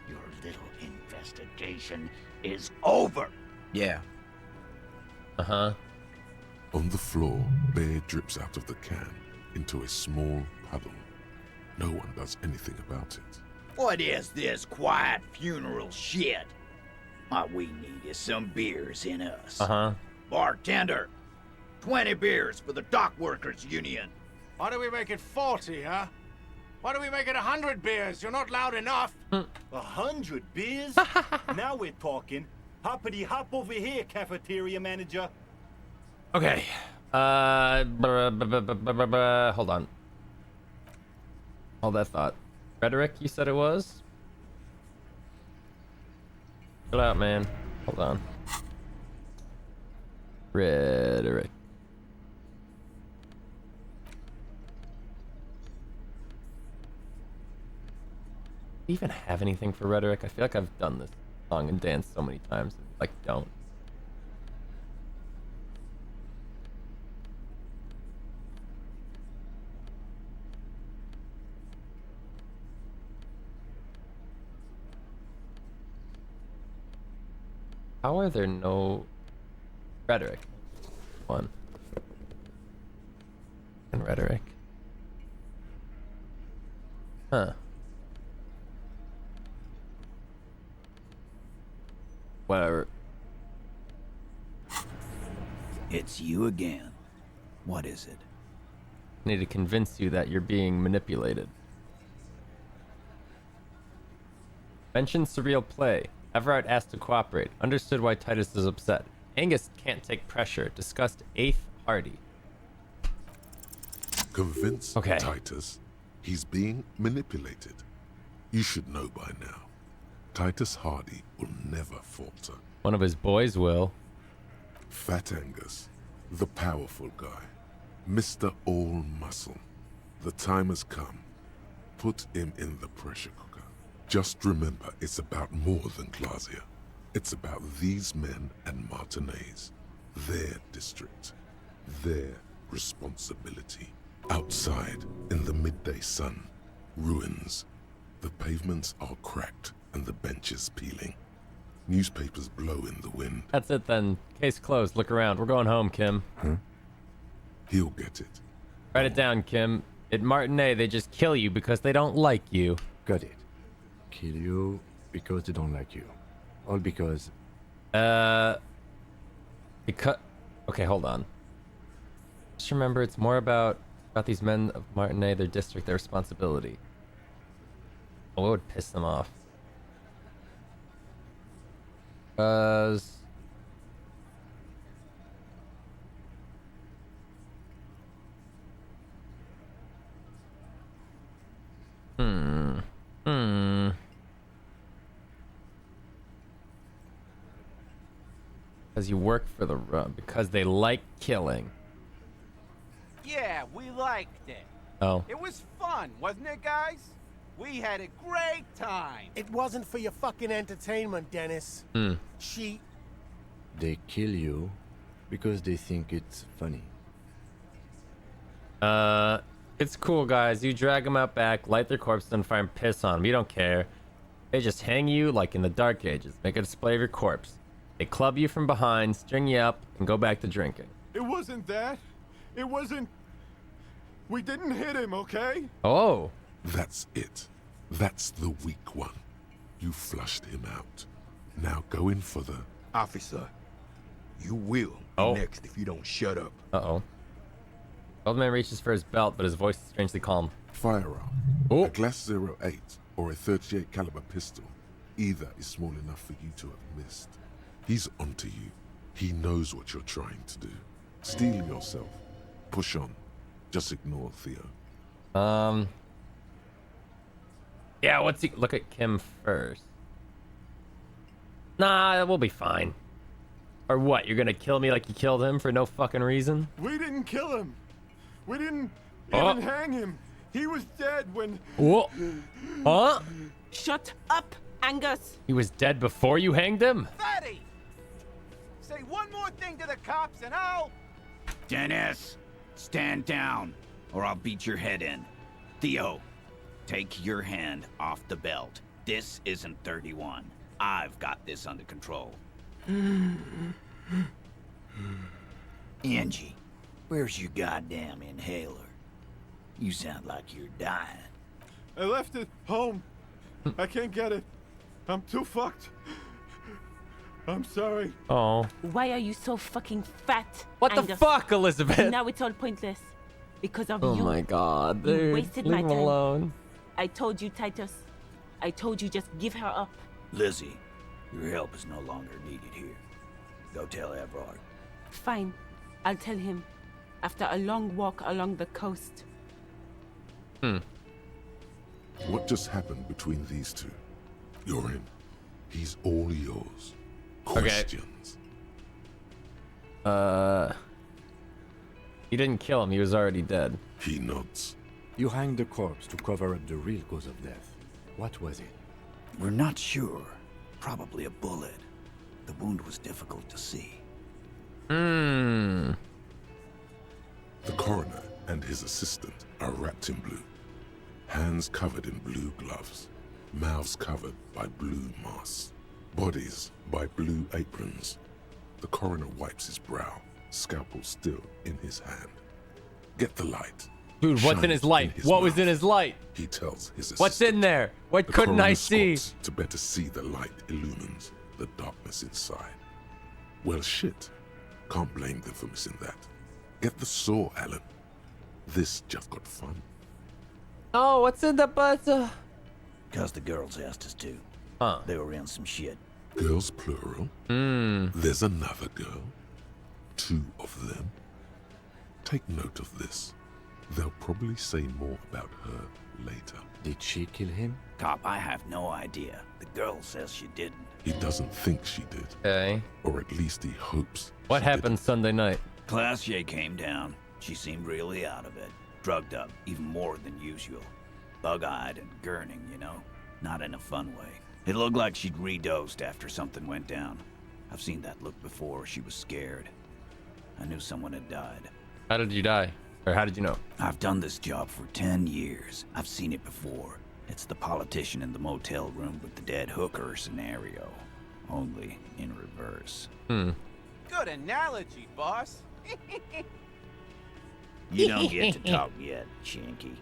Your little investigation is over. Yeah. Uh-huh. On the floor, beer drips out of the can into a small puddle. No one does anything about it. What is this quiet funeral shit? All we need is some beers in us. Uh-huh. Bartender, 20 beers for the Dock Workers Union. Why do we make it 40, huh? Why do we make it 100 beers? You're not loud enough. 100 beers? Now we're talking. Hoppity hop over here, cafeteria manager. Okay. Hold on. Hold that thought. Rhetoric, you said it was? Chill out, man. Hold on. Rhetoric. Do you even have anything for rhetoric? I feel like I've done this song and dance so many times. Like, don't. How are there no rhetoric? One. And rhetoric. Huh. Whatever. It's you again. What is it? I need to convince you that you're being manipulated. Mention surreal play. Everard asked to cooperate. Understood why Titus is upset. Angus can't take pressure. Discussed 8th Hardy. Convince Titus he's being manipulated. You should know by now. Titus Hardy will never falter. One of his boys will. Fat Angus, the powerful guy. Mr. All Muscle. The time has come. Put him in the pressure cooker. Just remember, it's about more than Glacia. It's about these men and Martinez, their district, their responsibility. Outside, in the midday sun, ruins. The pavements are cracked and the benches peeling. Newspapers blow in the wind. That's it then. Case closed. Look around. We're going home, Kim. Huh? He'll get it. Write it down, Kim. At Martinet, they just kill you because they don't like you. Got it. Kill you because they don't like you. All because... Because... Okay, hold on. Just remember, it's more about these men of Martinet, their district, their responsibility. What would piss them off? Because you work for the because they like killing. Yeah, we liked it. Oh. It was fun, wasn't it, guys? We had a great time. It wasn't for your fucking entertainment, Dennis. She... They kill you because they think it's funny. It's cool, guys. You drag them out back, light their corpses on fire, and piss on them. You don't care. They just hang you like in the Dark Ages. Make a display of your corpse. They club you from behind, string you up, and go back to drinking. It wasn't that. It wasn't... We didn't hit him, okay? Oh. That's it. That's the weak one. You flushed him out. Now go in for the... Officer, you will be next if you don't shut up. Uh-oh. Old man reaches for his belt, but his voice is strangely calm. Firearm. A Glass 08 or a 38 caliber pistol. Either is small enough for you to have missed. He's onto you. He knows what you're trying to do. Steel yourself. Push on. Just ignore Theo. Yeah, what's he... Look at Kim first. Nah, we'll be fine. Or what, you're gonna kill me like you killed him for no fucking reason? We didn't kill him. We didn't even hang him. He was dead when... Whoa. Huh? Shut up, Angus. He was dead before you hanged him? Fatty! Say one more thing to the cops and I'll... Dennis, stand down, or I'll beat your head in. Theo, take your hand off the belt. This isn't 31. I've got this under control. Angie, where's your goddamn inhaler? You sound like you're dying. I left it home. I can't get it. I'm too fucked. I'm sorry. Oh. Why are you so fucking fat? What the Angus? fuck, Elizabeth? Now it's all pointless. Because of Oh you. my god, You dude. wasted Leave my him time. alone. I told you, Titus. I told you just give her up. Lizzie, your help is no longer needed here. Go tell Everard. Fine. I'll tell him. After a long walk along the coast. What just happened between these two? You're in. He's all yours. Questions. You didn't kill him, he was already dead. He nods. You hanged the corpse to cover up the real cause of death. What was it? We're not sure. Probably a bullet. The wound was difficult to see. The coroner and his assistant are wrapped in blue. Hands covered in blue gloves. Mouths covered by blue masks. Bodies by blue aprons. The coroner wipes his brow, scalpel still in his hand. Get the light. Dude, what's in his light? What was in his light? He tells his assistant. What's in there? What The couldn't I coroner see? squats to better see the light illumines the darkness inside. Well, shit. Can't blame them for missing that. Get the saw, Alan. This just got fun. Oh, what's in the butter? Cause the girls asked us to. Huh. They were in some shit. Girls plural. There's another girl. 2 of them. Take note of this. They'll probably say more about her later. Did she kill him? Cop, I have no idea. The girl says she didn't. He doesn't think she did. Okay. Or at least he hopes. What happened Sunday night? Glacier came down. She seemed really out of it. Drugged up, even more than usual. Bug-eyed and gurning, you know. Not in a fun way. It looked like she'd redosed after something went down. I've seen that look before. She was scared. I knew someone had died. How did you die? Or how did you know? I've done this job for 10 years. I've seen it before. It's the politician in the motel room with the dead hooker scenario. Only in reverse. Good analogy, boss. You don't get to talk yet, Shanky.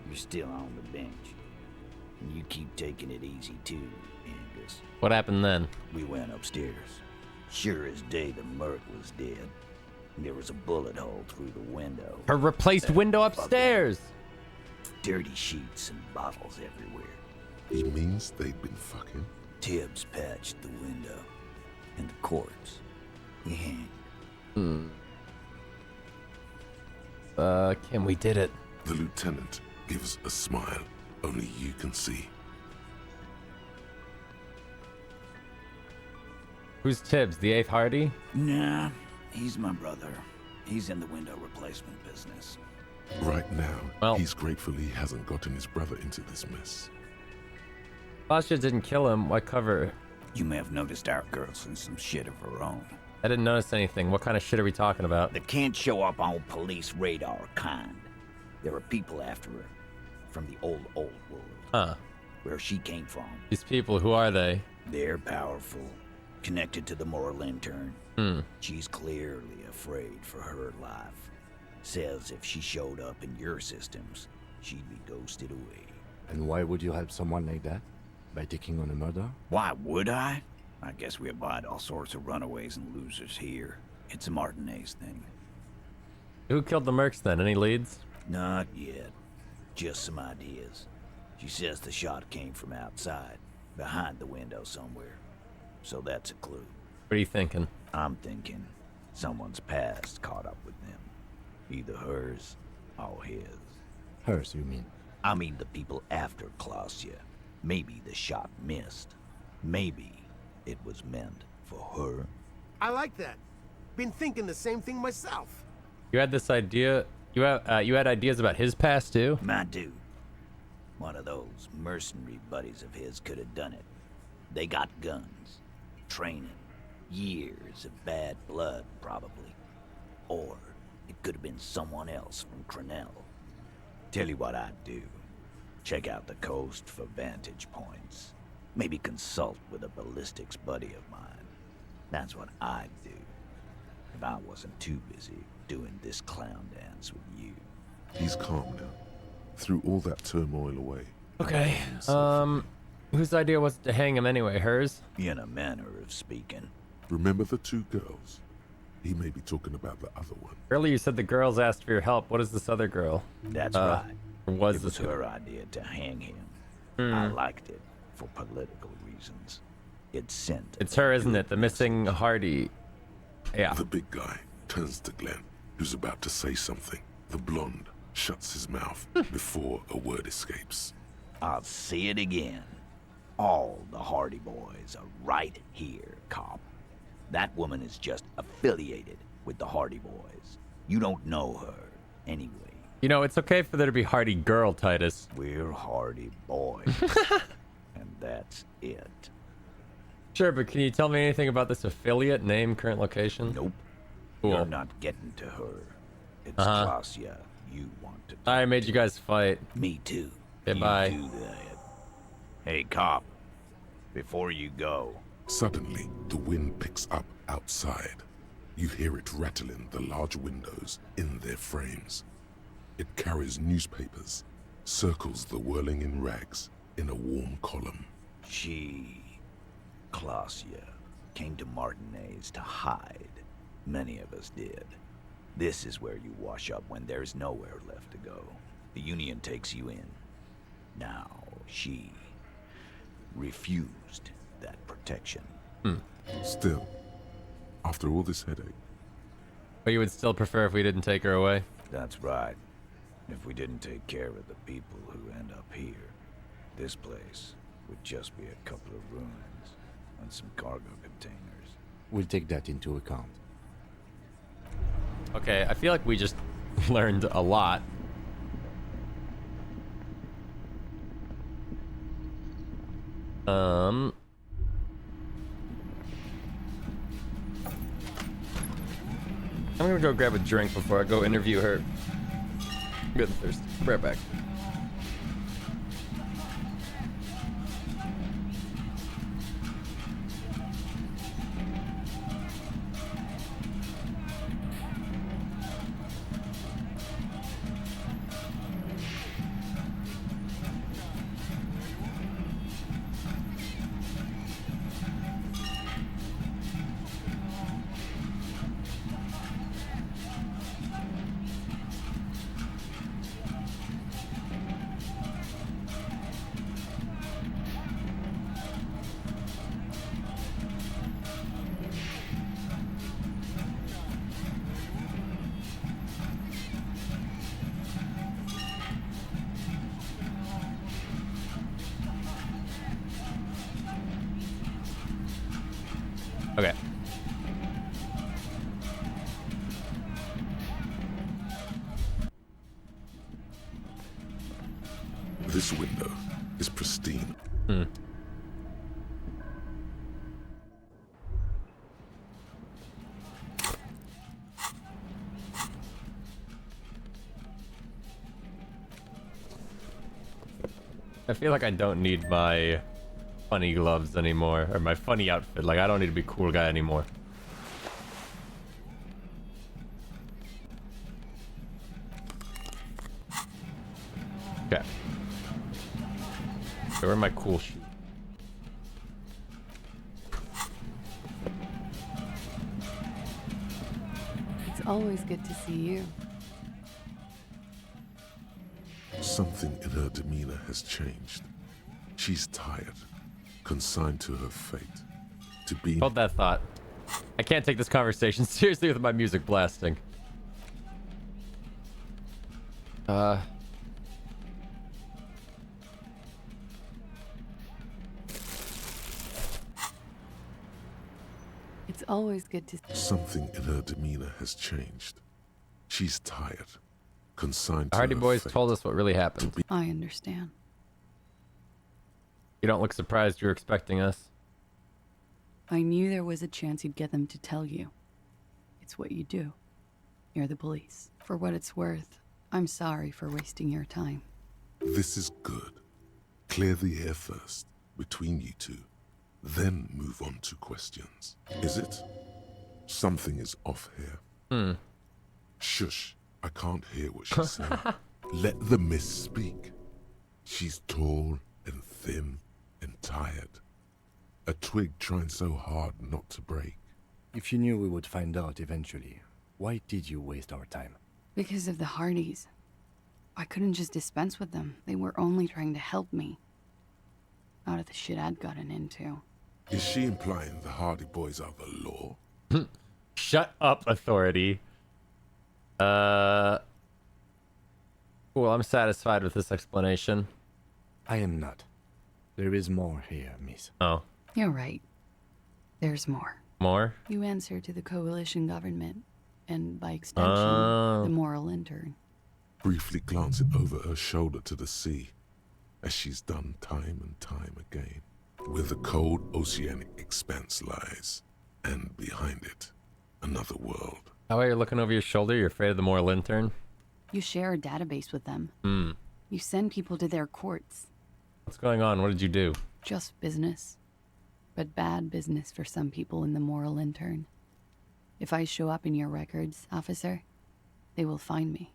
You're still on the bench. And you keep taking it easy too, Angus. What happened then? We went upstairs. Sure as day the Merc was dead. There was a bullet hole through the window. Her replaced window upstairs! Dirty sheets and bottles everywhere. He means they'd been fucking? Tibbs patched the window. And the corpse, he hanged. Kim, we did it. The lieutenant gives a smile only you can see. Who's Tibbs, the 8th Hardy? Nah, he's my brother. He's in the window replacement business. Right now, he's grateful he hasn't gotten his brother into this mess. Lasha didn't kill him. Why cover her? You may have noticed our girl's in some shit of her own. I didn't notice anything. What kind of shit are we talking about? That can't show up on police radar kind. There are people after her. From the old world. Huh. Where she came from. These people, who are they? They're powerful. Connected to the moral intern. She's clearly afraid for her life. Says if she showed up in your systems, she'd be ghosted away. And why would you help someone like that? By taking on a murder? Why would I? I guess we abide all sorts of runaways and losers here. It's a Martinez thing. Who killed the Mercs then? Any leads? Not yet. Just some ideas. She says the shot came from outside, behind the window somewhere. So that's a clue. What are you thinking? I'm thinking someone's past caught up with them. Either hers or his. Hers, you mean? I mean the people after Klausya. Maybe the shot missed. Maybe it was meant for her. I like that. Been thinking the same thing myself. You had this idea. You had ideas about his past too? My dude. One of those mercenary buddies of his could have done it. They got guns. Training. Years of bad blood, probably. Or it could have been someone else from Crenell. Tell you what I'd do. Check out the coast for vantage points. Maybe consult with a ballistics buddy of mine. That's what I'd do. If I wasn't too busy doing this clown dance with you. He's calm now. Threw all that turmoil away. Okay. Whose idea was it to hang him anyway? Hers? In a manner of speaking. Remember the 2 girls? He may be talking about the other one. Earlier you said the girls asked for your help. What is this other girl? That's right. Or was it was this her idea to hang him. I liked it for political reasons. It sent. It's her, isn't it? The missing Hardy. Yeah. The big guy turns to Glenn, who's about to say something. The blonde shuts his mouth before a word escapes. I'll say it again. All the Hardy boys are right here, cop. That woman is just affiliated with the Hardy boys. You don't know her, anyway. You know, it's okay for there to be Hardy girl, Titus. We're Hardy boys. And that's it. Sure, but can you tell me anything about this affiliate? Name, current location? Nope. Cool. You're not getting to her. It's Klausya you want to. I made you guys fight. Me too. Goodbye. You do that. Hey, cop. Before you go. Suddenly, the wind picks up outside. You hear it rattling the large windows in their frames. It carries newspapers, circles the whirling in rags in a warm column. She, Klausya, came to Martinez to hide. Many of us did. This is where you wash up when there's nowhere left to go. The Union takes you in. Now, she refused that protection. Still, after all this headache. But you would still prefer if we didn't take her away? That's right. If we didn't take care of the people who end up here, this place would just be a couple of ruins and some cargo containers. We'll take that into account. Okay, I feel like we just learned a lot. I'm gonna go grab a drink before I go interview her. I'm getting thirsty. Be right back. Okay. This window is pristine. I feel like I don't need my funny gloves anymore, or my funny outfit. Like, I don't need to be a cool guy anymore. Okay. Where are my cool shoes? It's always good to see you. Something in her demeanor has changed. She's tired, consigned to her fate. To be... Hold that thought. I can't take this conversation seriously with my music blasting. It's always good to... Something in her demeanor has changed. She's tired, consigned to Hardy her Boys fate. told us what really happened. I understand. You don't look surprised you're expecting us. I knew there was a chance you'd get them to tell you. It's what you do. You're the police. For what it's worth, I'm sorry for wasting your time. This is good. Clear the air first, between you two. Then move on to questions. Is it? Something is off here. Shush. I can't hear what she's saying. Let the miss speak. She's tall and thin and tired. A twig trying so hard not to break. If you knew we would find out eventually, why did you waste our time? Because of the Hardys. I couldn't just dispense with them. They were only trying to help me. Out of the shit I'd gotten into. Is she implying the Hardy Boys are the law? Shut up, authority. Cool, I'm satisfied with this explanation. I am not. There is more here, miss. Oh. You're right. There's more. More? You answer to the coalition government, and by extension, the moral intern. Briefly glancing over her shoulder to the sea, as she's done time and time again, where the cold oceanic expanse lies, and behind it, another world. How are you looking over your shoulder? You're afraid of the moral intern? You share a database with them. Hmm. You send people to their courts. What's going on? What did you do? Just business. But bad business for some people in the moral intern. If I show up in your records, officer, they will find me.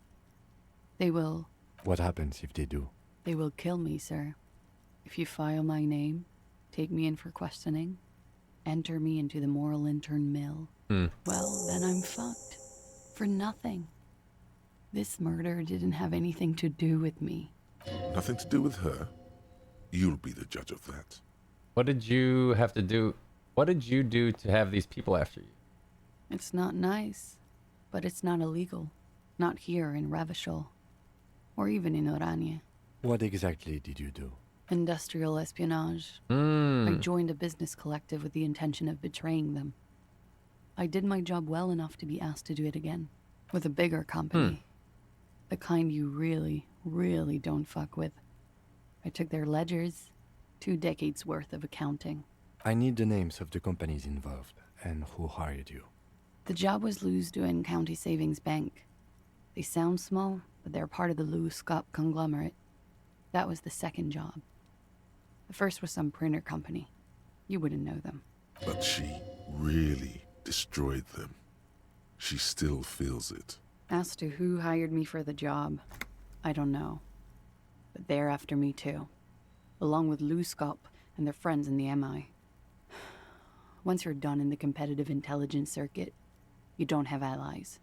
They will... What happens if they do? They will kill me, sir. If you file my name, take me in for questioning, enter me into the moral intern mill, well, then I'm fucked. For nothing. This murder didn't have anything to do with me. Nothing to do with her? You'll be the judge of that. What did you have to do? What did you do to have these people after you? It's not nice, but it's not illegal. Not here in Revachol. Or even in Oranje. What exactly did you do? Industrial espionage. I joined a business collective with the intention of betraying them. I did my job well enough to be asked to do it again. With a bigger company. The kind you really, really don't fuck with. I took their ledgers, 2 decades worth of accounting. I need the names of the companies involved and who hired you. The job was Lou's County Savings Bank. They sound small, but they're part of the Lou Scott conglomerate. That was the second job. The first was some printer company. You wouldn't know them. But she really destroyed them. She still feels it. As to who hired me for the job, I don't know. But they're after me too. Along with Lou Scott and their friends in the MI. Once you're done in the competitive intelligence circuit, you don't have allies.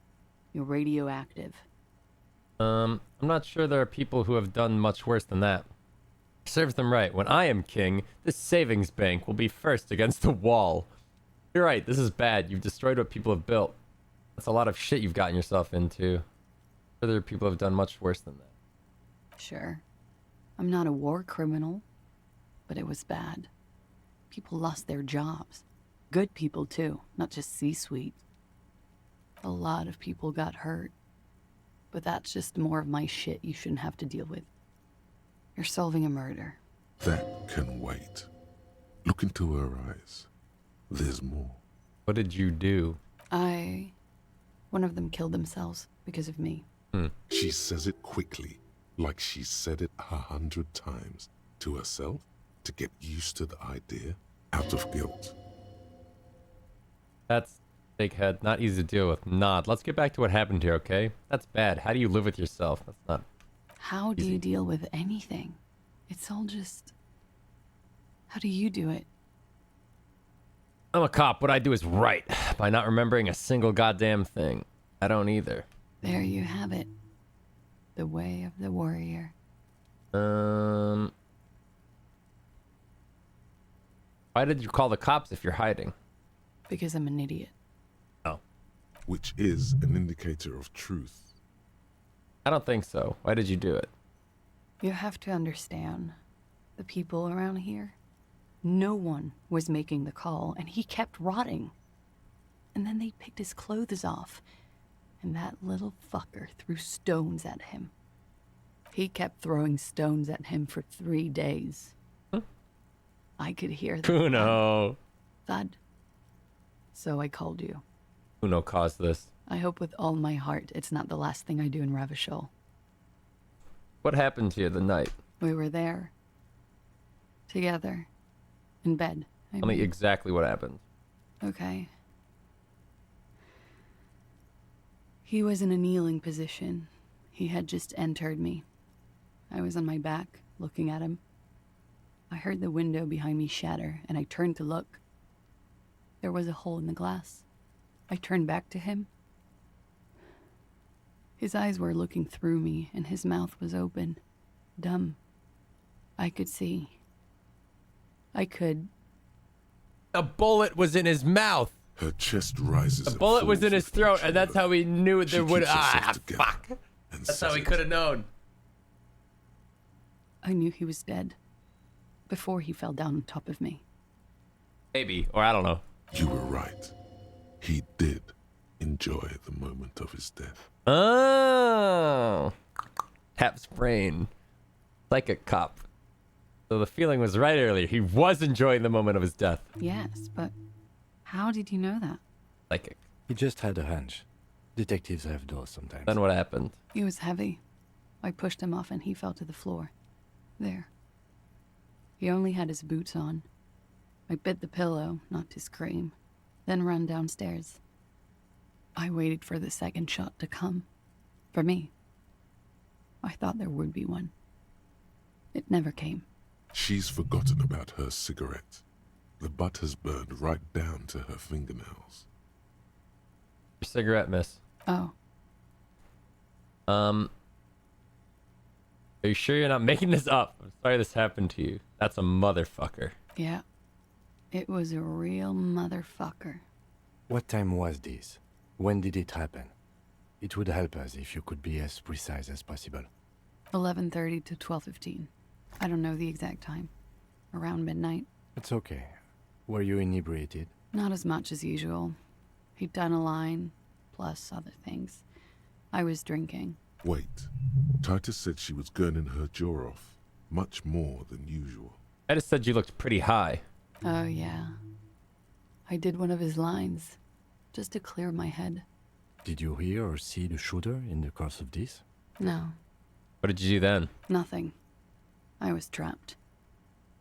You're radioactive. I'm not sure there are people who have done much worse than that. Serves them right. When I am king, this savings bank will be first against the wall. You're right, this is bad. You've destroyed what people have built. That's a lot of shit you've gotten yourself into. Other people have done much worse than that. Sure. I'm not a war criminal, but it was bad. People lost their jobs. Good people too, not just C-suite. A lot of people got hurt. But that's just more of my shit you shouldn't have to deal with. You're solving a murder. That can wait. Look into her eyes. There's more. What did you do? One of them killed themselves because of me. She says it quickly, like she's said it 100 times. To herself, to get used to the idea, out of guilt. That's big head. Not easy to deal with. Nod. Let's get back to what happened here, okay? That's bad. How do you live with yourself? That's not... How do you deal with anything? It's all just... How do you do it? I'm a cop. What I do is right. By not remembering a single goddamn thing. I don't either. There you have it. The way of the warrior. Why did you call the cops if you're hiding? Because I'm an idiot. Oh. Which is an indicator of truth. I don't think so. Why did you do it? You have to understand. The people around here. No one was making the call, and he kept rotting. And then they picked his clothes off, and that little fucker threw stones at him. He kept throwing stones at him for 3 days. I could hear the Kuno. thud. So I called you. Kuno caused this. I hope with all my heart it's not the last thing I do in Revachol. What happened to you the night? We were there. Together. In bed. Tell me exactly what happened. Okay. He was in a kneeling position. He had just entered me. I was on my back, looking at him. I heard the window behind me shatter, and I turned to look. There was a hole in the glass. I turned back to him. His eyes were looking through me, and his mouth was open. Dumb. I could see. I could. A bullet was in his mouth. Her chest rises. A bullet was in his throat, and that's how we knew there would. Fuck. That's how we could have known. I knew he was dead. Before he fell down on top of me. Maybe, or I don't know. You were right. He did enjoy the moment of his death. Oh. Hap's brain. Like a cop. So the feeling was right earlier. He was enjoying the moment of his death. Yes, but how did you know that? Psychic. He just had a hunch. Detectives have those sometimes. Then what happened? He was heavy. I pushed him off and he fell to the floor. There. He only had his boots on. I bit the pillow, not to scream, then ran downstairs. I waited for the second shot to come. For me. I thought there would be one. It never came. She's forgotten about her cigarette. The butt has burned right down to her fingernails. Your cigarette, miss. Oh. Are you sure you're not making this up? I'm sorry this happened to you. That's a motherfucker. Yeah. It was a real motherfucker. What time was this? When did it happen? It would help us if you could be as precise as possible. 11:30 to 12:15. I don't know the exact time. Around midnight. It's okay. Were you inebriated? Not as much as usual. He'd done a line, plus other things. I was drinking. Wait. Titus said she was gurning her jaw off. Much more than usual. I just said you looked pretty high. Oh, yeah. I did one of his lines, just to clear my head. Did you hear or see the shooter in the course of this? No, What did you do then? nothing. I was trapped.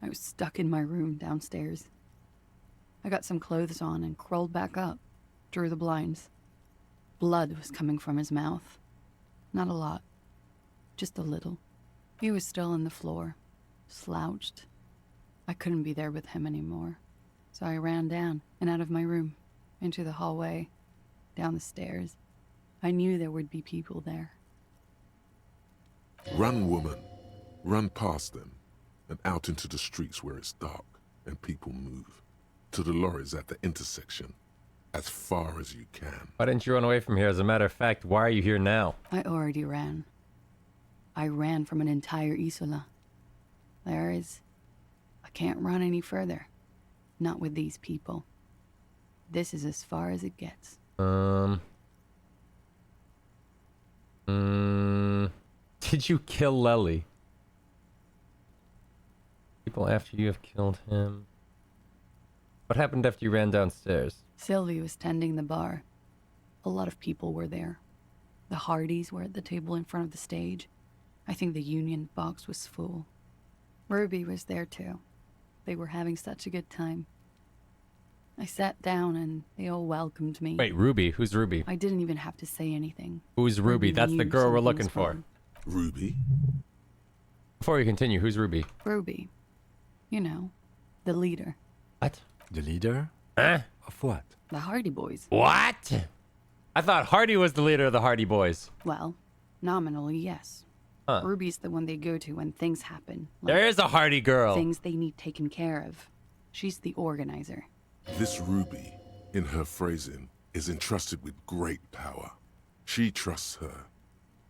I was stuck in my room downstairs. I got some clothes on and crawled back up, drew the blinds. Blood was coming from his mouth. Not a lot, just a little. He was still on the floor, slouched. I couldn't be there with him anymore, so I ran down and out of my room, into the hallway, down the stairs. I knew there would be people there. Run, woman. Run past them and out into the streets where it's dark and people move. To the lorries at the intersection, as far as you can. Why didn't you run away from here? As a matter of fact, why are you here now? I already ran. I ran from an entire Isola. I can't run any further. Not with these people. This is as far as it gets. Did you kill Lely? People after you have killed him. What happened after you ran downstairs? Sylvie was tending the bar. A lot of people were there. The Hardys were at the table in front of the stage. I think the Union box was full. Ruby was there too. They were having such a good time. I sat down and they all welcomed me. Wait, Ruby? Who's Ruby? I didn't even have to say anything. Who's Ruby? That's the knew girl we're something looking was for. wrong. Ruby? Before we continue, who's Ruby? Ruby. You know, the leader. What? The leader? Huh? Of what? The Hardy Boys. What? I thought Hardy was the leader of the Hardy Boys. Well, nominally, yes. Huh. Ruby's the one they go to when things happen. There is a Hardy girl. Things they need taken care of. She's the organizer. This Ruby, in her phrasing, is entrusted with great power. She trusts her.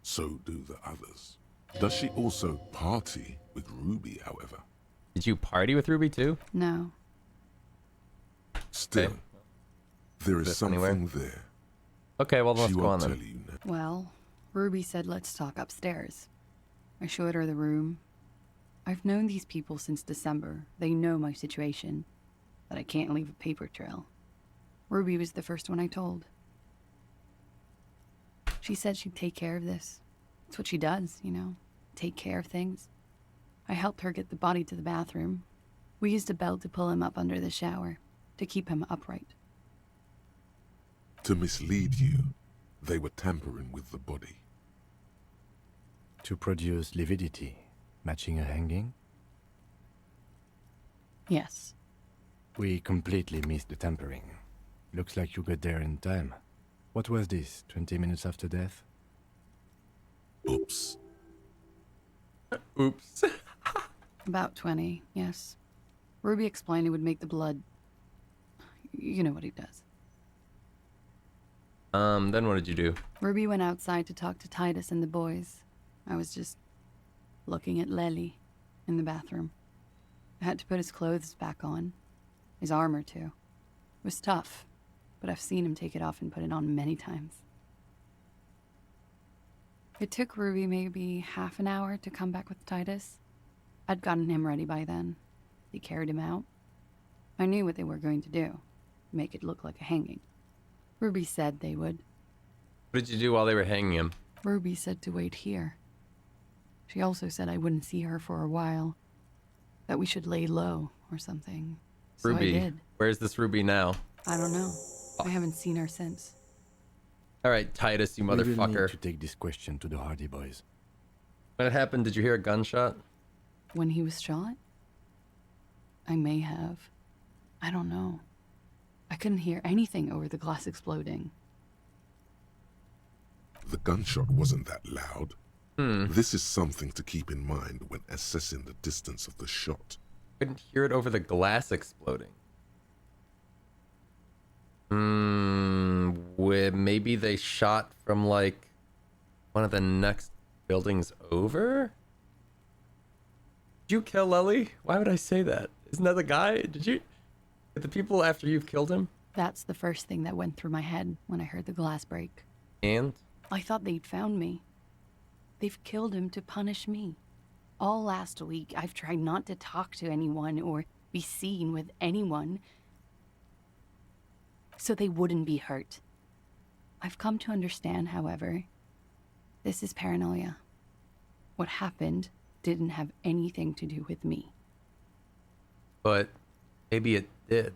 So do the others. Does she also party with Ruby, however? Did you party with Ruby too? No. Still, Okay. there is Bit something anywhere. there. Okay, well, let's She go on won't then. tell you now. Well, Ruby said let's talk upstairs. I showed her the room. I've known these people since December. They know my situation. But I can't leave a paper trail. Ruby was the first one I told. She said she'd take care of this. It's what she does, you know. Take care of things. I helped her get the body to the bathroom. We used a belt to pull him up under the shower, to keep him upright. To mislead you, they were tampering with the body. To produce lividity, matching a hanging? Yes. We completely missed the tampering. Looks like you got there in time. What was this, 20 minutes after death? Oops. Oops. About 20, yes. Ruby explained it would make the blood... You know what he does. Then what did you do? Ruby went outside to talk to Titus and the boys. I was just looking at Lely in the bathroom. I had to put his clothes back on. His armor, too. It was tough, but I've seen him take it off and put it on many times. It took Ruby maybe half an hour to come back with Titus. I'd gotten him ready by then. They carried him out. I knew what they were going to do. Make it look like a hanging. Ruby said they would. What did you do while they were hanging him? Ruby said to wait here. She also said I wouldn't see her for a while. That we should lay low or something. So Ruby. I did. Where's this Ruby now? I don't know. I haven't seen her since. All right, Titus, you We will motherfucker. need to take this question to the Hardy Boys. When it happened, did you hear a gunshot? When he was shot? I may have. I don't know. I couldn't hear anything over the glass exploding. The gunshot wasn't that loud. This is something to keep in mind when assessing the distance of the shot. Couldn't hear it over the glass exploding. Maybe they shot from like one of the next buildings over? Did you kill Lely? Why would I say that? Isn't that the guy? Did the people after you've killed him? That's the first thing that went through my head when I heard the glass break. And? I thought they'd found me. They've killed him to punish me. All last week, I've tried not to talk to anyone or be seen with anyone so they wouldn't be hurt. I've come to understand, however, this is paranoia. What happened didn't have anything to do with me. But maybe it did.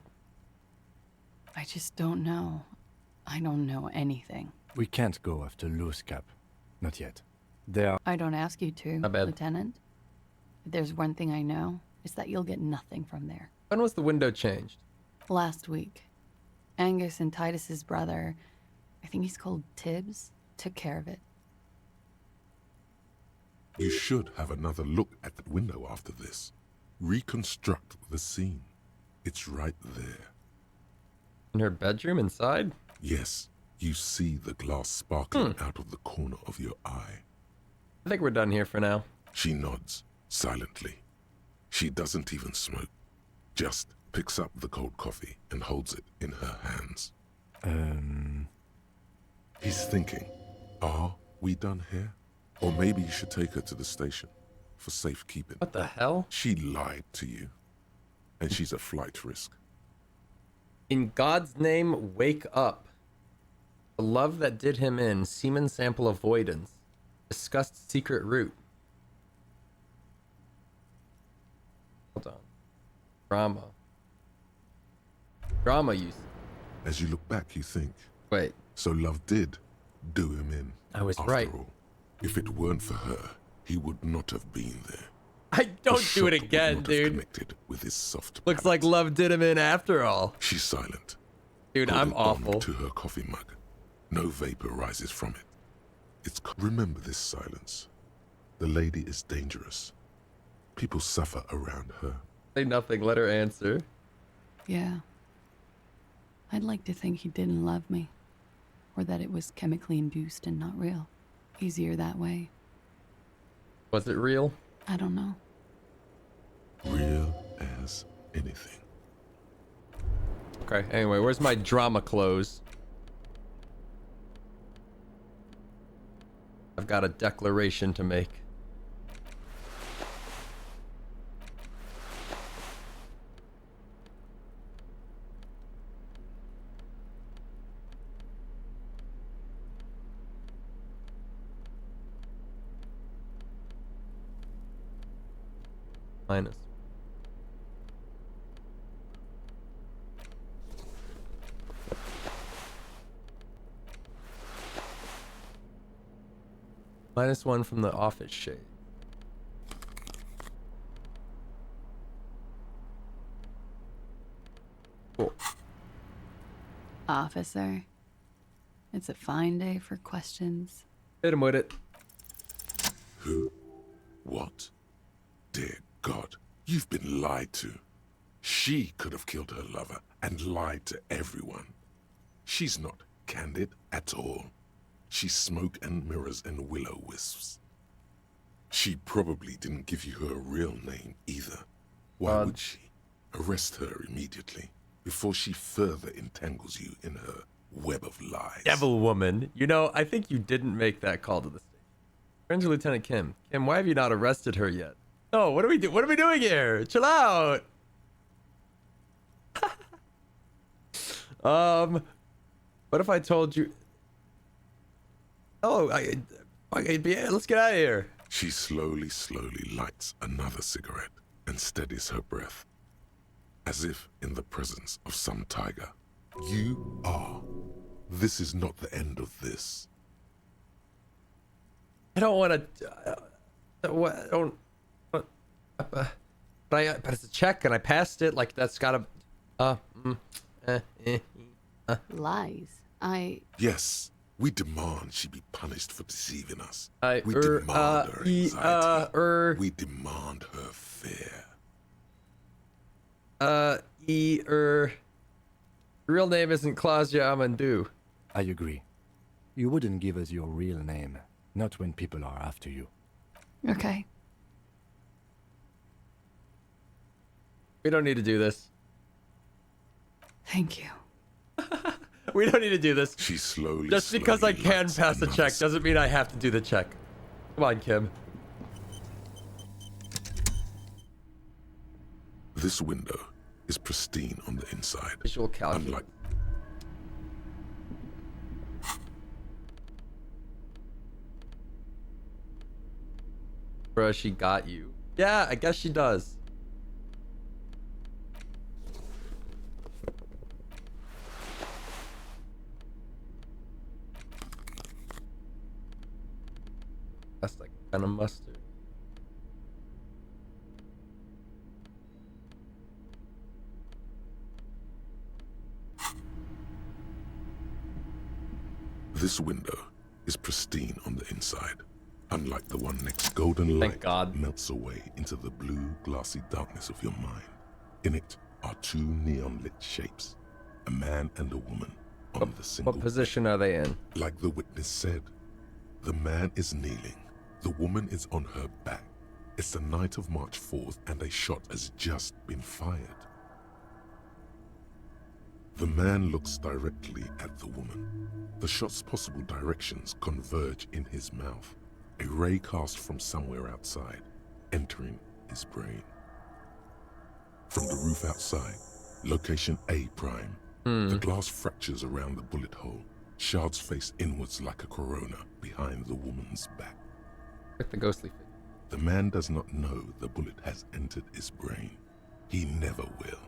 I just don't know. I don't know anything. We can't go after Loose Cap. Not yet. They are... I don't ask you to, Lieutenant. If there's one thing I know, it's that you'll get nothing from there. When was the window changed? Last week. Angus and Titus's brother, I think he's called Tibbs, took care of it. You should have another look at that window after this. Reconstruct the scene. It's right there. In her bedroom inside? Yes, you see the glass sparkling out of the corner of your eye. I think we're done here for now. She nods, silently. She doesn't even smoke. Just picks up the cold coffee and holds it in her hands. He's thinking, are we done here? Or maybe you should take her to the station for safekeeping. What the hell? She lied to you. And she's a flight risk. In God's name, wake up. The love that did him in, semen sample avoidance. Discussed secret route. Hold on. Drama. Drama, you see. As you look back, you think. Wait. So love did do him in. I was after right. All. If it weren't for her, he would not have been there. I don't The do it shot would again, not have dude. Connected with his soft Looks like love did him in after all. She's silent. Dude, I'm awful. To her coffee mug. No vapor rises from it. Remember this silence. The lady is dangerous. People suffer around her. Say nothing, let her answer. Yeah. I'd like to think he didn't love me. Or that it was chemically induced and not real. Easier that way. Was it real? I don't know. Real as anything. Okay, anyway, where's my drama clothes? I've got a declaration to make. Minus. -1 from the office shade. Cool. Officer, it's a fine day for questions. Hit him with it. Who? What? Dear God, you've been lied to. She could have killed her lover and lied to everyone. She's not candid at all. She's smoke and mirrors and will-o-wisps. She probably didn't give you her real name either. Why would she? Arrest her immediately before she further entangles you in her web of lies. Devil woman. You know, I think you didn't make that call to the station. Turn to Lieutenant Kim. Kim, why have you not arrested her yet? Oh, what are we doing here? Chill out. What if I told you? Oh, yeah, let's get out of here. She slowly lights another cigarette and steadies her breath, as if in the presence of some tiger. You are. This is not the end of this. I don't want to. But it's a check and I passed it. Like that's gotta. Lies. Yes. We demand she be punished for deceiving us. We demand her anxiety. We demand her fear. Real name isn't Claudia Amandu. I agree. You wouldn't give us your real name, not when people are after you. Okay. We don't need to do this. Thank you. We don't need to do this. She slowly. Just because I can pass the check doesn't mean I have to do the check. Come on, Kim. This window is pristine on the inside. Visual calculus. Unlike Bruh, she got you. Yeah, I guess she does. That's like kind of mustard. This window is pristine on the inside. Unlike the one next, golden light melts away into the blue, glassy darkness of your mind. In it are two neon-lit shapes, a man and a woman on the single. What position are they in? Like the witness said, the man is kneeling, the woman is on her back. It's the night of March 4th and a shot has just been fired. The man looks directly at the woman. The shot's possible directions converge in his mouth. A ray cast from somewhere outside, entering his brain. From the roof outside, location A prime. The glass fractures around the bullet hole. Shards face inwards like a corona behind the woman's back. Like the ghostly figure. The man does not know the bullet has entered his brain. He never will.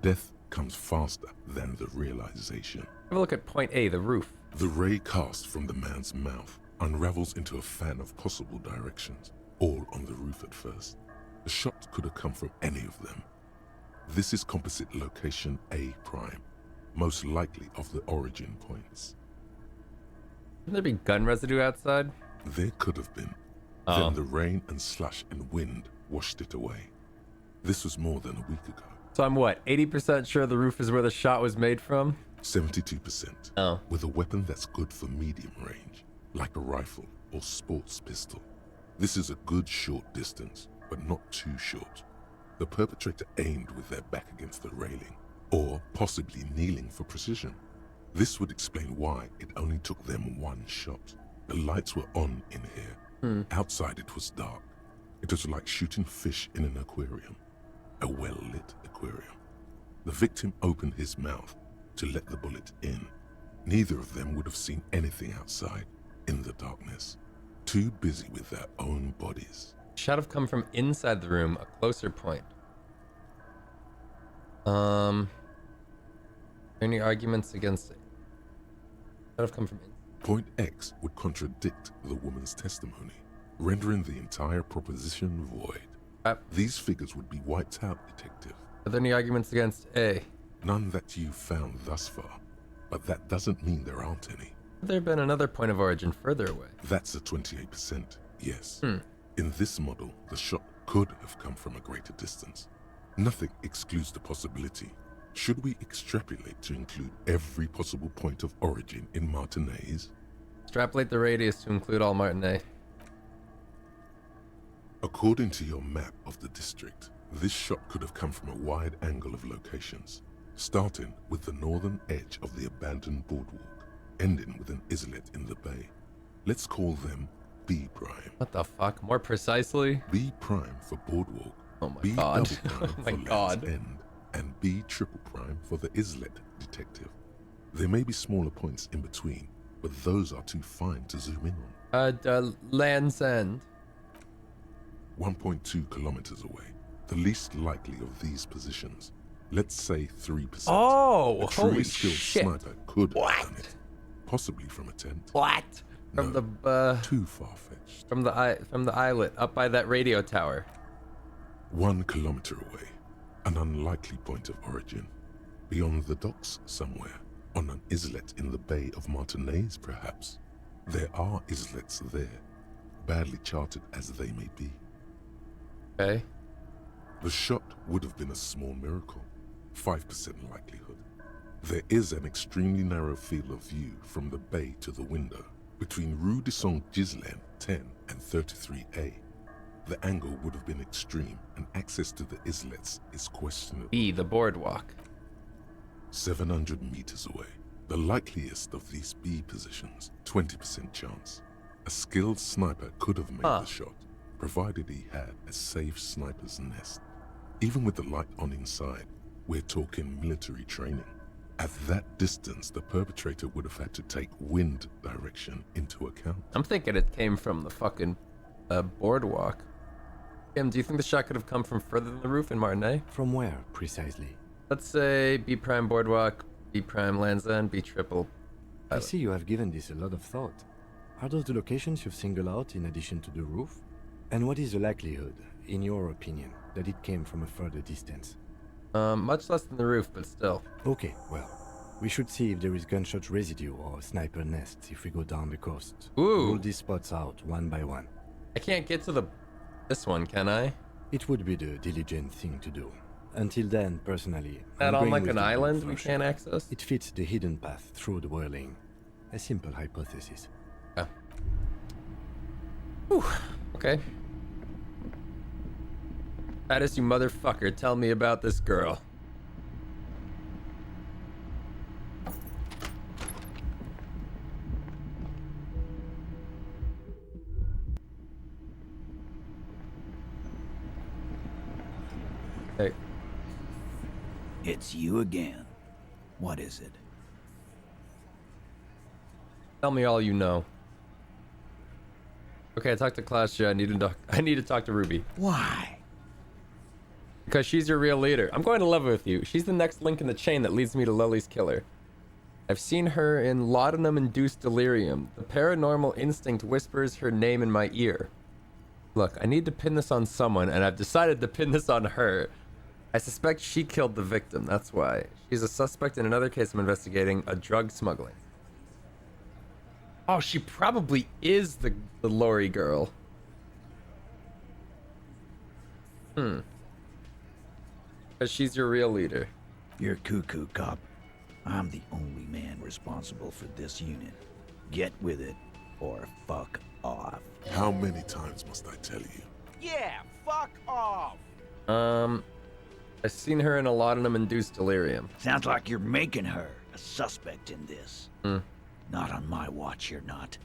Death comes faster than the realization. Have a look at point A, the roof. The ray cast from the man's mouth unravels into a fan of possible directions, all on the roof at first. The shot could have come from any of them. This is composite location A prime, most likely of the origin points. Can there be gun residue outside? There could have been. Then the rain and slush and wind washed it away. This was more than a week ago. So I'm what, 80% sure the roof is where the shot was made from? 72%. With a weapon that's good for medium range, like a rifle or sports pistol. This is a good short distance, but not too short. The perpetrator aimed with their back against the railing, or possibly kneeling for precision. This would explain why it only took them one shot. The lights were on in here. Outside it was dark. It was like shooting fish in an aquarium, a well-lit aquarium. The victim opened his mouth to let the bullet in. Neither of them would have seen anything outside in the darkness, too busy with their own bodies. Shot have come from inside the room, a closer point. Any arguments against it? Shot have come from inside. Point X would contradict the woman's testimony, rendering the entire proposition void. These figures would be wiped out, Detective. Are there any arguments against A? None that you've found thus far, but that doesn't mean there aren't any. Have there been another point of origin further away? That's a 28%, yes. In this model, the shot could have come from a greater distance. Nothing excludes the possibility. Should we extrapolate to include every possible point of origin in Martinez? Extrapolate the radius to include all Martinez. According to your map of the district, this shot could have come from a wide angle of locations, starting with the northern edge of the abandoned boardwalk, ending with an islet in the bay. Let's call them B prime. What the fuck? More precisely? B prime for boardwalk. Oh my B god. double prime Oh my for god. Land's End, and B triple prime for the islet, Detective. There may be smaller points in between, but those are too fine to zoom in on. Land's End. 1.2 kilometers away. The least likely of these positions. Let's say 3%. Oh, a truly holy skilled shit. sniper could have done it. Possibly from a tent. What? From the too far-fetched. From the islet up by that radio tower. 1 kilometer away. An unlikely point of origin. Beyond the docks somewhere. On an islet in the Bay of Martinez, perhaps. There are islets there, badly charted as they may be. Okay. The shot would have been a small miracle. 5% likelihood. There is an extremely narrow field of view from the bay to the window, between Rue de Saint-Ghislain 10 and 33A. The angle would have been extreme, and access to the islets is questionable. B, the boardwalk. 700 meters away. The likeliest of these B positions, 20% chance. A skilled sniper could have made the shot, provided he had a safe sniper's nest. Even with the light on inside, we're talking military training. At that distance, the perpetrator would have had to take wind direction into account. I'm thinking it came from the fucking boardwalk. Kim, do you think the shot could have come from further than the roof in Martinez? From where, precisely? Let's say B prime boardwalk, B prime Land's End, B triple. I see you have given this a lot of thought. Are those the locations you've singled out in addition to the roof? And what is the likelihood, in your opinion, that it came from a further distance? Much less than the roof, but still. Okay, well, we should see if there is gunshot residue or sniper nests if we go down the coast. Ooh. Rule these spots out one by one. I can't get to this one, can I? It would be the diligent thing to do. Until then, personally, That I'm on going like with an the island we version. can't access? It fits the hidden path through the whirling. A simple hypothesis. Yeah. Whew. Okay. Titus, you motherfucker, tell me about this girl. Hey. It's you again. What is it? Tell me all you know. Okay, I talked to Claudia. I need to talk to Ruby. Why? Because she's your real leader. I'm going to level with you. She's the next link in the chain that leads me to Lily's killer. I've seen her in laudanum-induced delirium. The paranormal instinct whispers her name in my ear. Look, I need to pin this on someone, and I've decided to pin this on her. I suspect she killed the victim, that's why. She's a suspect in another case I'm investigating, a drug smuggling. Oh, she probably is the Lori girl. Because she's your real leader. You're cuckoo, cop. I'm the only man responsible for this unit. Get with it, or fuck off. How many times must I tell you? Yeah, fuck off. I've seen her in a laudanum-induced delirium. Sounds like you're making her a suspect in this. Not on my watch, you're not.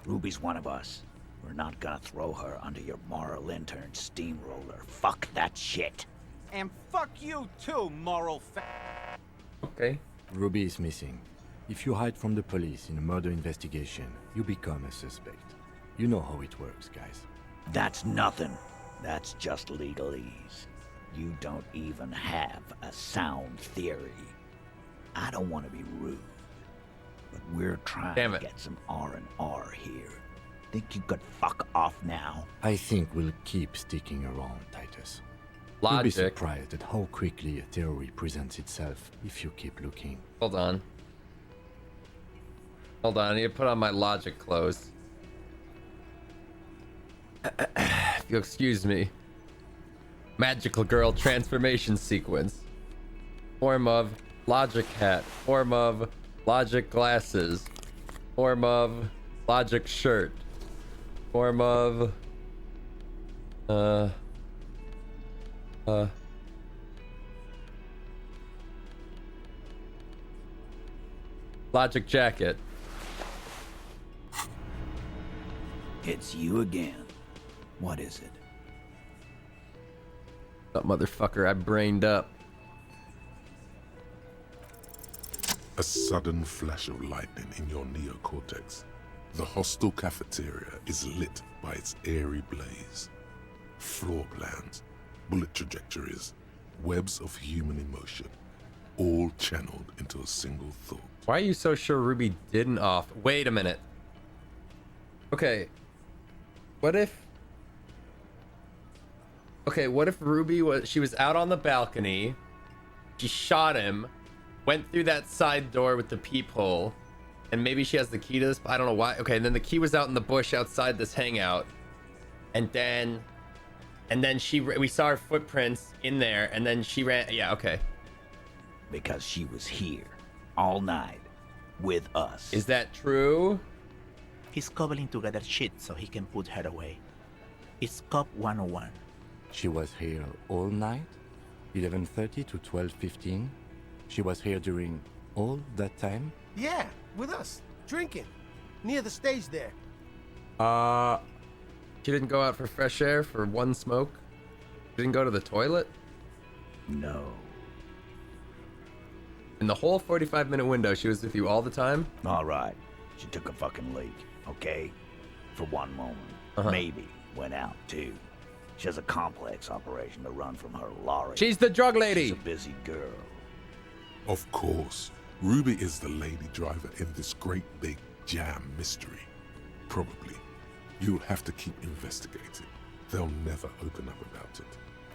Ruby's one of us. We're not gonna throw her under your moral intern steamroller. Fuck that shit. And fuck you too, moral Okay. Ruby is missing. If you hide from the police in a murder investigation, you become a suspect. You know how it works, guys. That's nothing. That's just legalese. You don't even have a sound theory. I don't want to be rude, but we're trying to get some R&R here. Think you could fuck off now? I think we'll keep sticking around, Titus. You'll be Logic. surprised at how quickly a theory presents itself if you keep looking. Hold on. Hold on, I need to put on my logic clothes. If you'll excuse me. Magical girl transformation sequence. Form of logic hat. Form of logic glasses. Form of logic shirt. Form of logic jacket. It's you again. What is it? That motherfucker, I brained up. A sudden flash of lightning in your neocortex. The hostel cafeteria is lit by its airy blaze. Floor plans, bullet trajectories, webs of human emotion, all channeled into a single thought. Why are you so sure Ruby didn't off? Wait a minute. Okay. What if Ruby was out on the balcony, she shot him, went through that side door with the peephole, and maybe she has the key to this, I don't know why. Okay, and then the key was out in the bush outside this hangout. And then we saw her footprints in there, and then she ran. Yeah, okay. Because she was here all night with us. Is that true? He's cobbling together shit so he can put her away. It's Cop 101. She was here all night? 11:30 to 12:15? She was here during all that time? Yeah, with us, drinking, near the stage there. She didn't go out for fresh air for one smoke? She didn't go to the toilet? No. In the whole 45-minute window, she was with you all the time? All right. She took a fucking leak, okay? For one moment. Maybe went out, too. She has a complex operation to run from her lorry. She's the drug lady. She's a busy girl. Of course. Ruby is the lady driver in this great big jam mystery. Probably. You'll have to keep investigating. They'll never open up about it.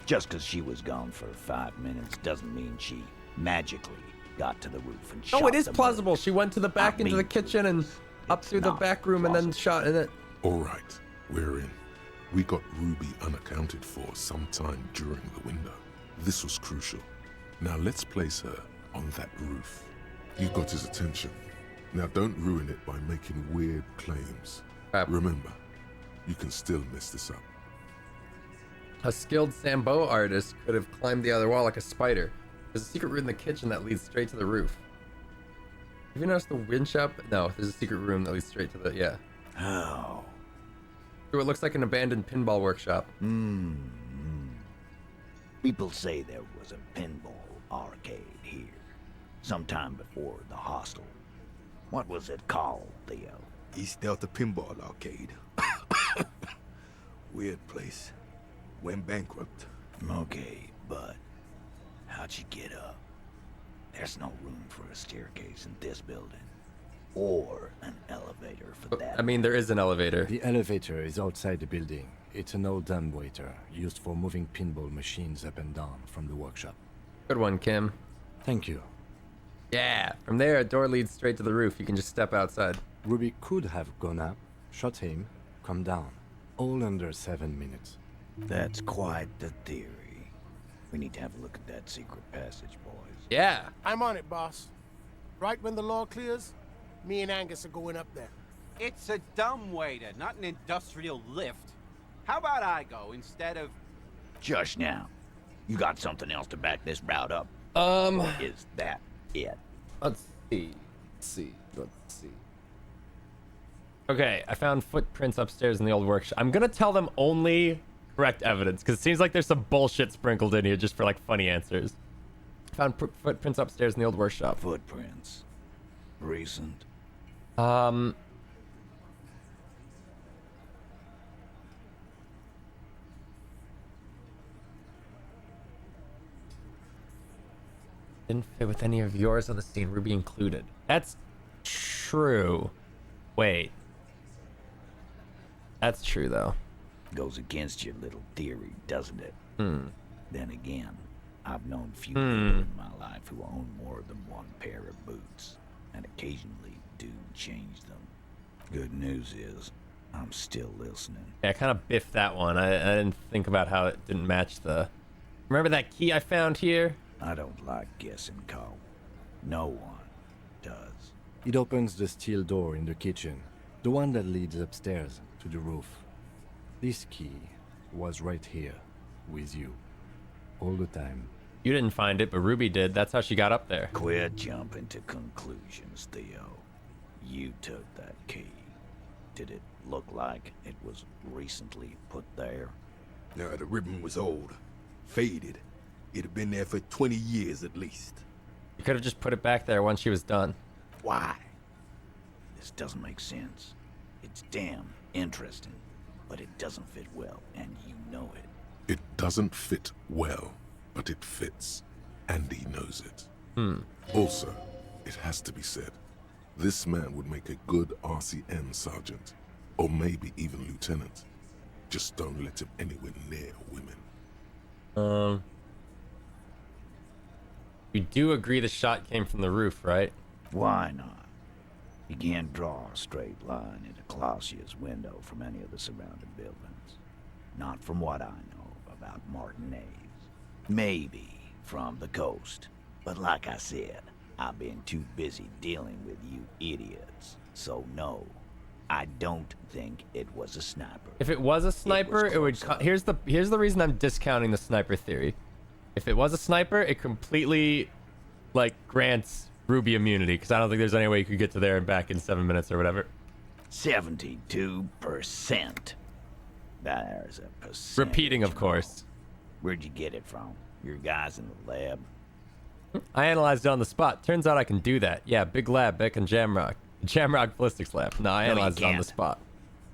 Just because she was gone for 5 minutes doesn't mean she magically got to the roof and shot Oh, it is the plausible. murder. She went to the back into the kitchen and up through the back room and then shot in it. All right, we're in. We got Ruby unaccounted for sometime during the window. This was crucial. Now let's place her on that roof. You got his attention. Now don't ruin it by making weird claims. Remember, you can still mess this up. A skilled Sambo artist could have climbed the other wall like a spider. There's a secret room in the kitchen that leads straight to the roof. Have you noticed the wind shop? No, there's a secret room that leads straight to the, yeah. Oh. So it looks like an abandoned pinball workshop. People say there was a pinball arcade here, sometime before the hostel. What was it called, Theo? East Delta Pinball Arcade. Weird place. Went bankrupt. Okay, but how'd you get up? There's no room for a staircase in this building. Or an elevator for that. I mean, there is an elevator. The elevator is outside the building. It's an old dumbwaiter used for moving pinball machines up and down from the workshop. Good one, Kim. Thank you. Yeah, from there, a door leads straight to the roof. You can just step outside. Ruby could have gone up, shot him, come down. All under 7 minutes. That's quite the theory. We need to have a look at that secret passage, boys. Yeah. I'm on it, boss. Right when the law clears, me and Angus are going up there. It's a dumbwaiter, not an industrial lift. How about I go instead of... Just now. You got something else to back this route up? Or is that it? Let's see. Okay, I found footprints upstairs in the old workshop. I'm gonna tell them only correct evidence, because it seems like there's some bullshit sprinkled in here just for, like, funny answers. I found footprints upstairs in the old workshop. Footprints. Recent. Didn't fit with any of yours on the scene, Ruby included. That's true. Wait. That's true, though. Goes against your little theory, doesn't it? Then again, I've known few people in my life who own more than one pair of boots, and occasionally do change them. Good news is, I'm still listening. Yeah, I kind of biffed that one. I didn't think about how it didn't match the... Remember that key I found here? I don't like guessing, Cole. No one does. It opens the steel door in the kitchen, the one that leads upstairs to the roof. This key was right here, with you, all the time. You didn't find it, but Ruby did. That's how she got up there. Quit jumping to conclusions, Theo. You took that key. Did it look like it was recently put there? No, the ribbon was old. Faded. It'd been there for 20 years at least. You could have just put it back there once she was done. Why? This doesn't make sense. It's damn interesting, but it doesn't fit well, and you know it. It doesn't fit well, but it fits, and he knows it. Also, it has to be said, this man would make a good RCM sergeant, or maybe even lieutenant. Just don't let him anywhere near women. You do agree the shot came from the roof, right? Why not? You can't draw a straight line into Clausia's window from any of the surrounding buildings. Not from what I know about Martinez. Maybe from the coast. But like I said, I've been too busy dealing with you idiots. So no, I don't think it was a sniper. If it was a sniper, it would... Here's the reason I'm discounting the sniper theory. If it was a sniper, it completely, like, grants Ruby immunity, because I don't think there's any way you could get to there and back in 7 minutes or whatever. 72%. There's a percentage. Repeating, of course. Where'd you get it from? Your guys in the lab? I analyzed it on the spot. Turns out I can do that. Yeah, big lab back in Jamrock. Jamrock Ballistics Lab. No, I analyzed it on the spot.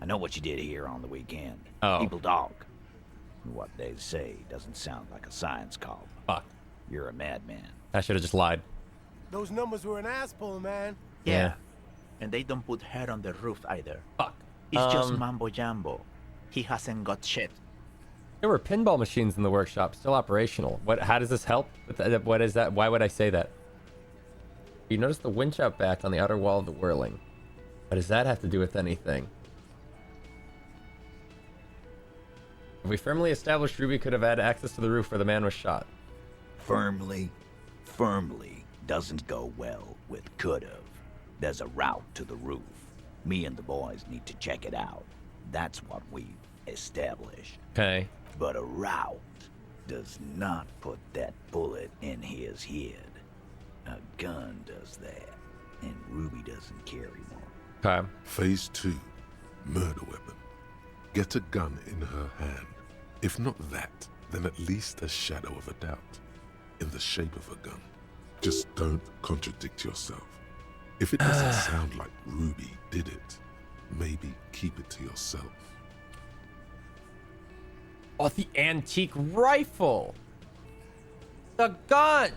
I know what you did here on the weekend. Oh. People talk. What they say doesn't sound like a science call. Fuck. You're a madman. I should have just lied. Those numbers were an ass pull, man. Yeah. And they don't put hair on the roof either. Fuck. It's just mambo jumbo. He hasn't got shit. There were pinball machines in the workshop, still operational. What? How does this help? What is that? Why would I say that? You notice the winch out back on the outer wall of the whirling. What does that have to do with anything? We firmly established Ruby could have had access to the roof where the man was shot. Firmly doesn't go well with could've. There's a route to the roof. Me and the boys need to check it out. That's what we've established. Okay. But a route does not put that bullet in his head. A gun does that, and Ruby doesn't carry one. Okay. Phase 2, murder weapon. Get a gun in her hand. If not that, then at least a shadow of a doubt. In the shape of a gun. Just don't contradict yourself. If it doesn't sound like Ruby did it, maybe keep it to yourself. Oh, the antique rifle! The gun!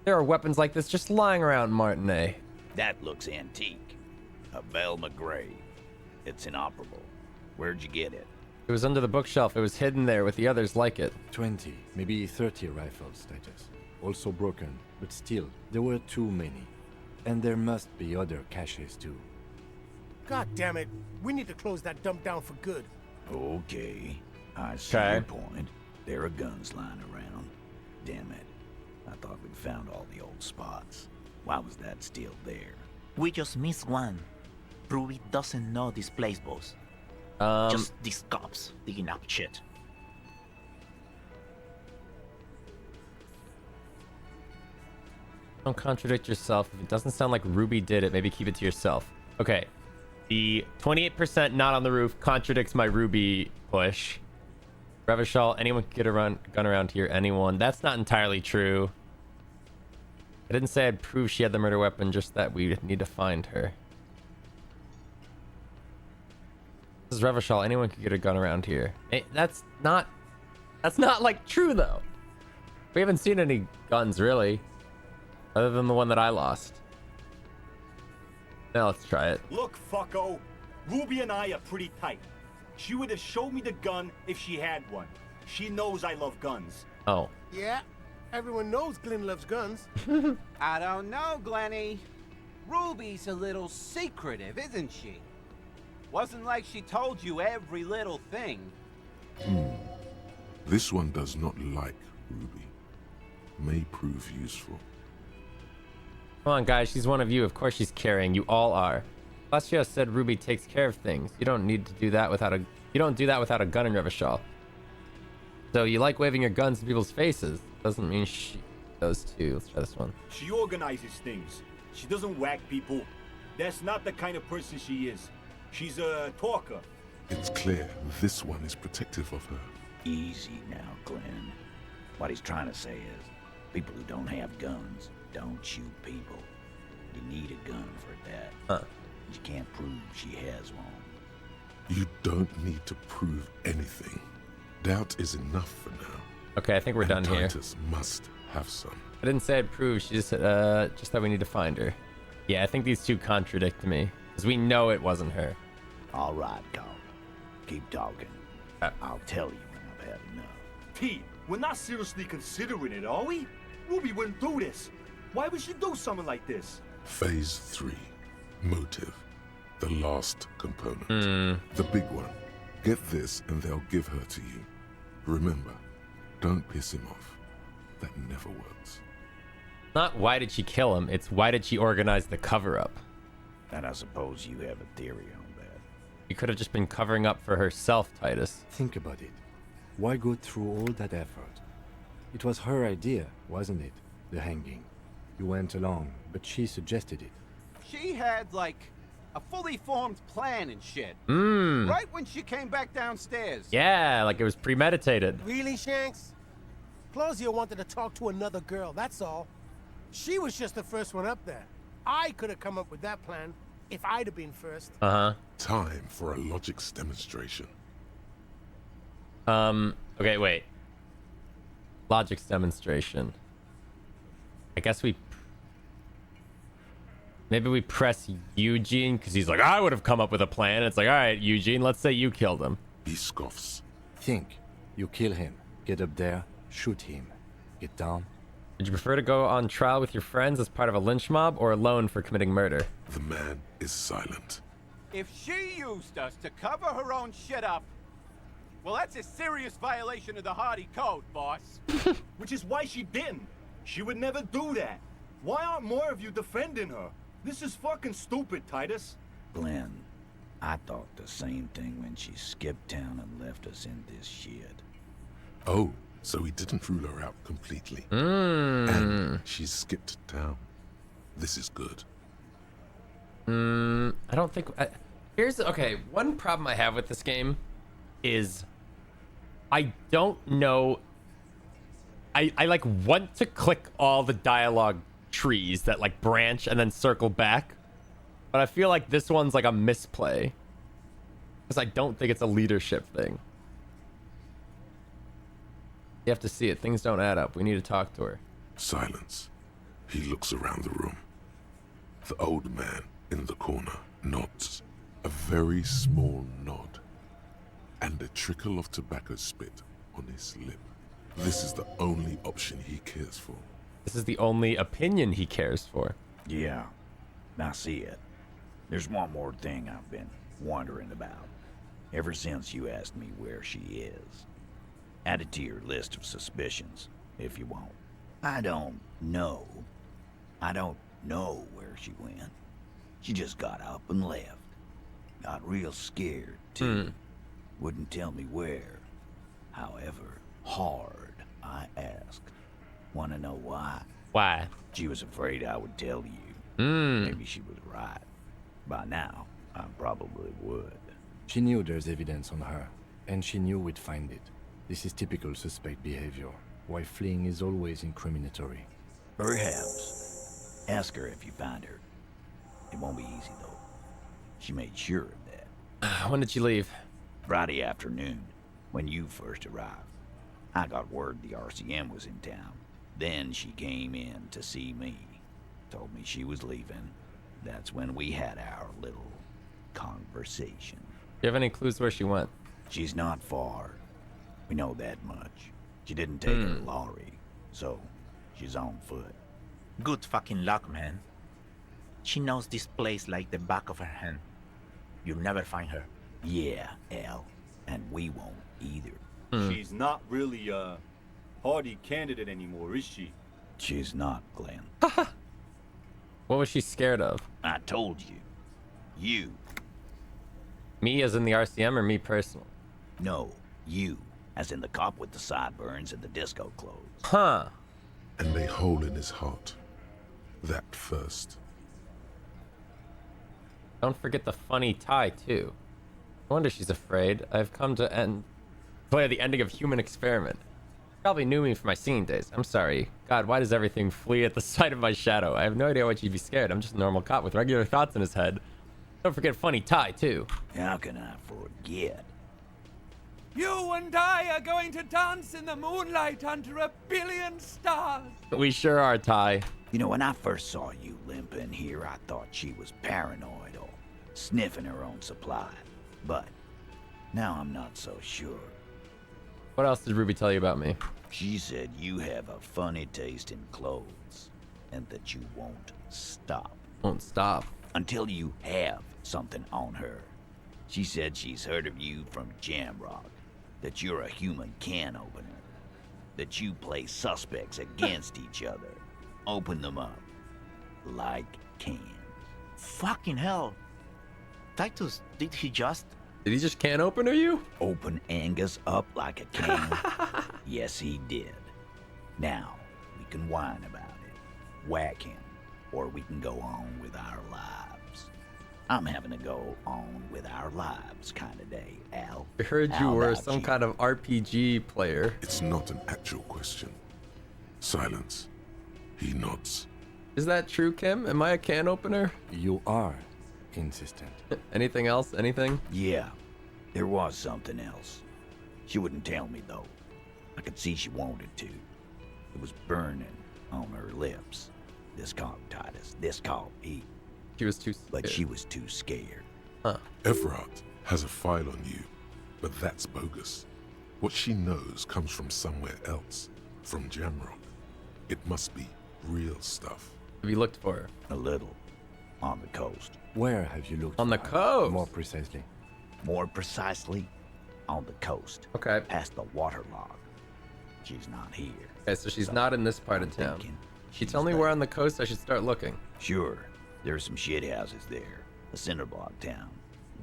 There are weapons like this just lying around Martinet. That looks antique. A Velma Gray. It's inoperable. Where'd you get it? It was under the bookshelf. It was hidden there with the others like it. 20, maybe 30 rifles, Titus. Also broken, but still, there were too many. And there must be other caches too. God damn it. We need to close that dump down for good. Okay. I see your point. There are guns lying around. Damn it. I thought we'd found all the old spots. Why was that still there? We just missed one. Ruby doesn't know this place, boss. Just these cops digging up shit. Don't contradict yourself. If it doesn't sound like Ruby did it, maybe keep it to yourself. Okay. The 28% not on the roof contradicts my Ruby push. Revachol, anyone could get a gun around here. Anyone. That's not entirely true. I didn't say I'd prove she had the murder weapon, just that we need to find her. This is Revachol. Anyone could get a gun around here. That's not like true though. We haven't seen any guns really. Other than the one that I lost. Now let's try it. Look, fucko. Ruby and I are pretty tight. She would have showed me the gun if she had one. She knows I love guns. Oh. Yeah, everyone knows Glenn loves guns. I don't know, Glenny. Ruby's a little secretive, isn't she? Wasn't like she told you every little thing. This one does not like Ruby. May prove useful. Come on, guys. She's one of you. Of course she's carrying. You all are. Glacio said Ruby takes care of things. You don't need to do that without a... You don't do that without a gun in Revachol. So you like waving your guns in people's faces. Doesn't mean she does too. Let's try this one. She organizes things. She doesn't whack people. That's not the kind of person she is. She's a talker. It's clear this one is protective of her. Easy now, Glenn. What he's trying to say is, people who don't have guns don't shoot people. You need a gun for that. Huh. You can't prove she has one. You don't need to prove anything. Doubt is enough for now. Okay, I think we're done here. Titus must have some. I didn't say I'd prove. She just said, just that we need to find her. Yeah, I think these two contradict me. Because we know it wasn't her. All right, Carl. Keep talking. I'll tell you when I've had enough. Pete, we're not seriously considering it, are we? Ruby wouldn't do this. Why would she do something like this? Phase 3. Motive. The last component. The big one. Get this and they'll give her to you. Remember, don't piss him off. That never works. Not why did she kill him, it's why did she organize the cover-up. And I suppose you have a theory on that. You could have just been covering up for herself, Titus. Think about it. Why go through all that effort? It was her idea, wasn't it? The hanging. You went along, but she suggested it. She had, like, a fully formed plan and shit. Mmm. Right when she came back downstairs. Yeah, like it was premeditated. Really, Shanks? Disclosio wanted to talk to another girl, that's all. She was just the first one up there. I could have come up with that plan if I'd have been first. Time for a logics demonstration. Okay, wait. Logics demonstration. I guess maybe we press Eugene because he's like, I would have come up with a plan. It's like, all right, Eugene, let's say you killed him. He scoffs. Think. You kill him. Get up there. Shoot him. Get down. Would you prefer to go on trial with your friends as part of a lynch mob or alone for committing murder? The man is silent. If she used us to cover her own shit up, well, that's a serious violation of the Hardy Code, boss. Which is why she didn't. She would never do that. Why aren't more of you defending her? This is fucking stupid, Titus. Glenn, I thought the same thing when she skipped town and left us in this shit. Oh, so he didn't rule her out completely. And she skipped town. This is good. I don't think... okay, one problem I have with this game is I don't know... I like want to click all the dialogue trees that like branch and then circle back, but I feel like this one's like a misplay because I don't think it's a leadership thing. You have to see it. Things don't add up. We need to talk to her. Silence. He looks around the room. The old man in the corner nods. A very small nod. And a trickle of tobacco spit on his lip. This is the only option he cares for. This is the only opinion he cares for. Yeah, I see it. There's one more thing I've been wondering about. Ever since you asked me where she is. Add it to your list of suspicions, if you want. I don't know where she went. She just got up and left. Got real scared, too. Wouldn't tell me where. However hard I asked. Want to know why? Why? She was afraid I would tell you. Maybe she was right. By now, I probably would. She knew there's evidence on her, and she knew we'd find it. This is typical suspect behavior. Why fleeing is always incriminatory. Perhaps. Ask her if you find her. It won't be easy, though. She made sure of that. When did she leave? Friday afternoon, when you first arrived. I got word the RCM was in town. Then she came in to see me. Told me she was leaving. That's when we had our little conversation. Do you have any clues where she went? She's not far. We know that much. She didn't take her lorry, so she's on foot. Good fucking luck, man. She knows this place like the back of her hand. You'll never find her. Yeah, Al. And we won't either. She's not really a Hardy candidate anymore, is she? She's not, Glenn. What was she scared of? I told you. You. Me as in the RCM or me personally? No, you. As in the cop with the sideburns and the disco clothes. Huh. And a hole in his heart. That first. Don't forget the funny tie, too. No wonder she's afraid. I've come to play the ending of Human Experiment. Probably knew me from my singing days. I'm sorry. God, why does everything flee at the sight of my shadow? I have no idea why she'd be scared. I'm just a normal cop with regular thoughts in his head. Don't forget funny tie, too. How can I forget? You and I are going to dance in the moonlight under 1 billion stars. We sure are, Ty. You know, when I first saw you limping here, I thought she was paranoid or sniffing her own supply. But now I'm not so sure. What else did Ruby tell you about me? She said you have a funny taste in clothes and that you won't stop. Won't stop? Until you have something on her. She said she's heard of you from Jamrock, that you're a human can opener, that you play suspects against each other. Open them up like cans. Fucking hell. Titus, did he just can opener you? Open Angus up like a can? Yes, he did. Now, we can whine about it, whack him, or we can go on with our lives. I'm having a go on with our lives kind of day, Al. I heard you were some kind of RPG player. It's not an actual question. Silence. He nods. Is that true, Kim? Am I a can opener? You are insistent. Anything else? Anything? Yeah, there was something else. She wouldn't tell me, though. I could see she wanted to. It was burning on her lips. This called Titus. This called E. She was too scared. But she was too scared. Huh. Everard has a file on you, but that's bogus. What she knows comes from somewhere else, from Jamrock. It must be real stuff. Have you looked for her? A little. On the coast. Where have you looked? On the coast? More precisely. More precisely, on the coast. Okay. Past the waterlog. She's not here. Okay, so she's not in this part of town. You tell me where on the coast I should start looking. Sure. There's some shit houses there. A cinder block town.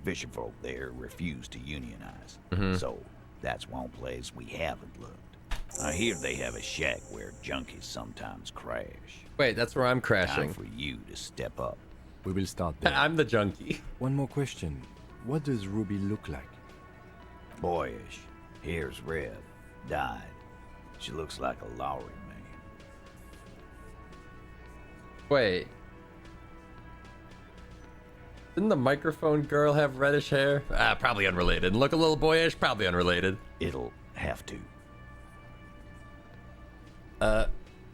Fisher folk there refuse to unionize. So that's one place we haven't looked. I hear they have a shack where junkies sometimes crash. Wait, that's where I'm crashing. Time for you to step up. We will start there. I'm the junkie. One more question. What does Ruby look like? Boyish. Hair's red. Dyed. She looks like a Lowry man. Wait. Didn't the microphone girl have reddish hair? Probably unrelated. Look a little boyish? Probably unrelated. It'll have to.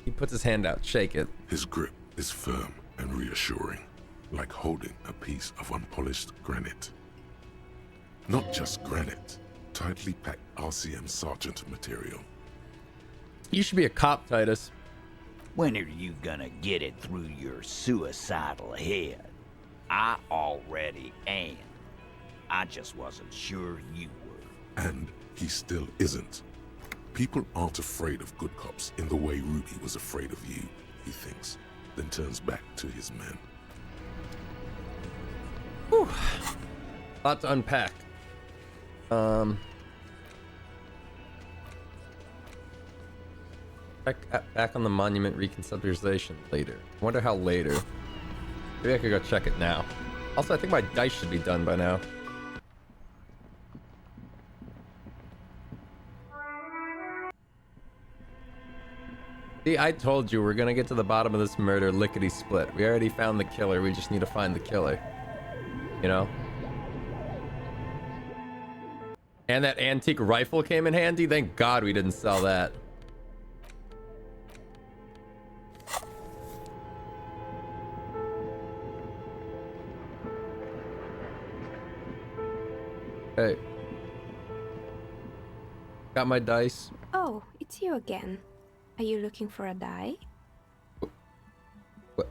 He puts his hand out. Shake it. His grip is firm and reassuring, like holding a piece of unpolished granite. Not just granite, tightly packed RCM Sergeant material. You should be a cop, Titus. When are you gonna get it through your suicidal head? I already am. I just wasn't sure you were. And he still isn't. People aren't afraid of good cops in the way Ruby was afraid of you, he thinks, then turns back to his men. Whew. Lot to unpack. Back on the monument reconceptualization later. I wonder how later. Maybe I could go check it now. Also, I think my dice should be done by now. See, I told you we're gonna get to the bottom of this murder lickety-split. We already found the killer. We just need to find the killer. You know? And that antique rifle came in handy. Thank God we didn't sell that. Hey. Got my dice. Oh, it's you again. Are you looking for a die? What?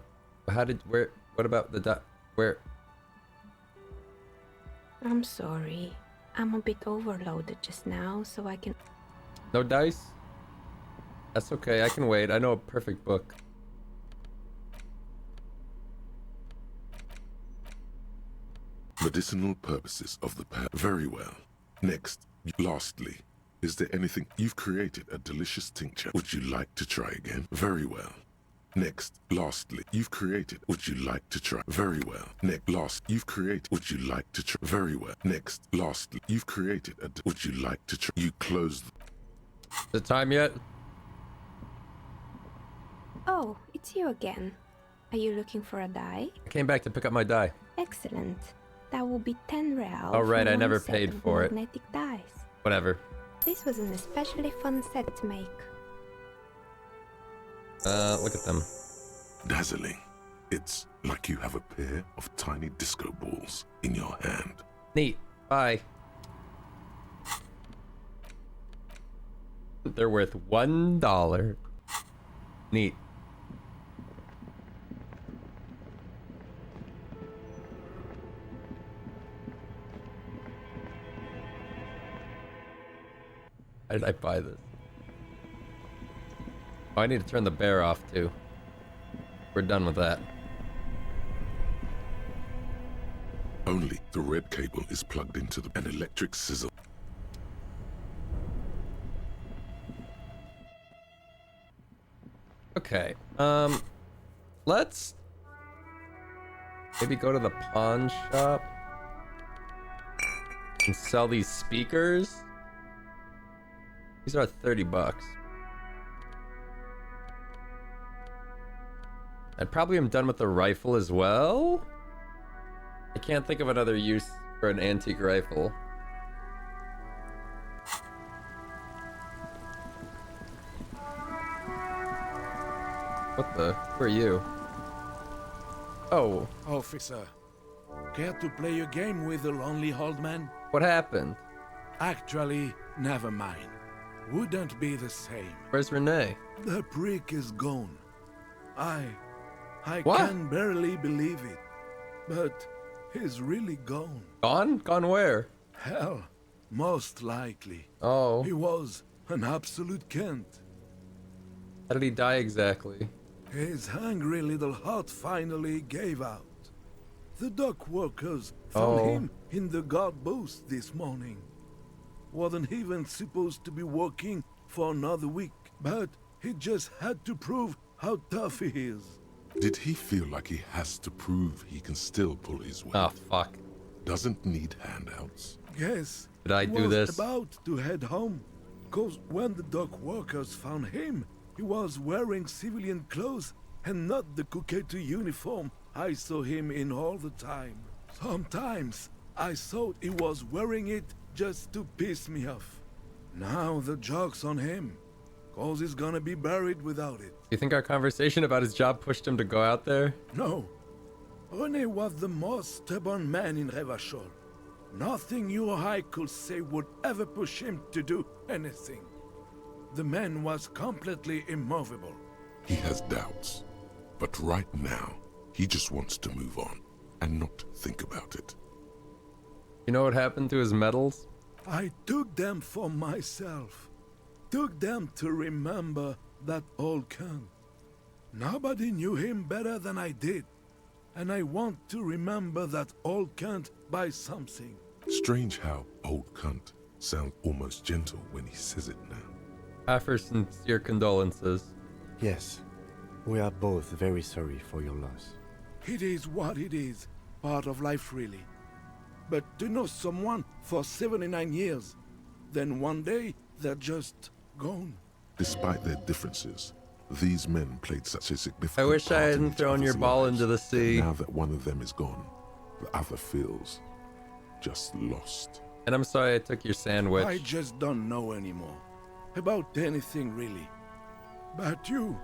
How did... Where... What about the die? Where... I'm sorry. I'm a bit overloaded just now, so I can... No dice? That's okay. I can wait. I know a perfect book. Medicinal purposes of the past. Very well. Next, lastly, is there anything you've created a delicious tincture? Would you like to try again? Very well. Next, lastly, you've created. Would you like to try? Very well. Next, last, you've created. Would you like to try? Very well. Next, lastly, you've created a. Would you like to try? You close. The time yet? Oh, it's you again. Are you looking for a die? I came back to pick up my die. Excellent. That will be 10 real. Oh right, I never one set paid of for it. magnetic dice. Whatever. This was an especially fun set to make. Look at them. Dazzling. It's like you have a pair of tiny disco balls in your hand. Neat. Bye. They're worth $1. Neat. How did I buy this? Oh, I need to turn the bear off too. We're done with that. Only the red cable is plugged into an electric sizzle. Okay. Let's maybe go to the pawn shop and sell these speakers. These are $30. I probably am done with the rifle as well. I can't think of another use for an antique rifle. What the? Who are you? Oh. Officer, care to play a game with the lonely old man? What happened? Actually, never mind. Wouldn't be the same. Where's Renee? The prick is gone. I What? can barely believe it. But he's really gone. Gone? Gone where? Hell, most likely. Oh. He was an absolute cunt. How did he die exactly? His hungry little heart finally gave out. The dock workers found him in the guard booth this morning. Wasn't even supposed to be working for another week, but he just had to prove how tough he is. Did he feel like he has to prove he can still pull his weight? Oh, fuck. Doesn't need handouts. Yes. Did I do this? He was about to head home, cause when the dock workers found him, he was wearing civilian clothes and not the Kuketu uniform I saw him in all the time. Sometimes I thought he was wearing it just to piss me off. Now the joke's on him, cause he's gonna be buried without it. Do you think our conversation about his job pushed him to go out there? No. René was the most stubborn man in Revachol. Nothing you or I could say would ever push him to do anything. The man was completely immovable. He has doubts, but right now, he just wants to move on and not think about it. You know what happened to his medals? I took them for myself. Took them to remember that old cunt. Nobody knew him better than I did. And I want to remember that old cunt by something. Strange how old cunt sounds almost gentle when he says it now. Offer sincere condolences. Yes, we are both very sorry for your loss. It is what it is. Part of life, really. But to know someone for 79 years, then one day they're just gone. Despite their differences, these men played such a significant I wish I part in hadn't each thrown your other's ball lives into the sea. that now that one of them is gone, the other feels just lost. And I'm sorry I took your sandwich. I just don't know anymore. About anything, really. But you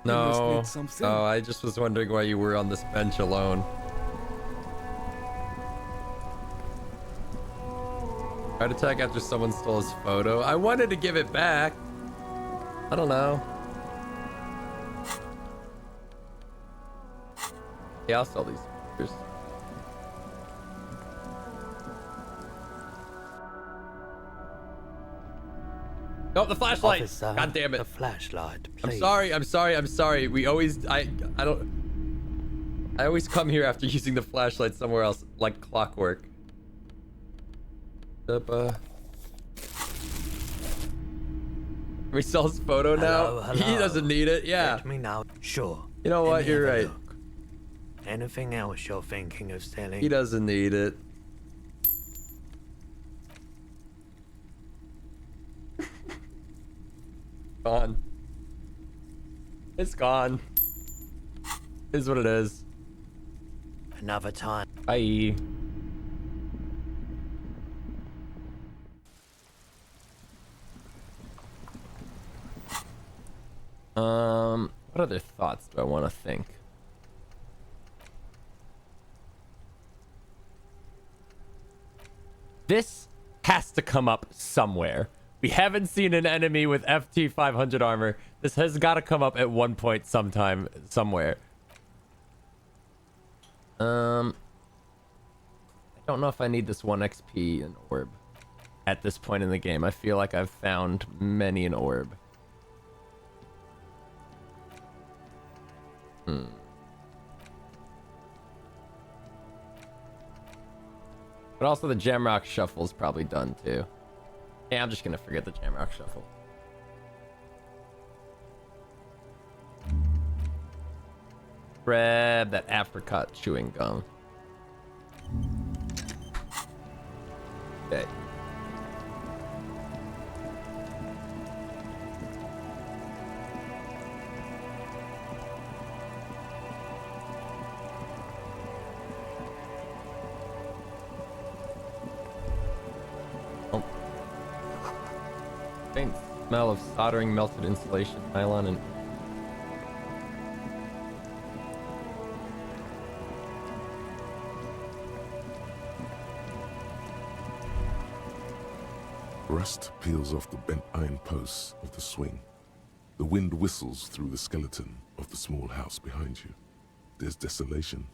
must No. need something. Oh, I just was wondering why you were on this bench alone. Heart attack after someone stole his photo. I wanted to give it back. I don't know. Yeah, I'll sell these pictures. Oh, the flashlight! Officer, God damn it! the flashlight, I'm please. sorry. I'm sorry. We always, I always come here after using the flashlight somewhere else, like clockwork. Can we sell his photo now? Hello, He doesn't need it. Yeah. Let me know. Sure. You know Let what? me You're have a right. look. Anything else you're thinking of selling? He doesn't need it. Gone. It's gone. Is what it is. Another time. Bye. What other thoughts do I want to think? This has to come up somewhere. We haven't seen an enemy with FT 500 armor. This has got to come up at one point sometime, somewhere. I don't know if I need this 1 XP in orb at this point in the game. I feel like I've found many an orb. But also the Jamrock Shuffle's probably done too. Yeah, I'm just gonna forget the Jamrock Shuffle. Grab that apricot chewing gum. Okay. Faint smell of soldering, melted insulation, nylon, and Rust peels off the bent iron posts of the swing. The wind whistles through the skeleton of the small house behind you. There's desolation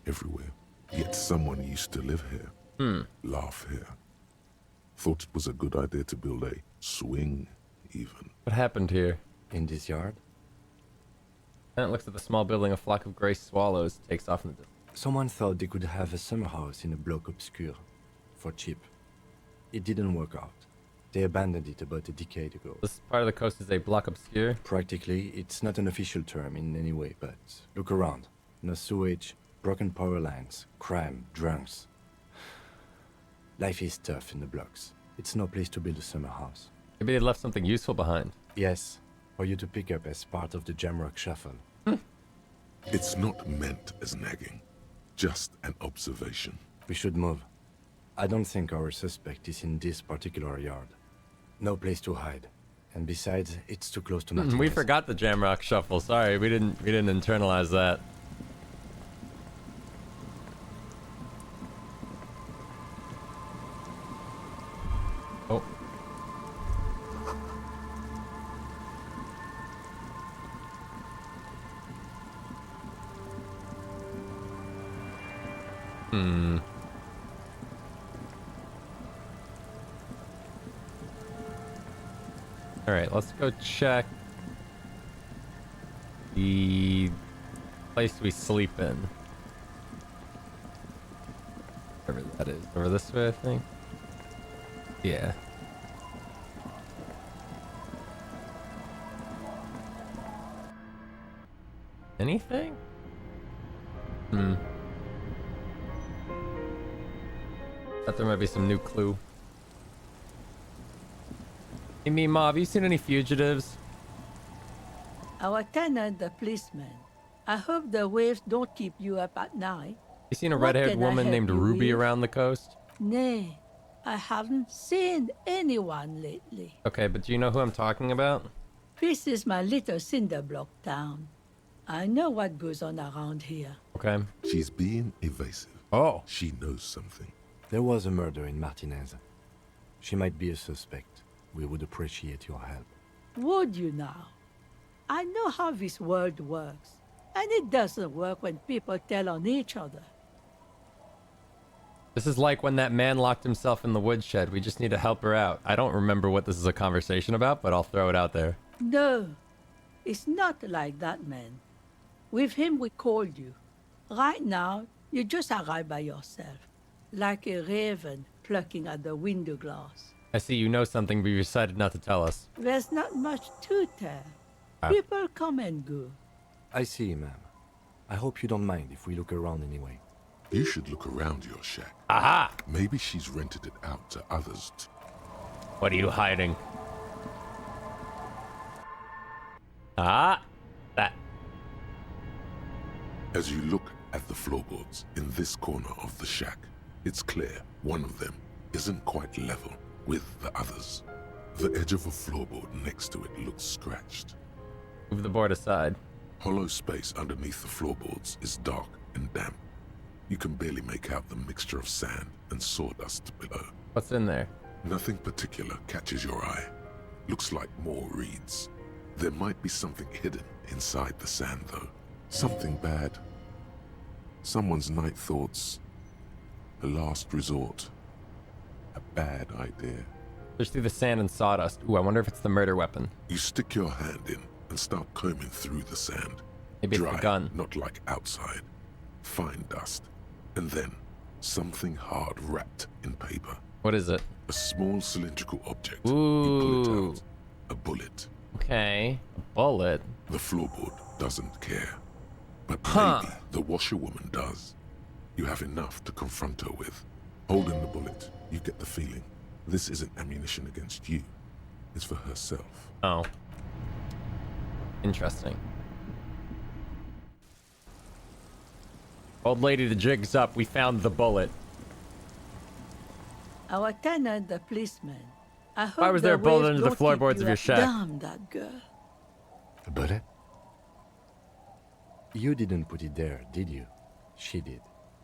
everywhere. Yet someone used to live here, laugh here. Thought it was a good idea to build a swing, even. What happened here? In this yard? Tenant looks at the small building. A flock of gray swallows takes off in the distance. Someone thought they could have a summer house in a bloc obscur, for cheap. It didn't work out. They abandoned it about a decade ago. This part of the coast is a block obscure? Practically, it's not an official term in any way, but look around. No sewage, broken power lines, crime, drunks. Life is tough in the blocks. It's no place to build a summer house. Maybe they left something useful behind. Yes, for you to pick up as part of the Jamrock Shuffle. It's not meant as nagging, just an observation. We should move. I don't think our suspect is in this particular yard. No place to hide. And besides, it's too close to Martinez. We forgot the Jamrock Shuffle. Sorry, we didn't internalize that. Oh. Alright, let's go check the place we sleep in. Wherever that is. Over this way, I think? Yeah. Anything? Thought there might be some new clue. Hey, Mima, have you seen any fugitives? Our tenant, the policeman. I hope the waves don't keep you up at night. You seen a What red-haired can I woman help named you Ruby with? around the coast? Nay, I haven't seen anyone lately. Okay, but do you know who I'm talking about? This is my little cinder block town. I know what goes on around here. Okay. She's being evasive. Oh. She knows something. There was a murder in Martinez. She might be a suspect. We would appreciate your help. Would you now? I know how this world works. And it doesn't work when people tell on each other. This is like when that man locked himself in the woodshed. We just need to help her out. I don't remember what this is a conversation about, but I'll throw it out there. No, it's not like that, man. With him, we called you. Right now, you just arrived by yourself, like a raven plucking at the window glass. I see you know something, but you decided not to tell us. There's not much to tell. People come and go. I see, ma'am. I hope you don't mind if we look around anyway. You should look around your shack. Aha! Maybe she's rented it out to others. What are you hiding? Ah! That. As you look at the floorboards in this corner of the shack, it's clear one of them isn't quite level with the others. The edge of a floorboard next to it looks scratched. Move the board aside. Hollow space underneath the floorboards is dark and damp. You can barely make out the mixture of sand and sawdust below. What's in there? Nothing particular catches your eye. Looks like more reeds. There might be something hidden inside the sand, though. Something bad. Someone's night thoughts. A last resort. A bad idea. There's through the sand and sawdust. Ooh, I wonder if it's the murder weapon. You stick your hand in and start combing through the sand. Maybe it's Dry, the gun. not like outside. Fine dust. And then, something hard wrapped in paper. What is it? A small cylindrical object. Ooh. You pull it out. A bullet. Okay. A bullet. The floorboard doesn't care. But Huh. maybe the washerwoman does. You have enough to confront her with. Holding the bullet, you get the feeling this isn't ammunition against you. It's for herself. Oh. Interesting. Old lady, the jig's up. We found the bullet. Our tenant, the policeman. I hope Why was there a the bullet waves under the don't floorboards keep of you your up. shack? Damn that girl. A bullet? You didn't put it there, did you? She did.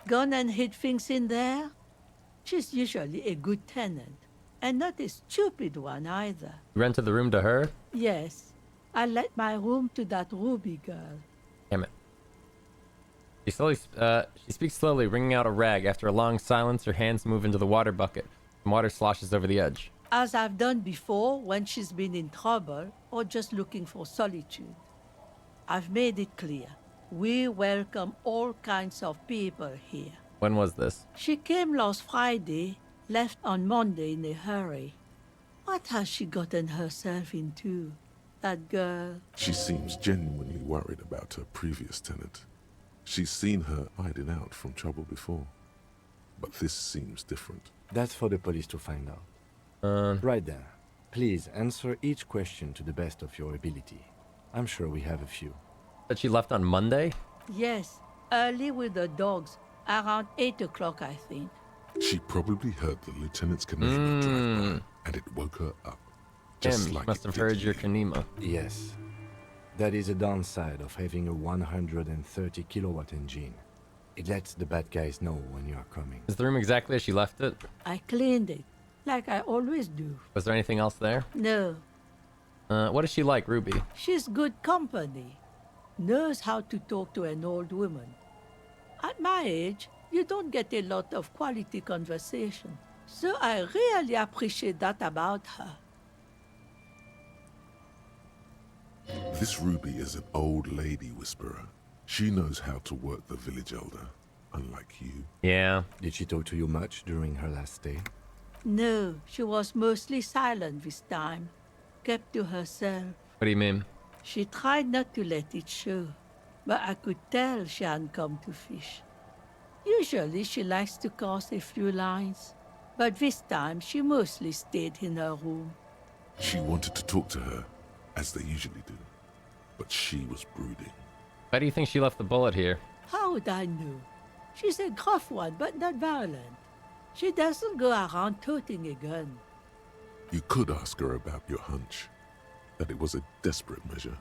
Gone and hid things in there? She's usually a good tenant, and not a stupid one either. You rented the room to her? Yes, I let my room to that Ruby girl. Damn it. She speaks slowly, wringing out a rag. After a long silence, her hands move into the water bucket. Some water sloshes over the edge. As I've done before when she's been in trouble or just looking for solitude. I've made it clear. We welcome all kinds of people here. When was this? She came last Friday, left on Monday in a hurry. What has she gotten herself into? That girl? She seems genuinely worried about her previous tenant. She's seen her hiding out from trouble before. But this seems different. That's for the police to find out. Right there. Please answer each question to the best of your ability. I'm sure we have a few. That she left on Monday? Yes, early with the dogs. Around 8 o'clock, I think. She probably heard the lieutenant's Kanima drive by, and it woke her up. Just like must have heard your Kanima. Yes. That is a downside of having a 130 kilowatt engine. It lets the bad guys know when you are coming. Is the room exactly as she left it? I cleaned it, like I always do. Was there anything else there? No. What is she like, Ruby? She's good company. Knows how to talk to an old woman. At my age, you don't get a lot of quality conversation. So I really appreciate that about her. This Ruby is an old lady whisperer. She knows how to work the village elder, unlike you. Yeah. Did she talk to you much during her last stay? No, she was mostly silent this time. Kept to herself. What do you mean? She tried not to let it show, but I could tell she hadn't come to fish. Usually she likes to cast a few lines, but this time she mostly stayed in her room. She wanted to talk to her, as they usually do, but she was brooding. Why do you think she left the bullet here? How would I know? She's a gruff one, but not violent. She doesn't go around toting a gun. You could ask her about your hunch, that it was a desperate measure.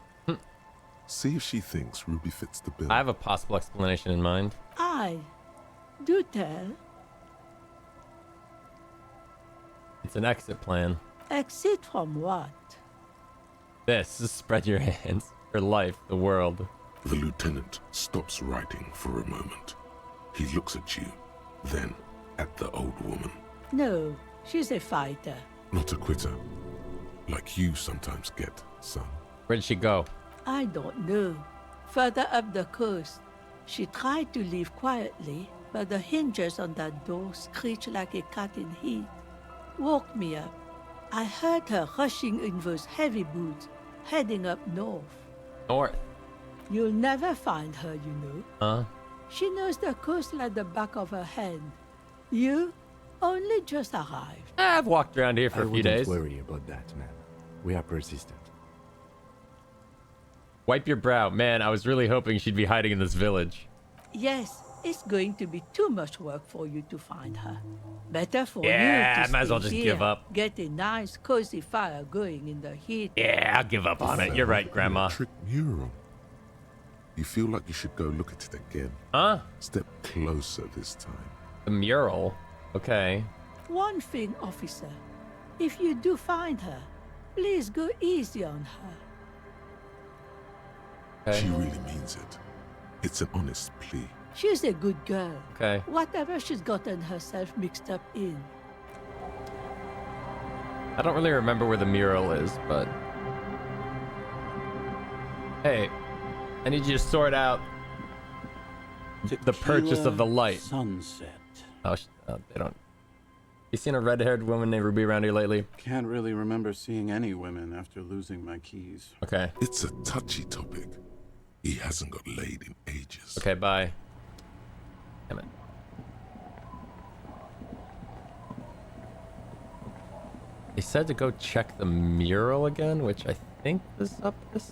See if she thinks Ruby fits the bill. I have a possible explanation in mind. Aye. Do tell. It's an exit plan. Exit from what? This is spread your hands. Her life, the world. The lieutenant stops writing for a moment. He looks at you, then at the old woman. No, she's a fighter. Not a quitter, like you sometimes get, son. Where'd she go? I don't know. Further up the coast. She tried to leave quietly, but the hinges on that door screeched like a cat in heat. Woke me up. I heard her rushing in those heavy boots, heading up north. North? You'll never find her, you know. Huh? She knows the coast like the back of her hand. You only just arrived. I've walked around here for a few days. Don't worry about that, man. We are persistent. Wipe your brow. Man, I was really hoping she'd be hiding in this village. Yes, it's going to be too much work for you to find her. Better for you Yeah, to might as well stay just here, give up. Get a nice, cozy fire going in the heat. Yeah, I'll give up on it. You're right, Grandma. Trick mural. You feel like you should go look at it again. Huh? Step closer this time. The mural? Okay. One thing, officer. If you do find her, please go easy on her. Okay. She really means it. It's an honest plea. She's a good girl. Okay. Whatever she's gotten herself mixed up in. I don't really remember where the mural is, but... Hey, I need you to sort out the purchase of the light. Sunset. Oh, they don't... You seen a red-haired woman named Ruby around here lately? Can't really remember seeing any women after losing my keys. Okay. It's a touchy topic. He hasn't got laid in ages. Okay, bye. Damn it. They said to go check the mural again, which I think was up this...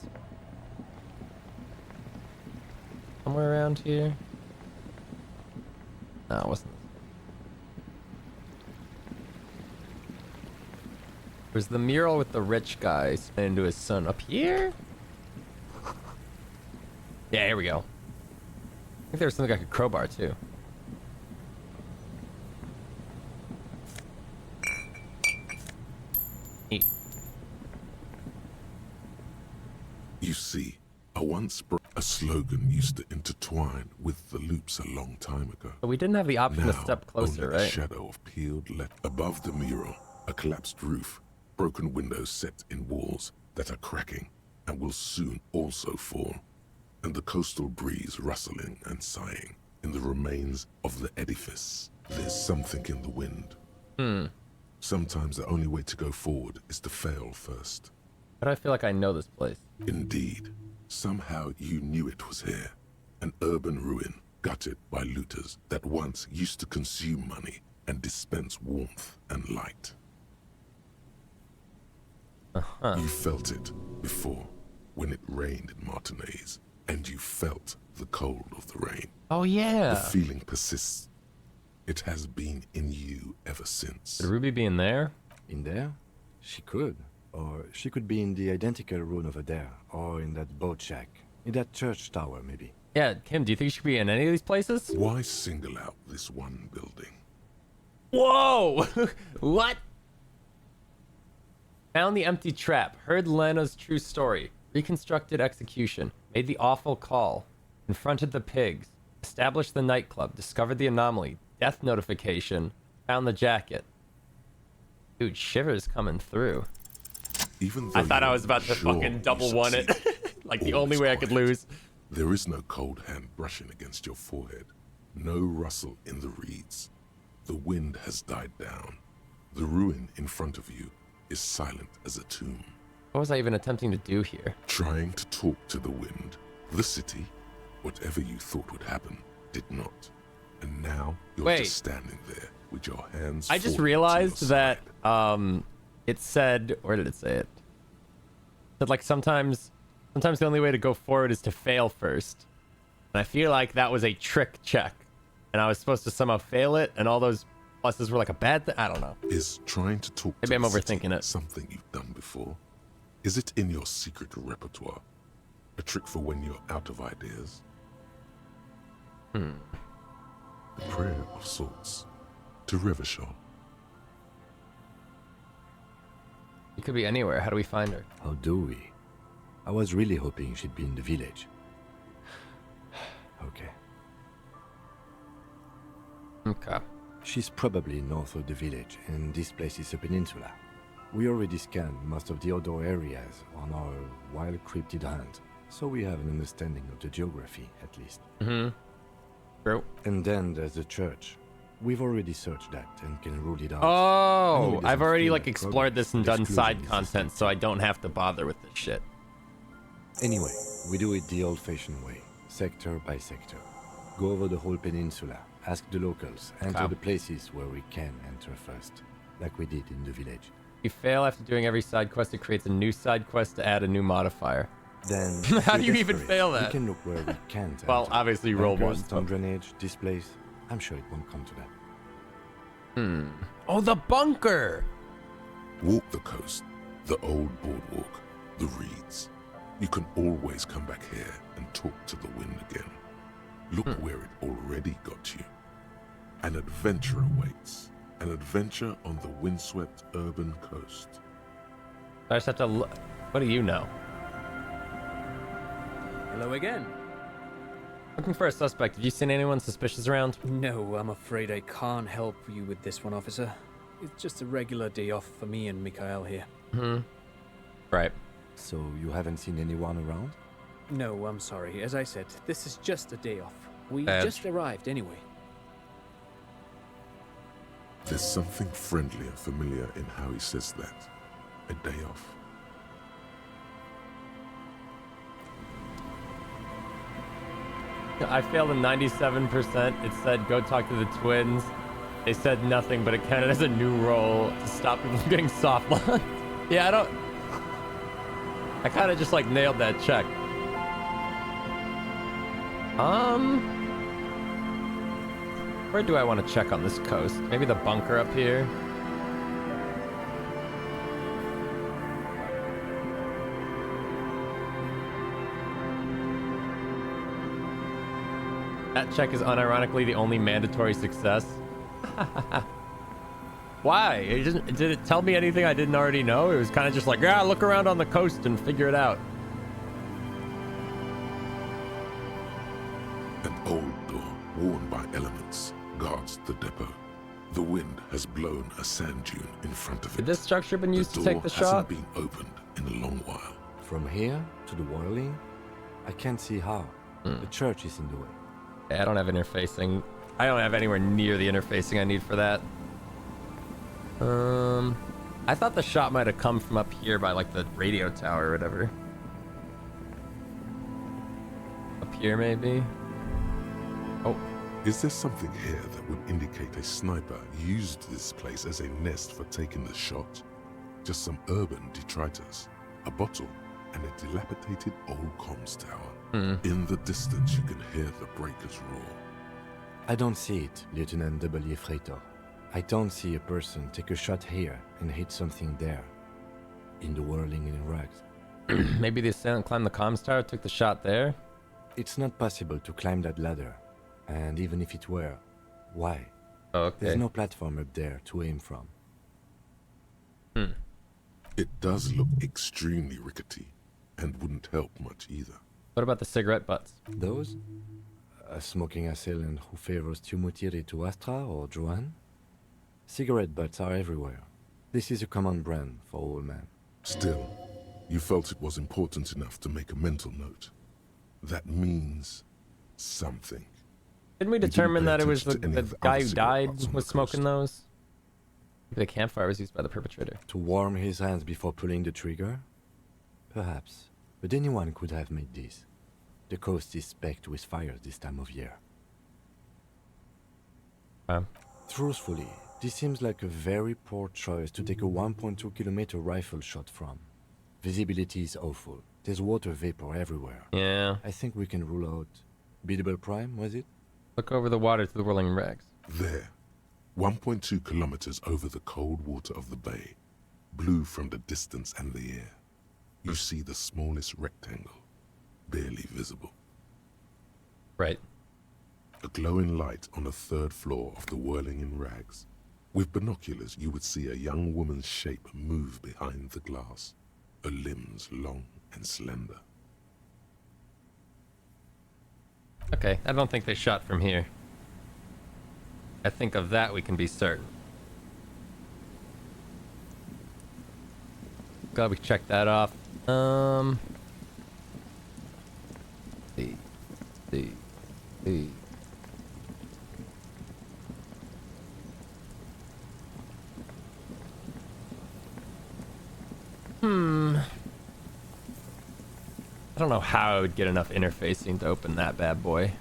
somewhere around here. No, it wasn't. There's the mural with the rich guy saying to his son up here. Yeah, here we go. I think there was something like a crowbar too. Neat. You see, a slogan used to intertwine with the loops a long time ago. But we didn't have the option to step closer, only right? A shadow of peeled above the mural, a collapsed roof, broken windows set in walls that are cracking and will soon also fall, and the coastal breeze rustling and sighing in the remains of the edifice. There's something in the wind. Sometimes the only way to go forward is to fail first. How do I feel like I know this place? Indeed. Somehow you knew it was here. An urban ruin, gutted by looters that once used to consume money and dispense warmth and light. You felt it before, when it rained in Martinez, and you felt the cold of the rain. Oh yeah. The feeling persists. It has been in you ever since. Could Ruby be in there? In there? She could. Or she could be in the identical room over there, or in that boat shack, in that church tower, maybe. Yeah, Kim, do you think she should be in any of these places? Why single out this one building? Whoa! What? Found the empty trap, heard Lena's true story, reconstructed execution, made the awful call, confronted the pigs, established the nightclub, discovered the anomaly, death notification, found the jacket. Dude, shivers coming through. Even I thought I was about to fucking double one it. Like the only way I could lose. There is no cold hand brushing against your forehead. No rustle in the reeds. The wind has died down. The ruin in front of you is silent as a tomb. What was I even attempting to do here? Trying to talk to the wind. The city, whatever you thought would happen, did not. And now you're just standing there with your hands. I just realized that it said, where did it say it? It said like sometimes the only way to go forward is to fail first. And I feel like that was a trick check. And I was supposed to somehow fail it, and all those pluses were like a bad thing. I don't know. Is trying to talk Maybe to I'm the overthinking city it. something you've done before? Is it in your secret repertoire? A trick for when you're out of ideas? A prayer of sorts. To Revachol. She could be anywhere. How do we find her? How do we? I was really hoping she'd be in the village. Okay. Okay. She's probably north of the village, and this place is a peninsula. We already scanned most of the outdoor areas on our wild cryptid hunt, so we have an understanding of the geography, at least. True. And then there's the church. We've already searched that and can rule it out. Oh, I've already like progress, explored this and but done side exclusion is content, so I don't have to bother with this shit. Anyway, we do it the old-fashioned way, sector by sector. Go over the whole peninsula, ask the locals, enter the places where we can enter first, like we did in the village. You fail after doing every side quest, it creates a new side quest to add a new modifier. Then how do you we're even desperate. fail that? We can look where we can't. Well, enter. obviously you roll Bunkers, one. stone drainage, displays. I'm sure it won't come to that. Oh, the bunker! Walk the coast, the old boardwalk, the reeds. You can always come back here and talk to the wind again. Look where it already got you. An adventure awaits. An adventure on the windswept urban coast. I just have to look. What do you know? Hello again. Looking for a suspect. Have you seen anyone suspicious around? No, I'm afraid I can't help you with this one, officer. It's just a regular day off for me and Mikhail here. Right. So you haven't seen anyone around? No, I'm sorry. As I said, this is just a day off. We just arrived anyway. There's something friendly and familiar in how he says that. A day off. I failed a 97%. It said go talk to the twins. They said nothing, but it counted as a new role to stop people from getting soft locked. Yeah, I kind of just like nailed that check. Where do I want to check on this coast? Maybe the bunker up here? That check is unironically the only mandatory success. Why? Did it tell me anything I didn't already know? It was kind of just like, yeah, look around on the coast and figure it out. An old door, worn by elements, guards the depot. The wind has blown a sand dune in front of it. Did this structure been used to take the door shot? hasn't been opened in a long while. From here to the whirling, I can't see how. The church is in the way. Yeah, I don't have interfacing. I don't have anywhere near the interfacing I need for that. I thought the shot might have come from up here by like the radio tower or whatever. Up here maybe? Oh. Is there something here that would indicate a sniper used this place as a nest for taking the shot? Just some urban detritus, a bottle, and a dilapidated old comms tower. In the distance, you can hear the breakers roar. I don't see it, Lieutenant W. Freitor. I don't see a person take a shot here and hit something there. In the whirling in rags. Maybe the assailant climbed the comms tower, took the shot there? It's not possible to climb that ladder. And even if it were, why? Oh, okay. There's no platform up there to aim from. It does look extremely rickety, and wouldn't help much either. What about the cigarette butts? Those? A smoking assailant who favors Tumutiri to Astra or Joan? Cigarette butts are everywhere. This is a common brand for all men. Still, you felt it was important enough to make a mental note. That means something. Didn't we determine that it was the guy who died was smoking those? Maybe the campfire was used by the perpetrator. To warm his hands before pulling the trigger? Perhaps. But anyone could have made this. The coast is specked with fires this time of year. Truthfully, this seems like a very poor choice to take a 1.2 kilometer rifle shot from. Visibility is awful. There's water vapor everywhere. Yeah. I think we can rule out... Biddable Prime, was it? Look over the water to the whirling rags. There, 1.2 kilometers over the cold water of the bay, blue from the distance and the air, you see the smallest rectangle, barely visible. Right. A glowing light on the third floor of the whirling in rags. With binoculars, you would see a young woman's shape move behind the glass, her limbs long and slender. Okay, I don't think they shot from here. I think of that we can be certain. Glad we checked that off. See. I don't know how I would get enough interfacing to open that bad boy.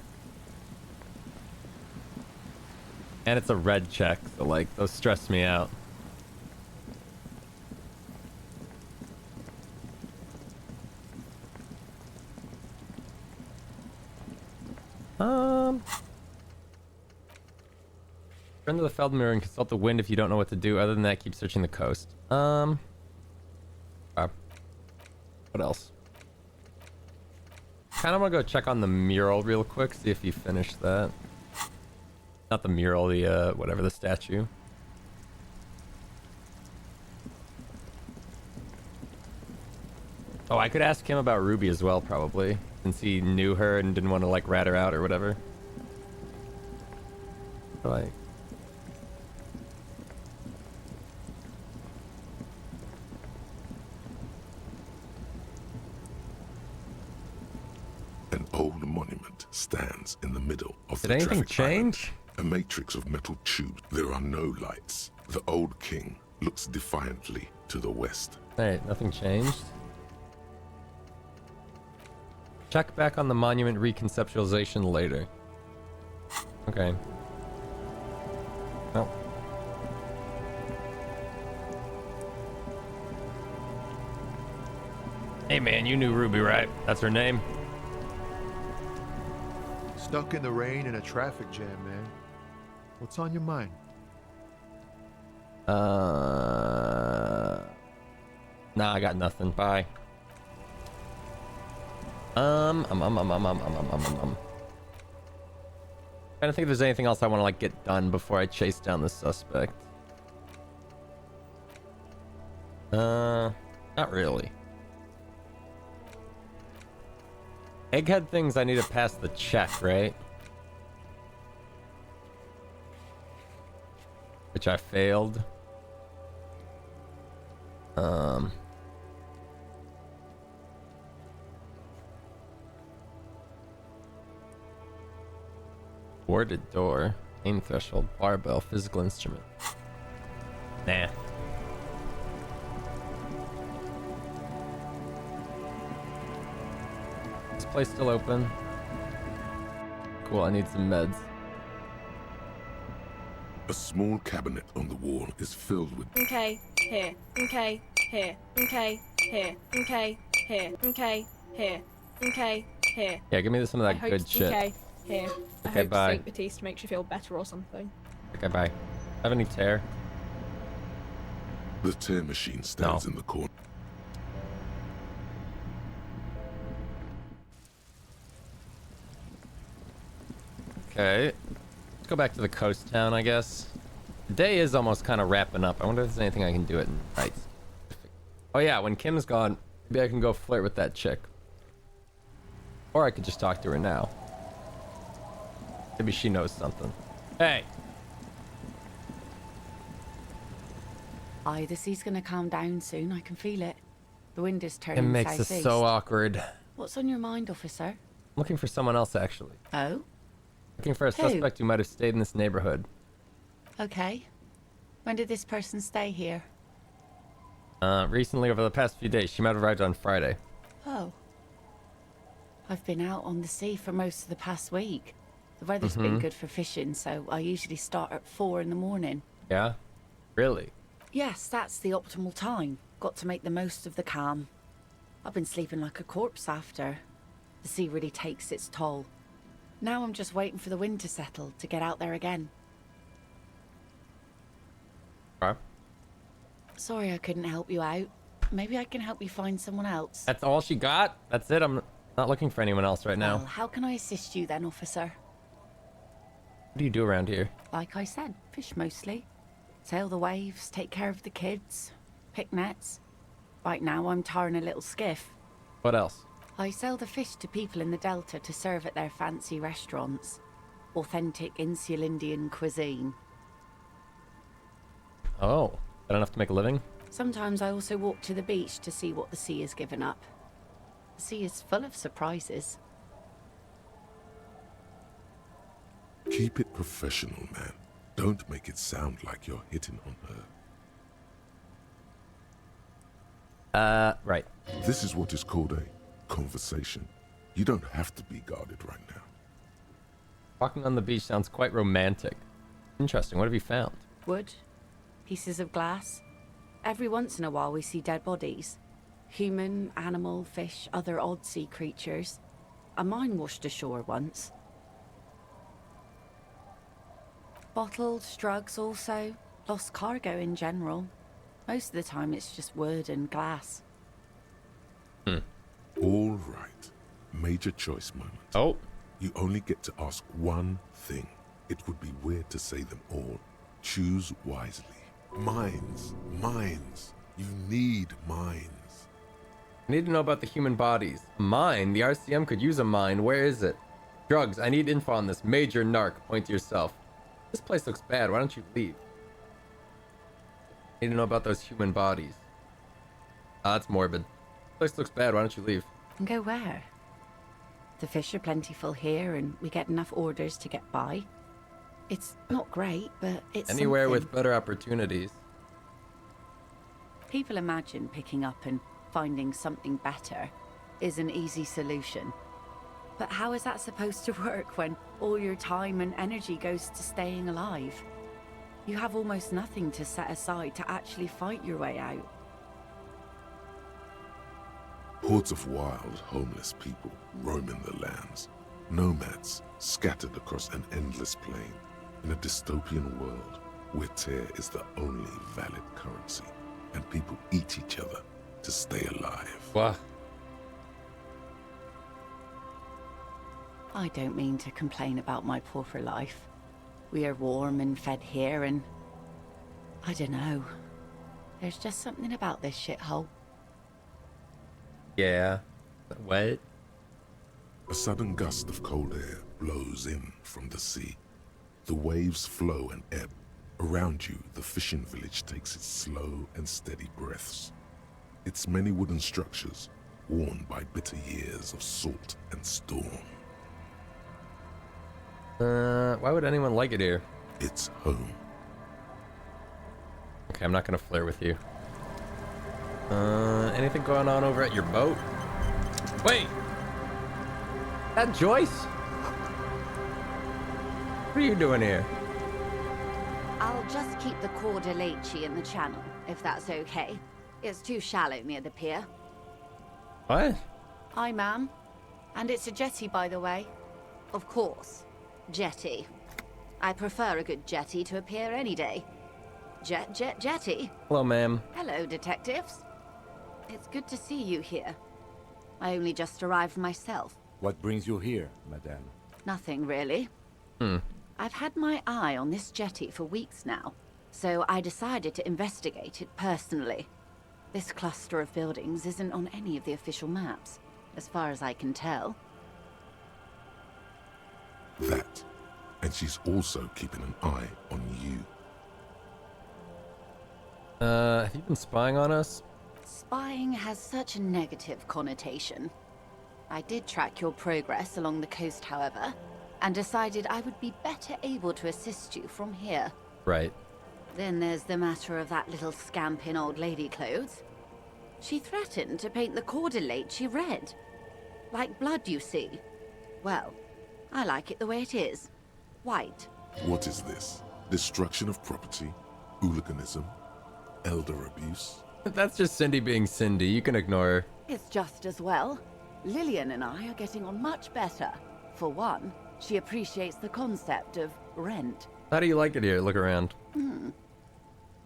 And it's a red check, so like, those stress me out. Turn to the Feldmere and consult the wind if you don't know what to do. Other than that, keep searching the coast. What else? Kind of want to go check on the mural real quick, see if you finished that. Not the mural, the, whatever, the statue. Oh, I could ask him about Ruby as well, probably. Since he knew her and didn't want to, like, rat her out or whatever. Like... An old monument stands in the middle of Did the anything traffic change? island. A matrix of metal tubes. There are no lights. The old king looks defiantly to the west. Alright, nothing changed. Check back on the monument reconceptualization later. Okay. Well. Hey man, you knew Ruby, right? That's her name? Stuck in the rain in a traffic jam, man. What's on your mind? Nah, I got nothing. Bye. I don't think there's anything else I want to like get done before I chase down the suspect. Not really. Egghead things I need to pass the check, right? Which I failed. Boarded door, aim threshold, barbell, physical instrument. Nah. This place still open? Cool, I need some meds. A small cabinet on the wall is filled with... Okay, here. Okay, here. Okay, here. Okay, here. Okay, here. Okay, here. Yeah, give me some of that good shit. Okay, here. Okay, I hope bye. St. Batiste makes you feel better or something. Okay, bye. Have any tear? The tear machine stands in the corner. Okay. Let's go back to the coast town, I guess. The day is almost kind of wrapping up. I wonder if there's anything I can do at night. Oh yeah, when Kim's gone, maybe I can go flirt with that chick. Or I could just talk to her now. Maybe she knows something. Hey! Aye, the sea's gonna calm down soon. I can feel it. The wind is It turning makes this southeast. so awkward. What's on your mind, officer? I'm looking for someone else, actually. Oh? Looking for a Who? suspect who might have stayed in this neighborhood. Okay. When did this person stay here? Recently, over the past few days. She might have arrived on Friday. Oh. I've been out on the sea for most of the past week. The weather's been good for fishing, so I usually start at 4 in the morning. Yeah? Really? Yes, that's the optimal time. Got to make the most of the calm. I've been sleeping like a corpse after. The sea really takes its toll. Now I'm just waiting for the wind to settle to get out there again. Okay. Sorry I couldn't help you out. Maybe I can help you find someone else. That's all she got? That's it? I'm not looking for anyone else right now. Well, how can I assist you then, officer? What do you do around here? Like I said, fish mostly. Sail the waves, take care of the kids, pick nets. Right now I'm tarring a little skiff. What else? I sell the fish to people in the Delta to serve at their fancy restaurants. Authentic Insular Indian cuisine. Oh, that enough to make a living? Sometimes I also walk to the beach to see what the sea has given up. The sea is full of surprises. Keep it professional, man. Don't make it sound like you're hitting on her. Right. This is what is called a conversation. You don't have to be guarded right now. Walking on the beach sounds quite romantic. Interesting. What have you found? Wood, pieces of glass. Every once in a while we see dead bodies. Human, animal, fish, other odd sea creatures. A mine washed ashore once. Bottles, drugs also. Lost cargo in general. Most of the time it's just wood and glass. All right. Major choice moment. Oh. You only get to ask one thing. It would be weird to say them all. Choose wisely. Mines. Mines. You need mines. I need to know about the human bodies. Mine? The RCM could use a mine. Where is it? Drugs. I need info on this. Major narc. Point to yourself. This place looks bad. Why don't you leave? I need to know about those human bodies. That's morbid. This place looks bad. Why don't you leave? And go where? The fish are plentiful here and we get enough orders to get by. It's not great, but it's Anywhere something. with better opportunities. People imagine picking up and finding something better is an easy solution. But how is that supposed to work when all your time and energy goes to staying alive? You have almost nothing to set aside to actually fight your way out. Hordes of wild, homeless people roaming the lands. Nomads scattered across an endless plain. In a dystopian world where tear is the only valid currency and people eat each other to stay alive. What? I don't mean to complain about my pauper life. We are warm and fed here, and I don't know. There's just something about this shithole. Yeah. What? A sudden gust of cold air blows in from the sea. The waves flow and ebb. Around you, the fishing village takes its slow and steady breaths. Its many wooden structures, worn by bitter years of salt and storm. Why would anyone like it here? It's home. Okay, I'm not gonna flirt with you. Anything going on over at your boat? Wait! That Joyce? What are you doing here? I'll just keep the Corda Lacey in the channel, if that's okay. It's too shallow near the pier. What? Aye, ma'am. And it's a jetty, by the way. Of course. Jetty. I prefer a good jetty to a pier any day. Jetty. Hello, ma'am. Hello, detectives. It's good to see you here. I only just arrived myself. What brings you here, madame? Nothing, really. I've had my eye on this jetty for weeks now, so I decided to investigate it personally. This cluster of buildings isn't on any of the official maps, as far as I can tell. That. And she's also keeping an eye on you. Have you been spying on us? Spying has such a negative connotation. I did track your progress along the coast, however, and decided I would be better able to assist you from here. Right. Then there's the matter of that little scamp in old lady clothes. She threatened to paint the cordelate she read. Like blood, you see. Well, I like it the way it is. White. What is this? Destruction of property? Hooliganism? Elder abuse? That's just Cindy being Cindy. You can ignore her. It's just as well. Lillian and I are getting on much better. For one, she appreciates the concept of rent. How do you like it here? Look around.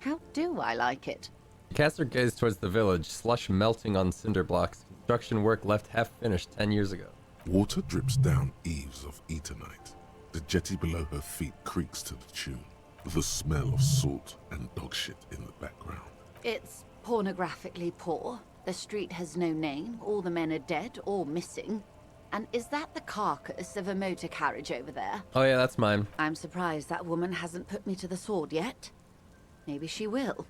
How do I like it? Cast her gaze towards the village, slush melting on cinder blocks. Construction work left half finished 10 years ago. Water drips down eaves of Eternite. The jetty below her feet creaks to the tune. The smell of salt and dog shit in the background. It's pornographically poor. The street has no name. All the men are dead or missing. And is that the carcass of a motor carriage over there? Oh yeah, that's mine. I'm surprised that woman hasn't put me to the sword yet. Maybe she will.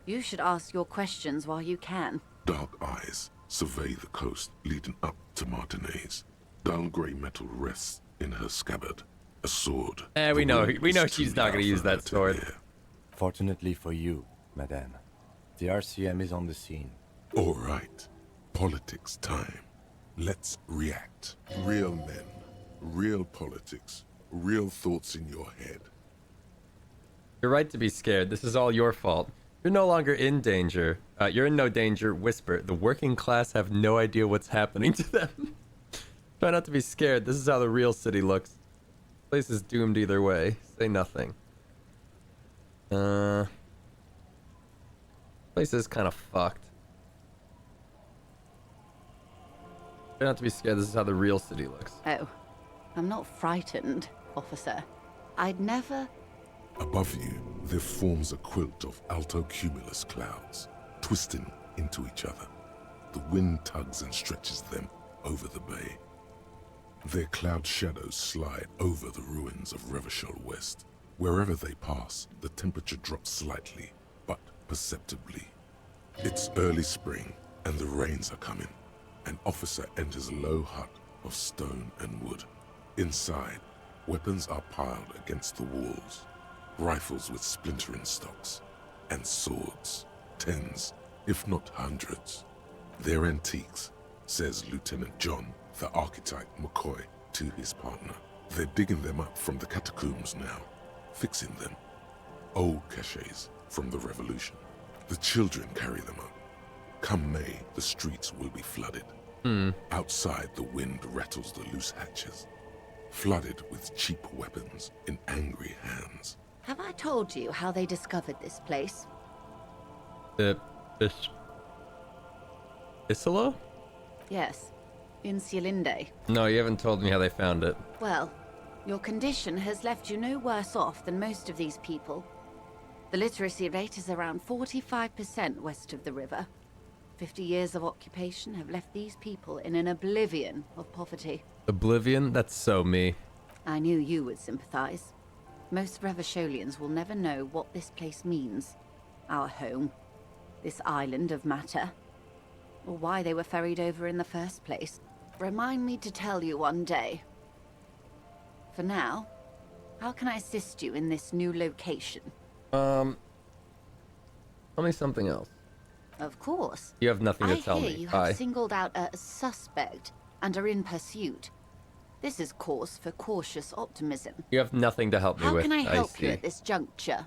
You should ask your questions while you can. Dark eyes survey the coast leading up to Martinez. Dull grey metal rests in her scabbard. A sword. We know she's not gonna use that sword. Fortunately for you, madame, the RCM is on the scene. All right. Politics time. Let's react. Real men, real politics, real thoughts in your head. You're right to be scared. This is all your fault. You're no longer in danger. You're in no danger. Whisper. The working class have no idea what's happening to them. Try not to be scared. This is how the real city looks. Place is doomed either way. Say nothing. Place is kind of fucked. Try not to be scared. This is how the real city looks. Oh, I'm not frightened, officer. I'd never... Above you, there forms a quilt of altocumulus clouds, twisting into each other. The wind tugs and stretches them over the bay. Their cloud shadows slide over the ruins of Revachol West. Wherever they pass, the temperature drops slightly, but perceptibly. It's early spring, and the rains are coming. An officer enters a low hut of stone and wood. Inside, weapons are piled against the walls. Rifles with splintering stocks, and swords, tens, if not hundreds. They're antiques, says Lieutenant John, the archetype McCoy, to his partner. They're digging them up from the catacombs now, fixing them. Old caches from the revolution. The children carry them up. Come May, the streets will be flooded. Outside, the wind rattles the loose hatches, flooded with cheap weapons in angry hands. Have I told you how they discovered this place? Isolo? Yes. in Cielinde. No, you haven't told me how they found it. Well, your condition has left you no worse off than most of these people. The literacy rate is around 45% west of the river. 50 years of occupation have left these people in an oblivion of poverty. Oblivion? That's so me. I knew you would sympathize. Most Revacholians will never know what this place means. Our home. This island of matter. Or why they were ferried over in the first place. Remind me to tell you one day. For now, how can I assist you in this new location? Tell me something else. Of course. You have nothing to tell I me. hear you Bye. have singled out a suspect and are in pursuit. This is cause for cautious optimism. You have nothing to help me How with. can I help you see. at this juncture?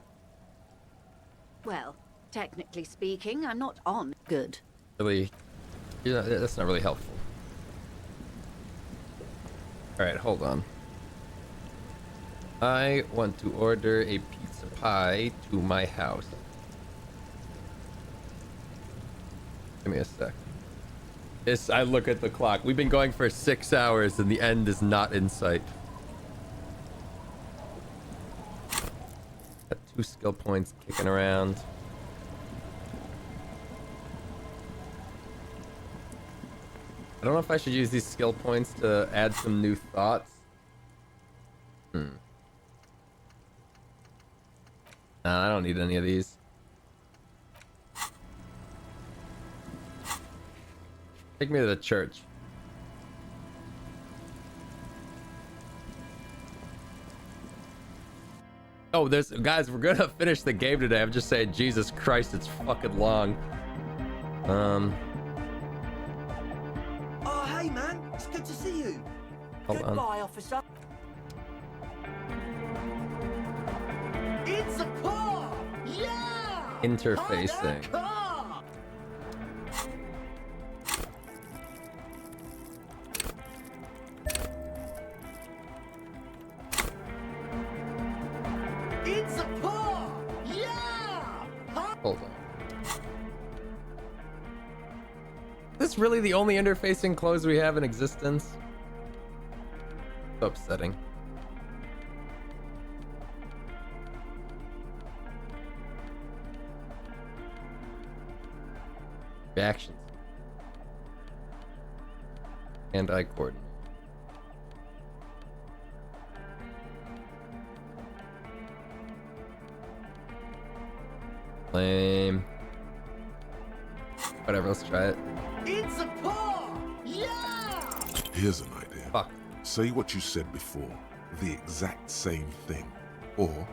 Well, technically speaking, I'm not on. Good. Really, yeah, that's not really helpful. All right, hold on. I want to order a pizza pie to my house. Give me a sec. I look at the clock. We've been going for 6 hours and the end is not in sight. Got 2 skill points kicking around. I don't know if I should use these skill points to add some new thoughts. Nah, I don't need any of these. Take me to the church. Oh, guys, we're gonna finish the game today. I'm just saying, Jesus Christ, it's fucking long. Oh, hey, man. It's good to see you. Hold on. Goodbye, officer. It's a car! Yeah! Interfacing. Car! It's a car! Yeah! Hold on. Is this really the only interfacing clothes we have in existence? So upsetting. Actions. And eye coordinate. Lame. Whatever, let's try it. It's a paw! Yeah! Here's an idea. Fuck. Say what you said before, the exact same thing. Or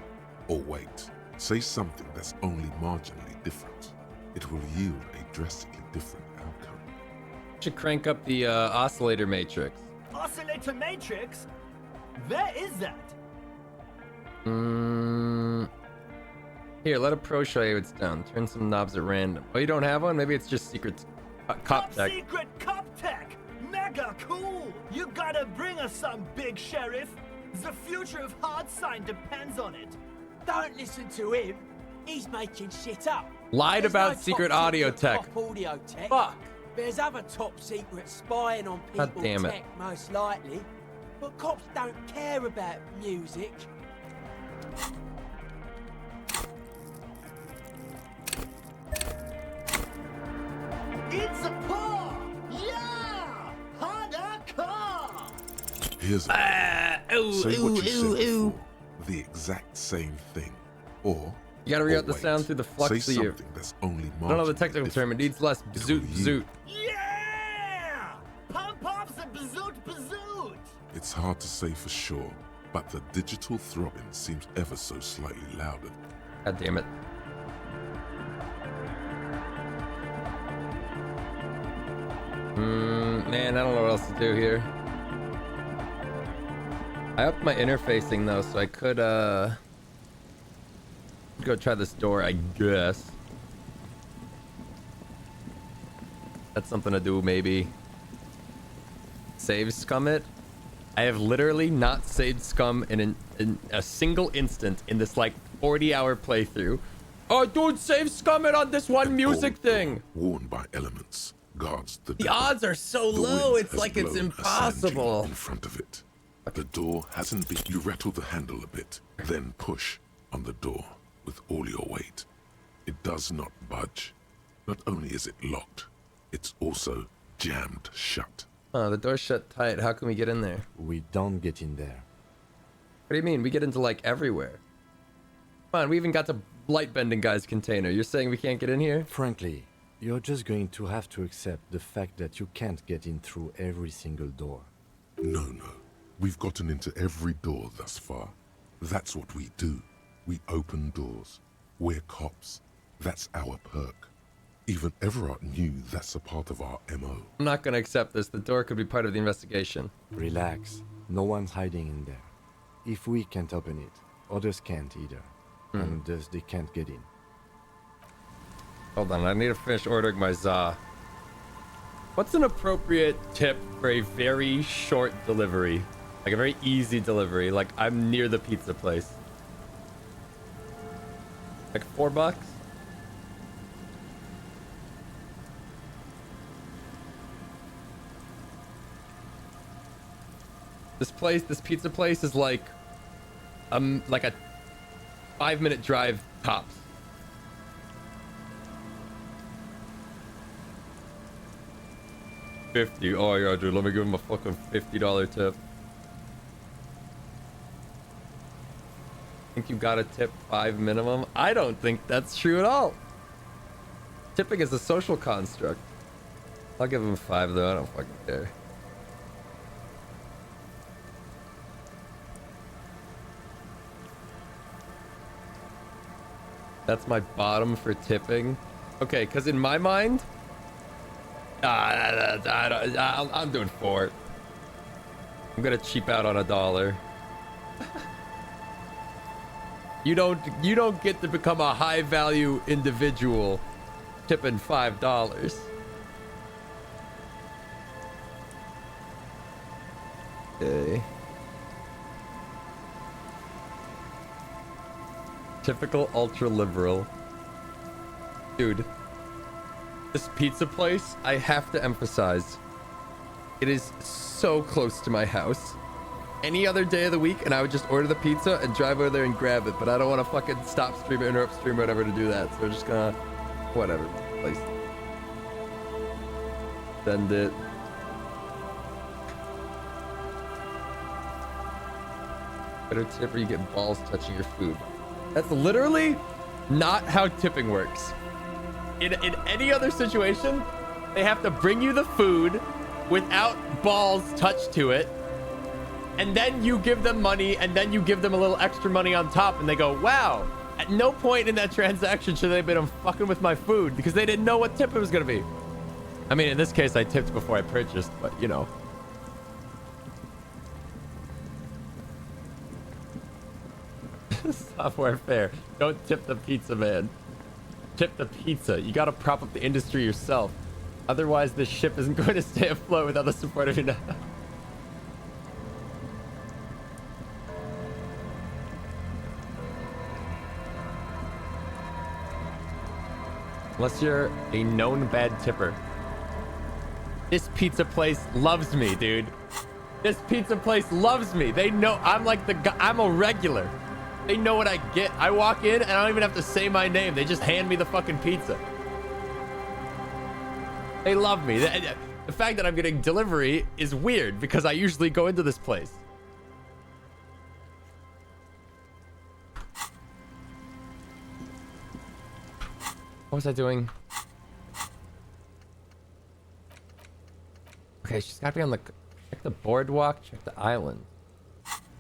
wait, say something that's only marginally different. It will yield a drastically different outcome. Should crank up the oscillator matrix. Oscillator matrix? Where is that? Here, let a pro show you it's done. Turn some knobs at random. Oh, you don't have one? Maybe it's just secret cop tech. Secret cop tech! Mega cool! You gotta bring us some, big sheriff! The future of hard sign depends on it. Don't listen to him. He's making shit up. Lied There's about no secret top audio secret tech. Top audio tech. Fuck. There's other top secret spying on people God damn it. tech, most likely. But cops don't care about music. It's a paw! Yeah! Honda car! Here's say what you said before, the exact same thing. Or You gotta read out the sound through the flux say of your... something that's only I don't know the marginally technical term. It needs less zoot zoot. Yeah! Pump ups and bazoot bazoot! It's hard to say for sure, but the digital throbbing seems ever so slightly louder. God damn it. Man, I don't know what else to do here. I upped my interfacing though, so I could go try this door, I guess. That's something to do, maybe. Save scum it. I have literally not saved scum in a single instant in this like 40-hour playthrough. Oh, dude, save scum it on this one music thing. Worn by elements, guards the The door. odds are so The low, wind it's has like it's blown a sand impossible. dune in front of it. The door hasn't been... You rattle the handle a bit, then push on the door with all your weight. It does not budge. Not only is it locked, it's also jammed shut. Oh, the door's shut tight. How can we get in there? We don't get in there. What do you mean? We get into like everywhere. Come on, we even got the light bending guy's container. You're saying we can't get in here? Frankly, you're just going to have to accept the fact that you can't get in through every single door. No. We've gotten into every door thus far. That's what we do. We open doors. We're cops. That's our perk. Even Everard knew that's a part of our MO. I'm not gonna accept this. The door could be part of the investigation. Relax. No one's hiding in there. If we can't open it, others can't either. And thus they can't get in. Hold on, I need to finish ordering my za. What's an appropriate tip for a very short delivery? Like a very easy delivery. Like I'm near the pizza place. Like $4? This pizza place is like a 5-minute drive tops. $50. Oh yeah, dude, let me give him a fucking $50 tip. Think you gotta tip 5 minimum? I don't think that's true at all. Tipping is a social construct. I'll give him 5 though, I don't fucking care. That's my bottom for tipping. Okay, because in my mind, I'm doing 4. I'm gonna cheap out on $1. You don't get to become a high value individual tipping $5. Okay. Typical ultra liberal. Dude, this pizza place, I have to emphasize, it is so close to my house. Any other day of the week, and I would just order the pizza and drive over there and grab it, but I don't want to fucking stop stream or interrupt stream or whatever to do that, so we're just gonna, whatever, place. Send it. Better tip or you get balls touching your food. That's literally not how tipping works. In any other situation, they have to bring you the food without balls touched to it, and then you give them money, and then you give them a little extra money on top, and they go, wow. At no point in that transaction should they have been fucking with my food, because they didn't know what tip it was gonna be. I mean, in this case, I tipped before I purchased, but you know. Software fair. Don't tip the pizza man. Tip the pizza. You gotta prop up the industry yourself. Otherwise, this ship isn't going to stay afloat without the support of your... Unless you're a known bad tipper. This pizza place loves me, dude. This pizza place loves me. They know I'm like the guy. I'm a regular. They know what I get. I walk in and I don't even have to say my name. They just hand me the fucking pizza. They love me. The fact that I'm getting delivery is weird because I usually go into this place. What was I doing? Okay, she's gotta be on the... Check the boardwalk, check the island.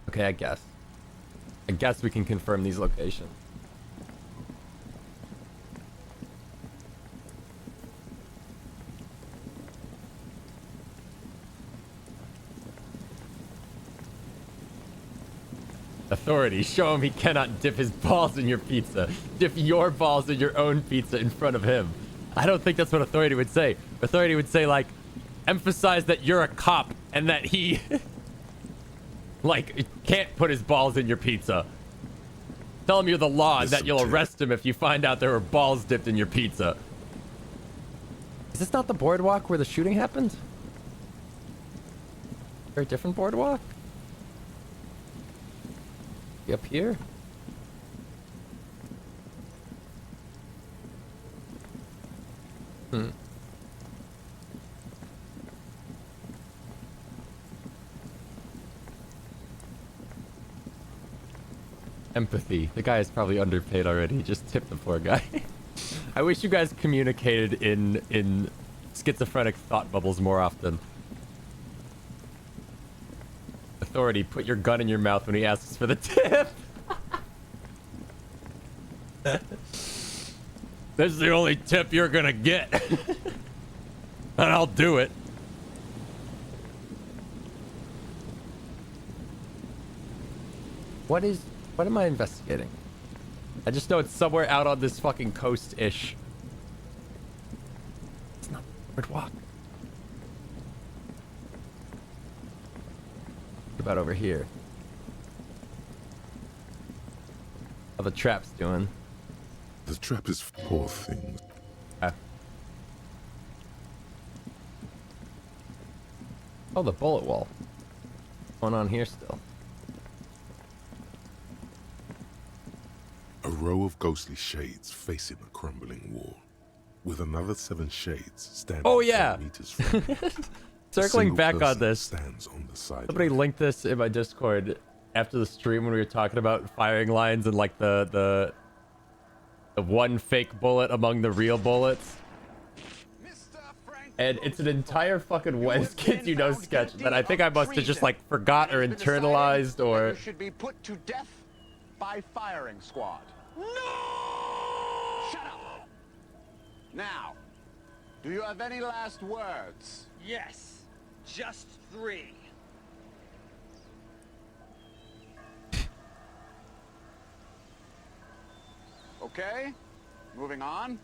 Okay, I guess we can confirm these locations. Authority, show him he cannot dip his balls in your pizza. Dip your balls in your own pizza in front of him. I don't think that's what authority would say. Authority would say, like, emphasize that you're a cop and that he, like, can't put his balls in your pizza. Tell him you're the law and that you'll arrest him if you find out there were balls dipped in your pizza. Is this not the boardwalk where the shooting happened? Is there a different boardwalk? Up here? Hmm. Empathy. The guy is probably underpaid already. Just tip the poor guy. I wish you guys communicated in schizophrenic thought bubbles more often. Authority, put your gun in your mouth when he asks for the tip. This is the only tip you're gonna get. And I'll do it. What am I investigating? I just know it's somewhere out on this fucking coast-ish. It's not boardwalk. What about over here? How the trap's doing? The trap is poor things. Oh, the bullet wall. What's going on here still? A row of ghostly shades facing a crumbling wall, with another 7 shades standing. Oh yeah. 10 meters from it. Circling back on person this. Stands on the side. Somebody linked this in my Discord after the stream when we were talking about firing lines and like the one fake bullet among the real bullets. And it's an entire fucking When Kids You Know sketch that I think I must have just like forgot or internalized or. You should be put to death by firing squad. No! Shut up! Now, do you have any last words? Yes, just 3. Okay, moving on.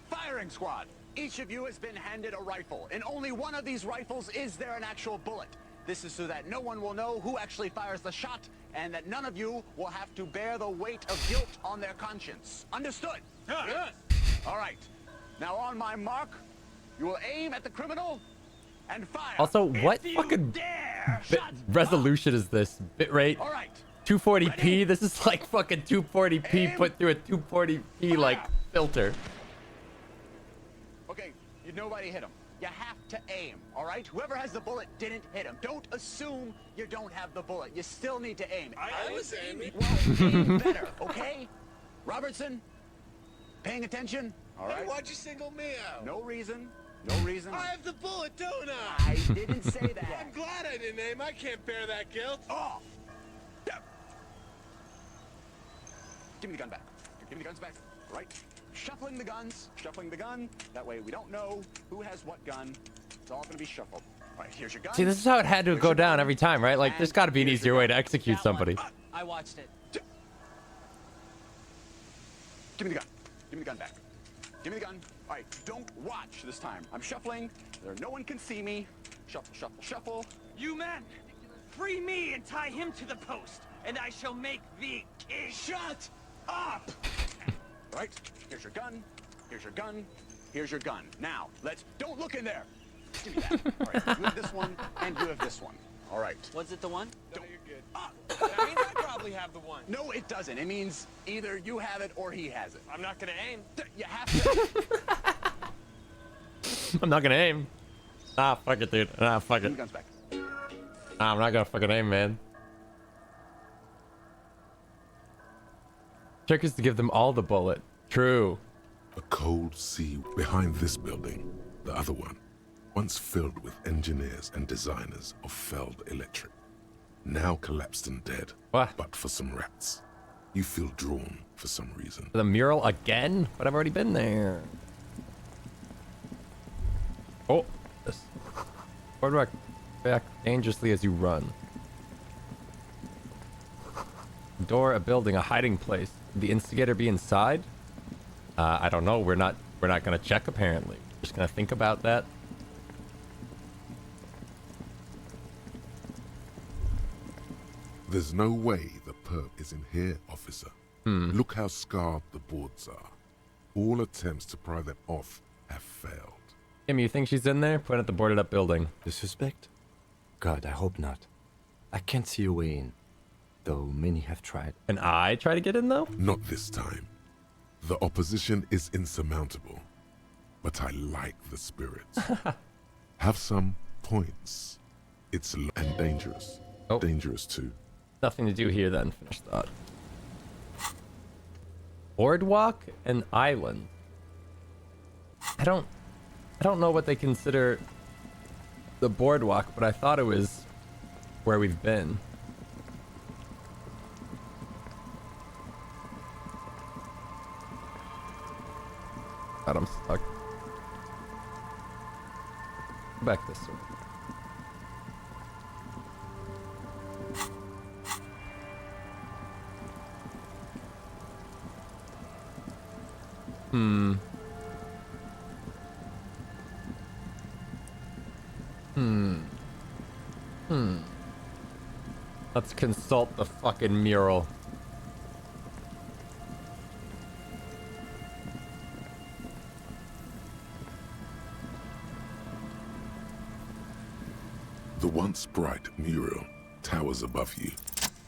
Firing squad. Each of you has been handed a rifle. In only one of these rifles is there an actual bullet. This is so that no one will know who actually fires the shot, and that none of you will have to bear the weight of guilt on their conscience. Understood? Yes. All right. Now on my mark, you will aim at the criminal and fire. Also, what fucking resolution is this? Bitrate? All right. 240p? This is like fucking 240p put through a 240p like filter. Okay, nobody hit him. You have to aim, all right? Whoever has the bullet didn't hit him. Don't assume you don't have the bullet. You still need to aim. I was aiming. Well, aim better, okay? Robertson, paying attention? All right. Hey, why'd you single me out? No reason. No reason. I have the bullet, don't I? I didn't say that. I'm glad I didn't aim. I can't bear that guilt. Off. Give me the gun back. Give me the guns back. Right. Shuffling the guns. Shuffling the gun. That way we don't know who has what gun. It's all going to be shuffled. All right, here's your gun. See, this is how it had to go down every time, right? Like, there's got to be an easier way to execute somebody. I watched it. Give me the gun. Give me the gun back. Give me the gun. All right, don't watch this time. I'm shuffling. There, no one can see me. Shuffle, shuffle, shuffle. You men, free me and tie him to the post, and I shall make thee king. Shut up! All right, here's your gun. Here's your gun. Here's your gun. Now, don't look in there. Give me that. All right, you have this one, and you have this one. All right. Was it the one? Don't. You're good. That means I probably have the one. No, it doesn't. It means either you have it or he has it. I'm not gonna aim. You have to. I'm not gonna aim. Nah, fuck it, dude. Nah, fuck it. Guns back. Nah, I'm not gonna fucking aim, man. Trick is to give them all the bullet. True. A cold sea behind this building, the other one, once filled with engineers and designers of felled electric. Now collapsed and dead, what? But for some rats. You feel drawn for some reason. The mural again? But I've already been there. Oh, this. Boardwalk back dangerously as you run. Door, a building, a hiding place. Would the instigator be inside? I don't know. We're not gonna check apparently. We're just gonna think about that. There's no way the perp is in here, officer. Look how scarred the boards are. All attempts to pry them off have failed. Kim, you think she's in there? Point at the boarded up building. The suspect? God, I hope not. I can't see a way in, though many have tried. And I try to get in, though? Not this time. The opposition is insurmountable, but I like the spirit. Have some points. It's and dangerous. Oh. Dangerous too. Nothing to do here then. Finish thought. Boardwalk and island. I don't know what they consider the boardwalk, but I thought it was where we've been. God, I'm stuck. Go back this way. Let's consult the fucking mural. The once bright mural towers above you.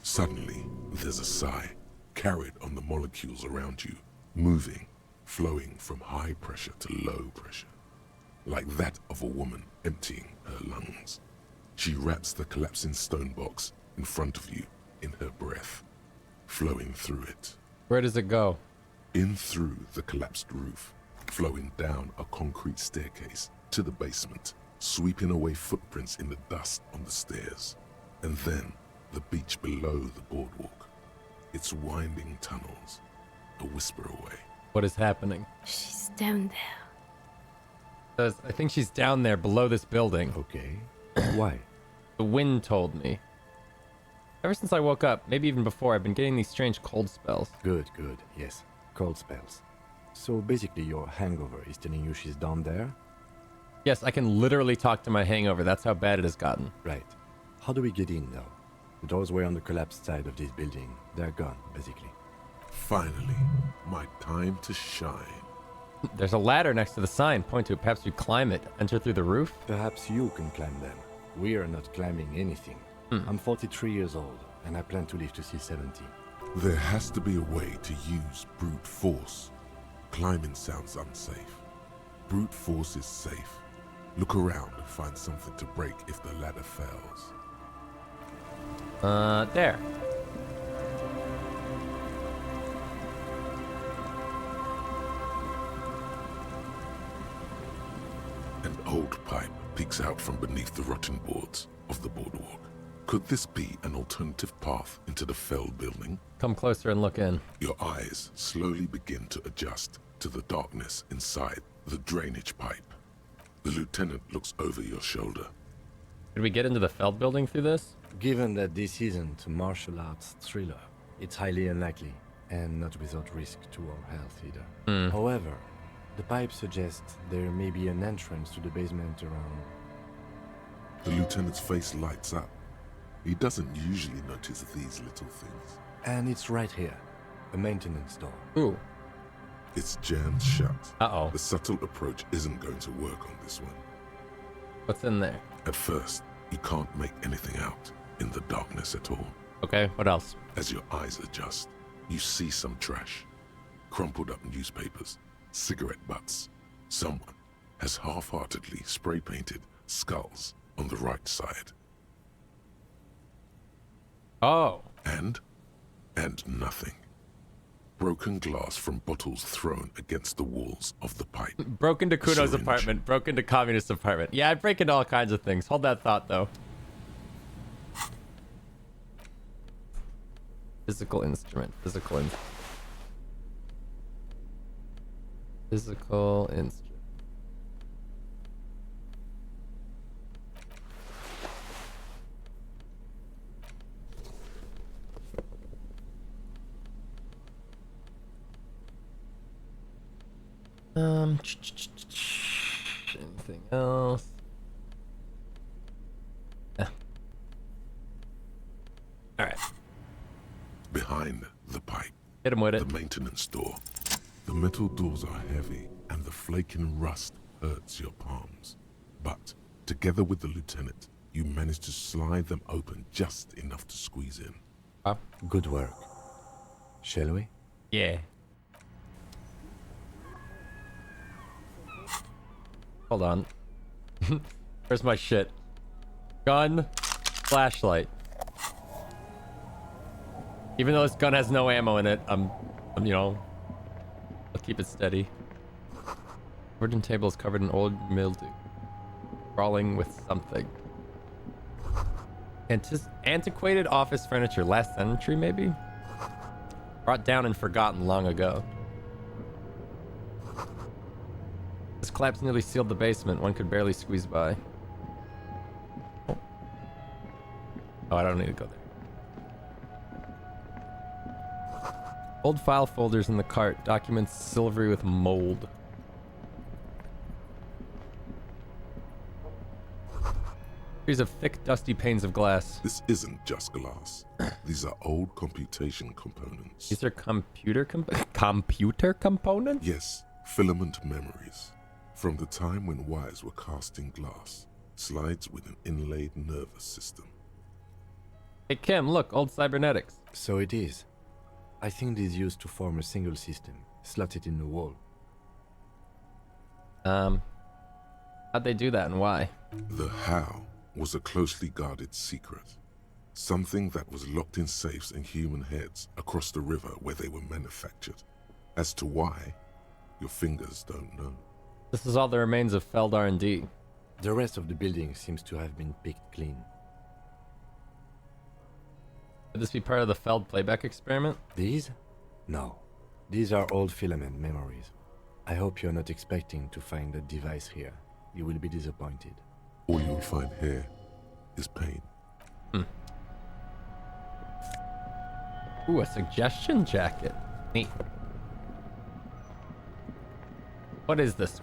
Suddenly, there's a sigh, carried on the molecules around you, moving, flowing from high pressure to low pressure, like that of a woman emptying her lungs. She wraps the collapsing stone box in front of you in her breath, flowing through it. Where does it go? In through the collapsed roof, flowing down a concrete staircase to the basement, sweeping away footprints in the dust on the stairs, and then the beach below the boardwalk, its winding tunnels, a whisper away. What is happening? She's down there. I think she's down there below this building. Okay. Why? The wind told me. Ever since I woke up, maybe even before, I've been getting these strange cold spells. Good. Yes. Cold spells. So basically your hangover is telling you she's down there? Yes, I can literally talk to my hangover. That's how bad it has gotten. Right. How do we get in, though? The doors were on the collapsed side of this building. They're gone, basically. Finally, my time to shine. There's a ladder next to the sign. Point to it. Perhaps you climb it. Enter through the roof. Perhaps you can climb them. We are not climbing anything. I'm 43 years old, and I plan to live to see 70. There has to be a way to use brute force. Climbing sounds unsafe. Brute force is safe. Look around and find something to break if the ladder fails. There. An old pipe peeks out from beneath the rotten boards of the boardwalk. Could this be an alternative path into the felled building? Come closer and look in. Your eyes slowly begin to adjust to the darkness inside the drainage pipe. The lieutenant looks over your shoulder. Could we get into the Feld building through this? Given that this isn't a martial arts thriller, it's highly unlikely, and not without risk to our health either. However, the pipe suggests there may be an entrance to the basement around. The lieutenant's face lights up. He doesn't usually notice these little things. And it's right here, a maintenance door. Ooh. It's jammed shut. Uh-oh. The subtle approach isn't going to work on this one. What's in there? At first, you can't make anything out in the darkness at all. Okay, what else? As your eyes adjust, you see some trash. Crumpled up newspapers, cigarette butts. Someone has half-heartedly spray-painted skulls on the right side. Oh. And nothing. Broken glass from bottles thrown against the walls of the pipe. Broke into Kuno's Syringe. apartment. Broke into Communist apartment. Yeah, I break into all kinds of things. Hold that thought, though. Physical instrument. Physical instrument. Anything else? All right. Behind the pipe. Hit him with it. The maintenance door. The metal doors are heavy, and the flaking rust hurts your palms. But together with the lieutenant, you manage to slide them open just enough to squeeze in. Good work. Shall we? Yeah. Hold on. Where's my shit? Gun, flashlight. Even though this gun has no ammo in it, I'm you know, I'll keep it steady. Wooden table is covered in old mildew, crawling with something. Antiquated office furniture, last century maybe? Brought down and forgotten long ago. This collapse nearly sealed the basement. One could barely squeeze by. Oh, I don't need to go there. Old file folders in the cart. Documents silvery with mold. Series of thick, dusty panes of glass. This isn't just glass. These are old computation components. These are computer components? Yes, filament memories. From the time when wires were cast in glass. Slides with an inlaid nervous system. Hey Kim, look, old cybernetics. So it is. I think it is used to form a single system, slotted in the wall. How'd they do that and why? The how was a closely guarded secret. Something that was locked in safes in human heads across the river where they were manufactured. As to why, your fingers don't know. This is all the remains of Feld R&D. The rest of the building seems to have been picked clean. Could this be part of the Feld playback experiment? These? No. These are old filament memories. I hope you're not expecting to find a device here. You will be disappointed. All you'll find here is pain. Ooh, a suggestion jacket. Neat. What is this?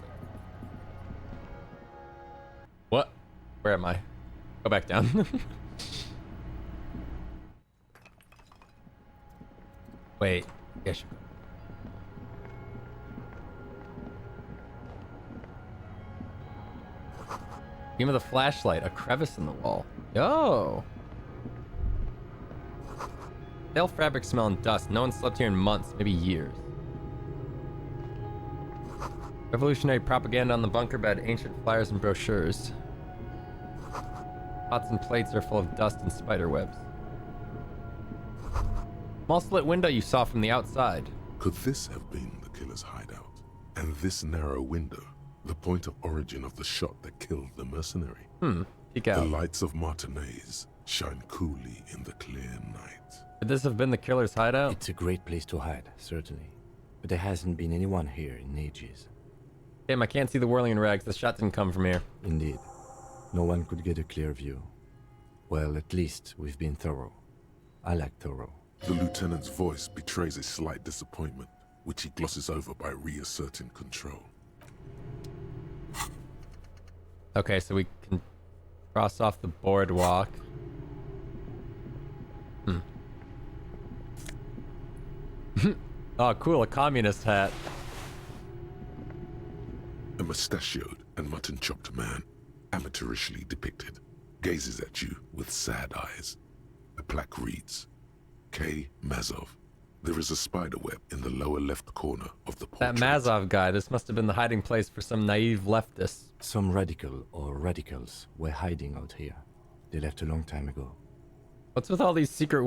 What? Where am I? Go back down. Wait. Yes. Give me the flashlight. A crevice in the wall. Yo. Stale fabric smell and dust. No one slept here in months, maybe years. Revolutionary propaganda on the bunker bed. Ancient flyers and brochures. Pots and plates are full of dust and spider webs. Small split window you saw from the outside. Could this have been the killer's hideout? And this narrow window, the point of origin of the shot that killed the mercenary? Peek out. The lights of Martinez shine coolly in the clear night. Could this have been the killer's hideout? It's a great place to hide, certainly. But there hasn't been anyone here in ages. Damn, I can't see the whirling rags. The shot didn't come from here. Indeed. No one could get a clear view. Well, at least we've been thorough. I like thorough. The lieutenant's voice betrays a slight disappointment, which he glosses over by reasserting control. Okay, so we can cross off the boardwalk. Oh, cool, a communist hat. A mustachioed and mutton-chopped man, amateurishly depicted, gazes at you with sad eyes. A plaque reads, K. Mazov. There is a spiderweb in the lower left corner of the portrait. That Mazov guy, this must have been the hiding place for some naive leftists. Some radical or radicals were hiding out here. They left a long time ago. What's with all these secret